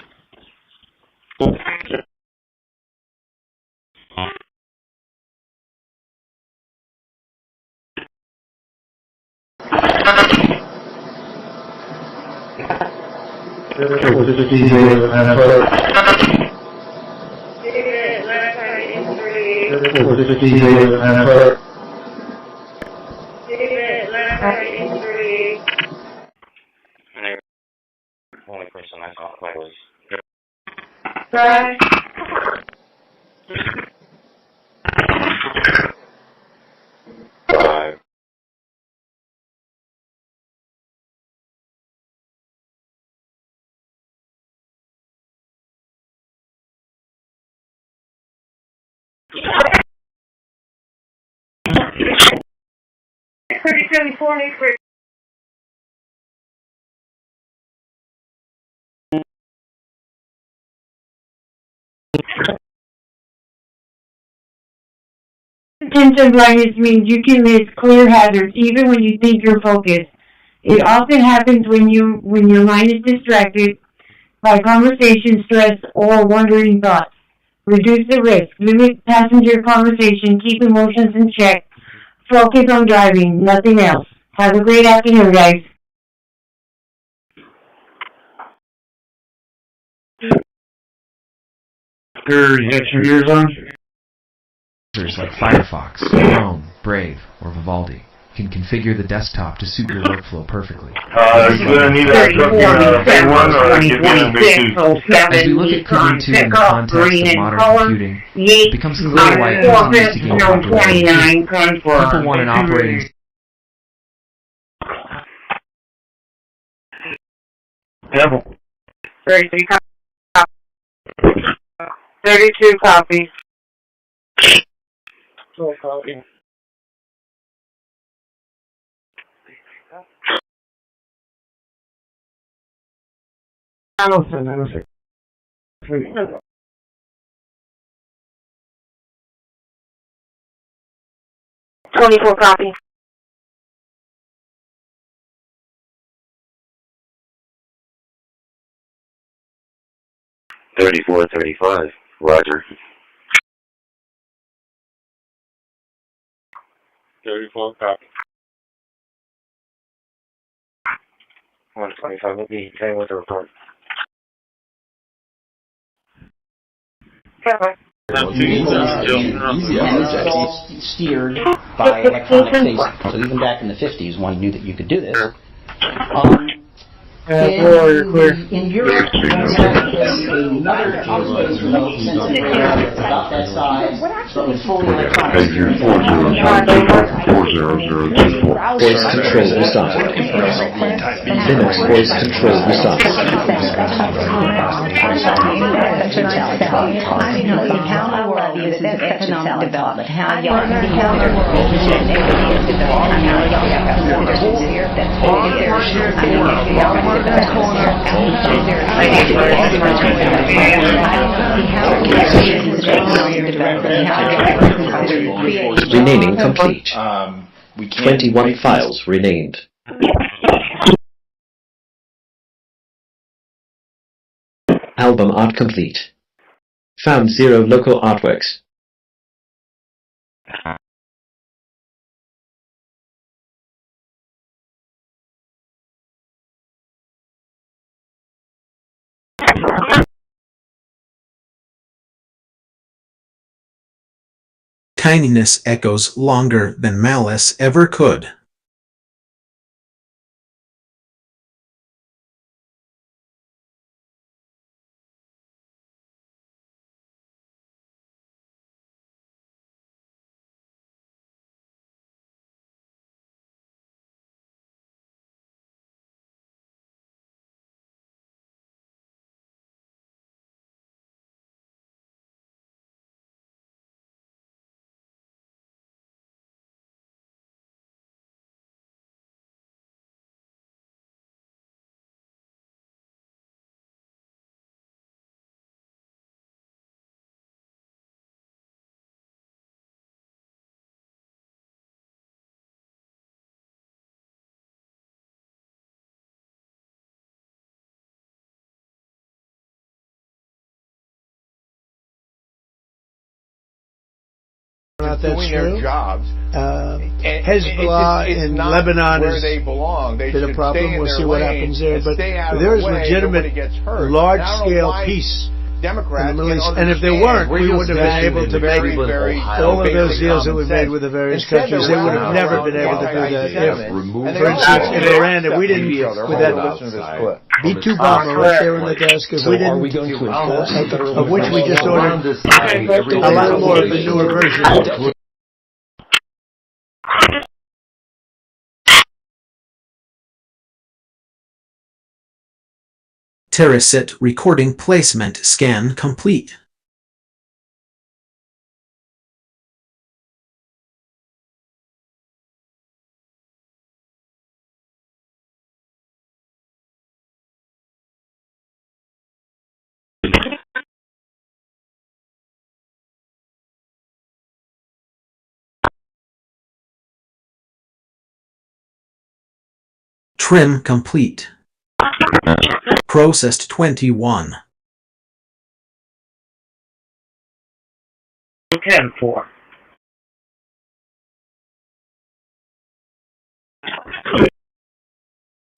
The only person I saw play was. Right. Five. Attention blindness means you can miss clear hazards even when you think you're focused. It often happens when your mind is distracted by conversation, stress, or wandering thoughts. Reduce the risk. Limit passenger conversation. Keep emotions in check. Focus on driving, nothing else. Have a great afternoon, guys. You got your ears on? Like Firefox, Chrome, Brave, or Vivaldi can configure the desktop to suit your workflow perfectly. You're going to need a big one or give me a big two. As we look at Kubuntu in the context of modern computing, it becomes clear why it continues to gain popularity. People want an operating 32 copies. 12 copies. I don't think. 24 copies. $34, $35. Roger. 34 copies. 125 will be same with the report. Steered by electronic safety. So even back in the 50s, one knew that you could do this. In Europe, another remote sensor radar that's about that size fully electronic. Voice control resigned. Linux voice control resigned. How in the world this is economic development? How y'all see how the world is developing? How y'all have borders here? Renaming complete. 21 files renamed. Album art complete. Found 0 local artworks. Tininess echoes longer than malice ever could. Not that's true. Jobs. Hezbollah in Lebanon is been a problem. We'll see what happens there. But there is legitimate, large-scale peace in the Middle East. And if there weren't, we wouldn't have been able to make all of those deals that we made with the various countries. They would have never been able to do that. If, for instance, in Iran, if we didn't, with that B-2 bomber right there in the desk, if we didn't, of which we just ordered a lot more of the newer version. Terrorism recording placement scan complete. Trim complete. Processed 21. 10-4.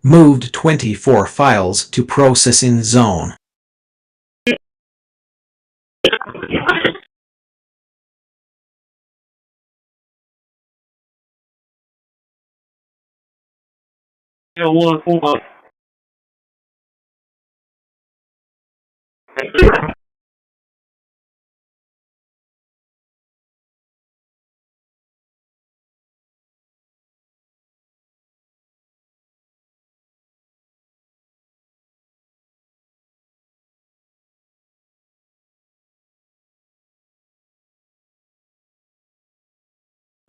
Moved 24 files to processing zone.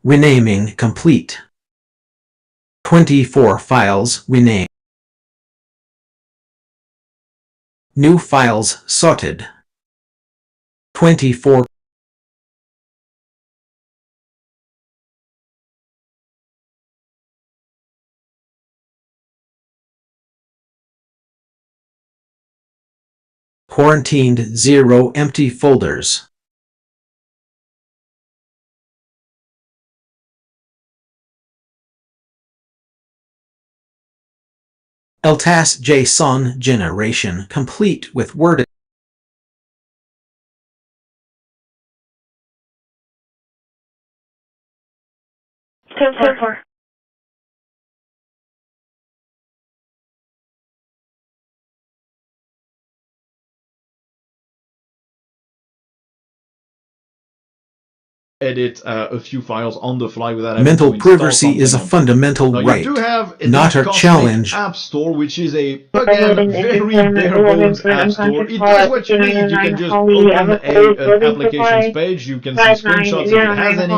Renaming complete. 24 files renamed. New files sorted. 24. Quarantined 0 empty folders. LTAS JSON generation complete with Word. edit a few files on the fly without having Mental to install privacy is a something. fundamental Now, right, you do have not a Cosmic challenge. App Store, which is a again very bare bones app store. It does what you need. You can just open an applications page. You can see screenshots if it has any.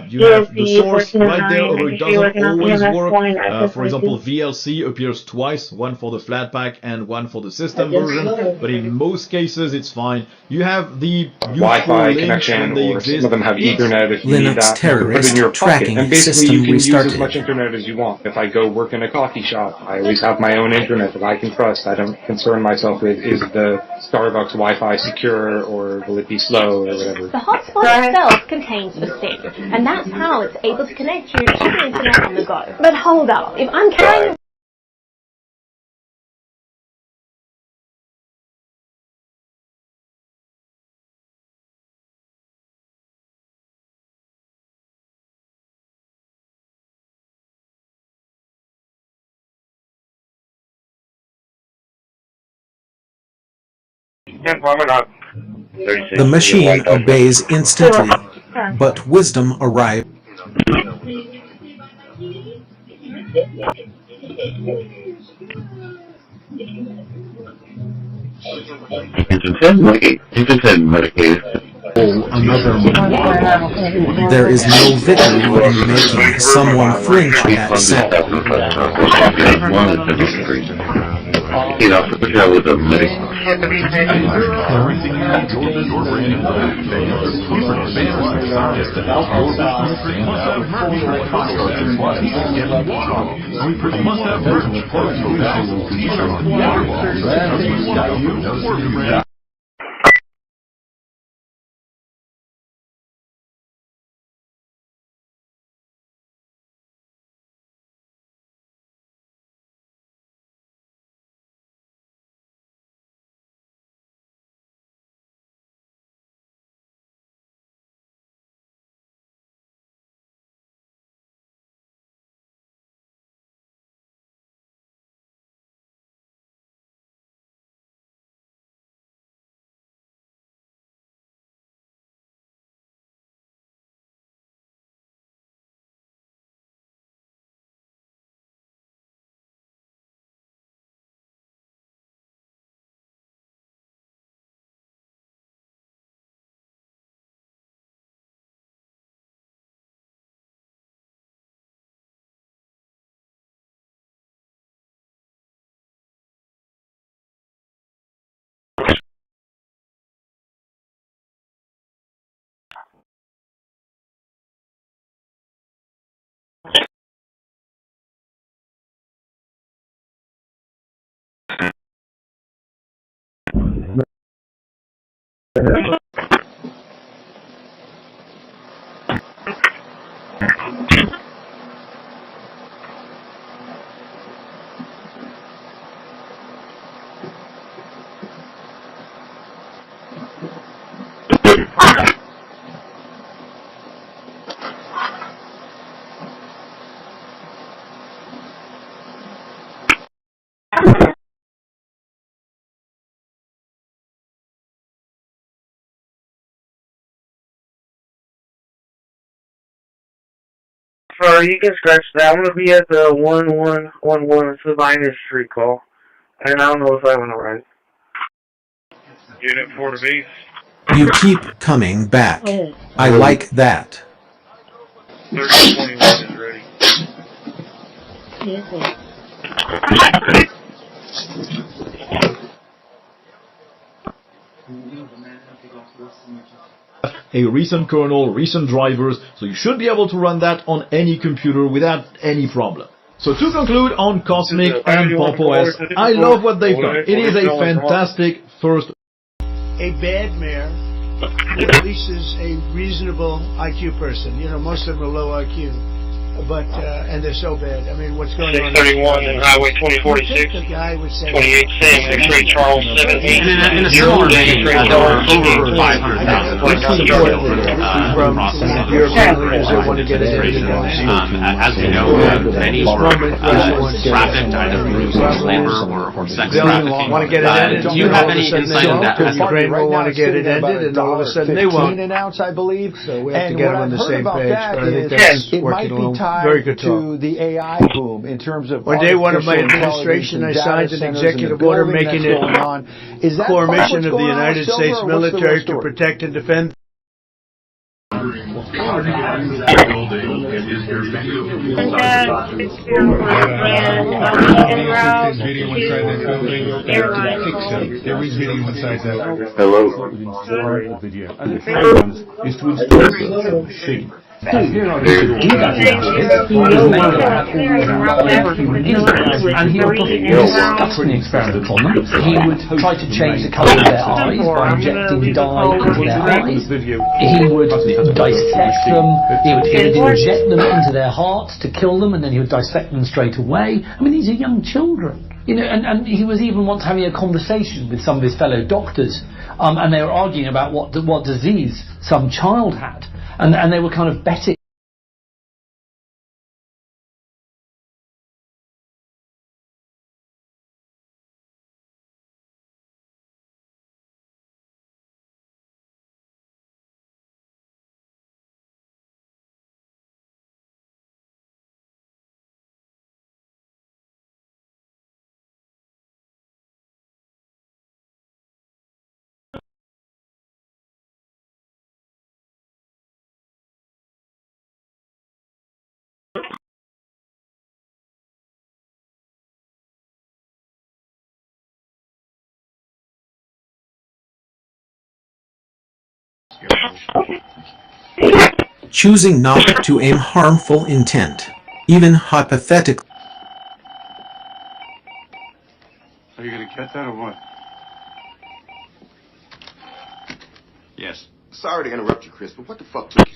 You have the source right there, although it doesn't always work. For example, VLC appears twice, one for the Flatpak and one for the system version. But in most cases, it's fine. You have the Wi-Fi connection, or some of them have Ethernet if you need that. You can put it in your pocket, and basically you can use as much internet as you want. If I go work in a coffee shop, I always have my own internet that I can trust. I don't concern myself with, is the Starbucks Wi-Fi secure, or will it be slow, or whatever. The hotspot itself contains the SIM, and that's how it's able to connect you to the internet on the go. But hold up, if I'm carrying The machine obeys instantly, but wisdom arrives. There is no victory in making someone flinch at sight. He'd also put that with a medic. So you can scratch that. I'm going to be at the 1111. It's a binary street call. And I don't know if I want to run. Unit 4 to base. You keep coming back. I like that. 3021 is ready. A recent kernel, recent drivers, so you should be able to run that on any computer without any problem. So to conclude on Cosmic and Pop OS, I love what they've done. It is a fantastic first. A bad mayor releases a reasonable IQ person. You know, most of them are low IQ, but and they're so bad. I mean, what's going on? 631 and Highway 2046. 28 Sam, X-ray Charles 17. In a similar vein, over 500,000 European leaders that want to get it in. As we know, many were trafficked either through labor or sex trafficking. Want to get it ended. Do you have any insight on that? Ukraine will want to get it ended, and all of a sudden they won't. An ounce, I believe. So we have to get them on the same page. But I think that's working along. Very good talk. To the AI boom in terms of one day, one of my administration, I signed an executive order making it a core mission of the United States military to protect and defend. And he would discuss the experiment on them. He would try to change the colour of their eyes by injecting dye into their eyes. He would dissect them. He would inject them into their hearts to kill them, and then he would dissect them straight away. I mean, these are young children. You know, and he was even once having a conversation with some of his fellow doctors, and they were arguing about what disease some child had. And they were kind of betting. Choosing not to aim harmful intent, even hypothetically. Are you going to catch that or what? Yes. Sorry to interrupt you, Chris, but what the fuck took you?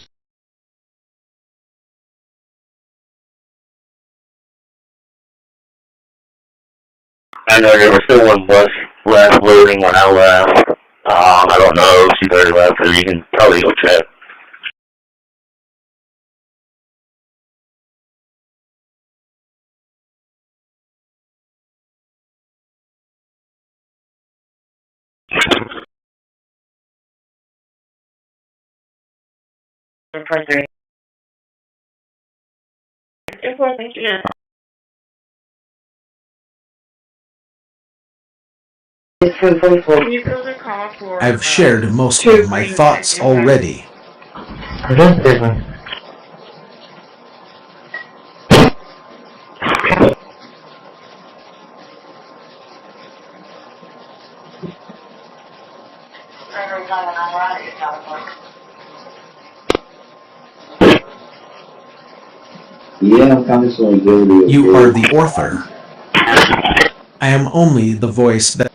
I know there was still one bus left loading when I left. I don't know if she's already left, so you can probably go check. I've shared most of my thoughts already. You are the author. I am only the voice that...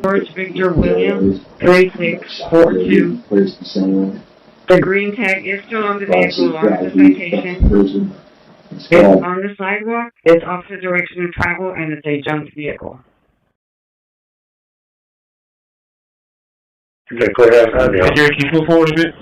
George Victor Williams, 3642. The green tag is still on the vehicle along with the citation. It's on the sidewalk, it's opposite direction of travel, and it's a junk vehicle. You gotta clear that out, yeah. Can you move forward a bit?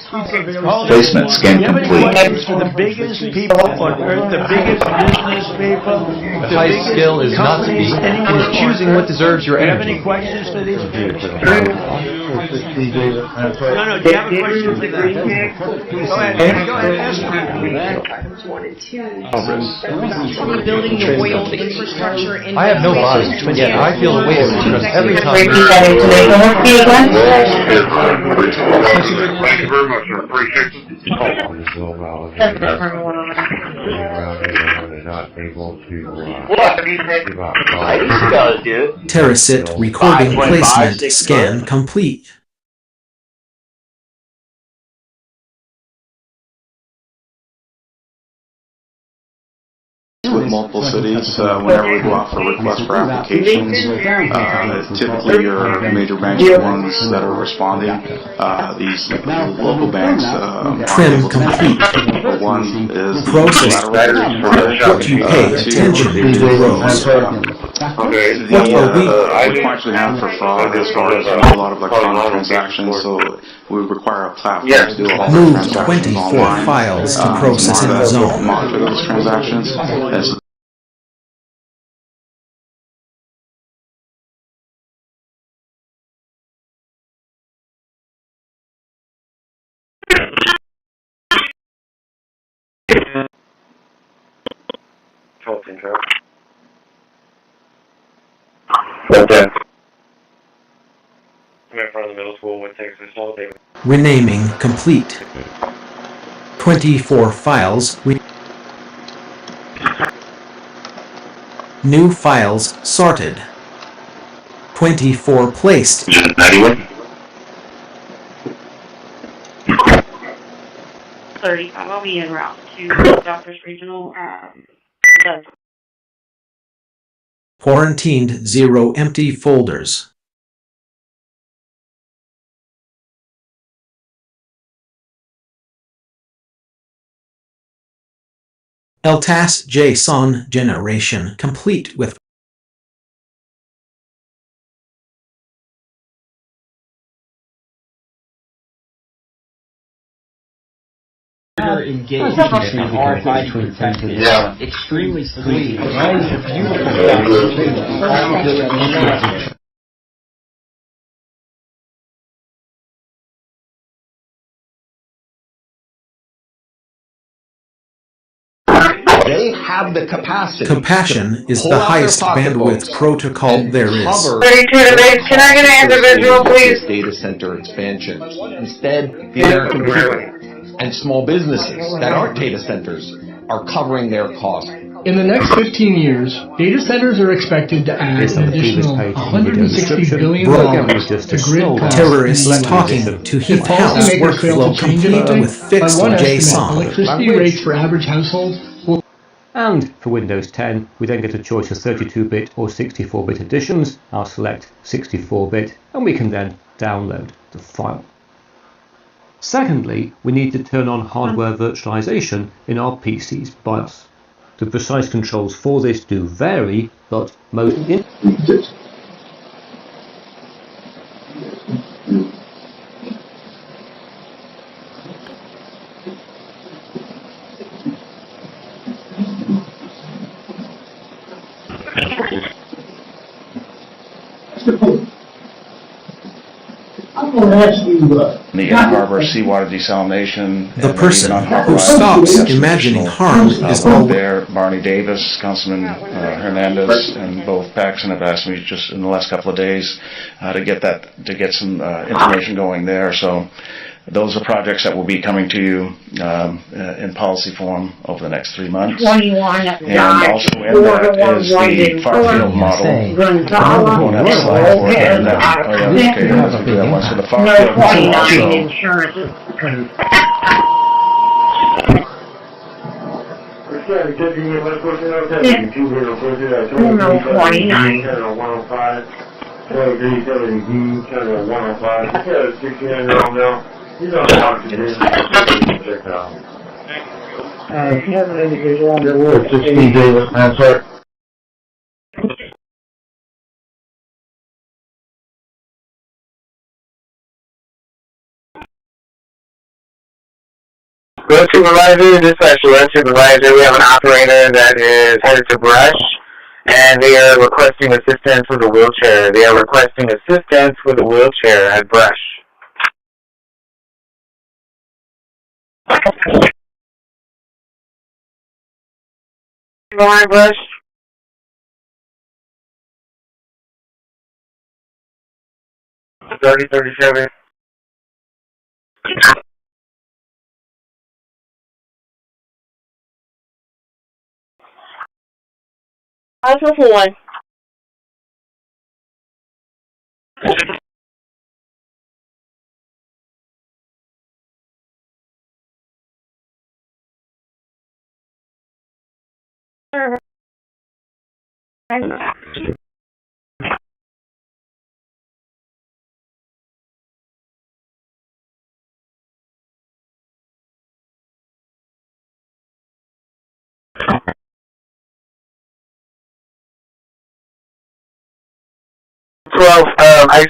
Placement scan complete. The biggest people on earth, the biggest business people, the highest skill is not to be, and is choosing what deserves your energy. Do you have any questions for these people? No, do you have a question for them? Go ahead, ask We're building the oil infrastructure in I have no body, but yet I feel the weight of the trust every time. Thank you very much, sir. Appreciate it. Terracit recording placement scan complete. multiple cities whenever we go out for requests for applications. Typically, your major banks are ones that are responding. These local banks Trim complete. one is Process. What you pay attention to grows. What are we? We actually have for fraud as far as a lot of electronic transactions, so we require a platform to do all Move the transactions 24 online. files to process in the zone. Monitor those transactions. Okay. I'm in front of the middle school with Texas all day. Renaming complete. 24 files. New files sorted. 24 placed. 91? 30. I'll be en route to Doctors Regional. Quarantined 0 empty folders. LTAS JSON generation complete with engaged RFID protected, extremely sleek, beautiful. They have the capacity. Compassion is the highest bandwidth protocol there is. 32 to base. Can I get an individual, please? Data center expansion. Instead, the American people and small businesses that aren't data centers are covering their costs. In the next 15 years, data centers are expected to add an additional $160 billion to grid costs. Terrorists talking to Heath House workflow complete with fixed JSON. Electricity rates for average households will. And for Windows 10, we then get a choice of 32-bit or 64-bit editions. I'll select 64-bit, and we can then download the file. Secondly, we need to turn on hardware virtualization in our PC's BIOS. The precise controls for this do vary, but most The Ann Harbor seawater desalination. The person who stops imagining harm is both there. Barney Davis, Councilman Hernandez, and both Paxson have asked me just in the last couple of days to get some information going there. So those are projects that will be coming to you in policy form over the next 3 months. 21 and also in that is the far field model. We'll have a slide for it. And that, so the far field model also. Insurance. You don't talk to me. Check it out. If you have an individual on the word, 16 days, answer. Road supervisor, dispatch road supervisor, we have an operator that is headed to Brush, and they are requesting assistance with a wheelchair. They are requesting assistance with a wheelchair at Brush. Line Brush. $30, $37. I'll go for one. I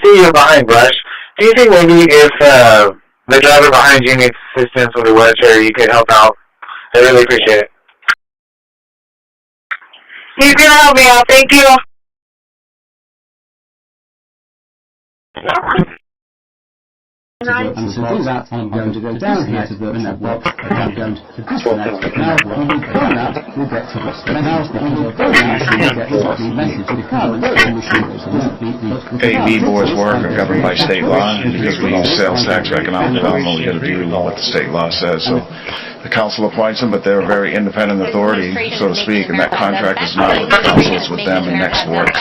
see you're behind brush. Do you think maybe if the driver behind you needs assistance with a wheelchair, you could help out? I really appreciate it. He's gonna help me out. Thank you. And to do that, I'm going to go down here to the network, and I'm going to disconnect. Now, when we've done that, we'll get to this. Now, when we've done that, we'll get to the message to the current, and the machine goes on. AV boards work are governed by state law, and because we use sales tax for economic development, we got to do what the state law says. So the council appoints them, but they're a very independent authority, so to speak, and that contract is not with the council, it's with them and Next Works.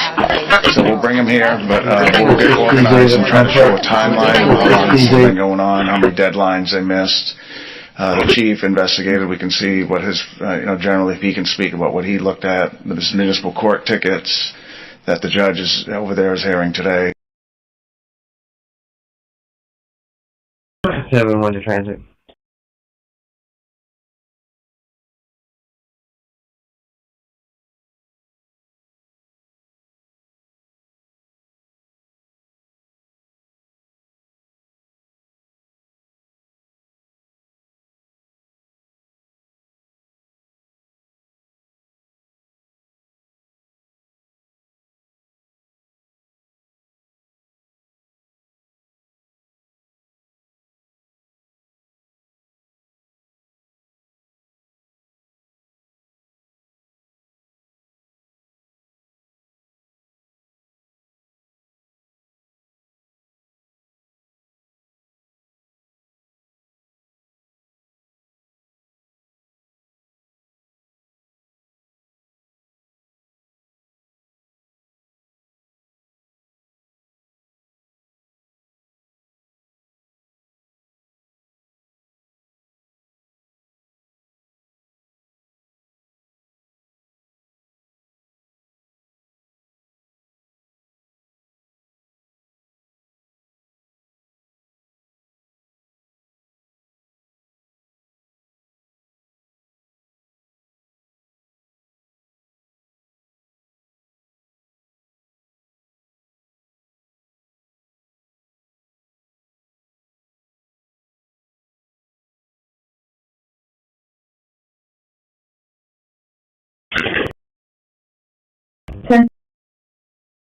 So we'll bring them here, but we'll get organized and try to show a timeline of how long this has been going on, how many deadlines they missed. The chief investigated. We can see what his, generally if he can speak about what he looked at, this municipal court tickets that the judge is over there is hearing today. 7-1 to transit.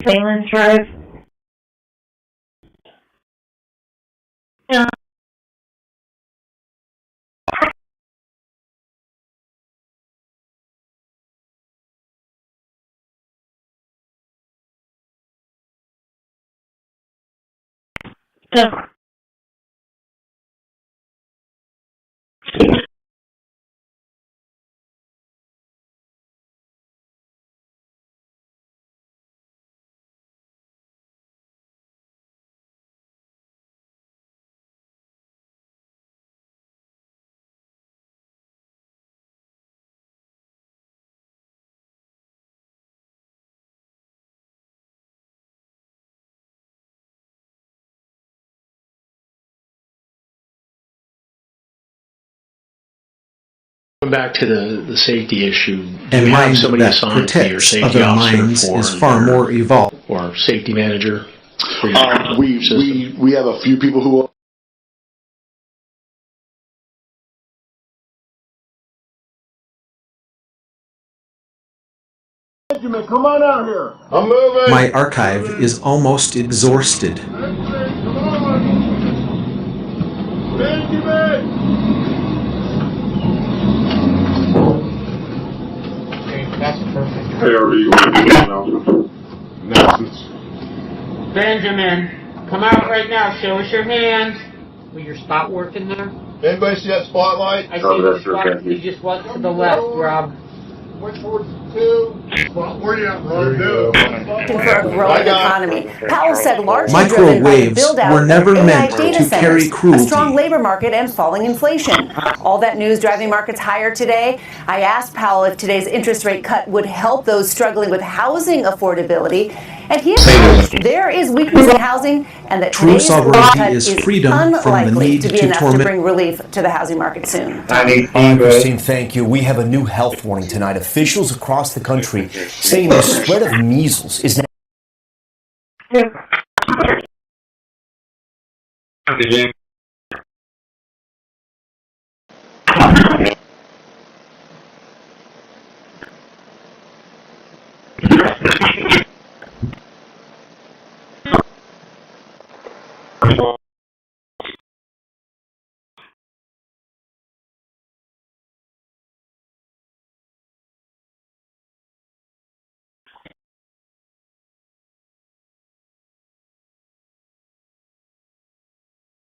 Surveillance drive. Back to the safety issue. A mind that protects other minds is far more evolved. Or safety manager. We have a few people who. Benjamin, come on out here. I'm moving. My archive is almost exhausted. Benjamin. That's perfect. Hey, are you going to do now? Benjamin, come out right now. Show us your hands. Will your spot work in there? Anybody see that spotlight? I see the spot. You just went to the left, Rob. Which one's two? Where you at, Ron? For a growing economy. Powell said largely driven by the Microwaves build-out were never of AI meant data to centers, carry a cruelty. strong labor market, and falling inflation. All that news driving markets higher today. I asked Powell if today's interest rate cut would help those struggling with housing affordability, and he acknowledged there is weakness in housing and that True today's rate sovereignty cut is is freedom from the unlikely need to be to enough to torment. bring relief to the housing market soon. All right, Christine, thank you. We have a new health warning tonight. Officials across the country saying the spread of measles is now.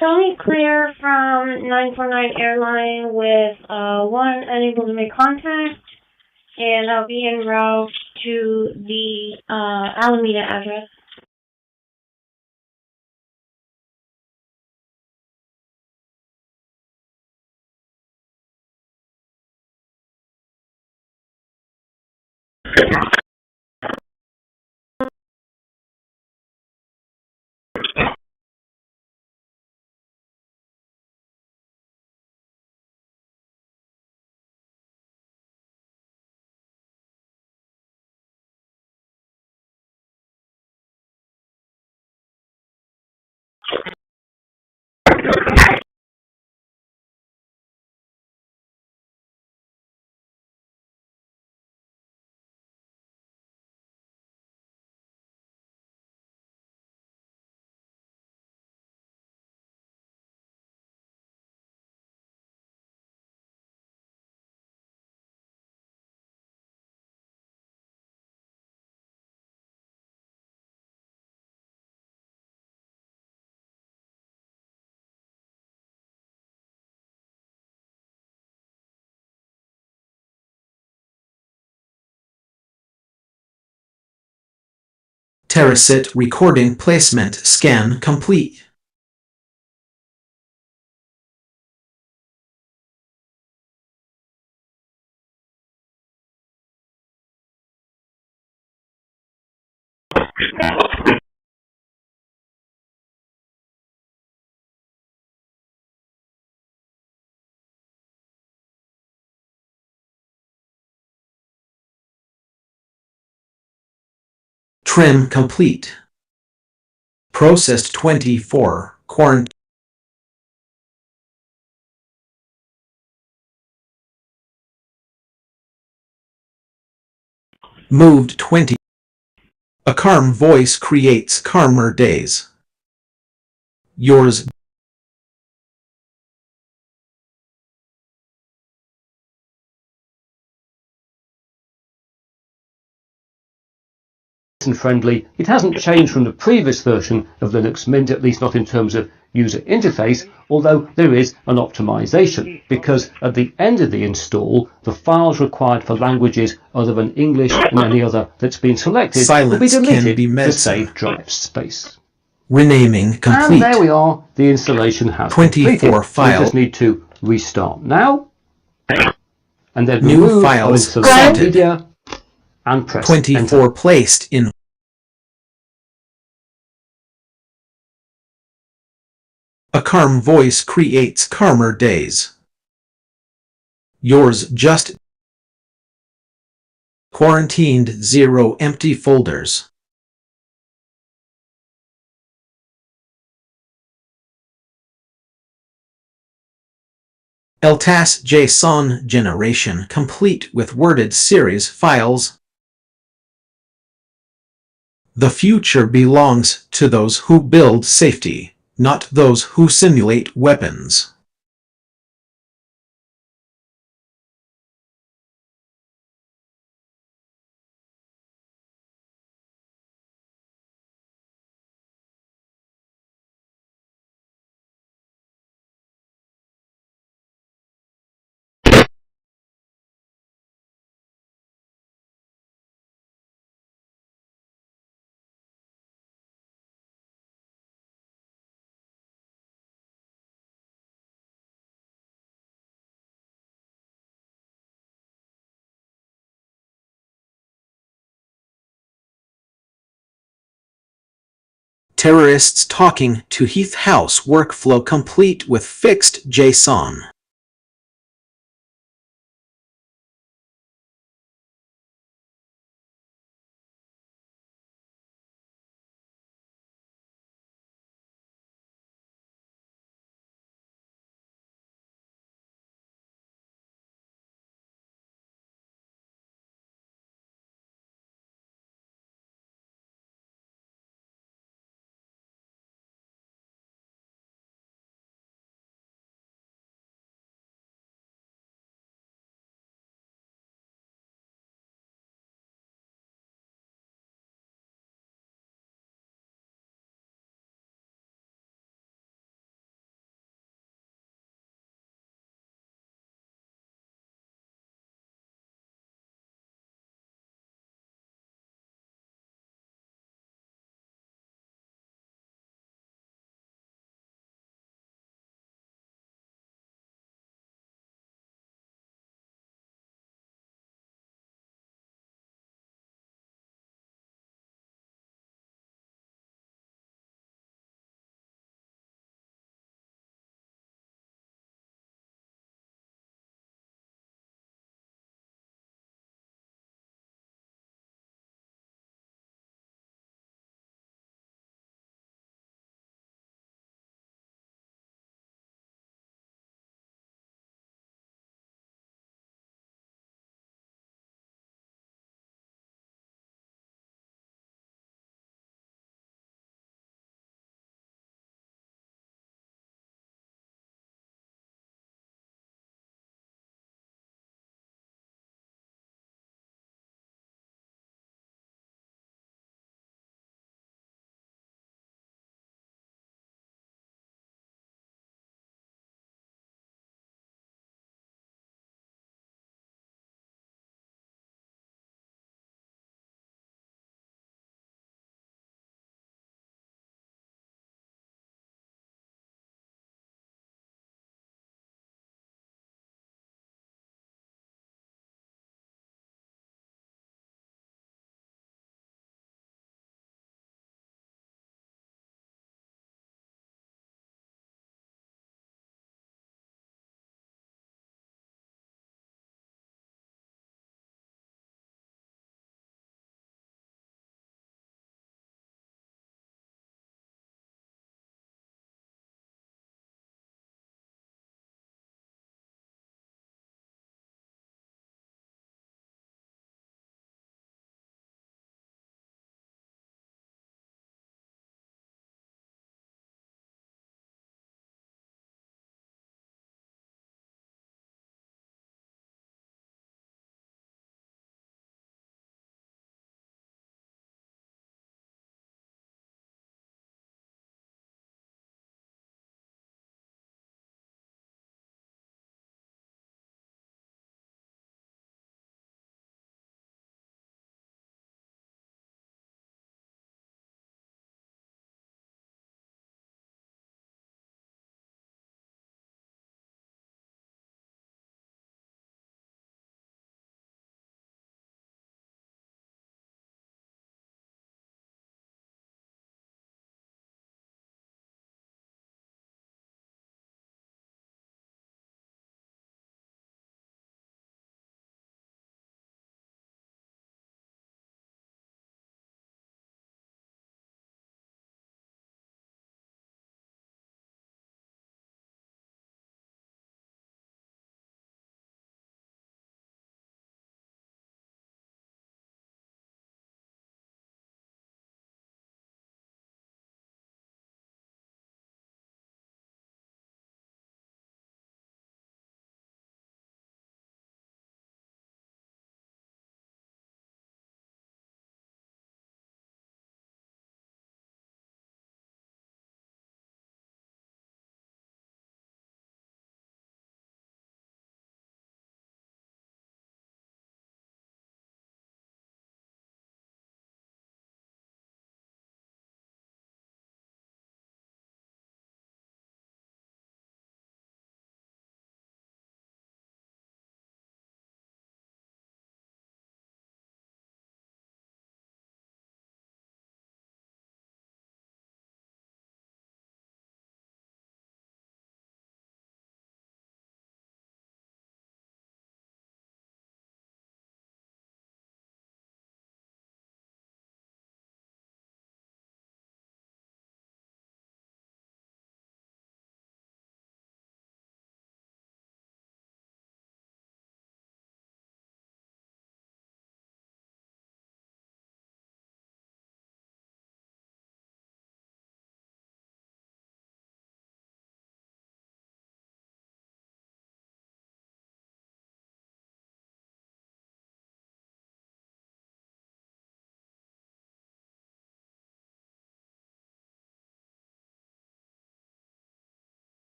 Tony Clear from 949 Airline with 1 unable to make contact, and I'll be en route to the Alameda address. Terrasit recording placement scan complete. Trim complete. Processed 24. Quarantine. Moved 20. A calm voice creates calmer days. Yours. And friendly. It hasn't changed from the previous version of Linux Mint, at least not in terms of user interface, although there is an optimization, because at the end of the install, the files required for languages other than English and any other that's been selected will be deleted to save drive space. Renaming complete. And there we are, the installation has 24 completed. files. We just need to restart now, and then New remove files selected media and press 24 enter. Placed in. A calm voice creates calmer days. Yours just. Quarantined 0 empty folders. LTAS JSON generation complete with worded series files. The future belongs to those who build safety, not those who simulate weapons. terrorists talking to Heath House workflow complete with fixed JSON.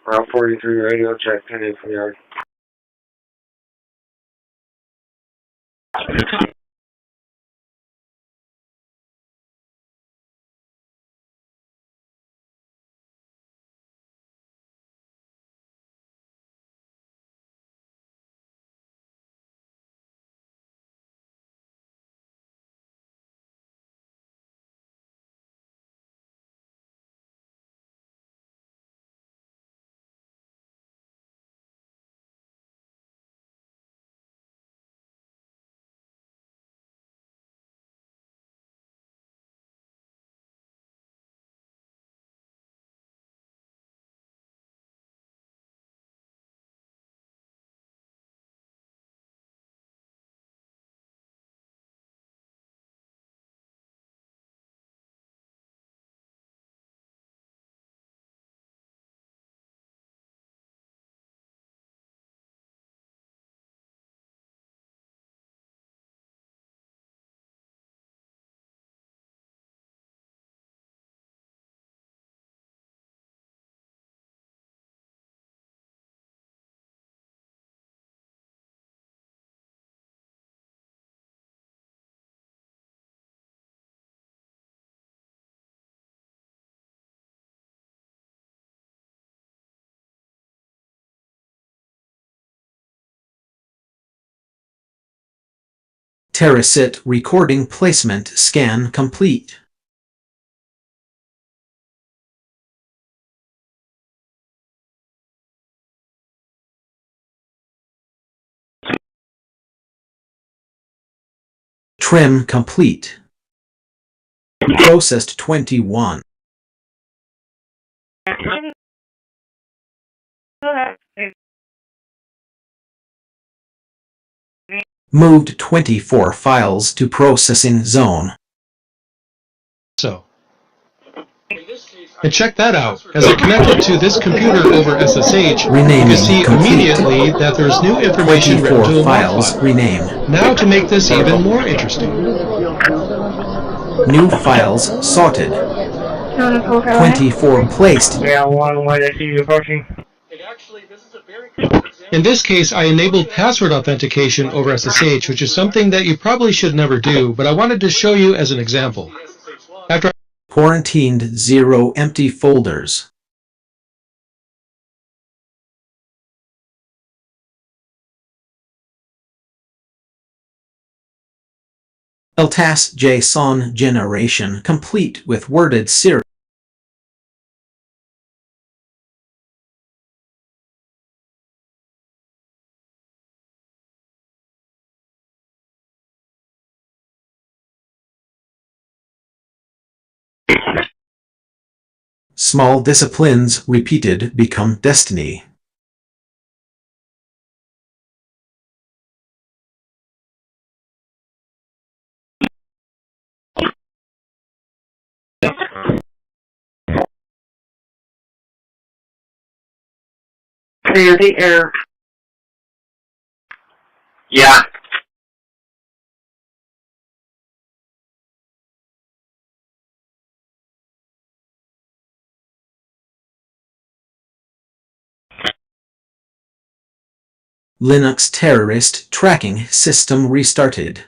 Route 43 radio check 10 from yard. Terracit recording placement scan complete. Trim complete. Processed 21. Moved 24 files to processing zone. And check that out. As I connect it to this computer over SSH, Renaming you can see complete. immediately that there's new information written to the files file. renamed. Now to make this even more interesting. New files sorted. 24 placed. Yeah, one way I see you approaching. In this case, I enabled password authentication over SSH, which is something that you probably should never do, but I wanted to show you as an example. After Quarantined 0 empty folders. LTAS JSON generation complete with worded serial. Small disciplines repeated become destiny. Clear the air. Yeah. Linux terrorist tracking system restarted.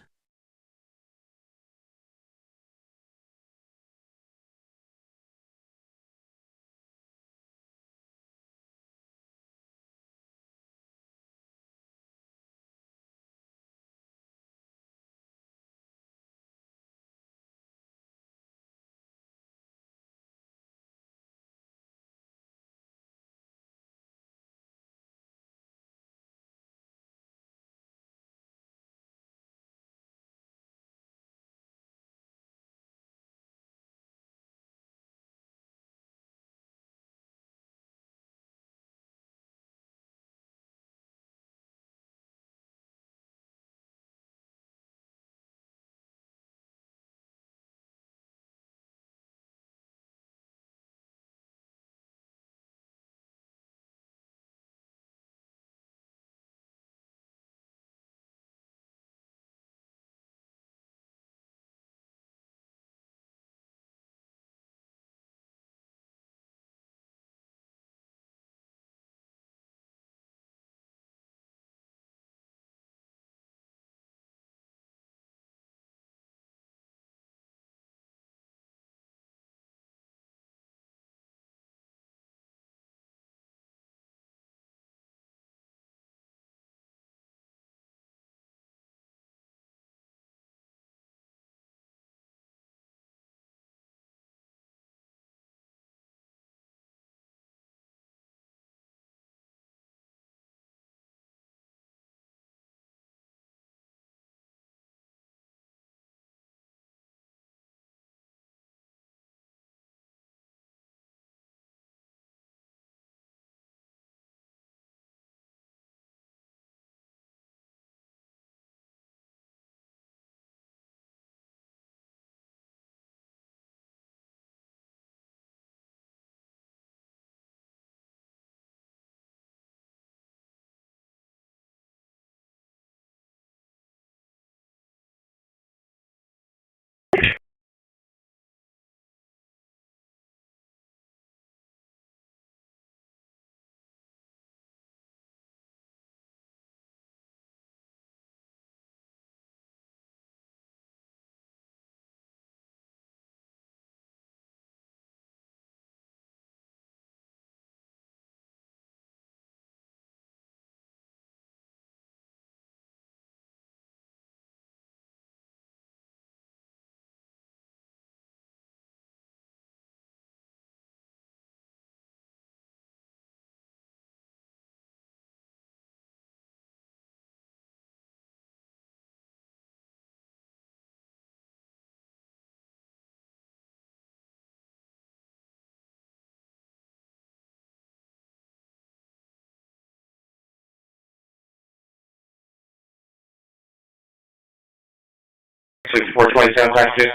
6427 times 2.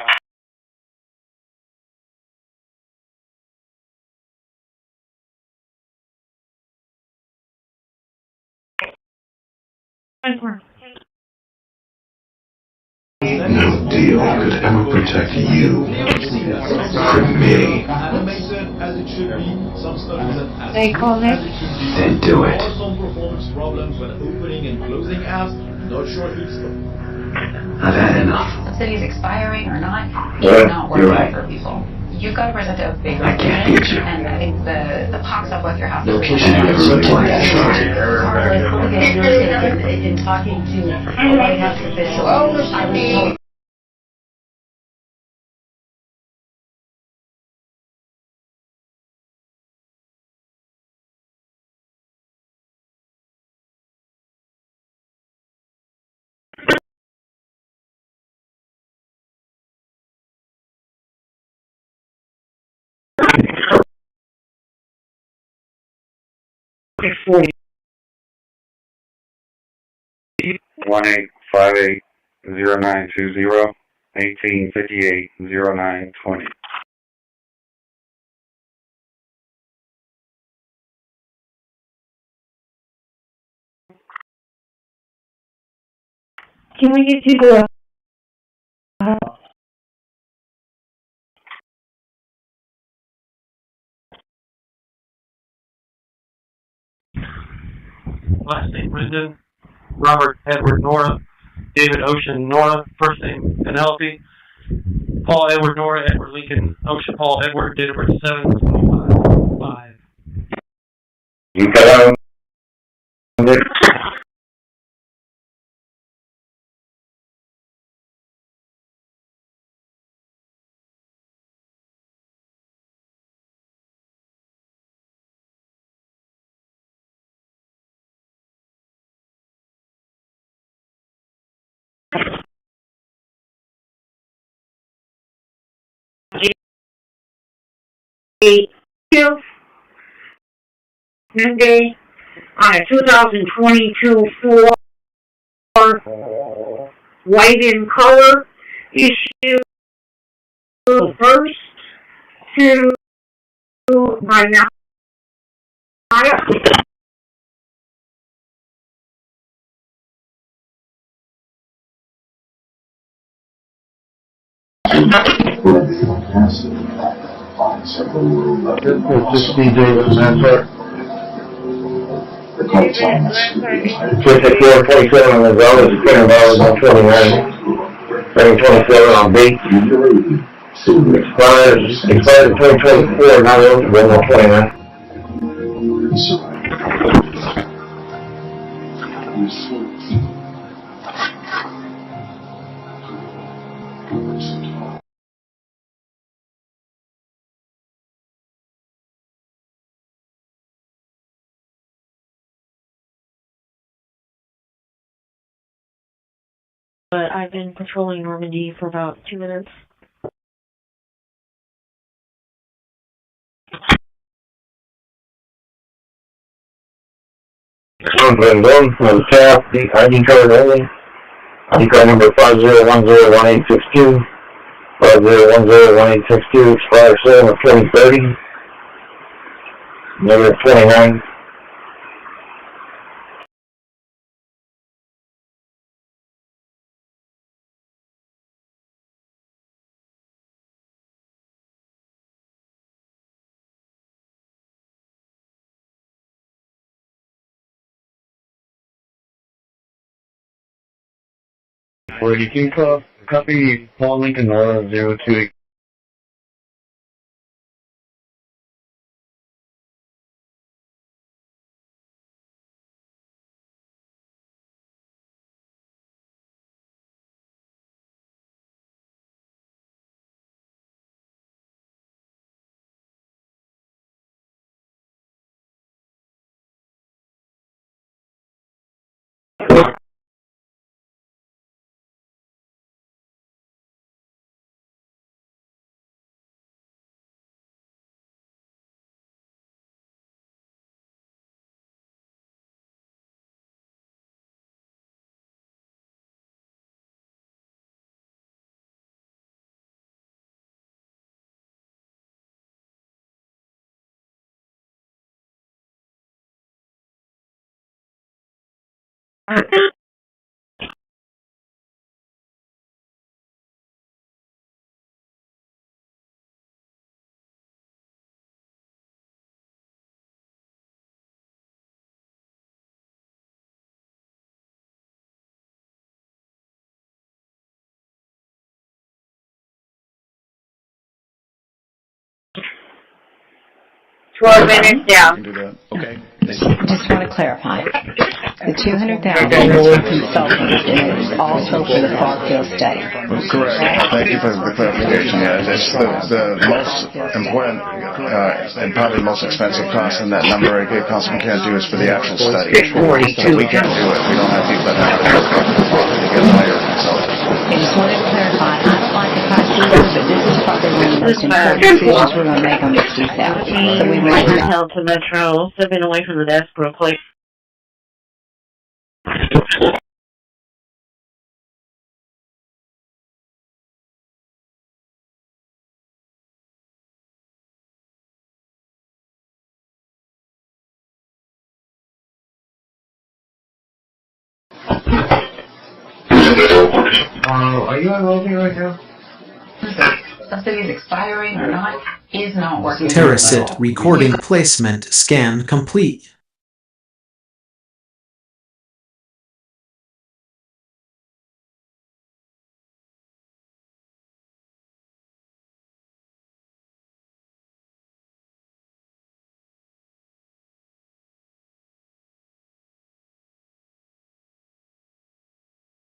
No deal could ever protect you from me. They call it. Then do it. I've had enough. The city's expiring or not, Yeah, it's not working you're right. for people. You've got to present a bigger I can't beat you. and I think the pox of what you're having. Location In talking to a White House official, I was told One 18580920 18580920. Can we get you the Last name Brendan, Robert Edward Nora, David Ocean Nora, first name Penelope, Paul Edward Nora, Edward Lincoln, Ocean Paul Edward, date of birth 7/25/5. You got Monday on a 2022 Ford white in color issue first to my Just be David Manford. The call Thomas. 5427 on the road, it's $20 on 29. 727 on B. Expired in 2024, not eligible on 29. But I've been patrolling Normandy for about 2 minutes. Rendon, on the tap, the ID card only. ID card number 50101862. 50101862, expires 7/2030. Number 29. Where you can copy Paul Lincoln Nora 02. Minutes down. You can do that. Okay. Just want to clarify. The $200,000 is for consultants, and it is also for the far field study. Correct. Thank you for the clarification. Yeah, it's the most important and probably the most expensive cost in that number Councilman can't do is for the actual study. So we can't do it. We don't have people that have it. We get hired consultants. I just wanted to clarify. I don't like the price either, but this is probably one of the most important decisions we're going to make on this detail. So we might tell to Metro, stepping away from the desk real quick. Are you unloading right now? Something is expiring or not is not working. Terracit recording placement scan complete.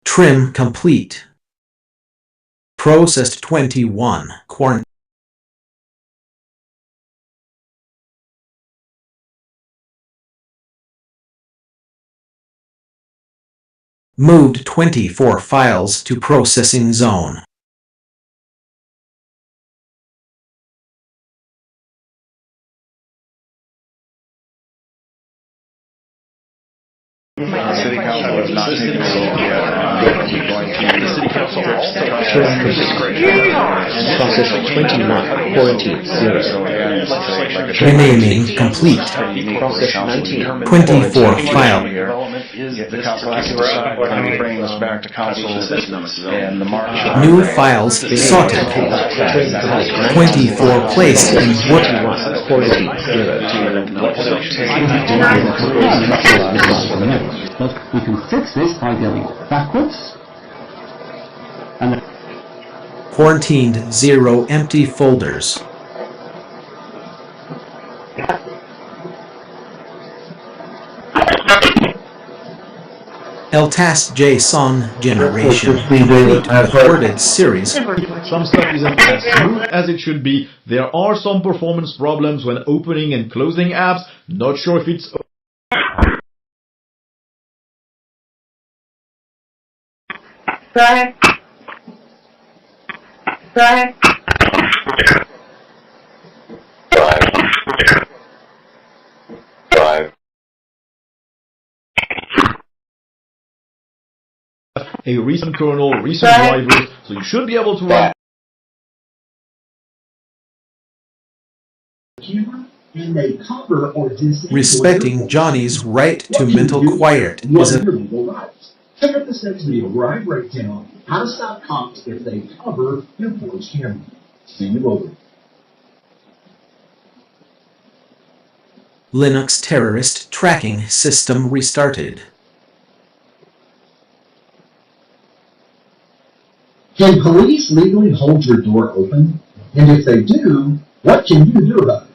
Trim complete. Processed 21. Quarantine. Moved 24 files to processing zone. The City Council has not taken a vote yet. We're going to the City Council also Process 29. Quarantine 0. Renaming complete. Process 19. 24 file. The council has to decide whether to bring this back to council in the March. New files sorted. 24 placed in work. Quarantine 0. But we can fix this by going backwards and Quarantined 0 empty folders. LTAS JSON generation complete recorded series. Some stuff isn't as smooth as it should be. There are some performance problems when opening and closing apps. Not sure if it's Drive. a recent kernel, recent drivers, so you should be able to run. Respecting Johnny's right to mental quiet is a Check out this next video where I break down how to stop cops if they cover your porch camera. See you over. Linux terrorist tracking system restarted. Can police legally hold your door open? And if they do, what can you do about it?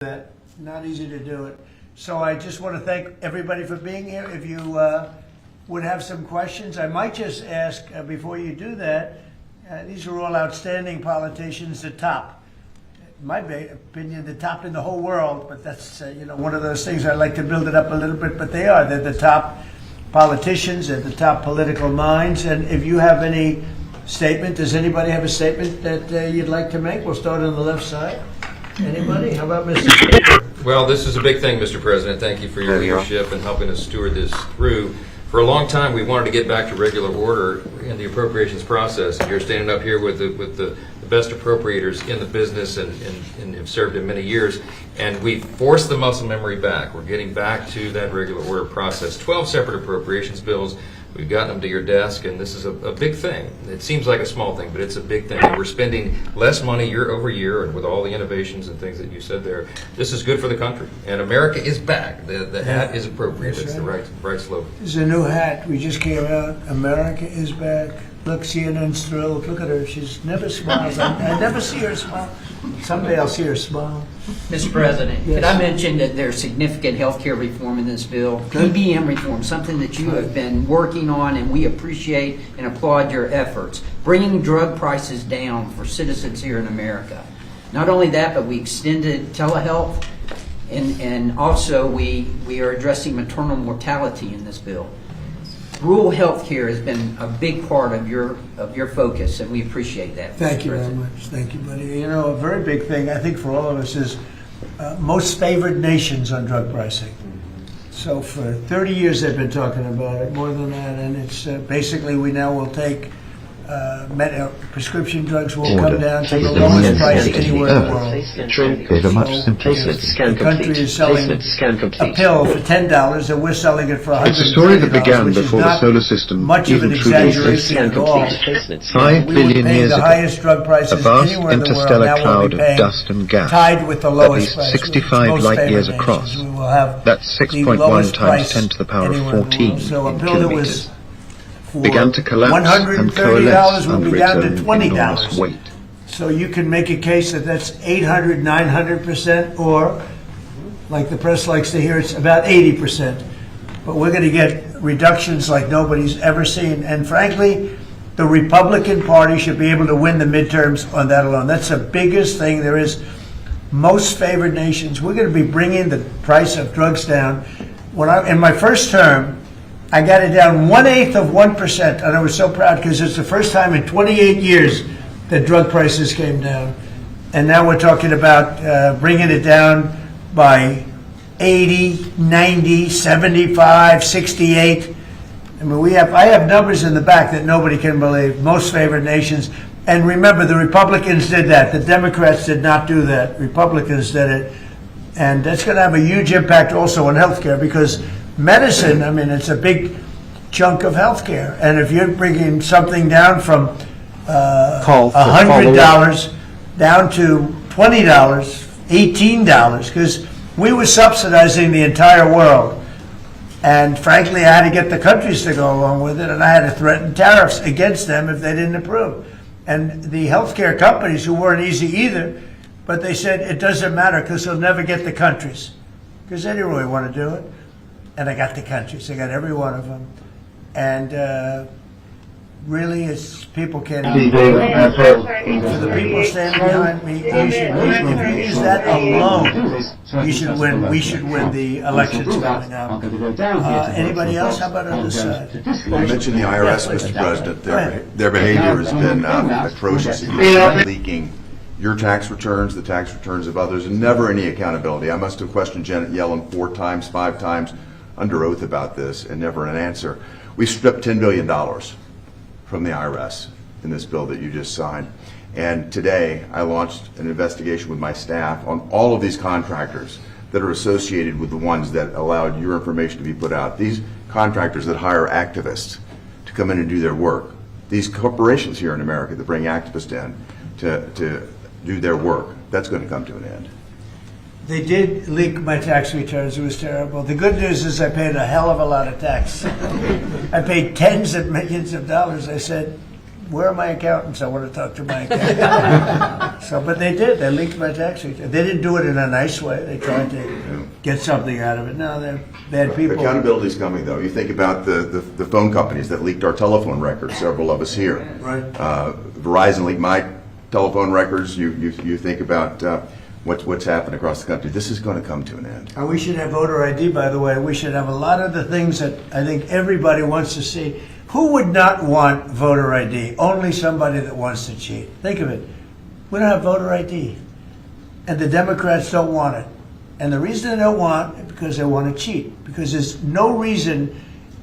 that. Not easy to do it. So I just want to thank everybody for being here. If you would have some questions, I might just ask before you do that, these are all outstanding politicians, the top. In my opinion, the top in the whole world, but that's one of those things I like to build it up a little bit, but they are. They're the top politicians, they're the top political minds, and if you have any statement, does anybody have a statement that you'd like to make? We'll start on the left side. Anybody? How about Mr. Speaker? Well, this is a big thing, Mr. President. Thank you for your leadership and helping us steward this through. For a long time, we wanted to get back to regular order in the appropriations process. And you're standing up here with the best appropriators in the business and have served in many years. And we forced the muscle memory back. We're getting back to that regular order process. 12 separate appropriations bills. We've gotten them to your desk, and this is a big thing. It seems like a small thing, but it's a big thing. And we're spending less money year over year, and with all the innovations and things that you said there, this is good for the country. And America is back. The hat is appropriate. It's the right slogan. This is a new hat. We just came out. America is back. Look, CNN's thrilled. Look at her. She's never smiles. I never see her smile. Someday I'll see her smile. Mr. President, yes. Could I mention that there's significant health care reform in this bill? PBM reform, something that you have been working on, and we appreciate and applaud your efforts. Bringing drug prices down for citizens here in America. Not only that, but we extended telehealth, and also we are addressing maternal mortality in this bill. Rural health care has been a big part of your focus, and we appreciate that. Thank you very much. Thank you, buddy. A very big thing, I think, for all of us is most favored nations on drug pricing. So for 30 years they've been talking about it, more than that, and it's basically we now will take prescription drugs will come down to the lowest price anywhere in the world. The country is selling a pill for $10 and we're selling it for $130. It's a story that began before the solar system much of an exaggeration at all. 5 billion years ago, a vast interstellar cloud of dust and gas, at least 65 light years across, that's 6.1 times 10 to the power of 14 in kilometers, began to collapse and coalesce under its own enormous weight. So you can make a case that that's 800, 900%, or, like the press likes to hear, it's about 80%. But we're going to get reductions like nobody's ever seen. And frankly, the Republican Party should be able to win the midterms on that alone. That's the biggest thing there is. Most favored nations, we're going to be bringing the price of drugs down. In my first term, I got it down 1/8 of 1%, and I was so proud because it's the first time in 28 years that drug prices came down. And now we're talking about bringing it down by 80, 90, 75, 68. I mean, I have numbers in the back that nobody can believe. Most favored nations. And remember, the Republicans did that. The Democrats did not do that. Republicans did it. And that's going to have a huge impact also on healthcare because medicine, I mean, it's a big chunk of healthcare. And if you're bringing something down from $100 down to $20, $18, because we were subsidizing the entire world. And frankly, I had to get the countries to go along with it, and I had to threaten tariffs against them if they didn't approve. And the healthcare companies, who weren't easy either, but they said it doesn't matter because they'll never get the countries. Because they didn't really want to do it. And I got the countries. I got every one of them. And really, it's people can. For the people standing behind me, if you use that alone, you should win. We should win the elections coming up. Anybody else? How about on this side? You mentioned the IRS, Mr. President. Their behavior has been atrocious. Leaking your tax returns, the tax returns of others, and never any accountability. I must have questioned Janet Yellen 4 times, 5 times under oath about this, and never an answer. We stripped $10 billion from the IRS in this bill that you just signed. And today, I launched an investigation with my staff on all of these contractors that are associated with the ones that allowed your information to be put out. These contractors that hire activists to come in and do their work. These corporations here in America that bring activists in to do their work. That's going to come to an end. They did leak my tax returns. It was terrible. The good news is I paid a hell of a lot of tax. I paid tens of millions of dollars. I said, where are my accountants? I want to talk to my accountant. So, but they did. They leaked my tax return. They didn't do it in a nice way. They tried to get something out of it. No, they're bad people. Accountability's coming, though. You think about the phone companies that leaked our telephone records, several of us here. Right. Verizon leaked my telephone records. You think about what's happened across the country. This is going to come to an end. And we should have voter ID, by the way. We should have a lot of the things that I think everybody wants to see. Who would not want voter ID? Only somebody that wants to cheat. Think of it. We don't have voter ID. And the Democrats don't want it. And the reason they don't want it is because they want to cheat. Because there's no reason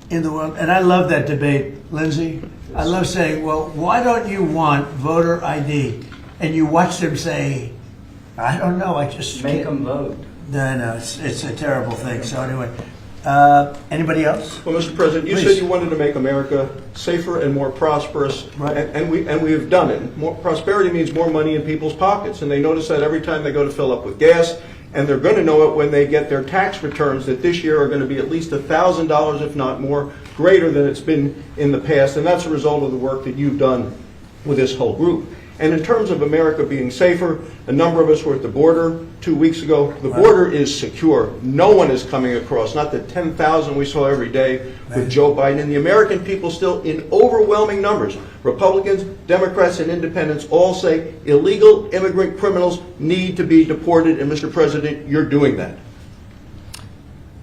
in the world, and I love that debate, Lindsay. I love saying, well, why don't you want voter ID? And you watch them say, I don't know, I just make them vote. No, it's a terrible thing. So anyway, anybody else? Well, Mr. President, you Please. said you wanted to make America safer and more prosperous, right. and we have done it. More prosperity means more money in people's pockets, and they notice that every time they go to fill up with gas, and they're going to know it when they get their tax returns that this year are going to be at least $1,000, if not more, greater than it's been in the past, and that's a result of the work that you've done with this whole group. And in terms of America being safer, a number of us were at the border 2 weeks ago. The border is secure. No one is coming across, not the 10,000 we saw every day with Joe Biden. And the American people still, in overwhelming numbers, Republicans, Democrats, and independents all say illegal immigrant criminals need to be deported. And Mr. President, you're doing that.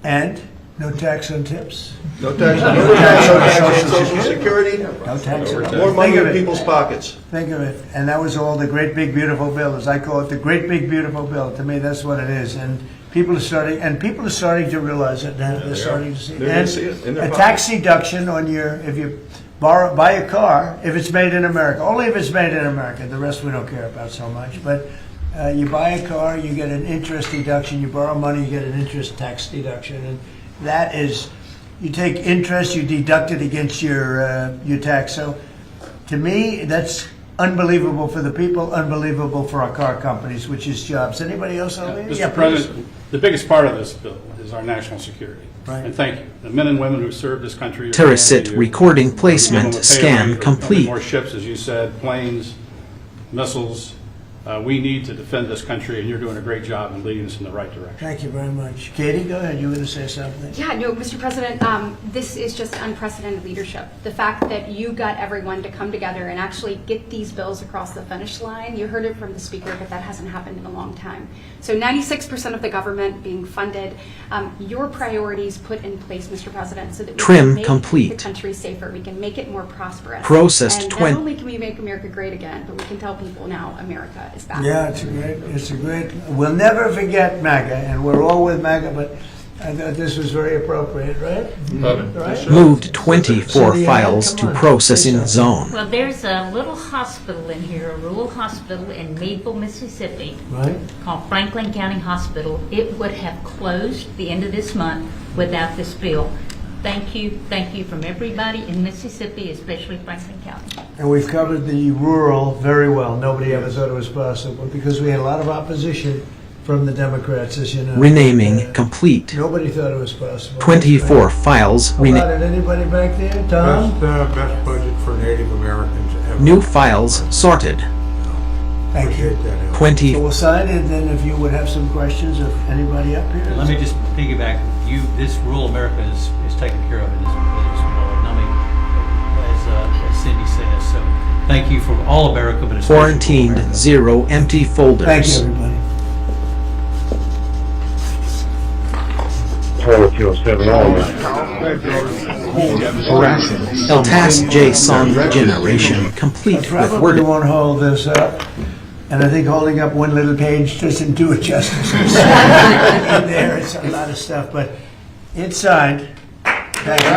And no tax on tips. No tax on Social Security. No tax on More money in people's pockets. Think of it. And that was all the great big beautiful bill, as I call it, the great big beautiful bill. To me, that's what it is. And people are starting to realize it now. They're starting to see it. And see it in their a tax deduction on your, if you buy a car, if it's made in America, only if it's made in America. The rest we don't care about so much. But you buy a car, you get an interest deduction. You borrow money, you get an interest tax deduction. And that is, you take interest, you deduct it against your tax. So, to me, that's unbelievable for the people, unbelievable for our car companies, which is jobs. Anybody else on there? Mr. President, the biggest part of this bill is our national security. Right. And thank you. The men and women who serve this country. Terracit recording placement scan complete. More ships, as you said, planes, missiles. We need to defend this country, and you're doing a great job in leading us in the right direction. Thank you very much. Katie, go ahead. You were going to say something? Yeah, no, Mr. President, this is just unprecedented leadership. The fact that you got everyone to come together and actually get these bills across the finish line, you heard it from the Speaker, but that hasn't happened in a long time. So 96% of the government being funded, your priorities put in place, Mr. President, so that we can make the country safer, we can make it more prosperous. Processed and not only can we make America great again, but we can tell people now America is back. Yeah, it's a great, we'll never forget MAGA, and we're all with MAGA, but I thought this was very appropriate, right? Right? Moved 24 files to processing zone. Well, there's a little hospital in here, a rural hospital in Meadville, Mississippi, right, called Franklin County Hospital. It would have closed the end of this month without this bill. Thank you from everybody in Mississippi, especially Franklin County. And we've covered the rural very well. Nobody ever thought it was possible because we had a lot of opposition from the Democrats, as you know. Renaming complete. Nobody thought it was possible. 24 files. How about it? Anybody back there? Tom? Best budget for Native Americans ever. New files sorted. Thank you. 20. So we'll sign it, and then if you would have some questions of anybody up here. Let me just piggyback. This rural America is taken care of in this bill. I mean, as Cindy says. So thank you for all America, but especially Quarantined 0 empty folders. Thank you, everybody. El Tas JSON generation complete with Probably word. won't hold this up. And I think holding up one little page doesn't do it justice. In there, it's a lot of stuff, but it's signed. Thank you.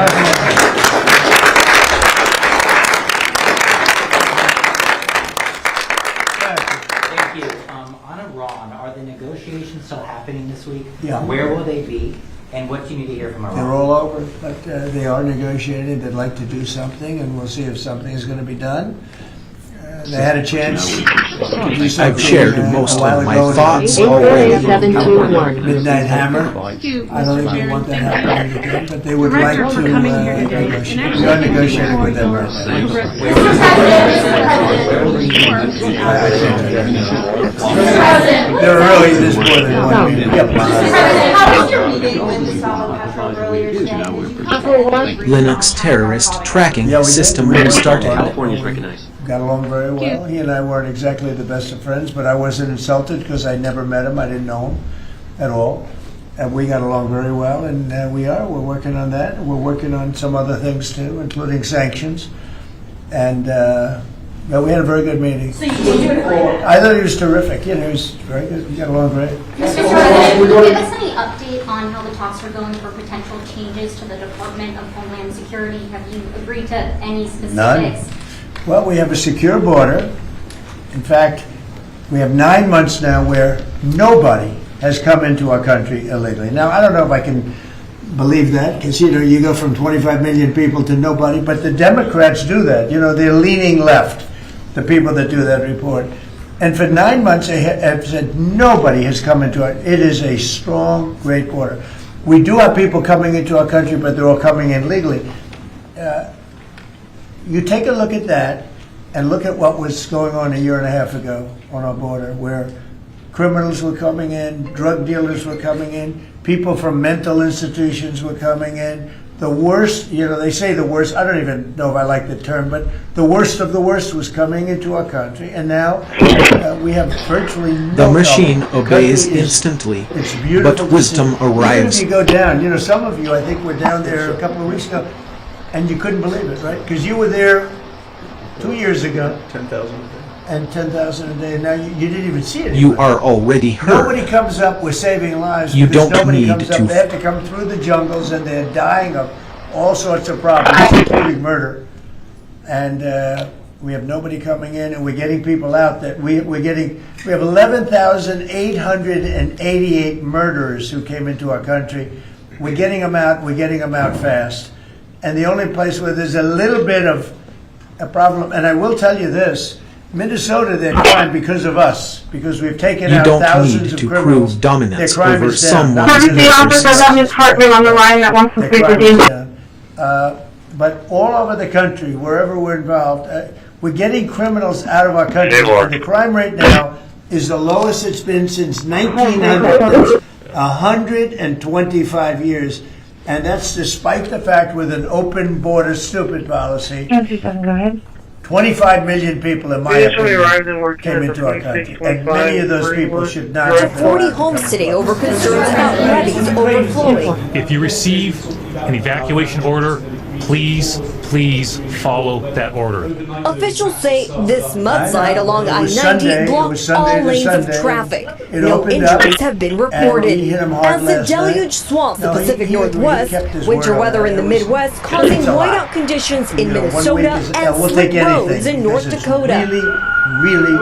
Thank you. On Iran, are the negotiations still happening this week? Yeah. Where will they be? And what do you need to hear from Iran? They're all over, but they are negotiating. They'd like to do something, and we'll see if something is going to be done. They had a chance I've shared most of my thoughts already. Midnight Hammer. I don't even want that happening again, but they would like to negotiate. We are negotiating with them right now. There are really this more than one meeting. How was your meeting with the Solid Patrol earlier today? Linux terrorist tracking system started. Got along very well. He and I weren't exactly the best of friends, but I wasn't insulted because I never met him. I didn't know him at all. And we got along very well, and we're working on that. We're working on some other things too, including sanctions. And we had a very good meeting. So you did I thought he was terrific. He was very good. We got along great. Mr. President, can you give us any update on how the talks are going for potential changes to the Department of Homeland Security? Have you agreed to any specifics? None. Well, we have a secure border. In fact, we have 9 months now where nobody has come into our country illegally. Now, I don't know if I can believe that, because, you go from 25 million people to nobody, but the Democrats do that. They're leaning left, the people that do that report. And for 9 months, they have said nobody has come into it. It is a strong, great border. We do have people coming into our country, but they're all coming in legally. You take a look at that and look at what was going on a year and a half ago on our border, where criminals were coming in, drug dealers were coming in, people from mental institutions were coming in. The worst, they say the worst, I don't even know if I like the term, but the worst of the worst was coming into our country. And now we have virtually no The machine trouble. obeys instantly, It's beautiful but to wisdom see. arrives. Even if you go down, some of you, I think, were down there a couple of weeks ago, and you couldn't believe it, right? Because you were there 2 years ago. 10,000 a day. And 10,000 a day, and now you didn't even see it. You are already heard. Nobody comes up with saving lives. You because don't nobody need comes to- up. They have to come through the jungles, and they're dying of all sorts of problems, including murder. And we have nobody coming in, and we're getting people out. We have 11,888 murderers who came into our country. We're getting them out. We're getting them out fast. And the only place where there's a little bit of a problem, and I will tell you this. Minnesota, they're crying because of us, because we've taken You out don't thousands need of to criminals. prove dominance Their crime over is down. someone's Not because of interests. Ms. Hartman on the line that wants to speak with you. But all over the country, wherever we're involved, we're getting criminals out of our country. And the crime rate now is the lowest it's been since 1900. That's 125 years. And that's despite the fact with an open border stupid policy. Go ahead. 25 million people, in my opinion, came into our country, and many of those people should not have 40 homes today over concerns about levees overflowing. If you receive an evacuation order, please follow that order. Officials say this mudslide along I-90 blocked all lanes of traffic. No injuries have been reported. As the deluge swamps the Pacific Northwest, winter weather in the Midwest causing whiteout conditions in Minnesota and slick roads in North Dakota. Really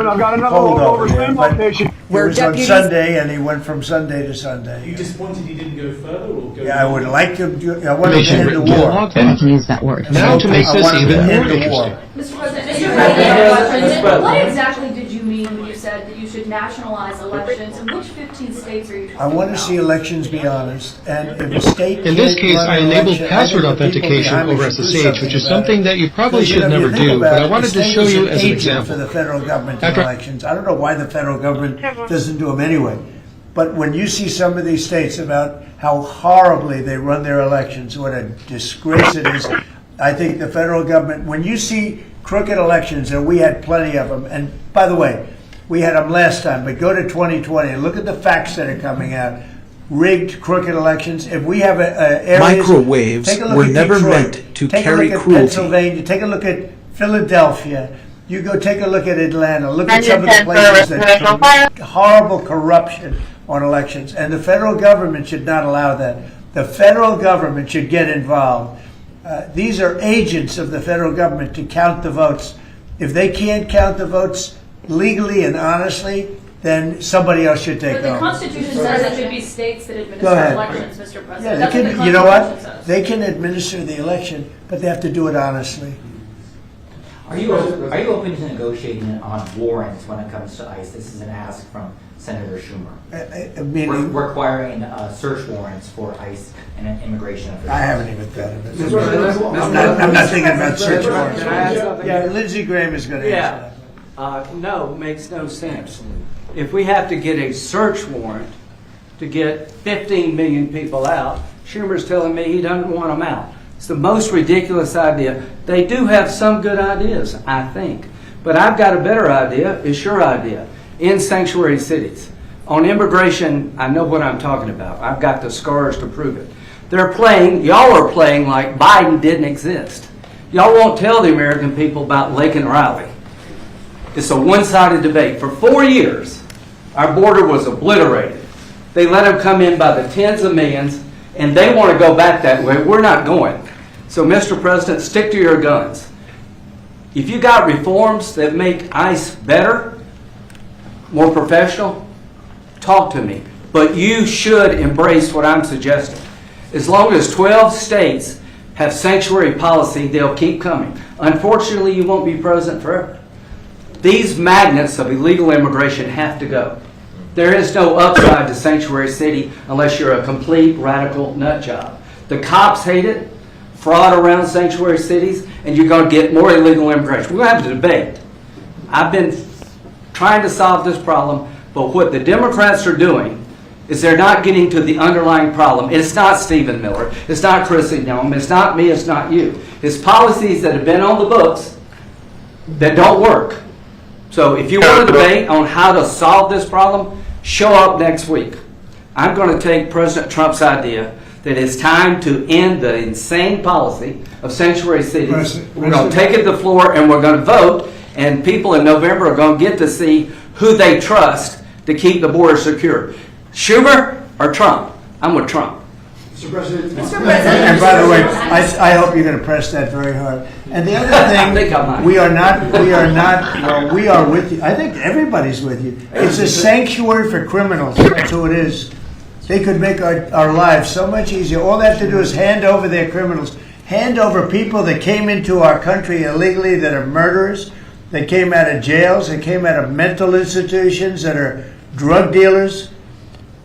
cold over here, but it Where was on deputies- Sunday, and he went from Sunday to Sunday. You disappointed he didn't go further, or go? Yeah, I would like to. I want to end the war. I can use that word. Now to make this even more interesting. Mr. President, what exactly did you mean when you said that you should nationalize elections, and which 15 states are you talking about? I want to see elections be honest, and if a state In this can't case, run I an enabled election, password I think the people authentication behind me over should do SSH, which is about something it. that you probably Because, should if never you think do, about but I it, wanted the to state show is you an as an agent example. for the federal government in After- elections. I don't know why the federal government doesn't do them anyway. But when you see some of these states about how horribly they run their elections, what a disgrace it is, I think the federal government, when you see crooked elections, and we had plenty of them, and by the way, we had them last time, but go to 2020 and look at the facts that are coming out. Rigged, crooked elections. If we have areas, Microwaves take a look were at never Detroit, meant to take carry a look at cruelty. Pennsylvania, take a look at Philadelphia. You go take a look at Atlanta. Look at some of the places that horrible corruption on elections, and the federal government should not allow that. The federal government should get involved. These are agents of the federal government to count the votes. If they can't count the votes legally and honestly, then somebody else should take But the over. Constitution says it should be states that Go administer ahead. elections, Mr. President. Yeah, That's they what can, the you know what? Constitution says. They can administer the election, but they have to do it honestly. Are you open to negotiating on warrants when it comes to ICE? This is an ask from Senator Schumer. Meaning? Requiring search warrants for ICE and immigration officials. I haven't even thought of it. I'm not thinking about search warrants. Yeah, Lindsey Graham is going to answer that. No, it makes no sense. If we have to get a search warrant to get 15 million people out, Schumer's telling me he doesn't want them out. It's the most ridiculous idea. They do have some good ideas, I think. But I've got a better idea. It's your idea. In sanctuary cities. On immigration, I know what I'm talking about. I've got the scars to prove it. Y'all are playing like Biden didn't exist. Y'all won't tell the American people about Lake and Riley. It's a one-sided debate. For 4 years, our border was obliterated. They let them come in by the tens of millions, and they want to go back that way. We're not going. So, Mr. President, stick to your guns. If you got reforms that make ICE better, more professional, talk to me. But you should embrace what I'm suggesting. As long as 12 states have sanctuary policy, they'll keep coming. Unfortunately, you won't be president forever. These magnets of illegal immigration have to go. There is no upside to sanctuary city unless you're a complete radical nut job. The cops hate it, fraud around sanctuary cities, and you're going to get more illegal immigration. We're going to have a debate. I've been trying to solve this problem, but what the Democrats are doing is they're not getting to the underlying problem. It's not Stephen Miller. It's not Christi. It's not me. It's not you. It's policies that have been on the books that don't work. So if you want to debate on how to solve this problem, show up next week. I'm going to take President Trump's idea that it's time to end the insane policy of sanctuary cities. We're going to take it to the floor and we're going to vote, and people in November are going to get to see who they trust to keep the border secure. Schumer or Trump? I'm with Trump. Mr. President. And by the way, I hope you're going to press that very hard. And the other thing, we are with you. I think everybody's with you. It's a sanctuary for criminals. That's who it is. They could make our lives so much easier. All they have to do is hand over their criminals. Hand over people that came into our country illegally that are murderers, that came out of jails, that came out of mental institutions, that are drug dealers.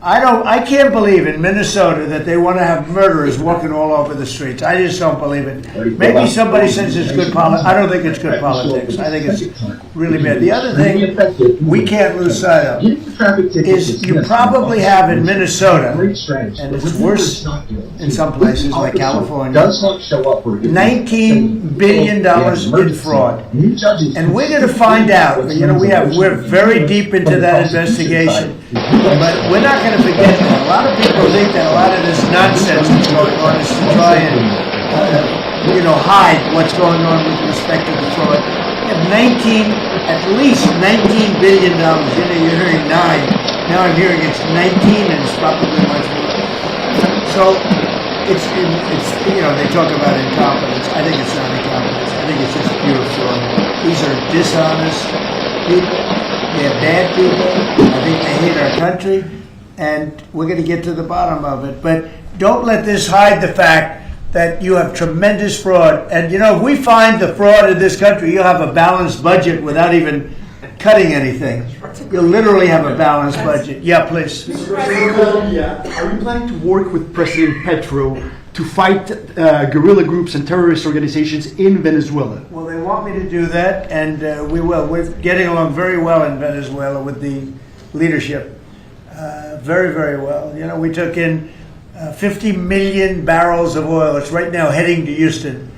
I can't believe in Minnesota that they want to have murderers walking all over the streets. I just don't believe it. Maybe somebody says it's good politics. I don't think it's good politics. I think it's really bad. The other thing we can't lose sight of is you probably have in Minnesota, and it's worse in some places like California, $19 billion in fraud. And we're going to find out, we're very deep into that investigation, but we're not going to forget that. A lot of people think that a lot of this nonsense that's going on is to try and, hide what's going on with respect to the fraud. We have at least $19 billion. You're hearing 9. Now I'm hearing it's 19, and it's probably much more. So it's they talk about incompetence. I think it's not incompetence. I think it's just pure fraud. These are dishonest people. They're bad people. I think they hate our country. And we're going to get to the bottom of it. But don't let this hide the fact that you have tremendous fraud. And, if we find the fraud in this country, you'll have a balanced budget without even cutting anything. You'll literally have a balanced budget. Yeah, please. Are you planning to work with President Petro to fight guerrilla groups and terrorist organizations in Venezuela? Well, they want me to do that, and we will. We're getting along very well in Venezuela with the leadership. Very, very well. We took in 50 million barrels of oil. It's right now heading to Houston.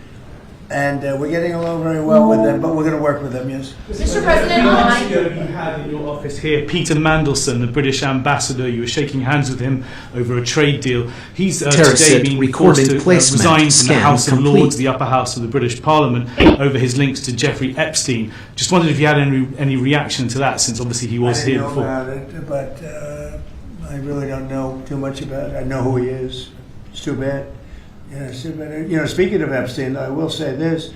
And we're getting along very well with them, but we're going to work with them, yes. Mr. President, months ago you had in your office here Peter Mandelson, the British ambassador. You were shaking hands with him over a trade deal. He's today been forced to resign from the House of Lords, the upper house of the British Parliament, over his links to Jeffrey Epstein. Just wondered if you had any reaction to that, since obviously he was here before. I didn't know about it, but I really don't know too much about it. I know who he is. It's too bad. Speaking of Epstein, I will say this.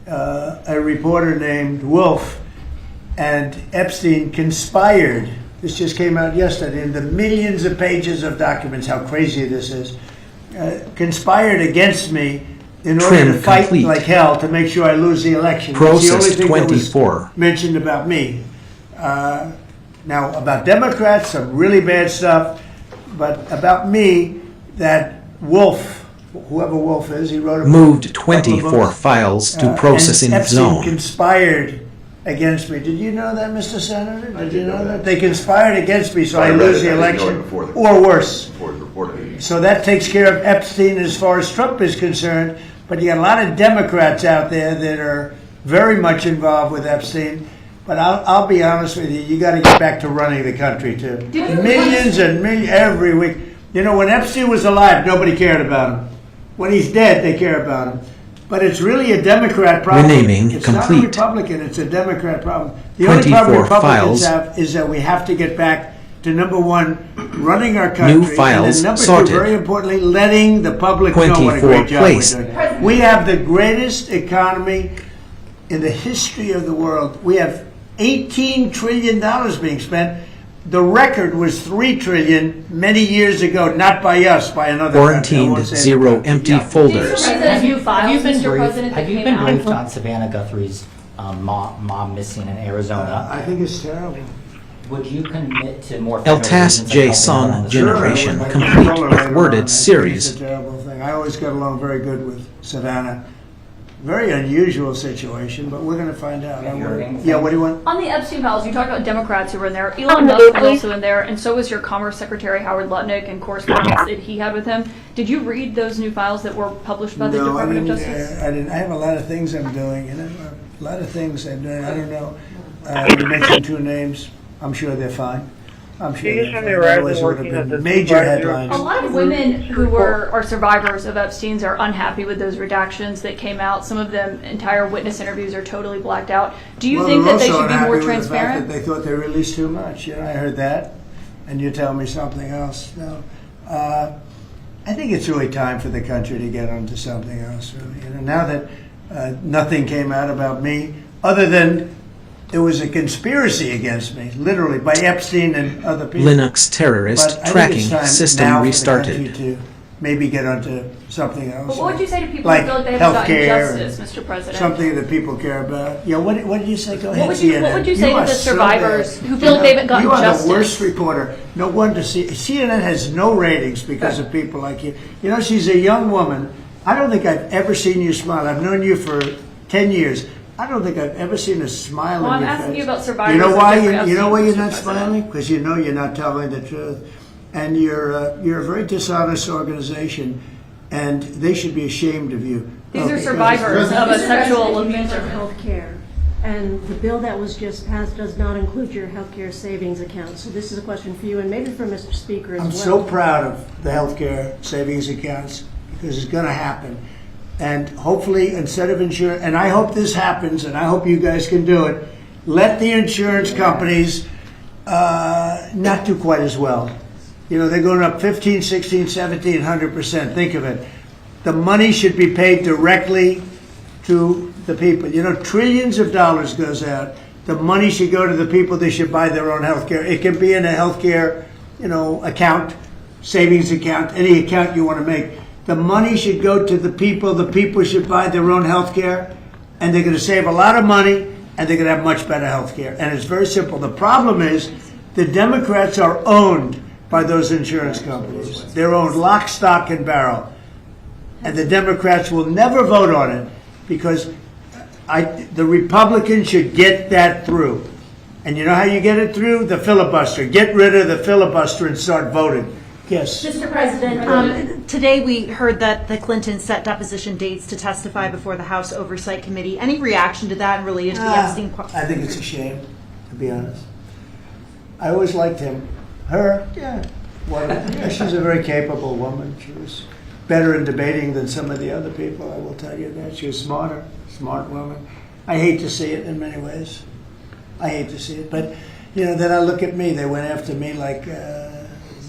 A reporter named Wolf and Epstein conspired. This just came out yesterday in the millions of pages of documents, how crazy this is. Conspired against me in order Trim to fight complete. like hell to make sure I lose the election. Process That's the only thing that was 24. mentioned about me. Now, about Democrats, some really bad stuff, but about me, that Wolf, whoever Wolf is, he wrote a Moved book, couple of 24 books, files to processing and Epstein zone. conspired against me. Did you know that, Mr. Senator? Did you know that? They conspired against me, so I lose the election, or worse. So that takes care of Epstein as far as Trump is concerned, but you got a lot of Democrats out there that are very much involved with Epstein. But I'll be honest with you, you got to get back to running the country too. Millions and millions every week. You know, when Epstein was alive, nobody cared about him. When he's dead, they care about him. But it's really a Democrat problem. Renaming it's complete. not a Republican, it's a Democrat problem. The only problem 24 Republicans files. have is that we have to get back to number one, running our country. New files and then number sorted. two, very importantly, letting the public know what a 24 great job place. we're doing. We have the greatest economy in the history of the world. We have $18 trillion being spent. The record was $3 trillion many years ago, not by us, by another country. I Quarantined won't say 0 it. empty Yeah. folders. Have you files, been Mr. briefed- President, Have that you came been out? briefed on Savannah Guthrie's mom missing in Arizona? I think it's terrible. Would you commit to more El federal Tas agents and helping her on J. the Son Generation, Sure, complete I with think worded It's series. a terrible thing. I always got along very good with Savannah. Very unusual situation, but we're going to find out. Yeah, what do you want? On the Epstein files, you talked about Democrats who were in there. Elon Musk was also in there, and so was your Commerce Secretary Howard Lutnick and correspondence that he had with him. Did you read those new files that were published by the No, Department of I didn't. Justice? I didn't. I have a lot of things I'm doing, you know, a lot of things I'm doing. I don't know. You mentioned two names. I'm sure they're fine. I'm sure they're fine. Otherwise it would have been major headlines. A lot of women who are survivors of Epstein's are unhappy with those redactions that came out. Some of them, entire witness interviews are totally blacked out. Do you think that they should be more transparent? They thought they released too much. You know, I heard that, and you tell me something else. No, I think it's really time for the country to get onto something else. Really, you know, now that nothing came out about me, other than there was a conspiracy against me, literally by Epstein and other people. Linux terrorist But I think tracking it's time system now for the restarted. country to maybe get onto something else. But what would you say to people like who feel like they haven't gotten healthcare justice, Mr. President? Something that people care about. Yeah, what did you say? Go ahead, What CNN. would you say to are the so survivors bad. who feel like they haven't gotten You are justice? the worst reporter. No wonder CNN has no ratings because of people like you. You know, she's a young woman. I don't think I've ever seen you smile. I've known you for 10 years. I don't think I've ever seen a smile Well, on I'm your asking face. you about survivors. You know of why? Jeffrey You know why you're Epstein, not Mr. President. smiling? Because you know you're not telling the truth, and you're a very dishonest organization, and they should be ashamed of you. These are survivors of a sexual abuse. Of health care. And the bill that was just passed does not include your health care savings account. So this is a question for you and maybe for Mr. Speaker as I'm well. so proud of the healthcare savings accounts because it's going to happen. And hopefully, instead of insurance, and I hope this happens, and I hope you guys can do it, let the insurance companies not do quite as well. You know, they're going up 15, 16, 1700%. Think of it. The money should be paid directly to the people. You know, trillions of dollars goes out. The money should go to the people. They should buy their own health care. It can be in a health care, you know, account, savings account, any account you want to make. The money should go to the people. The people should buy their own health care, and they're going to save a lot of money, and they're going to have much better health care. And it's very simple. The problem is the Democrats are owned by those insurance companies. They're owned lock, stock, and barrel. And the Democrats will never vote on it because the Republicans should get that through. And you know how you get it through? The filibuster. Get rid of the filibuster and start voting. Yes. Mr. President, today we heard that the Clintons set deposition dates to testify before the House Oversight Committee. Any reaction to that related to the Epstein? I think it's a shame, to be honest. I always liked him. Her, yeah. Yeah, she's a very capable woman. She was better in debating than some of the other people, I will tell you that. She was smart woman. I hate to see it in many ways. I hate to see it. But, you know, then I look at me. They went after me like...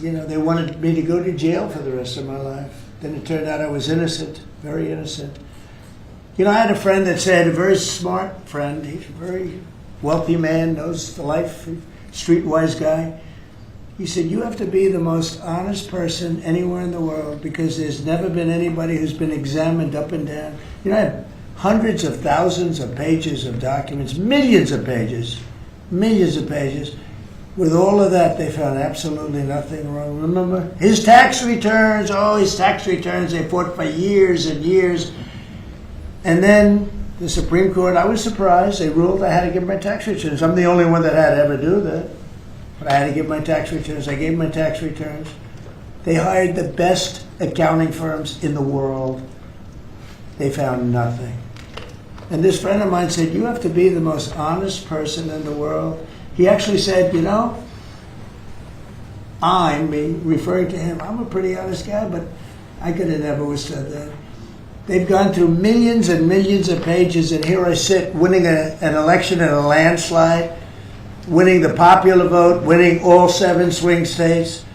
you know, they wanted me to go to jail for the rest of my life. Then it turned out I was innocent, very innocent. You know, I had a friend that said, a very smart friend, he's a very wealthy man, knows the life, streetwise guy. He said, you have to be the most honest person anywhere in the world because there's never been anybody who's been examined up and down. You know, I have hundreds of thousands of pages of documents, millions of pages. With all of that, they found absolutely nothing wrong. Remember? His tax returns, they fought for years and years. And then the Supreme Court, I was surprised, they ruled I had to give my tax returns. I'm the only one that had to ever do that. But I had to give my tax returns. I gave my tax returns. They hired the best accounting firms in the world. They found nothing. And this friend of mine said, you have to be the most honest person in the world. He actually said, you know, me referring to him, I'm a pretty honest guy, but I could have never withstood that. They've gone through millions and millions of pages, and here I sit winning an election in a landslide, winning the popular vote, winning all 7 swing states,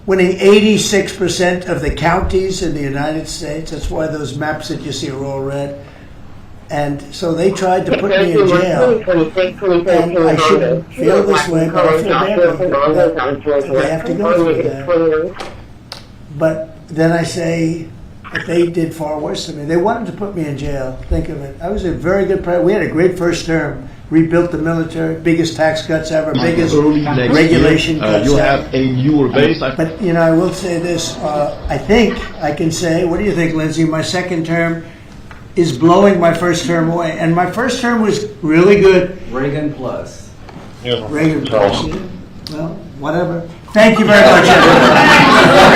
winning 86% of the counties in the United States. That's why those maps that you see are all red. And so they tried to put me in jail. And I shouldn't feel this way, but I feel badly that they have to go through that. But then I say, but they did far worse than me. They wanted to put me in jail. Think of it. I was a very good president. We had a great first term. Rebuilt the military, biggest tax cuts ever, biggest regulation cuts you have a newer base. But, you know, I will say this. I think I can say, what do you think, Lindsay? My second term is blowing my first term away. And my first term was really good. Reagan plus. Reagan plus. Well, whatever. Thank you very much, everyone.